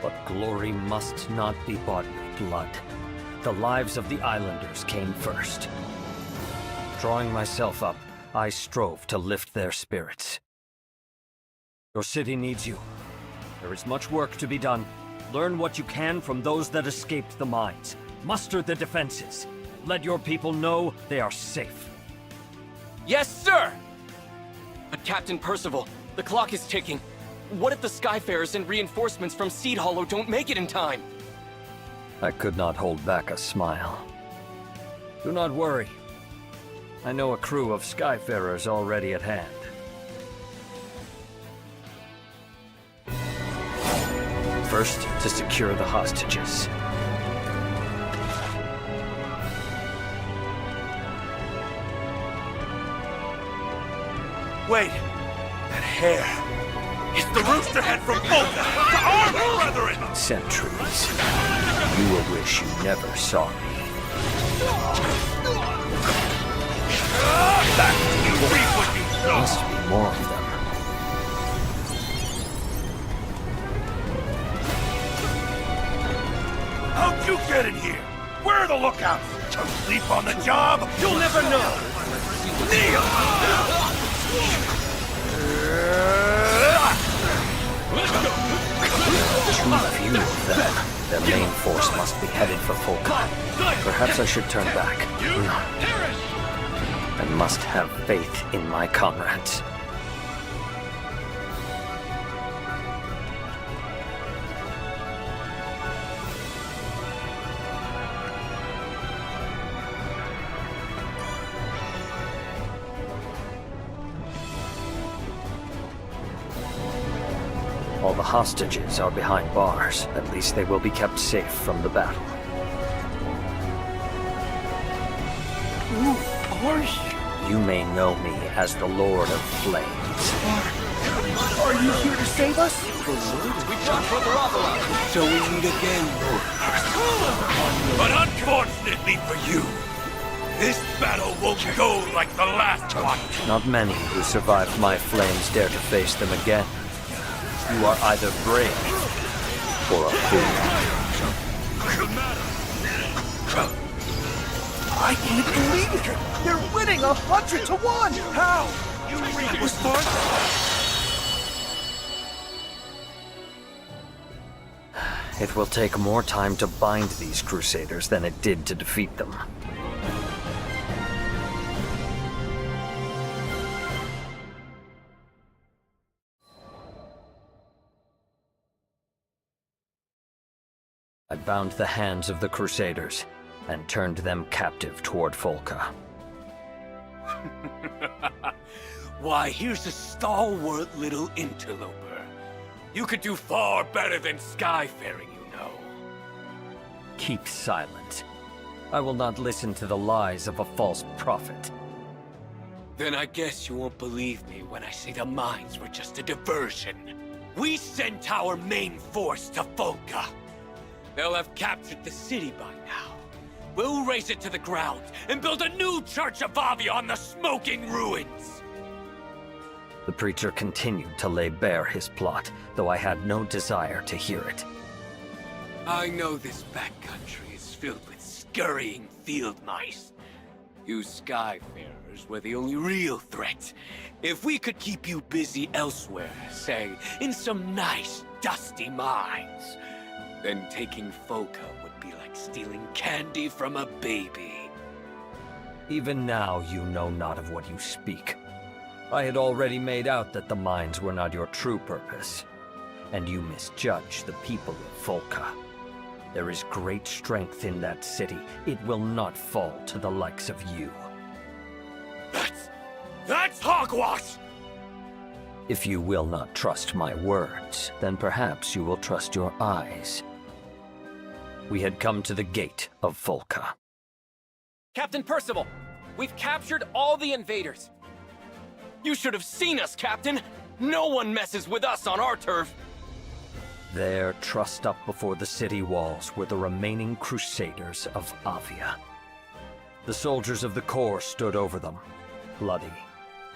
But glory must not be bought with blood. The lives of the islanders came first. Drawing myself up, I strove to lift their spirits. Your city needs you. There is much work to be done. Learn what you can from those that escaped the mines. Muster the defenses. Let your people know they are safe. Yes, sir! But Captain Percival, the clock is ticking. What if the Skyfarers and reinforcements from Seed Hollow don't make it in time? I could not hold back a smile. Do not worry. I know a crew of Skyfarers already at hand. First, to secure the hostages. Wait! That hair! It's the rooster head from Folka! To arms, brethren! Sentries. You will wish you never saw me. Back to you! Reap what you There must be more of them. lookouts. Sleep on the job. You'll never know! Kneel! Too few of them. Their main force must be headed for Folka. Perhaps I should turn back. No. I must have faith in my comrades. All the hostages are behind bars. At least they will be kept safe from the battle. Who are you? You may know me as the Lord of Flames. Are you here to save us? So we meet again. But unfortunately for you, this battle won't go like the last one. Not many who survived my flames dare to face them again. You are either brave or a fool. I can't believe it! They're winning 100 to 1! How? You read was fun? It will take more time to bind these Crusaders than it did to defeat them. I bound the hands of the Crusaders and turned them captive toward Folka. Why, here's a stalwart little interloper. You could do far better than skyfaring, you know. Keep silent. I will not listen to the lies of a false prophet. Then I guess you won't believe me when I say the mines were just a diversion. We sent our main force to Folka. They'll have captured the city by now. We'll raze it to the ground and build a new Church of Avia on the smoking ruins! The preacher continued to lay bare his plot, though I had no desire to hear it. I know this backcountry is filled with scurrying field mice. You skyfarers were the only real threat. If we could keep you busy elsewhere, say, in some nice, dusty mines, then taking Folka would be like stealing candy from a baby. Even now you know not of what you speak. I had already made out that the mines were not your true purpose, and you misjudge the people of Folka. There is great strength in that city. It will not fall to the likes of you. That's hogwash! If you will not trust my words, then perhaps you will trust your eyes. We had come to the gate of Folka. Captain Percival, we've captured all the invaders. You should have seen us, Captain. No one messes with us on our turf. There, trussed up before the city walls, were the remaining Crusaders of Avia. The soldiers of the Corps stood over them, bloody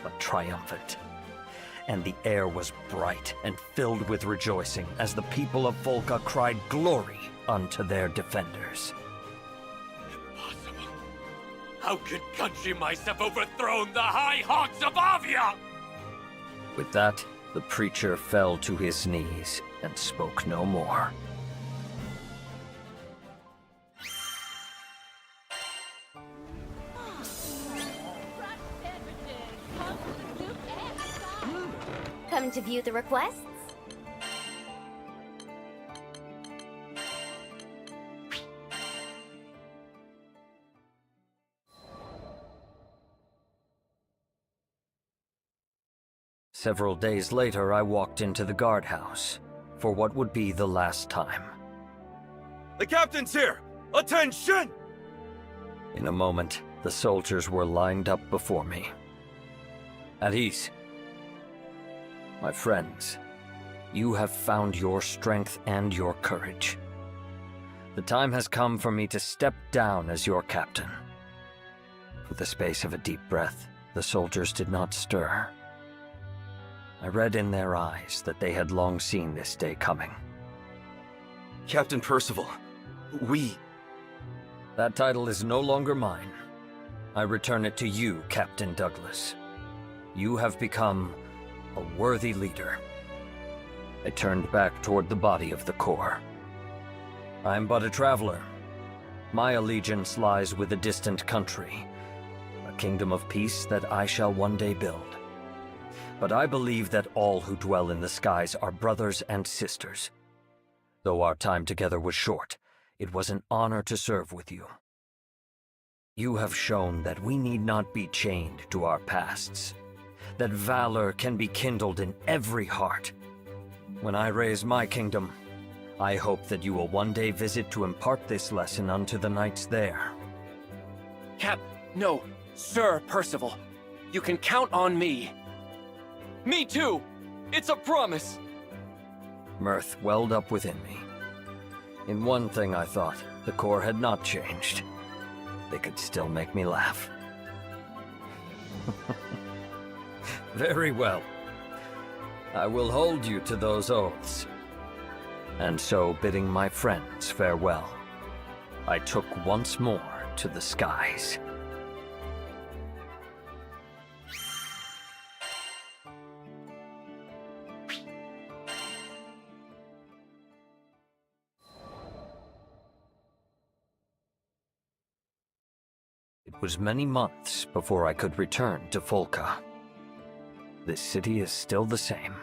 but triumphant. And the air was bright and filled with rejoicing as the people of Folka cried glory unto their defenders. Impossible. How could country mice have overthrown the High Hawks of Avia? With that, the preacher fell to his knees and spoke no more. Come to view the requests? Several days later, I walked into the guardhouse for what would be the last time. The captain's here! Attention! In a moment, the soldiers were lined up before me. At ease. My friends, you have found your strength and your courage. The time has come for me to step down as your captain. For the space of a deep breath, the soldiers did not stir. I read in their eyes that they had long seen this day coming. Captain Percival, we... That title is no longer mine. I return it to you, Captain Douglas. You have become a worthy leader. I turned back toward the body of the Corps. I'm but a traveler. My allegiance lies with a distant country, a kingdom of peace that I shall one day build. But I believe that all who dwell in the skies are brothers and sisters. Though our time together was short, it was an honor to serve with you. You have shown that we need not be chained to our pasts, that valor can be kindled in every heart. When I raise my kingdom, I hope that you will one day visit to impart this lesson unto the knights there. No, Sir Percival. You can count on me. Me too! It's a promise! Mirth welled up within me. In one thing I thought, the Corps had not changed. They could still make me laugh. Very well. I will hold you to those oaths. And so, bidding my friends farewell, I took once more to the skies. It was many months before I could return to Folka. This city is still the same.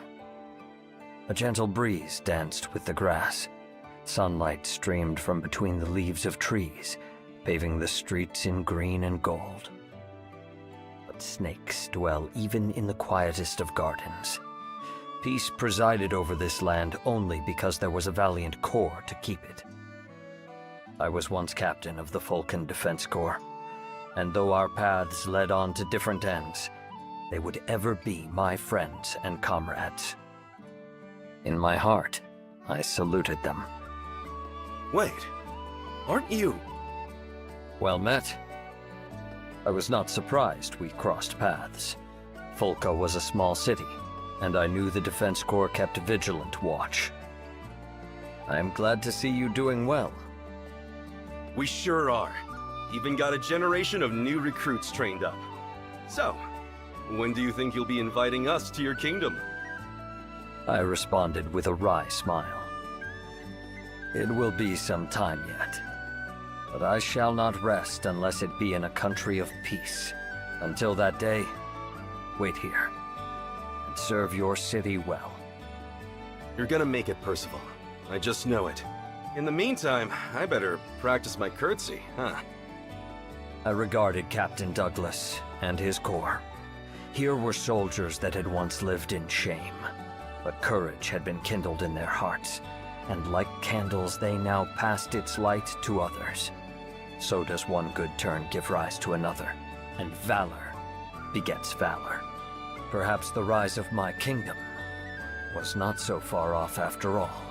A gentle breeze danced with the grass. Sunlight streamed from between the leaves of trees, paving the streets in green and gold. But snakes dwell even in the quietest of gardens. Peace presided over this land only because there was a valiant Corps to keep it. I was once captain of the Vulcan Defense Corps, and though our paths led on to different ends, they would ever be my friends and comrades. In my heart, I saluted them. Wait, aren't you? Well met. I was not surprised we crossed paths. Folka was a small city, and I knew the Defense Corps kept vigilant watch. I am glad to see you doing well. We sure are. Even got a generation of new recruits trained up. So, when do you think you'll be inviting us to your kingdom? I responded with a wry smile. It will be some time yet, but I shall not rest unless it be in a country of peace. Until that day, wait here, and serve your city well. You're gonna make it, Percival. I just know it. In the meantime, I better practice my curtsy, huh? I regarded Captain Douglas and his corps. Here were soldiers that had once lived in shame, but courage had been kindled in their hearts, and like candles they now passed its light to others. So does one good turn give rise to another, and valor begets valor. Perhaps the rise of my kingdom was not so far off after all.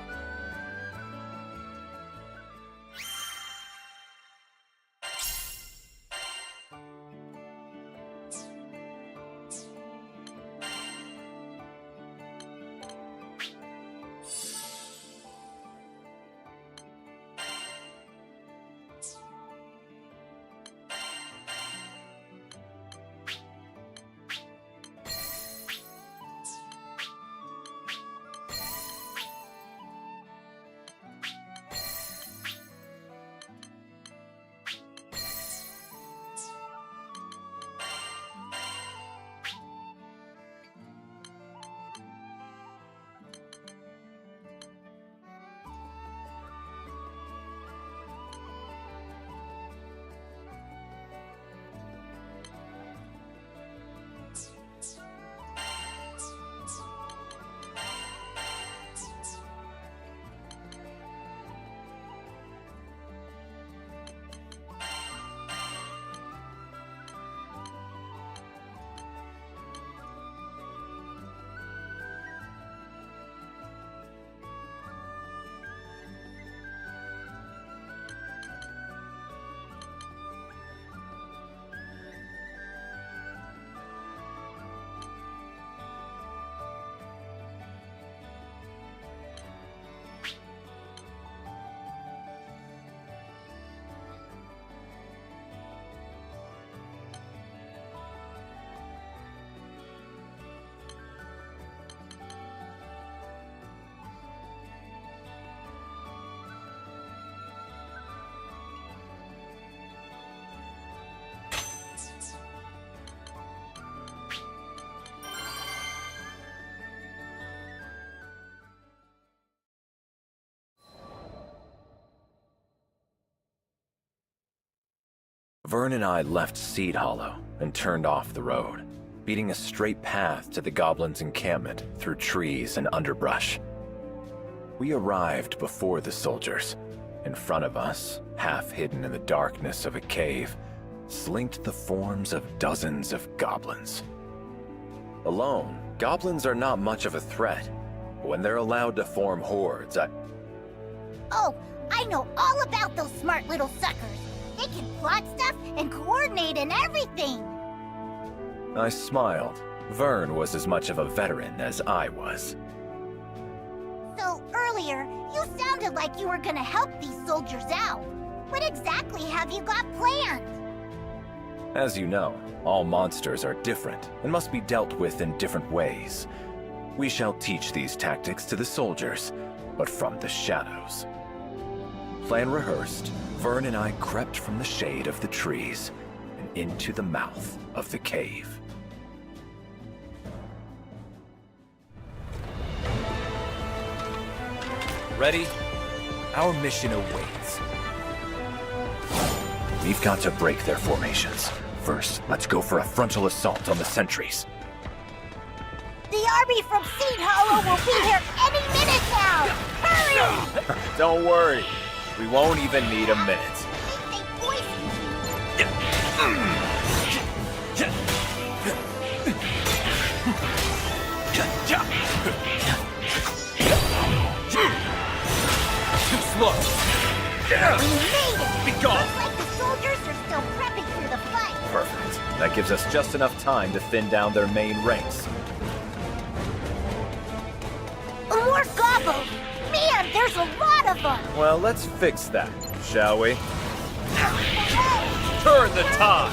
Vern and I left Seed Hollow and turned off the road, beating a straight path to the goblins' encampment through trees and underbrush. We arrived before the soldiers. In front of us, half hidden in the darkness of a cave, slinked the forms of dozens of goblins. Alone, goblins are not much of a threat. When they're allowed to form hordes, Oh, I know all about those smart little suckers. They can plot stuff and coordinate and everything. I smiled. Vern was as much of a veteran as I was. So earlier, you sounded like you were gonna help these soldiers out. What exactly have you got planned? As you know, all monsters are different and must be dealt with in different ways. We shall teach these tactics to the soldiers, but from the shadows. Plan rehearsed, Vern and I crept from the shade of the trees and into the mouth of the cave. Ready? Our mission awaits. We've got to break their formations. First, let's go for a frontal assault on the sentries. The army from Seed Hollow will be here any minute now! Hurry! Don't worry. We won't even need a minute. Too slow. We made it! Be gone! Looks like the soldiers are still prepping for the fight. Perfect. That gives us just enough time to thin down their main ranks. More gobbles! Man, there's a lot of them! Well, let's fix that, shall we? Turn the tide!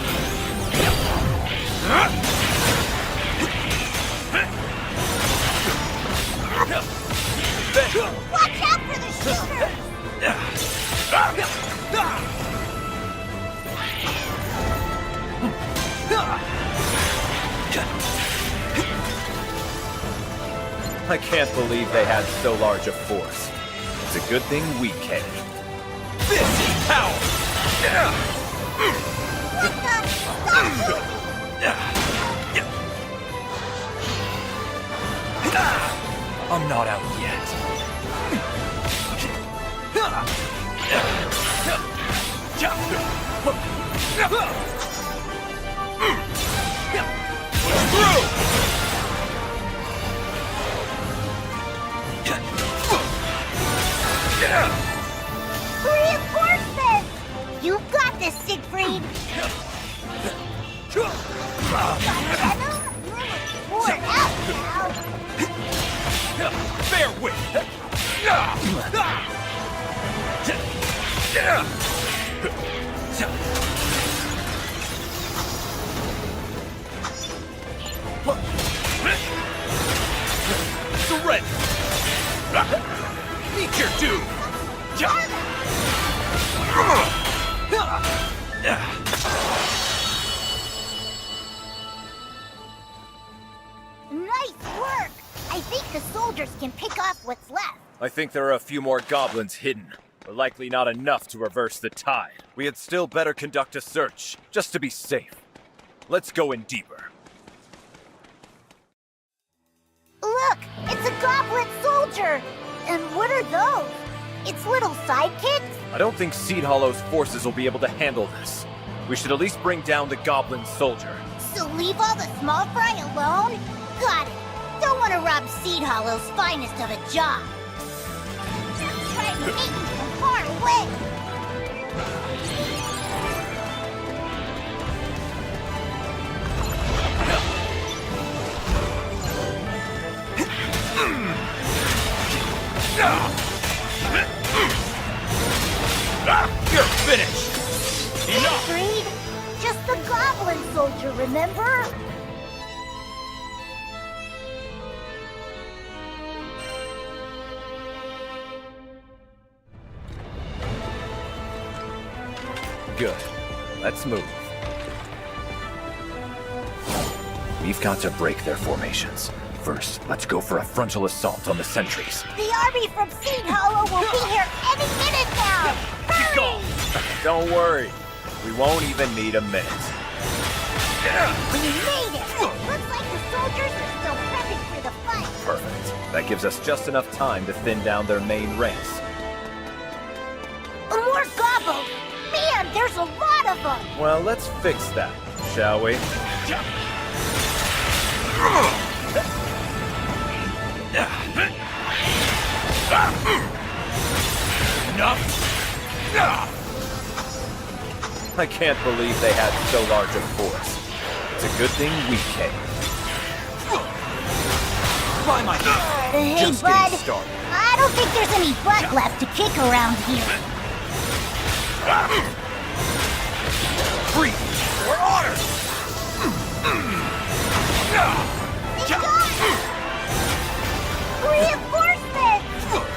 Watch out for the shooters! I can't believe they had so large a force. It's a good thing we came. This is power! I'm not out yet. Reinforcements! You've got this, Siegfried! Pour it out now! Bear with! Surrender! Meet your doom! Nice work! I think the soldiers can pick off what's left. I think there are a few more goblins hidden, but likely not enough to reverse the tide. We had still better conduct a search, just to be safe. Let's go in deeper. Look! It's a goblin soldier! And what are those? It's little sidekicks? I don't think Seed Hollow's forces will be able to handle this. We should at least bring down the goblin soldier. So leave all the small fry alone? Got it. Don't want to rob Seed Hollow's finest of a job. Just try to hit you from far away. You're finished! Enough! Agreed. Just the goblin soldier, remember? Good. Let's move. We've got to break their formations. First, let's go for a frontal assault on the sentries. The army from Seed Hollow will be here any minute now! Hurry! Don't worry. We won't even need a minute. We made it! Looks like the soldiers are still prepping for the fight. Perfect. That gives us just enough time to thin down their main ranks. More gobbles! Man, there's a lot of them! Well, let's fix that, shall we? I can't believe they had so large a force. It's a good thing we came. By my Hey, Just bud. getting started. I don't think there's any butt left to kick around here. Free for honor! Reinforcements!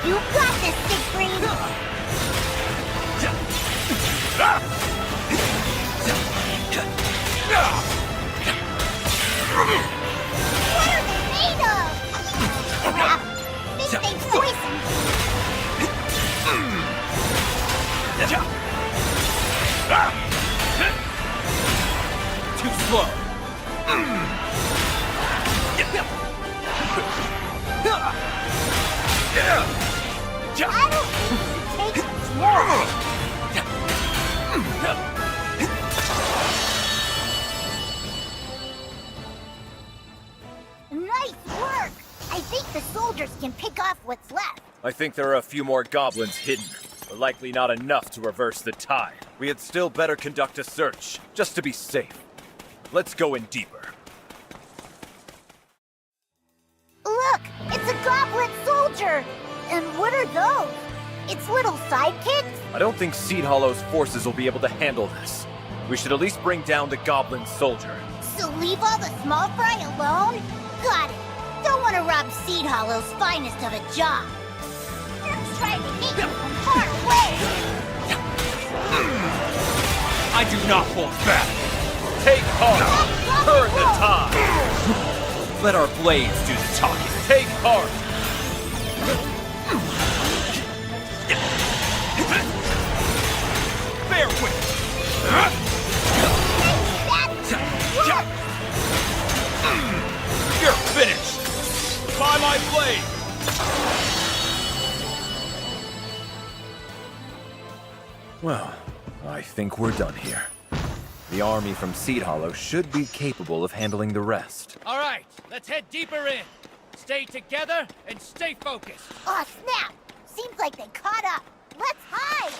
You got this, Siegfried! What are they made of? Crap! This thing's poisoned! Too slow. I don't think it takes much more. Nice work! I think the soldiers can pick off what's left. I think there are a few more goblins hidden, but likely not enough to reverse the tide. We had still better conduct a search, just to be safe. Let's go in deeper. Look! It's a goblin soldier! And what are those? It's little sidekicks? I don't think Seed Hollow's forces will be able to handle this. We should at least bring down the goblin soldier. So leave all the small fry alone? Got it. Don't want to rob Seed Hollow's finest of a job. Just trying to get you from far away. I do not hold back. Take heart. Turn the tide. Let our blades do the talking. Take heart. Bear with. You're finished. By my blade. Well, I think we're done here. The army from Seed Hollow should be capable of handling the rest. All right, let's head deeper in. Stay together and stay focused. Aw, snap! Seems like they caught up. Let's hide!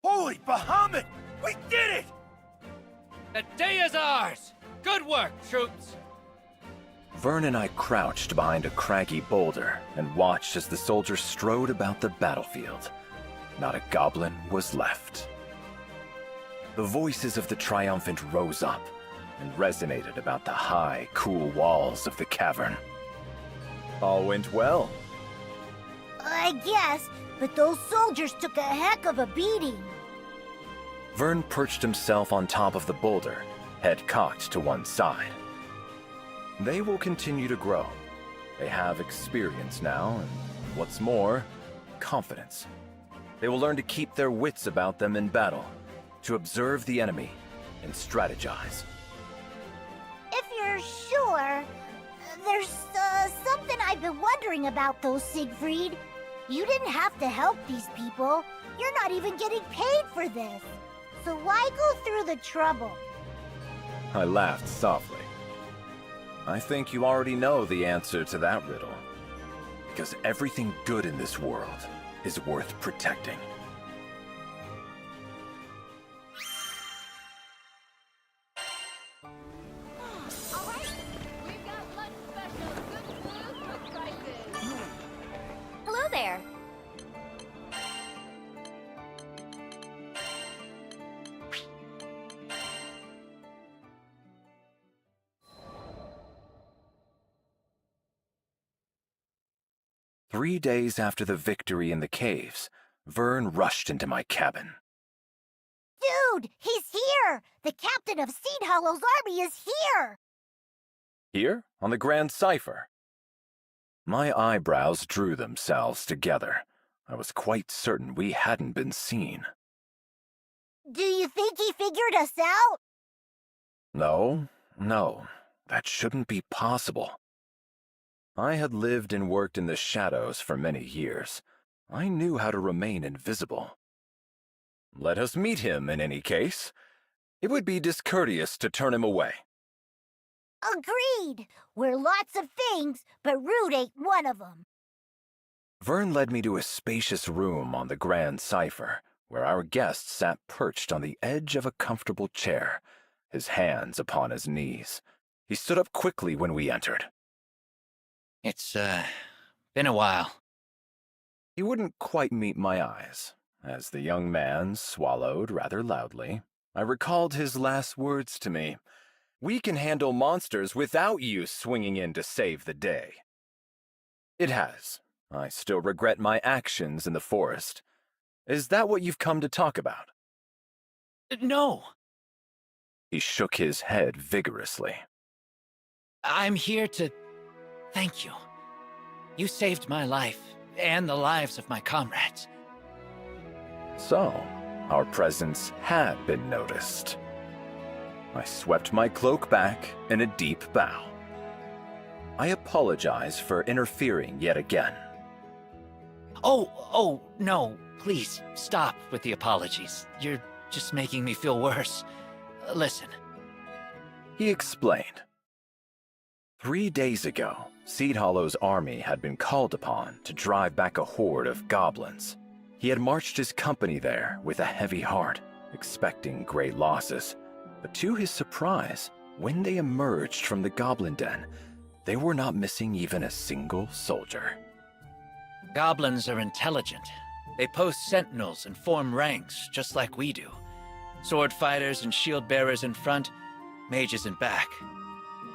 Holy Bahamut! We did it! The day is ours. Good work, troops. Vern and I crouched behind a craggy boulder and watched as the soldiers strode about the battlefield. Not a goblin was left. The voices of the triumphant rose up and resonated about the high, cool walls of the cavern. All went well. I guess, but those soldiers took a heck of a beating. Vern perched himself on top of the boulder, head cocked to one side. They will continue to grow. They have experience now, and what's more, confidence. They will learn to keep their wits about them in battle, to observe the enemy and strategize. If you're sure, there's something I've been wondering about though, Siegfried. You didn't have to help these people. You're not even getting paid for this. So why go through the trouble? I laughed softly. I think you already know the answer to that riddle. Because everything good in this world is worth protecting. Hello there. Three days after the victory in the caves, Vern rushed into my cabin. Dude, he's here! The captain of Seed Hollow's army is here! Here, on the Grand Cipher. My eyebrows drew themselves together. I was quite certain we hadn't been seen. Do you think he figured us out? No, that shouldn't be possible. I had lived and worked in the shadows for many years. I knew how to remain invisible. Let us meet him in any case. It would be discourteous to turn him away. Agreed. We're lots of things, but rude ain't one of them. Vern led me to a spacious room on the Grand Cipher, where our guest sat perched on the edge of a comfortable chair, his hands upon his knees. He stood up quickly when we entered. It's, been a while. He wouldn't quite meet my eyes. As the young man swallowed rather loudly, I recalled his last words to me. We can handle monsters without you swinging in to save the day. It has. I still regret my actions in the forest. Is that what you've come to talk about? No. He shook his head vigorously. I'm here to thank you. You saved my life and the lives of my comrades. So, our presence had been noticed. I swept my cloak back in a deep bow. I apologize for interfering yet again. Oh, no, please, stop with the apologies. You're just making me feel worse. Listen. He explained. 3 days ago, Seed Hollow's army had been called upon to drive back a horde of goblins. He had marched his company there with a heavy heart, expecting great losses. But to his surprise, when they emerged from the goblin den, they were not missing even a single soldier. Goblins are intelligent. They post sentinels and form ranks, just like we do. Sword fighters and shield bearers in front, mages in back.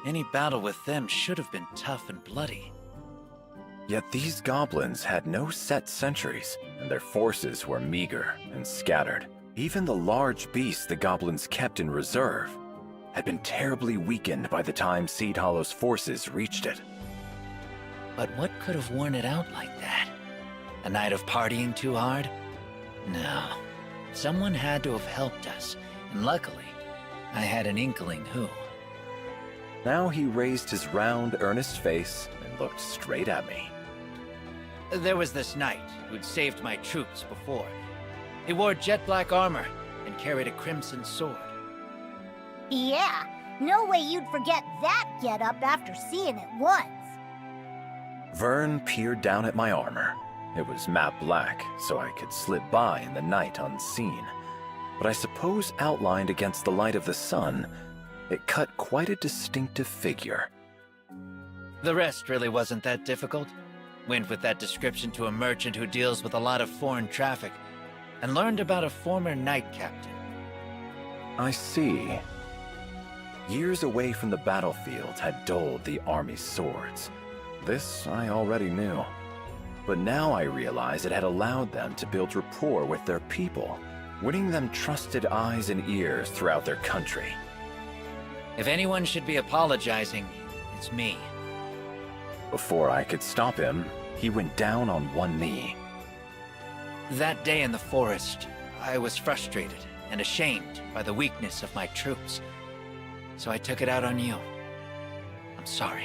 Any battle with them should have been tough and bloody. Yet these goblins had no set sentries, and their forces were meager and scattered. Even the large beasts the goblins kept in reserve had been terribly weakened by the time Seed Hollow's forces reached it. But what could have worn it out like that? A night of partying too hard? No. Someone had to have helped us, and luckily, I had an inkling who. Now he raised his round, earnest face and looked straight at me. There was this knight who'd saved my troops before. He wore jet-black armor and carried a crimson sword. Yeah, no way you'd forget that getup after seeing it once. Vern peered down at my armor. It was matte black, so I could slip by in the night unseen. But I suppose outlined against the light of the sun, it cut quite a distinctive figure. The rest really wasn't that difficult. Went with that description to a merchant who deals with a lot of foreign traffic, and learned about a former knight captain. I see. Years away from the battlefield had dulled the army's swords. This I already knew. But now I realize it had allowed them to build rapport with their people, winning them trusted eyes and ears throughout their country. If anyone should be apologizing, it's me. Before I could stop him, he went down on one knee. That day in the forest, I was frustrated and ashamed by the weakness of my troops. So I took it out on you. I'm sorry.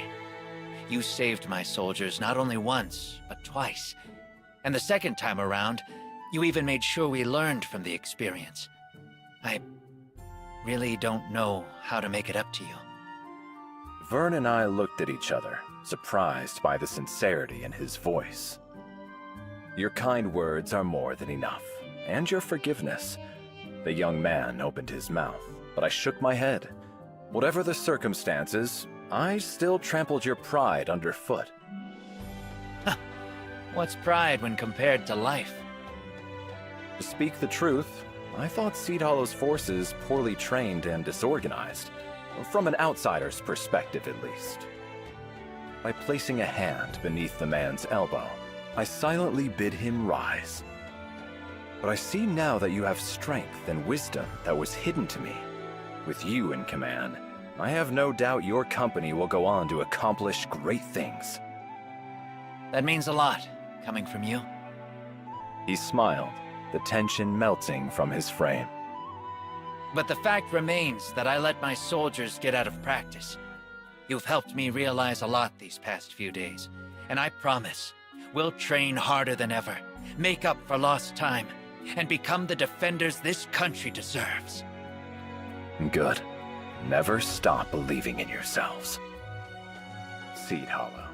You saved my soldiers not only once, but twice. And the second time around, you even made sure we learned from the experience. I really don't know how to make it up to you. Vern and I looked at each other, surprised by the sincerity in his voice. Your kind words are more than enough, and your forgiveness. The young man opened his mouth, but I shook my head. Whatever the circumstances, I still trampled your pride underfoot. What's pride when compared to life? To speak the truth, I thought Seed Hollow's forces poorly trained and disorganized, from an outsider's perspective at least. By placing a hand beneath the man's elbow, I silently bid him rise. But I see now that you have strength and wisdom that was hidden to me. With you in command, I have no doubt your company will go on to accomplish great things. That means a lot, coming from you. He smiled, the tension melting from his frame. But the fact remains that I let my soldiers get out of practice. You've helped me realize a lot these past few days, and I promise we'll train harder than ever, make up for lost time, and become the defenders this country deserves. Good. Never stop believing in yourselves. Seed Hollow,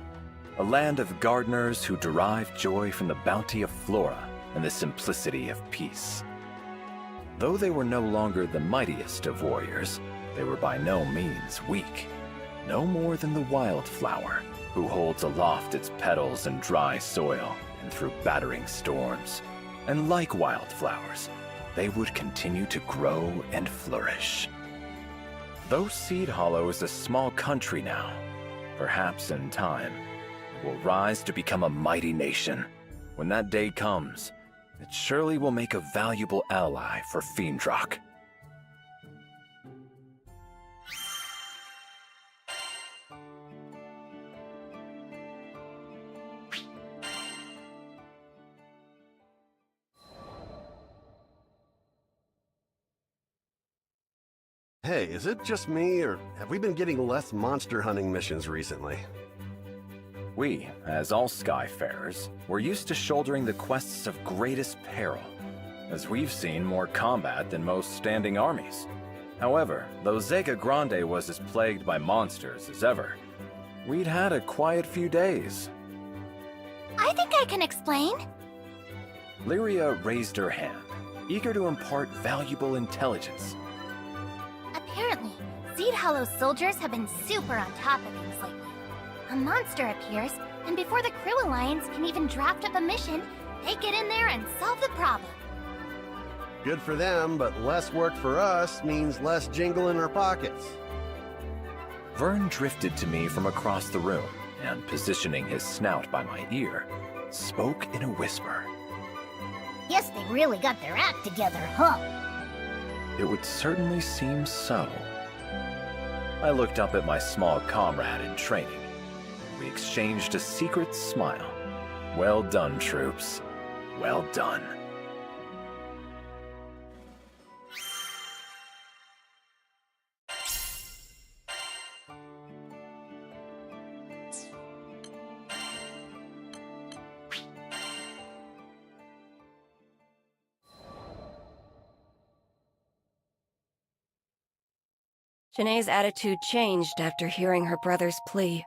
a land of gardeners who derive joy from the bounty of flora and the simplicity of peace. Though they were no longer the mightiest of warriors, they were by no means weak. No more than the wildflower, who holds aloft its petals in dry soil and through battering storms. And like wildflowers, they would continue to grow and flourish. Though Seed Hollow is a small country now, perhaps in time, it will rise to become a mighty nation. When that day comes, it surely will make a valuable ally for Fiendrock. Hey, is it just me, or have we been getting less monster hunting missions recently? We, as all Skyfarers, were used to shouldering the quests of greatest peril, as we've seen more combat than most standing armies. However, though Zega Grande was as plagued by monsters as ever, we'd had a quiet few days. I think I can explain. Lyria raised her hand, eager to impart valuable intelligence. Apparently, Seed Hollow's soldiers have been super on top of things lately. A monster appears, and before the Crew Alliance can even draft up a mission, they get in there and solve the problem. Good for them, but less work for us means less jingle in our pockets. Vern drifted to me from across the room, and positioning his snout by my ear, spoke in a whisper. Guess they really got their act together, huh? It would certainly seem so. I looked up at my small comrade in training. We exchanged a secret smile. Well done, troops. Well done. Shanae's attitude changed after hearing her brother's plea.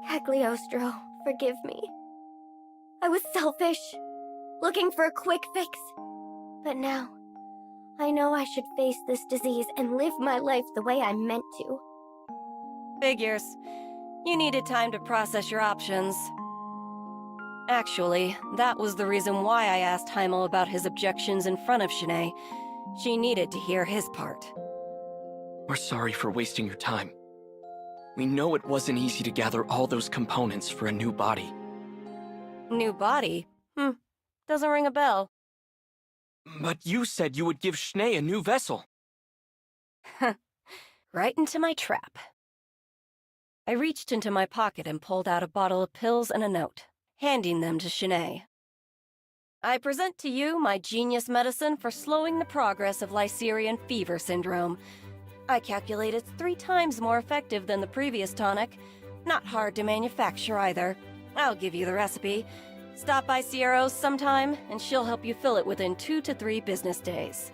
Cagliostro, forgive me. I was selfish, looking for a quick fix. But now, I know I should face this disease and live my life the way I meant to. Figures. You needed time to process your options. Actually, that was the reason why I asked Heimel about his objections in front of Shanae. She needed to hear his part. We're sorry for wasting your time. We know it wasn't easy to gather all those components for a new body. New body? Doesn't ring a bell. But you said you would give Shanae a new vessel. Right into my trap. I reached into my pocket and pulled out a bottle of pills and a note, handing them to Shanae. I present to you my genius medicine for slowing the progress of Lycerian fever syndrome. I calculate it's 3 times more effective than the previous tonic. Not hard to manufacture either. I'll give you the recipe. Stop by Sierra's sometime, and she'll help you fill it within 2 to 3 business days.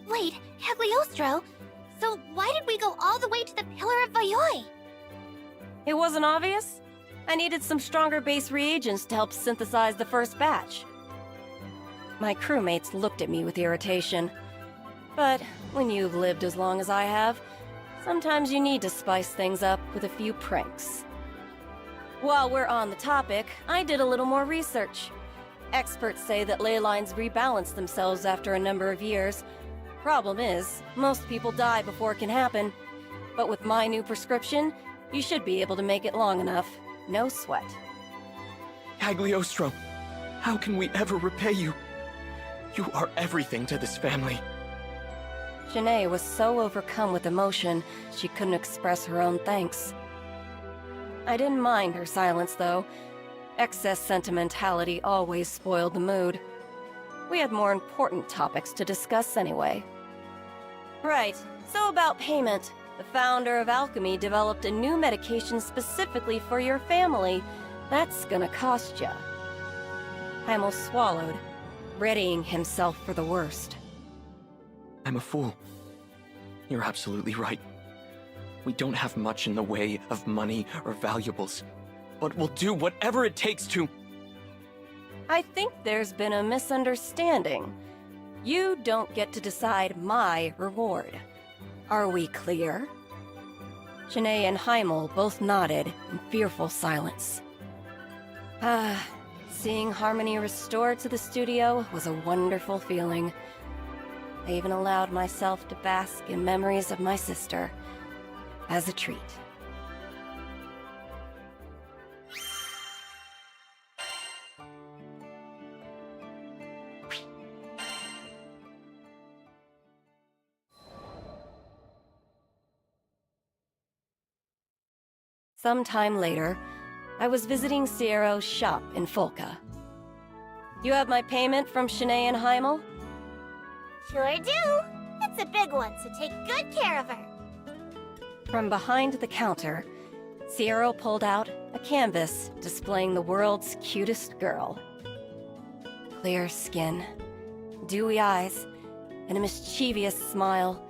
Wait, Cagliostro, so why did we go all the way to the Pillar of Vayoi? It wasn't obvious? I needed some stronger base reagents to help synthesize the first batch. My crewmates looked at me with irritation. But when you've lived as long as I have, sometimes you need to spice things up with a few pranks. While we're on the topic, I did a little more research. Experts say that ley lines rebalance themselves after a number of years. Problem is, most people die before it can happen. But with my new prescription, you should be able to make it long enough. No sweat. Cagliostro, how can we ever repay you? You are everything to this family. Shanae was so overcome with emotion, she couldn't express her own thanks. I didn't mind her silence, though. Excess sentimentality always spoiled the mood. We had more important topics to discuss anyway. Right, so about payment. The founder of Alchemy developed a new medication specifically for your family. That's gonna cost ya. Heimel swallowed, readying himself for the worst. I'm a fool. You're absolutely right. We don't have much in the way of money or valuables, but we'll do whatever it takes to... I think there's been a misunderstanding. You don't get to decide my reward. Are we clear? Shanae and Heimel both nodded in fearful silence. Seeing harmony restored to the studio was a wonderful feeling. I even allowed myself to bask in memories of my sister, as a treat. Sometime later, I was visiting Sierro's shop in Folka. You have my payment from Shanae and Heimel? Sure do. It's a big one, so take good care of her. From behind the counter, Sierra pulled out a canvas displaying the world's cutest girl. Clear skin, dewy eyes, and a mischievous smile,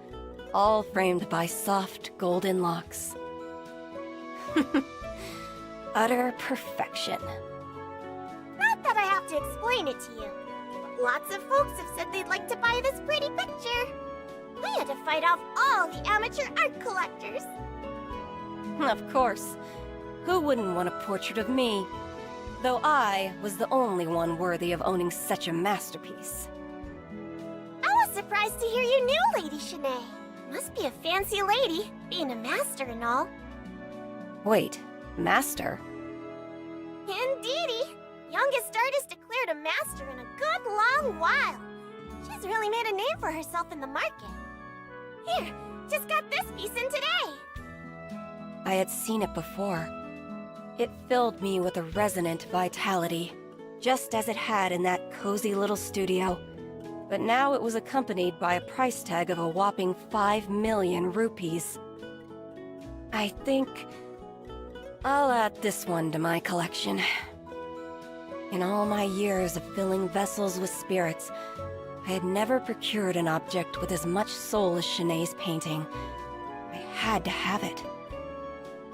all framed by soft golden locks. Utter perfection. Not that I have to explain it to you, but lots of folks have said they'd like to buy this pretty picture. We had to fight off all the amateur art collectors. Of course. Who wouldn't want a portrait of me? Though I was the only one worthy of owning such a masterpiece. I was surprised to hear you knew Lady Shanae. Must be a fancy lady, being a master and all. Wait, master? Indeedy. Youngest artist declared a master in a good long while. She's really made a name for herself in the market. Here, just got this piece in today. I had seen it before. It filled me with a resonant vitality, just as it had in that cozy little studio. But now it was accompanied by a price tag of a whopping 5 million rupees. I think I'll add this one to my collection. In all my years of filling vessels with spirits, I had never procured an object with as much soul as Shanae's painting. I had to have it.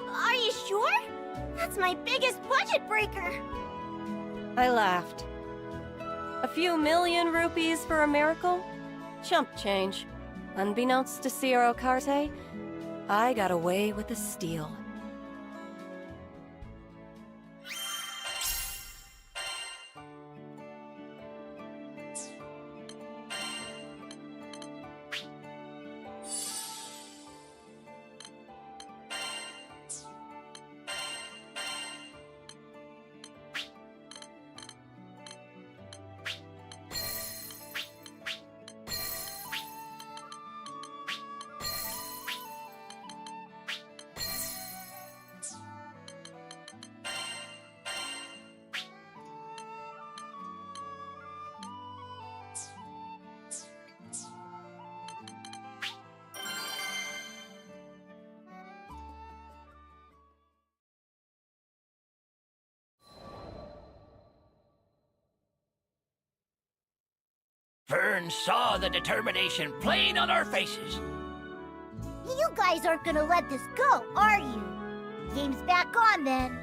Are you sure? That's my biggest budget breaker. I laughed. A few million rupees for a miracle? Chump change. Unbeknownst to Sierra Carte, I got away with the steal. Fern saw the determination plain on our faces. You guys aren't gonna let this go, are you? Game's back on then.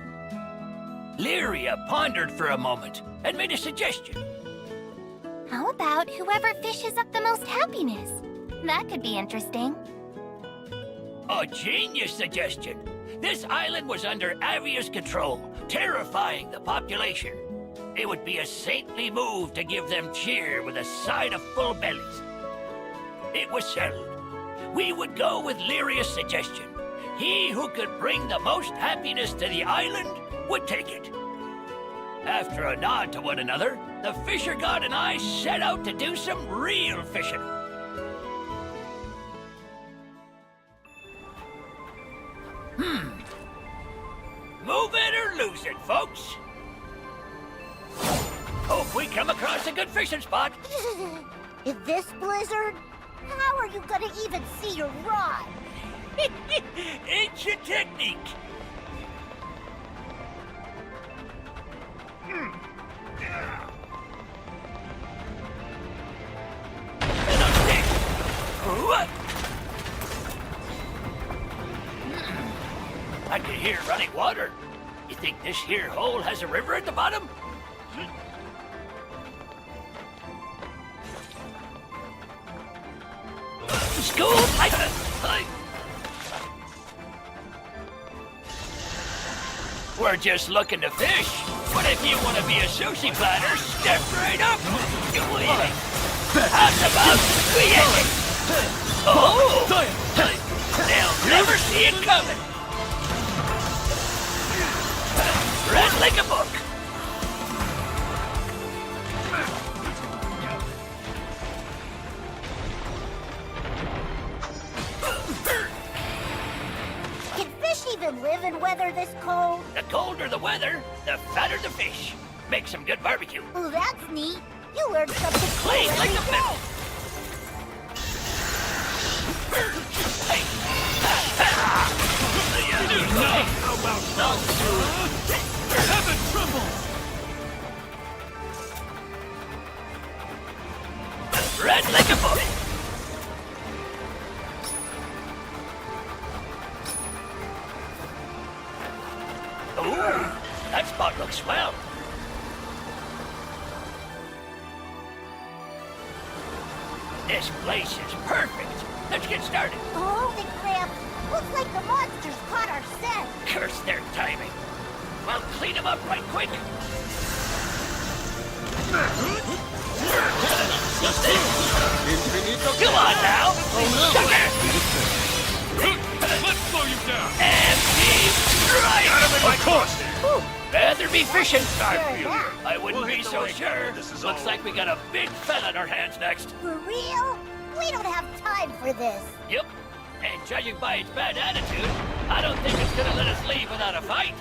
Lyria pondered for a moment and made a suggestion. How about whoever fishes up the most happiness? That could be interesting. A genius suggestion. This island was under Avia's control, terrifying the population. It would be a saintly move to give them cheer with a side of full bellies. It was settled. We would go with Lyria's suggestion. He who could bring the most happiness to the island would take it. After a nod to one another, the Fisher God and I set out to do some real fishing. fishing spot. In this blizzard, how are you gonna even see your rod? Ancient technique. What? I can hear running water. You think this here hole has a river at the bottom? School! We're just looking to fish. But if you want to be a sushi platter, step right up. How's about we hit it? Oh! They'll never see it coming. Read like a book. Can fish even live in weather this cold? The colder the weather, the fatter the fish. Make some good barbecue. Ooh, that's neat. You learned something cool Clean like every a day. fiddle. How about no? Heaven trembles! Read like a book. Ooh, that spot looks swell. This place is perfect. Let's get started. Holy crap! Looks like the monsters caught our scent. Curse their timing. Well, clean them up right quick. Come on now. Sucker. Let's slow you down. And keep trying. Got him in my course. Rather be fishing. I wouldn't We'll be hit the so lake sure. after this is Looks over. like we got a big fella on our hands next. For real? We don't have time for this. Yep. And judging by its bad attitude, I don't think it's gonna let us leave without a fight.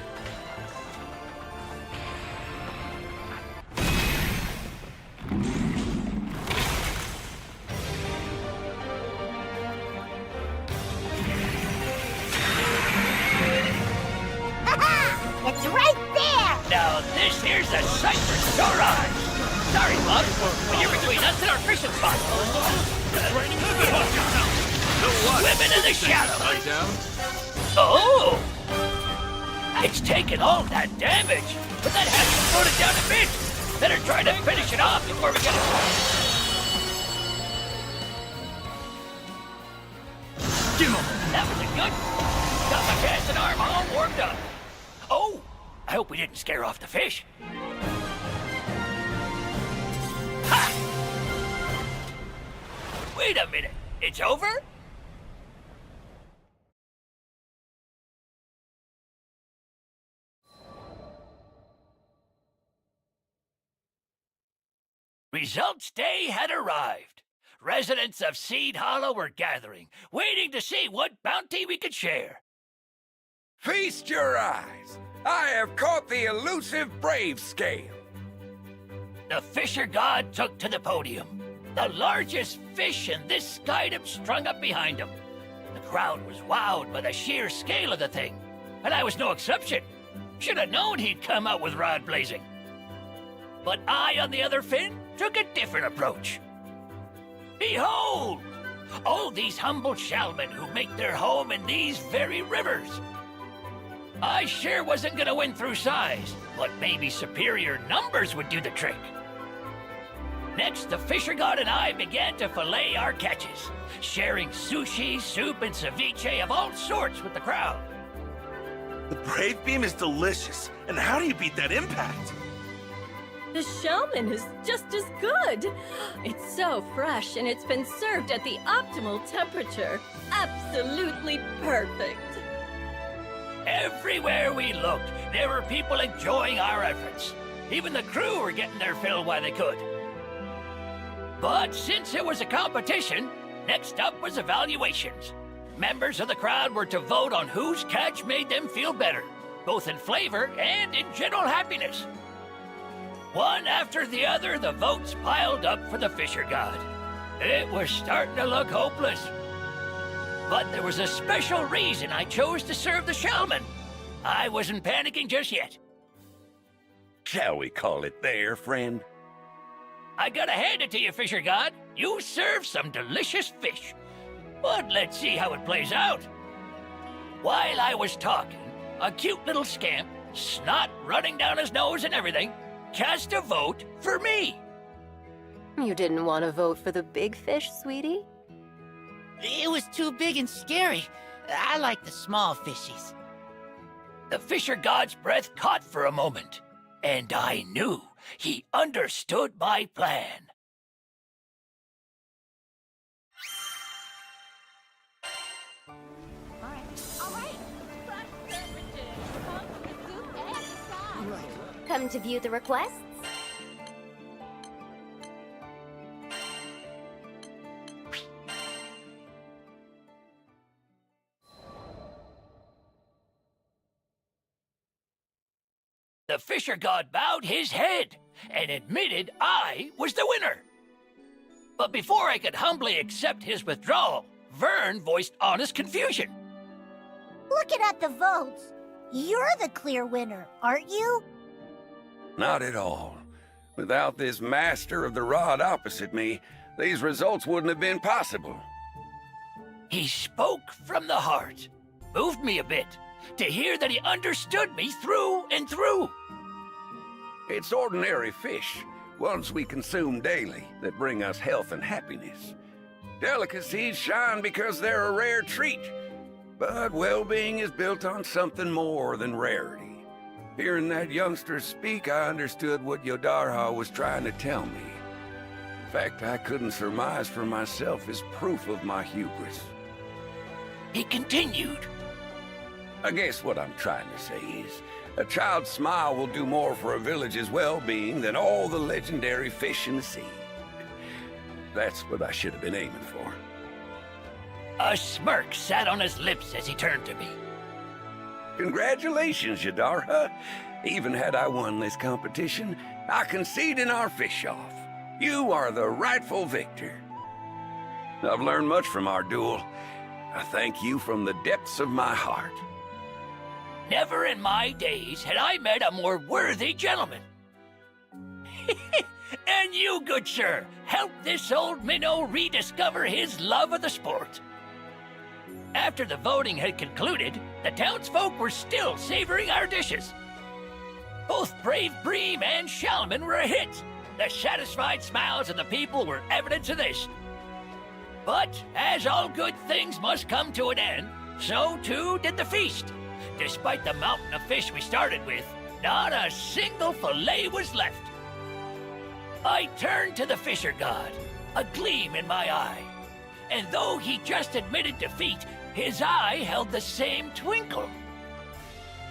It's right there! Now this here's a sight for sore eyes. Sorry, Bug, but you're between us and our fishing spot. Swimming in the shadows. Oh! It's taken all that damage, but that hasn't slowed it down a bit. Better try to finish it off before we get it. That was a good. Got my chest and arm all warmed up. Oh, I hope we didn't scare off the fish. Ha! Wait a minute. It's over? Results day had arrived. Residents of Seed Hollow were gathering, waiting to see what bounty we could share. Feast your eyes. I have caught the elusive brave scale. The fisher god took to the podium. The largest fish in this skydom strung up behind him. The crowd was wowed by the sheer scale of the thing, and I was no exception. Should have known he'd come out with rod blazing. But I, on the other fin, took a different approach. Behold! All these humble shellmen who make their home in these very rivers. I sure wasn't gonna win through size, but maybe superior numbers would do the trick. Next, the fisher god and I began to fillet our catches, sharing sushi, soup, and ceviche of all sorts with the crowd. The Brave Beam is delicious. And how do you beat that impact? The shellman is just as good. It's so fresh and it's been served at the optimal temperature. Absolutely perfect. Everywhere we looked, there were people enjoying our efforts. Even the crew were getting their fill while they could. But since it was a competition, next up was evaluations. Members of the crowd were to vote on whose catch made them feel better, both in flavor and in general happiness. One after the other, the votes piled up for the Fisher God. It was starting to look hopeless. But there was a special reason I chose to serve the Shellman. I wasn't panicking just yet. Shall we call it there, friend? I gotta hand it to you, Fisher God. You serve some delicious fish. But let's see how it plays out. While I was talking, a cute little scamp, snot running down his nose and everything, cast a vote for me. You didn't want to vote for the big fish, sweetie? It was too big and scary. I like the small fishies. The Fisher God's breath caught for a moment, and I knew he understood my plan. Come to view the requests? The Fisher God bowed his head and admitted I was the winner. But before I could humbly accept his withdrawal, Vern voiced honest confusion. Looking at the votes, you're the clear winner, aren't you? Not at all. Without this master of the rod opposite me, these results wouldn't have been possible. He spoke from the heart. Moved me a bit to hear that he understood me through and through. It's ordinary fish, ones we consume daily, that bring us health and happiness. Delicacies shine because they're a rare treat, but well-being is built on something more than rarity. Hearing that youngster speak, I understood what Yodarha was trying to tell me. In fact, I couldn't surmise for myself as proof of my hubris. He continued. I guess what I'm trying to say is, a child's smile will do more for a village's well-being than all the legendary fish in the sea. That's what I should have been aiming for. A smirk sat on his lips as he turned to me. Congratulations, Yodarha. Even had I won this competition, I concede in our fish-off. You are the rightful victor. I've learned much from our duel. I thank you from the depths of my heart. Never in my days had I met a more worthy gentleman. And you, good sir, helped this old minnow rediscover his love of the sport. After the voting had concluded, the townsfolk were still savoring our dishes. Both Brave Bream and Shalman were a hit. The satisfied smiles of the people were evidence of this. But as all good things must come to an end, so too did the feast. Despite the mountain of fish we started with, not a single fillet was left. I turned to the Fisher God, a gleam in my eye. And though he just admitted defeat, his eye held the same twinkle.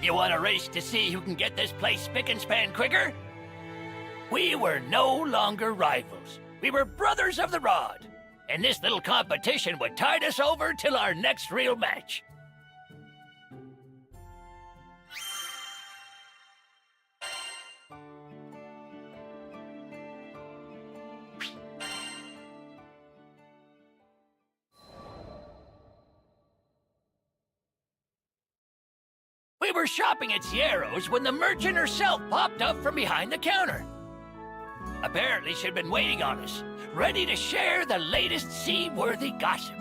You want a race to see who can get this place spick and span quicker? We were no longer rivals. We were brothers of the rod. And this little competition would tide us over till our next real match. We were shopping at Sierro's when the merchant herself popped up from behind the counter. Apparently she'd been waiting on us, ready to share the latest sea-worthy gossip.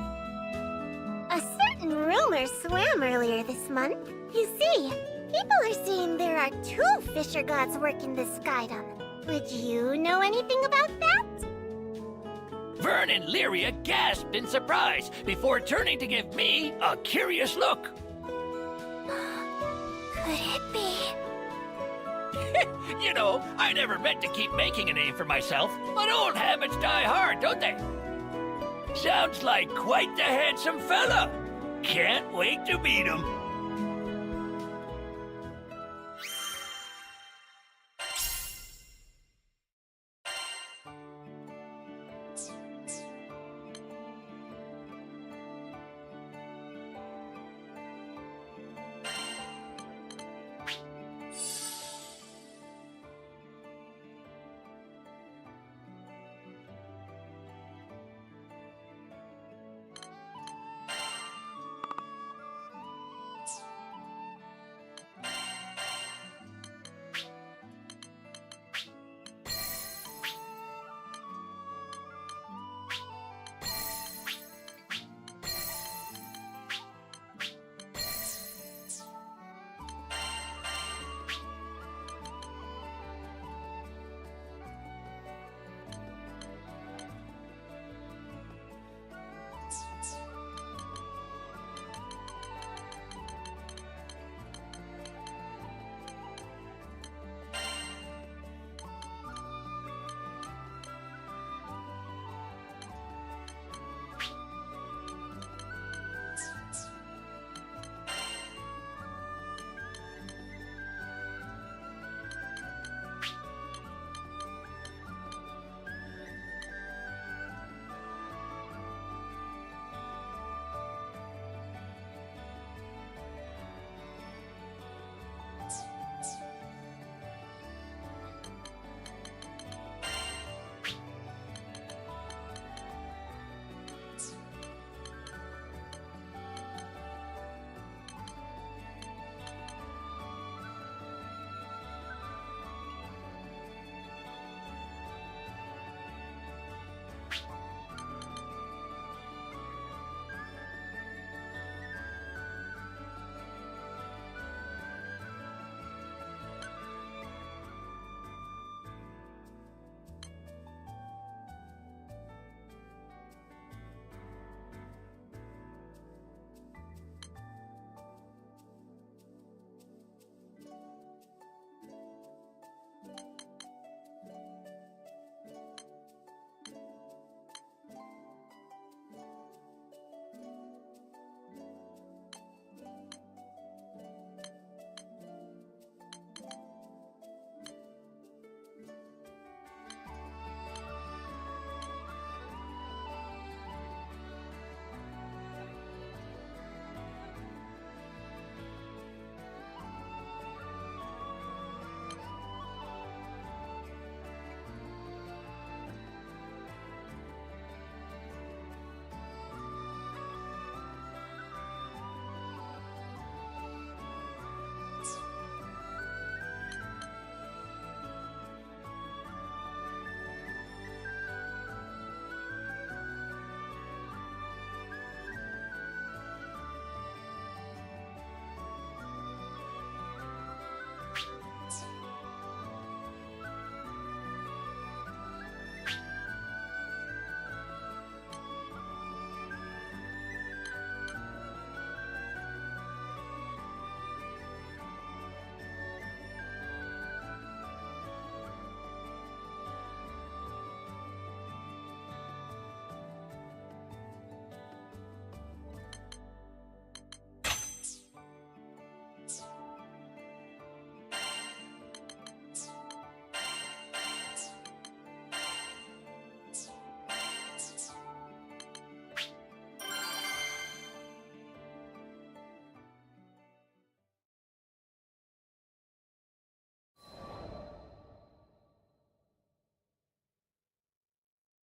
A certain rumor swam earlier this month. You see, people are saying there are 2 Fisher Gods working this skydom. Would you know anything about that? Vern and Lyria gasped in surprise before turning to give me a curious look. Could it be? You know, I never meant to keep making a name for myself, but old habits die hard, don't they? Sounds like quite the handsome fella. Can't wait to meet him.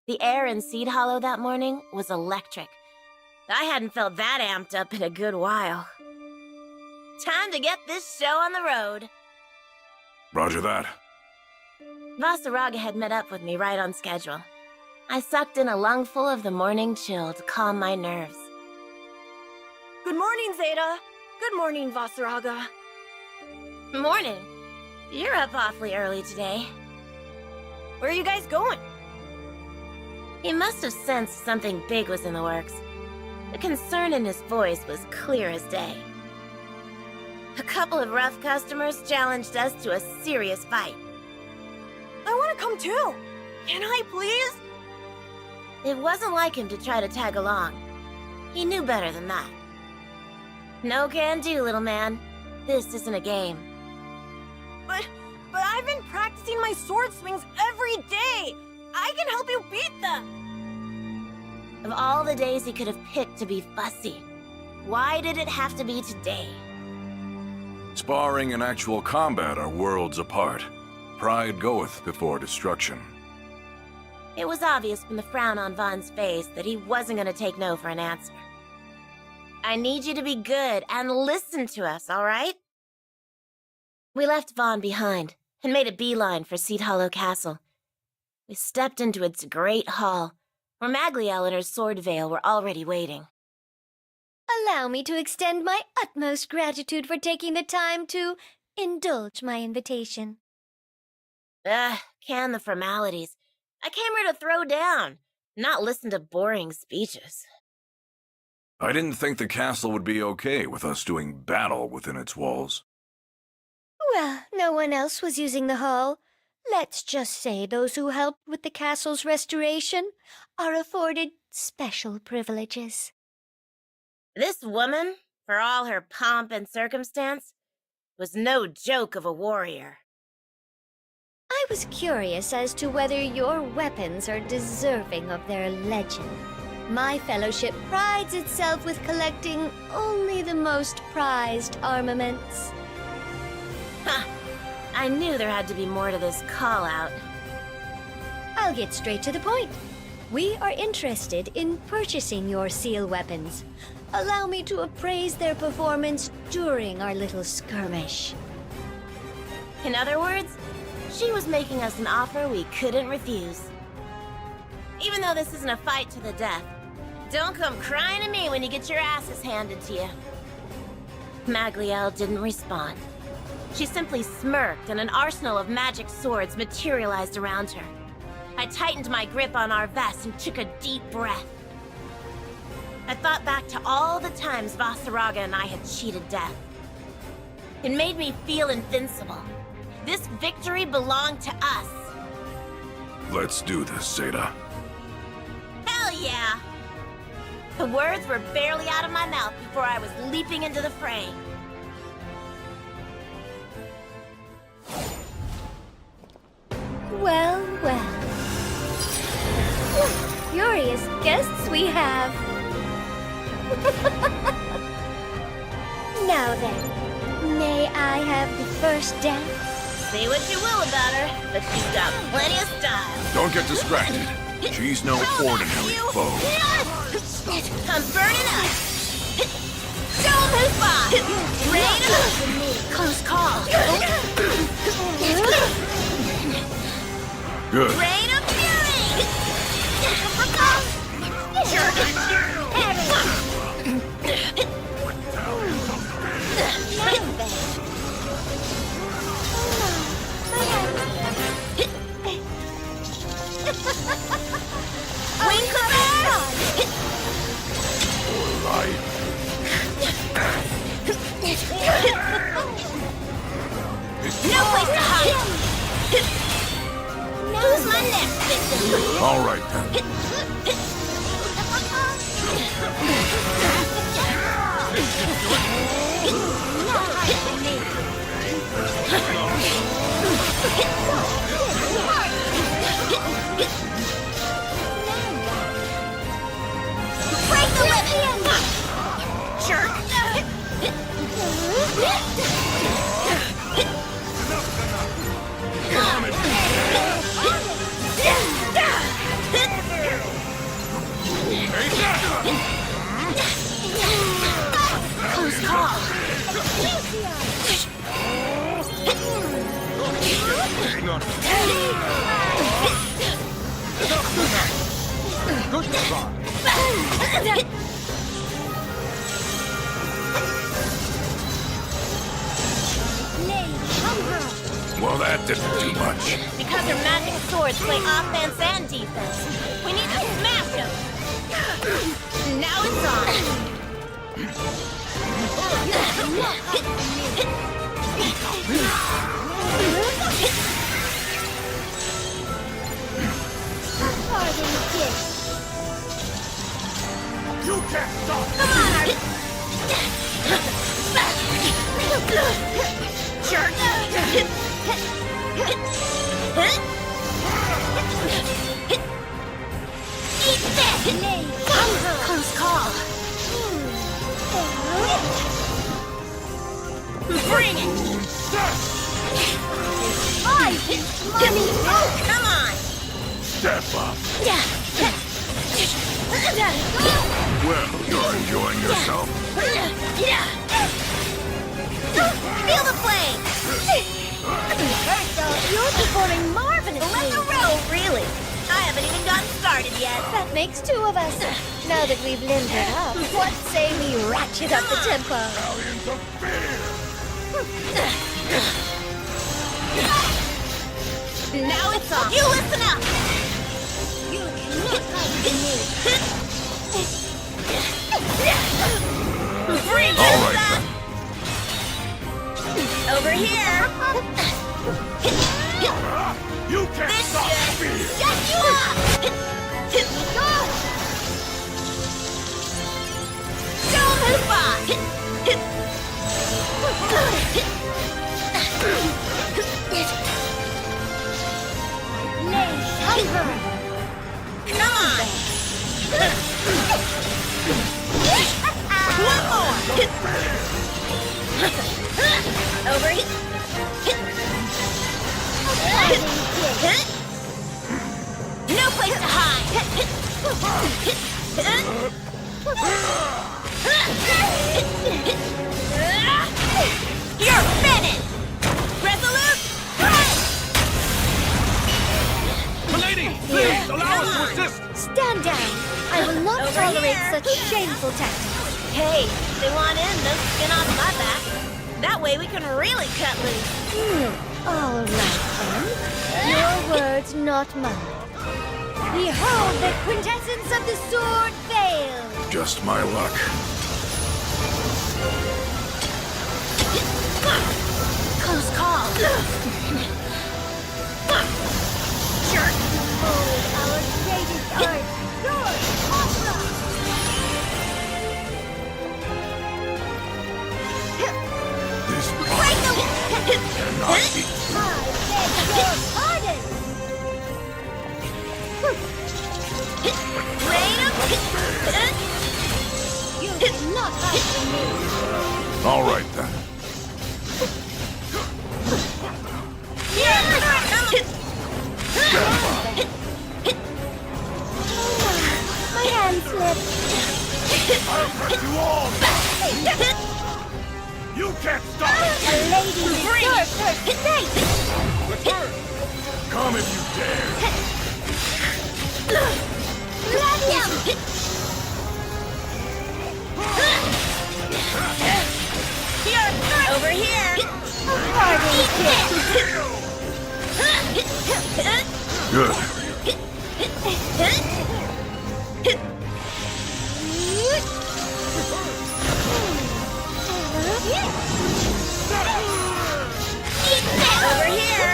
The air in Seed Hollow that morning was electric. I hadn't felt that amped up in a good while. Time to get this show on the road. Roger that. Vasaraga had met up with me right on schedule. I sucked in a lungful of the morning chill to calm my nerves. Good morning, Zeta. Good morning, Vasaraga. Morning. You're up awfully early today. Where are you guys going? He must have sensed something big was in the works. The concern in his voice was clear as day. A couple of rough customers challenged us to a serious fight. I want to come too. Can I, please? It wasn't like him to try to tag along. He knew better than that. No can do, little man. This isn't a game. But I've been practicing my sword swings every day. I can help you beat them. Of all the days he could have picked to be fussy, why did it have to be today? Sparring and actual combat are worlds apart. Pride goeth before destruction. It was obvious from the frown on Vaughn's face that he wasn't going to take no for an answer. I need you to be good and listen to us, all right? We left Vaughn behind and made a beeline for Seed Hollow Castle. We stepped into its great hall, where Magliel and her sword veil were already waiting. Allow me to extend my utmost gratitude for taking the time to indulge my invitation. Can the formalities. I came here to throw down, not listen to boring speeches. I didn't think the castle would be okay with us doing battle within its walls. Well, no one else was using the hall. Let's just say those who helped with the castle's restoration are afforded special privileges. This woman, for all her pomp and circumstance, was no joke of a warrior. I was curious as to whether your weapons are deserving of their legend. My fellowship prides itself with collecting only the most prized armaments. I knew there had to be more to this call-out. I'll get straight to the point. We are interested in purchasing your seal weapons. Allow me to appraise their performance during our little skirmish. In other words, she was making us an offer we couldn't refuse. Even though this isn't a fight to the death, don't come crying to me when you get your asses handed to you. Magliel didn't respond. She simply smirked and an arsenal of magic swords materialized around her. I tightened my grip on our vest and took a deep breath. I thought back to all the times Vasaraga and I had cheated death. It made me feel invincible. This victory belonged to us. Let's do this, Zeta. Hell yeah! The words were barely out of my mouth before I was leaping into the fray. Well, well. What curious guests we have. Now then, may I have the first dance? Say what you will about her, but she's got plenty of style. Don't get distracted. She's no ordinary foe. I'm burning up. Show 'em who's boss. Rain up. Close call. Good. Rain of fury. No place to hide. Who's my next victim? All right, then. Break the limit! Jerk! on it. Enough. Good try. Well, that didn't do much. Because her magic swords play offense and defense. We need to smash him! Now it's on! You can't stop! Come on, Jerk! Eat this! Close call. Bring it! Money! Come on! Step up. Well, you're enjoying yourself. Feel the flame! You're performing marvelously. Let the roll, really. I haven't even gotten started yet. That makes two of us. Now that we've limbed it up, what say we ratchet up the tempo? Stallions of fear! Now it's on. You listen up! You Bring it, all right, son! Over here! You can't This stop should fear! shut you up! Show 'em who's boss! Come on! One more! Over here! No place to hide! You're finished! Resolute, strike! Milady, please allow us to assist! Stand down! I will not Over tolerate here. such shameful tactics. Hey, if they want in, they'll skin off my back. That way we can really cut loose. All right, then. Your words, not mine. Behold the quintessence of the sword veil! Just my luck. Close call. Jerk. Behold our greatest art, sword opera! This Break the... cannot be. I beg your pardon! Rain up. You cannot hide from me! All right, then. My hand slipped. I'll hurt you all! You can't stop it! A lady deserves her fate! Return! Come if you dare! Gladium! Here, over here. A parting Good. Over here.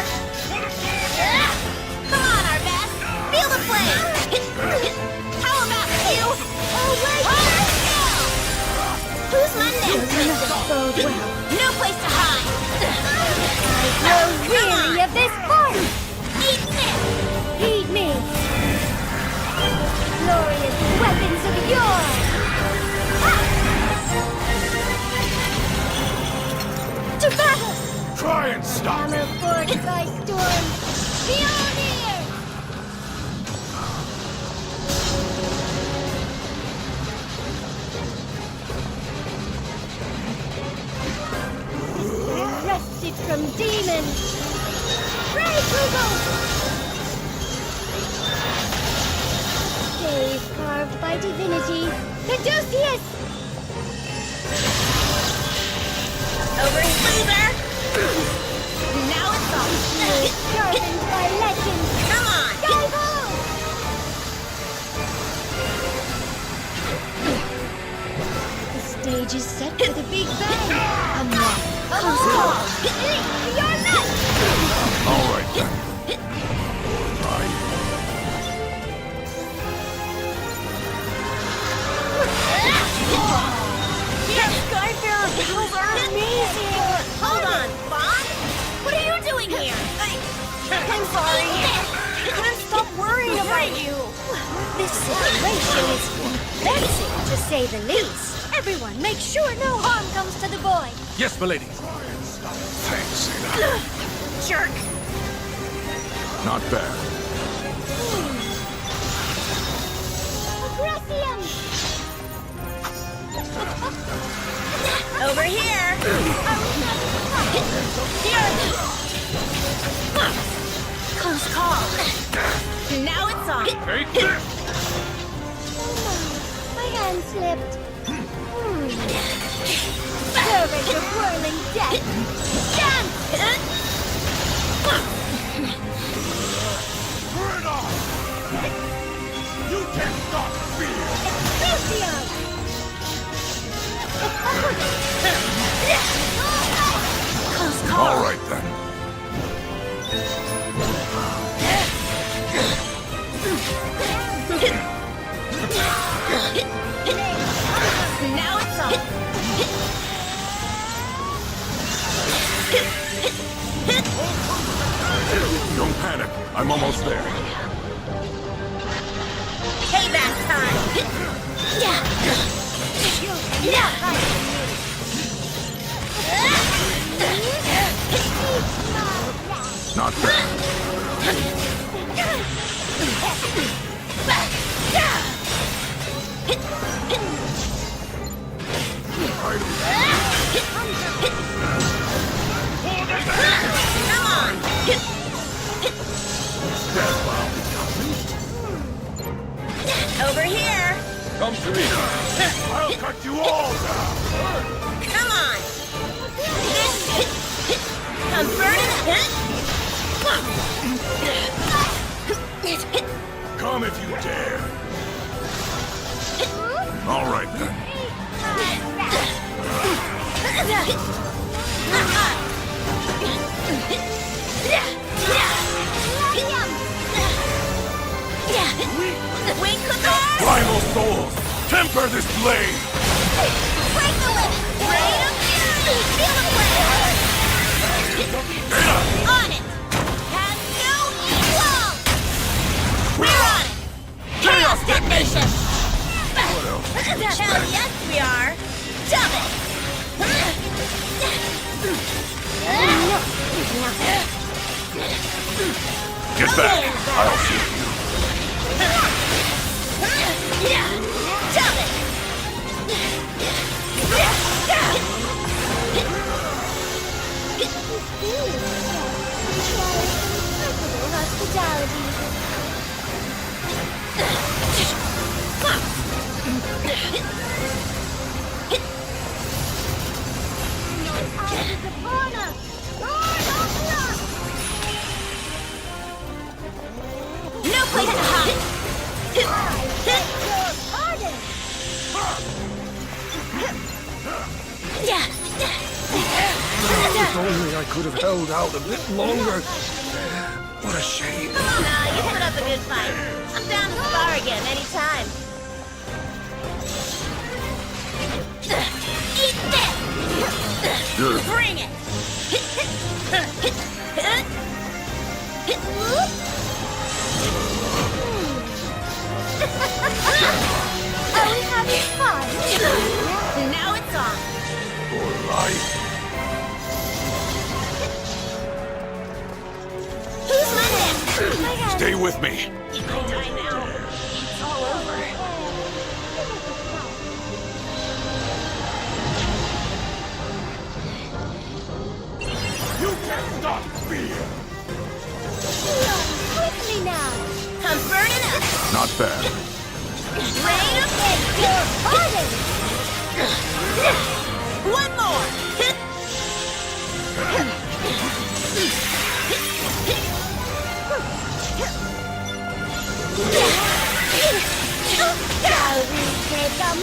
Come on, our best. Feel the flame. How about you? Who's my next victim? No place to hide. I grow weary of this party! Eat this. Heed me! Glorious weapons of yore! To battle! Try and stop Hammer it! forged by storm! Mjolnir! Wrested from demons! Break Stave carved by divinity. Caduceus! Over Sleever! Now it's on! Sharpened by legend. Come on! Dive The stage is set for the big bang. Come on. You're next! All right then. Skyfarer battles are amazing! Hold on, Bond! What are you doing here? I'm sorry. I couldn't stop worrying about you. This situation is vexing, to say the least. Everyone, make sure no harm comes to the boy. Yes, milady. Thanks, Ada. Jerk! Not bad. Over here! Close call. Now it's on. Take this! My hand slipped. Servant of whirling death. Dance! Burn off! You can't stop fear! Excelsior! Close call. All right then. Now it's on. Don't panic. I'm almost there. Payback time. Not bad. Come on. Over here. Come to me. I'll cut you all down. Come on. Converted. Come if you dare. All right then. Primal souls, temper this blade. Break the limit. Rain of fury. Feel the flame. On it. Has no equal. We're on it. Chaos detonation. Hell yes, we are. Shove it. Get back. I'll shoot you. Shove it. Hospitality. No place to hide. If only I could have held out a bit longer. What a shame. Nah, you put up a good fight. I'm down to spar again anytime. Eat this! Bring it! Are we having fun? Now it's on. For life. Who's my next? Stay with me. You can die now. It's all over. You can't stop fear.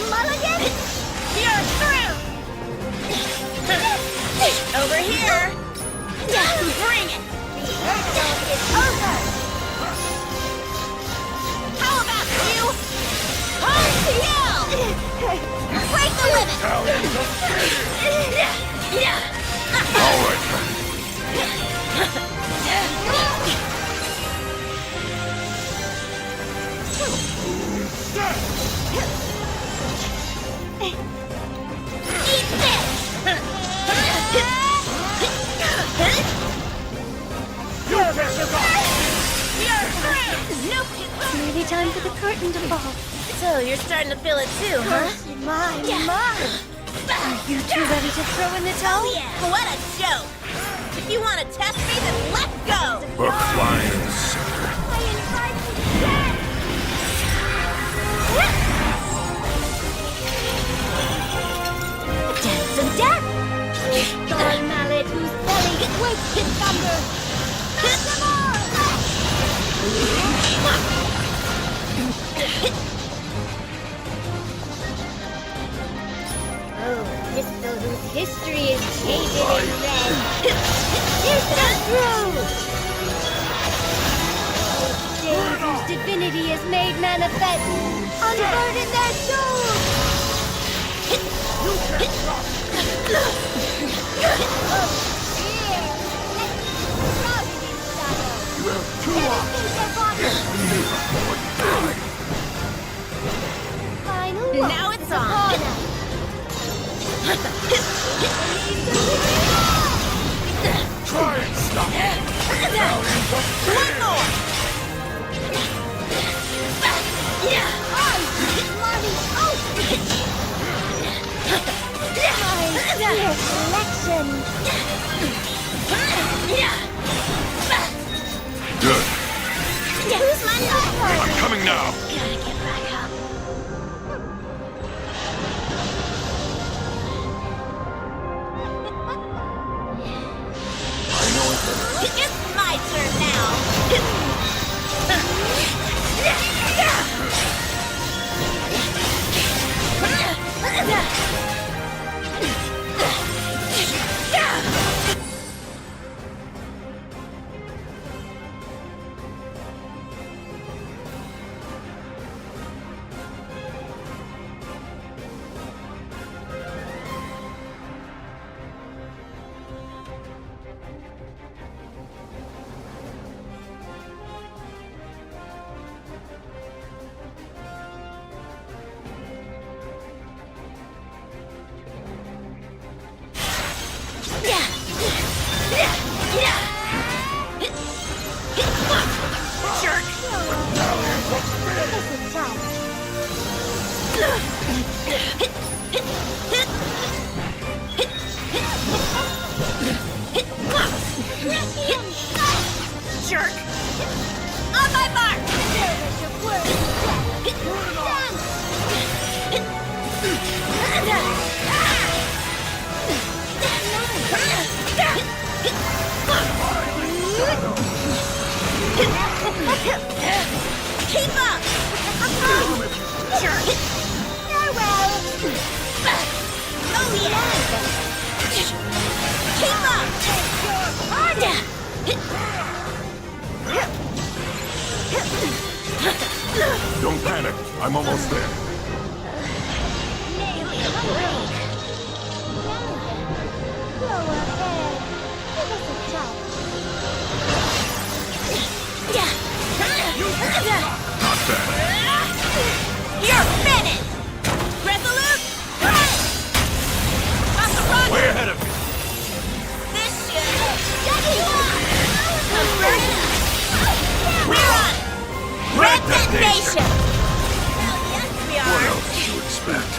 mulligan? You're through! Over here! Bring it! The earthquake is over! How about you? RTL! Break the limit! Eat this! Maybe time for the curtain to fall. So, you're starting to feel it too, huh? My. Are you two ready to throw in the towel? Oh, yeah. What a joke! If you want to test me, then let's go! We're flying, sir. I invite you back! Dance of death! Darn mallet whose belly quakes in thunder! Smash them all! Oh, pistol whose history is shaded in red. Here's the through! Jade whose divinity is made manifest. Unburden their souls! Now it's on! Try and stop it! One more! Selection! Good. Who's my number? I'm coming now. Gotta get back up. It's my turn now! Jerk! On my mark! Keep up! Jerk! Farewell! Oh yeah! Keep up! Don't panic. I'm almost there. Go ahead. Give us a touch. Not bad. You're finished! Resolute? Off the rock! Way ahead of me. This should... Shut you up! I'm burning up! We're on! Red detonation! Hell yes, we are! What else did you expect?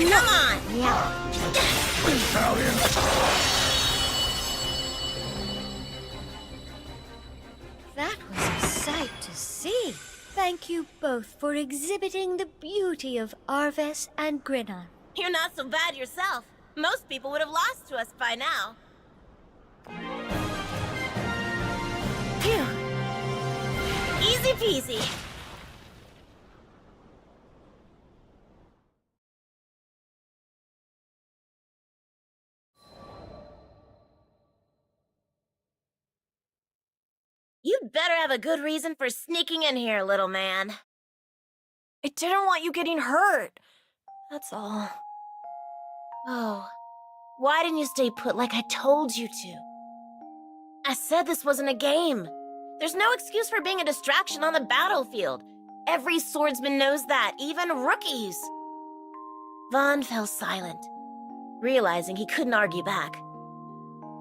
Come on! Yeah. Italian. That was a sight to see. Thank you both for exhibiting the beauty of Arves and Grinna. You're not so bad yourself. Most people would have lost to us by now. Phew. Easy peasy. You'd better have a good reason for sneaking in here, little man. I didn't want you getting hurt. That's all. Oh, why didn't you stay put like I told you to? I said this wasn't a game. There's no excuse for being a distraction on the battlefield. Every swordsman knows that, even rookies. Vaughn fell silent, realizing he couldn't argue back.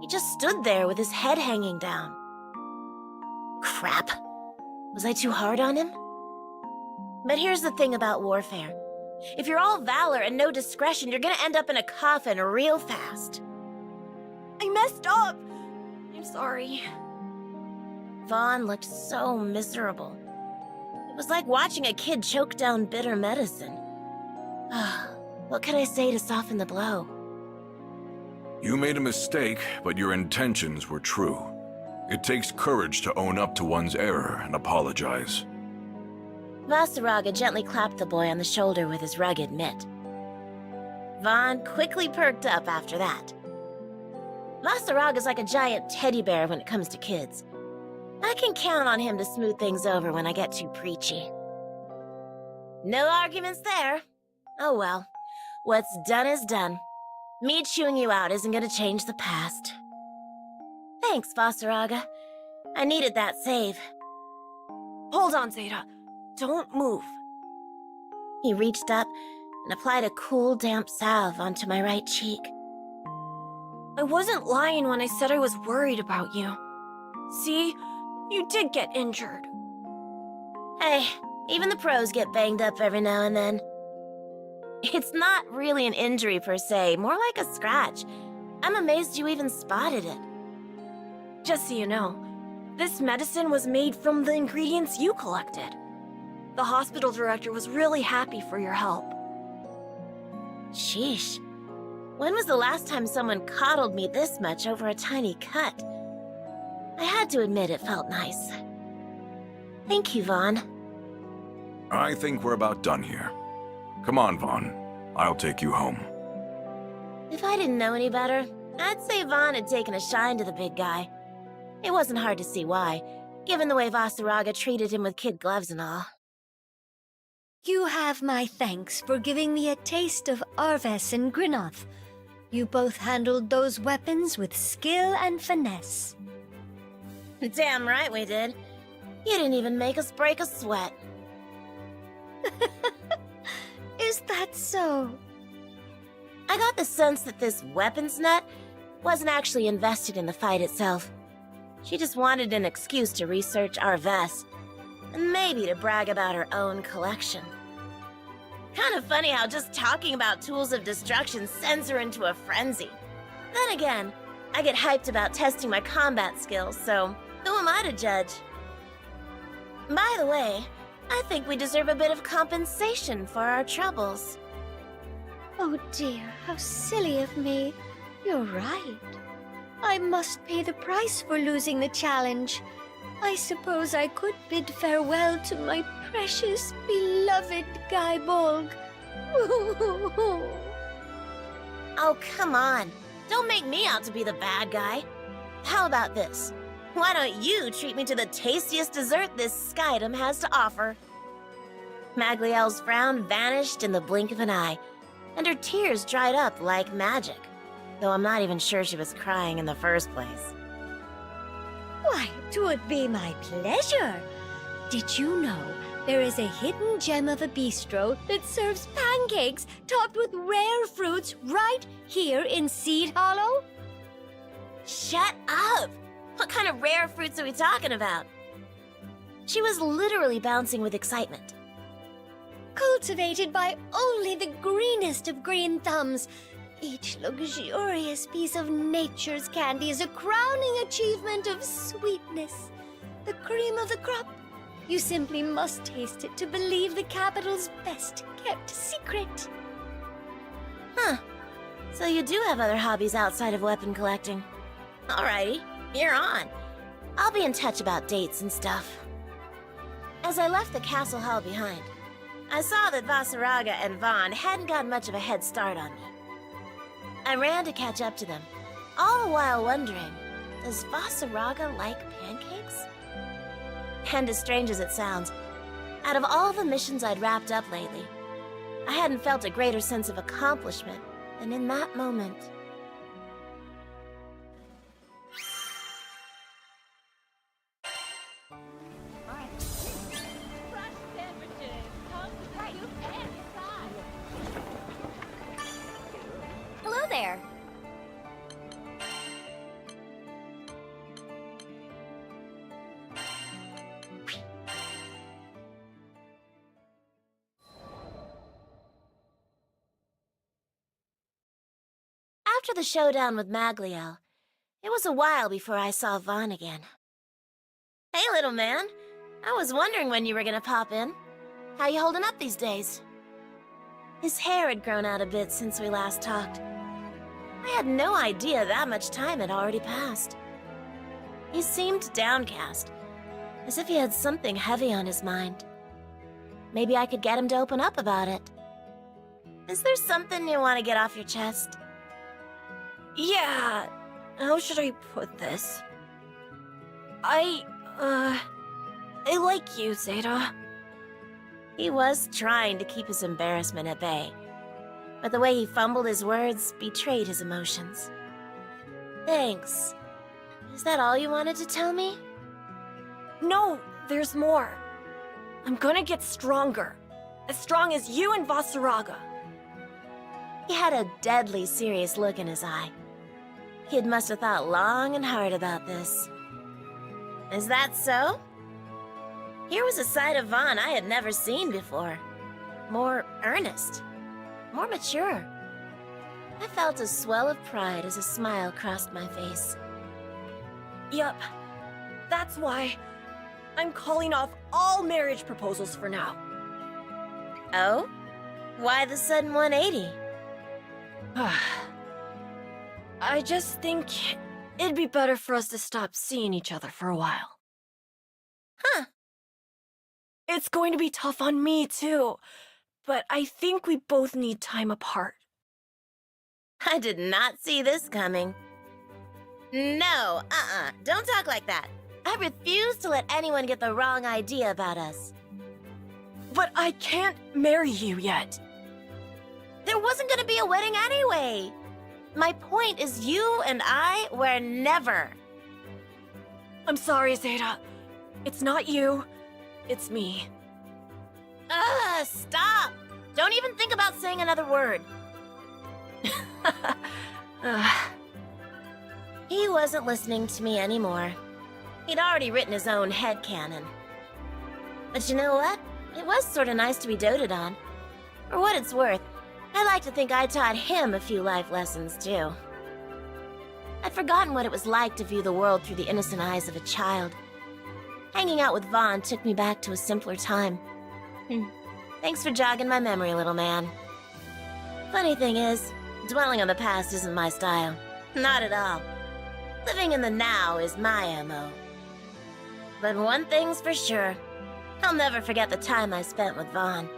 He just stood there with his head hanging down. Crap. Was I too hard on him? But here's the thing about warfare. If you're all valor and no discretion, you're gonna end up in a coffin real fast. I messed up. I'm sorry. Vaughn looked so miserable. It was like watching a kid choke down bitter medicine. What could I say to soften the blow? You made a mistake, but your intentions were true. It takes courage to own up to one's error and apologize. Vasaraga gently clapped the boy on the shoulder with his rugged mitt. Vaughn quickly perked up after that. Vasaraga's like a giant teddy bear when it comes to kids. I can count on him to smooth things over when I get too preachy. No arguments there. Oh well, what's done is done. Me chewing you out isn't gonna change the past. Thanks, Vasaraga. I needed that save. Hold on, Zeta. Don't move. He reached up and applied a cool, damp salve onto my right cheek. I wasn't lying when I said I was worried about you. See? You did get injured. Hey, even the pros get banged up every now and then. It's not really an injury per se, more like a scratch. I'm amazed you even spotted it. Just so you know, this medicine was made from the ingredients you collected. The hospital director was really happy for your help. Sheesh. When was the last time someone coddled me this much over a tiny cut? I had to admit it felt nice. Thank you, Vaughn. I think we're about done here. Come on, Vaughn. I'll take you home. If I didn't know any better, I'd say Vaughn had taken a shine to the big guy. It wasn't hard to see why, given the way Vasaraga treated him with kid gloves and all. You have my thanks for giving me a taste of Arves and Grinnoth. You both handled those weapons with skill and finesse. Damn right we did. You didn't even make us break a sweat. Is that so? I got the sense that this weapons nut wasn't actually invested in the fight itself. She just wanted an excuse to research Arves, and maybe to brag about her own collection. Kind of funny how just talking about tools of destruction sends her into a frenzy. Then again, I get hyped about testing my combat skills, so who am I to judge? By the way, I think we deserve a bit of compensation for our troubles. Oh dear, how silly of me. You're right. I must pay the price for losing the challenge. I suppose I could bid farewell to my precious, beloved Gaibolg. Oh, come on. Don't make me out to be the bad guy. How about this? Why don't you treat me to the tastiest dessert this Skydom has to offer? Magliel's frown vanished in the blink of an eye, and her tears dried up like magic, though I'm not even sure she was crying in the first place. Why, 'twould be my pleasure. Did you know there is a hidden gem of a bistro that serves pancakes topped with rare fruits right here in Seed Hollow? Shut up! What kind of rare fruits are we talking about? She was literally bouncing with excitement. Cultivated by only the greenest of green thumbs, each luxurious piece of nature's candy is a crowning achievement of sweetness. The cream of the crop. You simply must taste it to believe the capital's best-kept secret. Huh. So you do have other hobbies outside of weapon collecting. Alrighty, you're on. I'll be in touch about dates and stuff. As I left the castle hall behind, I saw that Vasaraga and Vaughn hadn't got much of a head start on me. I ran to catch up to them, all the while wondering, does Vasaraga like pancakes? And as strange as it sounds, out of all the missions I'd wrapped up lately, I hadn't felt a greater sense of accomplishment than in that moment. Hello there. After the showdown with Magliel, it was a while before I saw Vaughn again. Hey, little man. I was wondering when you were gonna pop in. How you holding up these days? His hair had grown out a bit since we last talked. I had no idea that much time had already passed. He seemed downcast, as if he had something heavy on his mind. Maybe I could get him to open up about it. Is there something you want to get off your chest? Yeah, how should I put this? I like you, Zeta. He was trying to keep his embarrassment at bay, but the way he fumbled his words betrayed his emotions. Thanks. Is that all you wanted to tell me? No, there's more. I'm gonna get stronger. As strong as you and Vasaraga. He had a deadly serious look in his eye. Kid must have thought long and hard about this. Is that so? Here was a side of Vaughn I had never seen before. More earnest. More mature. I felt a swell of pride as a smile crossed my face. Yup. That's why I'm calling off all marriage proposals for now. Oh? Why the sudden 180? I just think it'd be better for us to stop seeing each other for a while. Huh. It's going to be tough on me, too. But I think we both need time apart. I did not see this coming. No, don't talk like that. I refuse to let anyone get the wrong idea about us. But I can't marry you yet. There wasn't gonna be a wedding anyway. My point is you and I were never. I'm sorry, Zeta. It's not you. It's me. Stop! Don't even think about saying another word. He wasn't listening to me anymore. He'd already written his own headcanon. But you know what? It was sort of nice to be doted on. For what it's worth, I like to think I taught him a few life lessons, too. I'd forgotten what it was like to view the world through the innocent eyes of a child. Hanging out with Vaughn took me back to a simpler time. Thanks for jogging my memory, little man. Funny thing is, dwelling on the past isn't my style. Not at all. Living in the now is my MO. But one thing's for sure. I'll never forget the time I spent with Vaughn.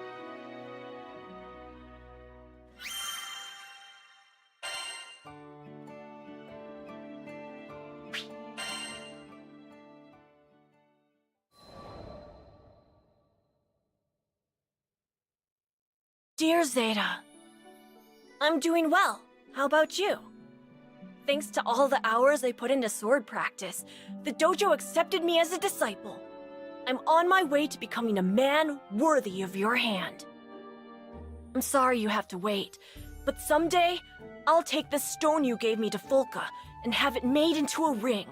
Dear Zeta, I'm doing well. How about you? Thanks to all the hours I put into sword practice, the dojo accepted me as a disciple. I'm on my way to becoming a man worthy of your hand. I'm sorry you have to wait, but someday I'll take the stone you gave me to Folka and have it made into a ring.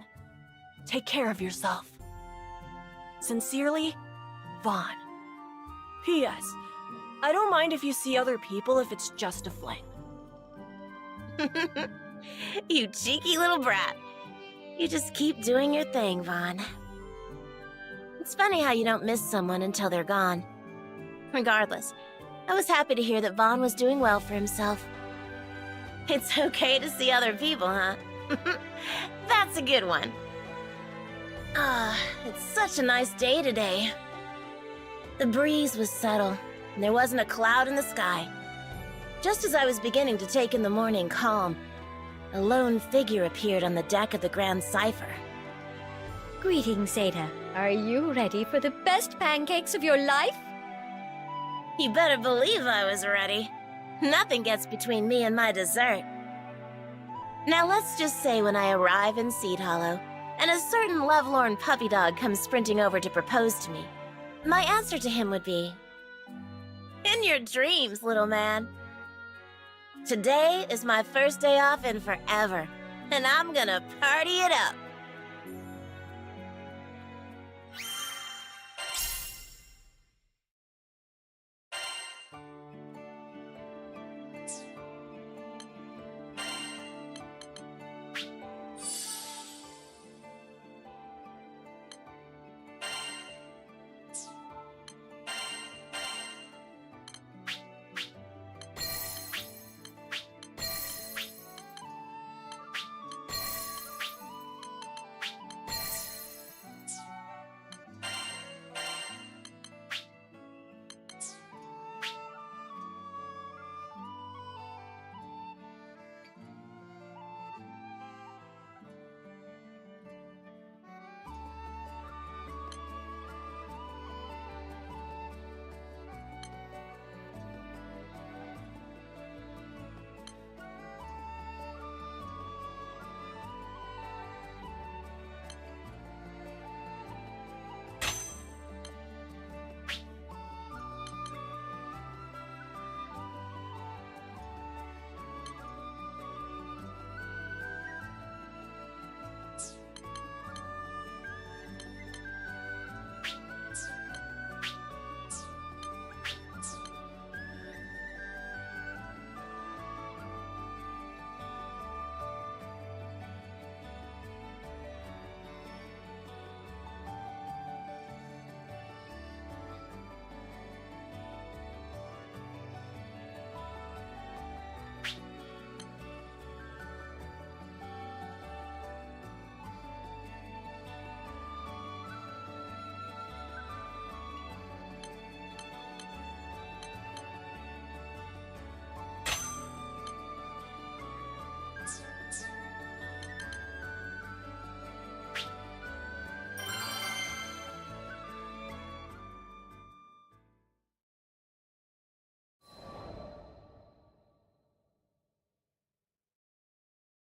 Take care of yourself. Sincerely, Vaughn. P.S. I don't mind if you see other people if it's just a fling. You cheeky little brat. You just keep doing your thing, Vaughn. It's funny how you don't miss someone until they're gone. Regardless, I was happy to hear that Vaughn was doing well for himself. It's okay to see other people, huh? That's a good one. It's such a nice day today. The breeze was subtle, and there wasn't a cloud in the sky. Just as I was beginning to take in the morning calm, a lone figure appeared on the deck of the Grand Cipher. Greetings, Ada. Are you ready for the best pancakes of your life? You better believe I was ready. Nothing gets between me and my dessert. Now let's just say when I arrive in Seed Hollow, and a certain lovelorn puppy dog comes sprinting over to propose to me, my answer to him would be, "In your dreams, little man." Today is my first day off in forever, and I'm gonna party it up.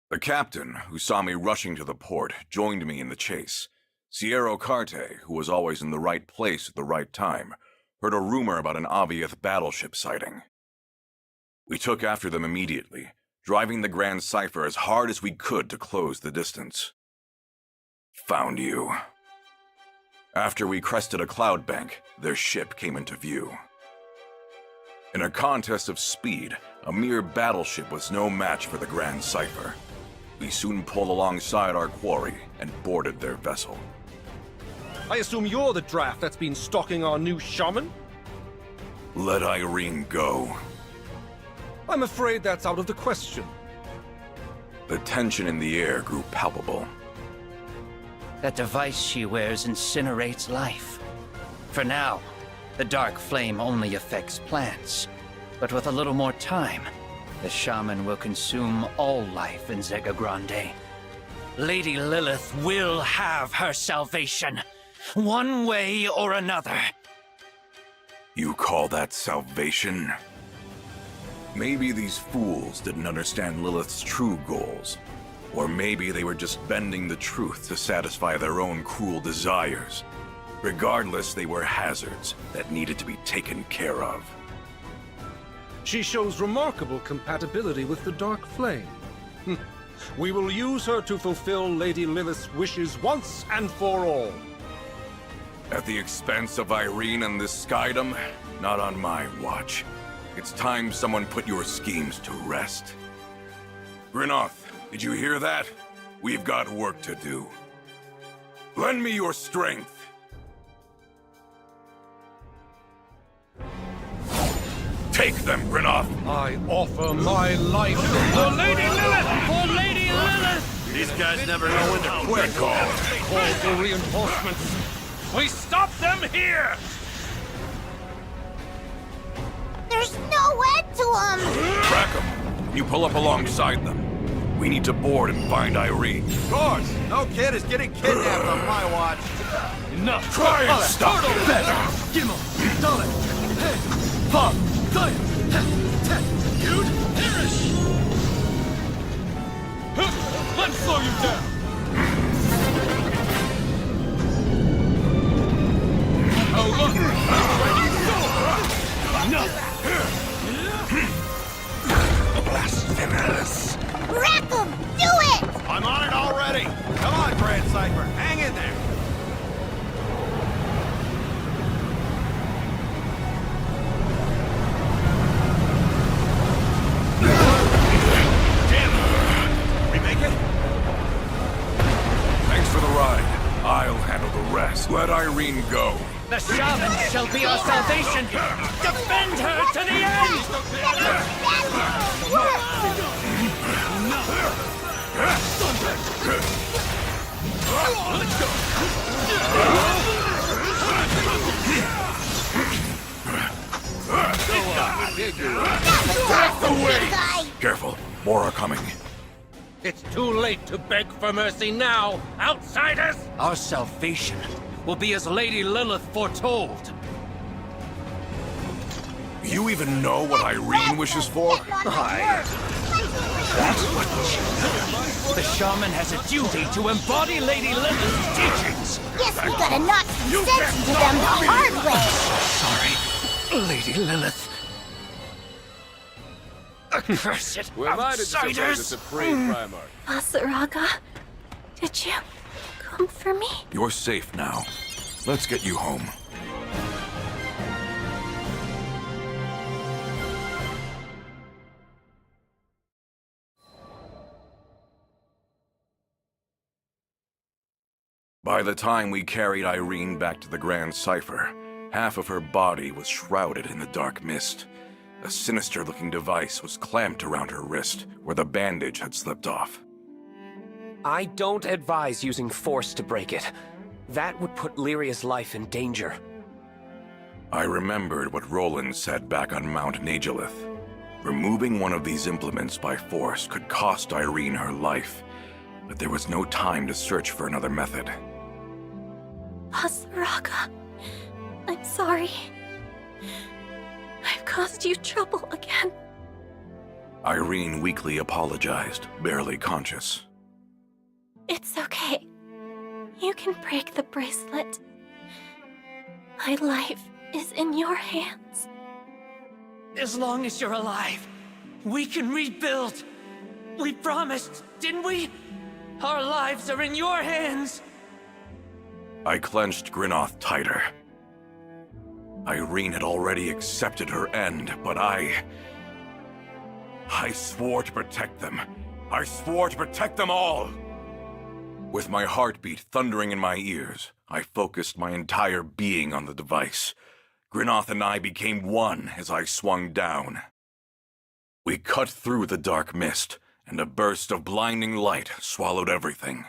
The captain, who saw me rushing to the port, joined me in the chase. Sierra Carte, who was always in the right place at the right time, heard a rumor about an Aviath battleship sighting. We took after them immediately, driving the Grand Cipher as hard as we could to close the distance. Found you. After we crested a cloud bank, their ship came into view. In a contest of speed, a mere battleship was no match for the Grand Cipher. We soon pulled alongside our quarry and boarded their vessel. I assume you're the draft that's been stalking our new shaman? Let Irene go. I'm afraid that's out of the question. The tension in the air grew palpable. That device she wears incinerates life. For now, the dark flame only affects plants. But with a little more time, the shaman will consume all life in Zega Grande. Lady Lilith will have her salvation, one way or another. You call that salvation? Maybe these fools didn't understand Lilith's true goals. Or maybe they were just bending the truth to satisfy their own cruel desires. Regardless, they were hazards that needed to be taken care of. She shows remarkable compatibility with the Dark Flame. We will use her to fulfill Lady Lilith's wishes once and for all. At the expense of Irene and this skydom? Not on my watch. It's time someone put your schemes to rest. Grinoth, did you hear that? We've got work to do. Lend me your strength. Take them, Grinoth! I offer my life for Lady Lilith! For Lady Lilith! These guys never know when to quit. Call for reinforcements. We stop them here! There's no end to them! Rackham, you pull up alongside them. We need to board and find Irene. Of course! No kid is getting kidnapped on my watch. Enough! Try and stop it! Better! Gimel! Dale! Hey! Pop! You'd perish! Let's slow you down! Oh, look! Blasphemous! Rackham, do it! I'm on it already! Come on, Grand Cypher, hang in there! I'll handle the rest. Let Irene go. The shaman shall be our salvation! Defend her to the end! Careful, more are coming. It's too late to beg for mercy now, outsiders! Our salvation will be as Lady Lilith foretold. You even know what Irene wishes for? That's what the shaman has a duty to embody Lady Lilith's teachings. Guess we gotta knock some sense into them the hard way. Sorry, Lady Lilith. Accursed outsiders! Asaraga, did you come for me? You're safe now. Let's get you home. By the time we carried Irene back to the Grand Cypher, half of her body was shrouded in the dark mist. A sinister-looking device was clamped around her wrist, where the bandage had slipped off. I don't advise using force to break it. That would put Lyria's life in danger. I remembered what Roland said back on Mount Nagelith. Removing one of these implements by force could cost Irene her life, but there was no time to search for another method. Asaraga, I'm sorry. I've caused you trouble again. Irene weakly apologized, barely conscious. It's okay. You can break the bracelet. My life is in your hands. As long as you're alive, we can rebuild. We promised, didn't we? Our lives are in your hands. I clenched Grinoth tighter. Irene had already accepted her end, but I swore to protect them. I swore to protect them all! With my heartbeat thundering in my ears, I focused my entire being on the device. Grinoth and I became one as I swung down. We cut through the dark mist, and a burst of blinding light swallowed everything.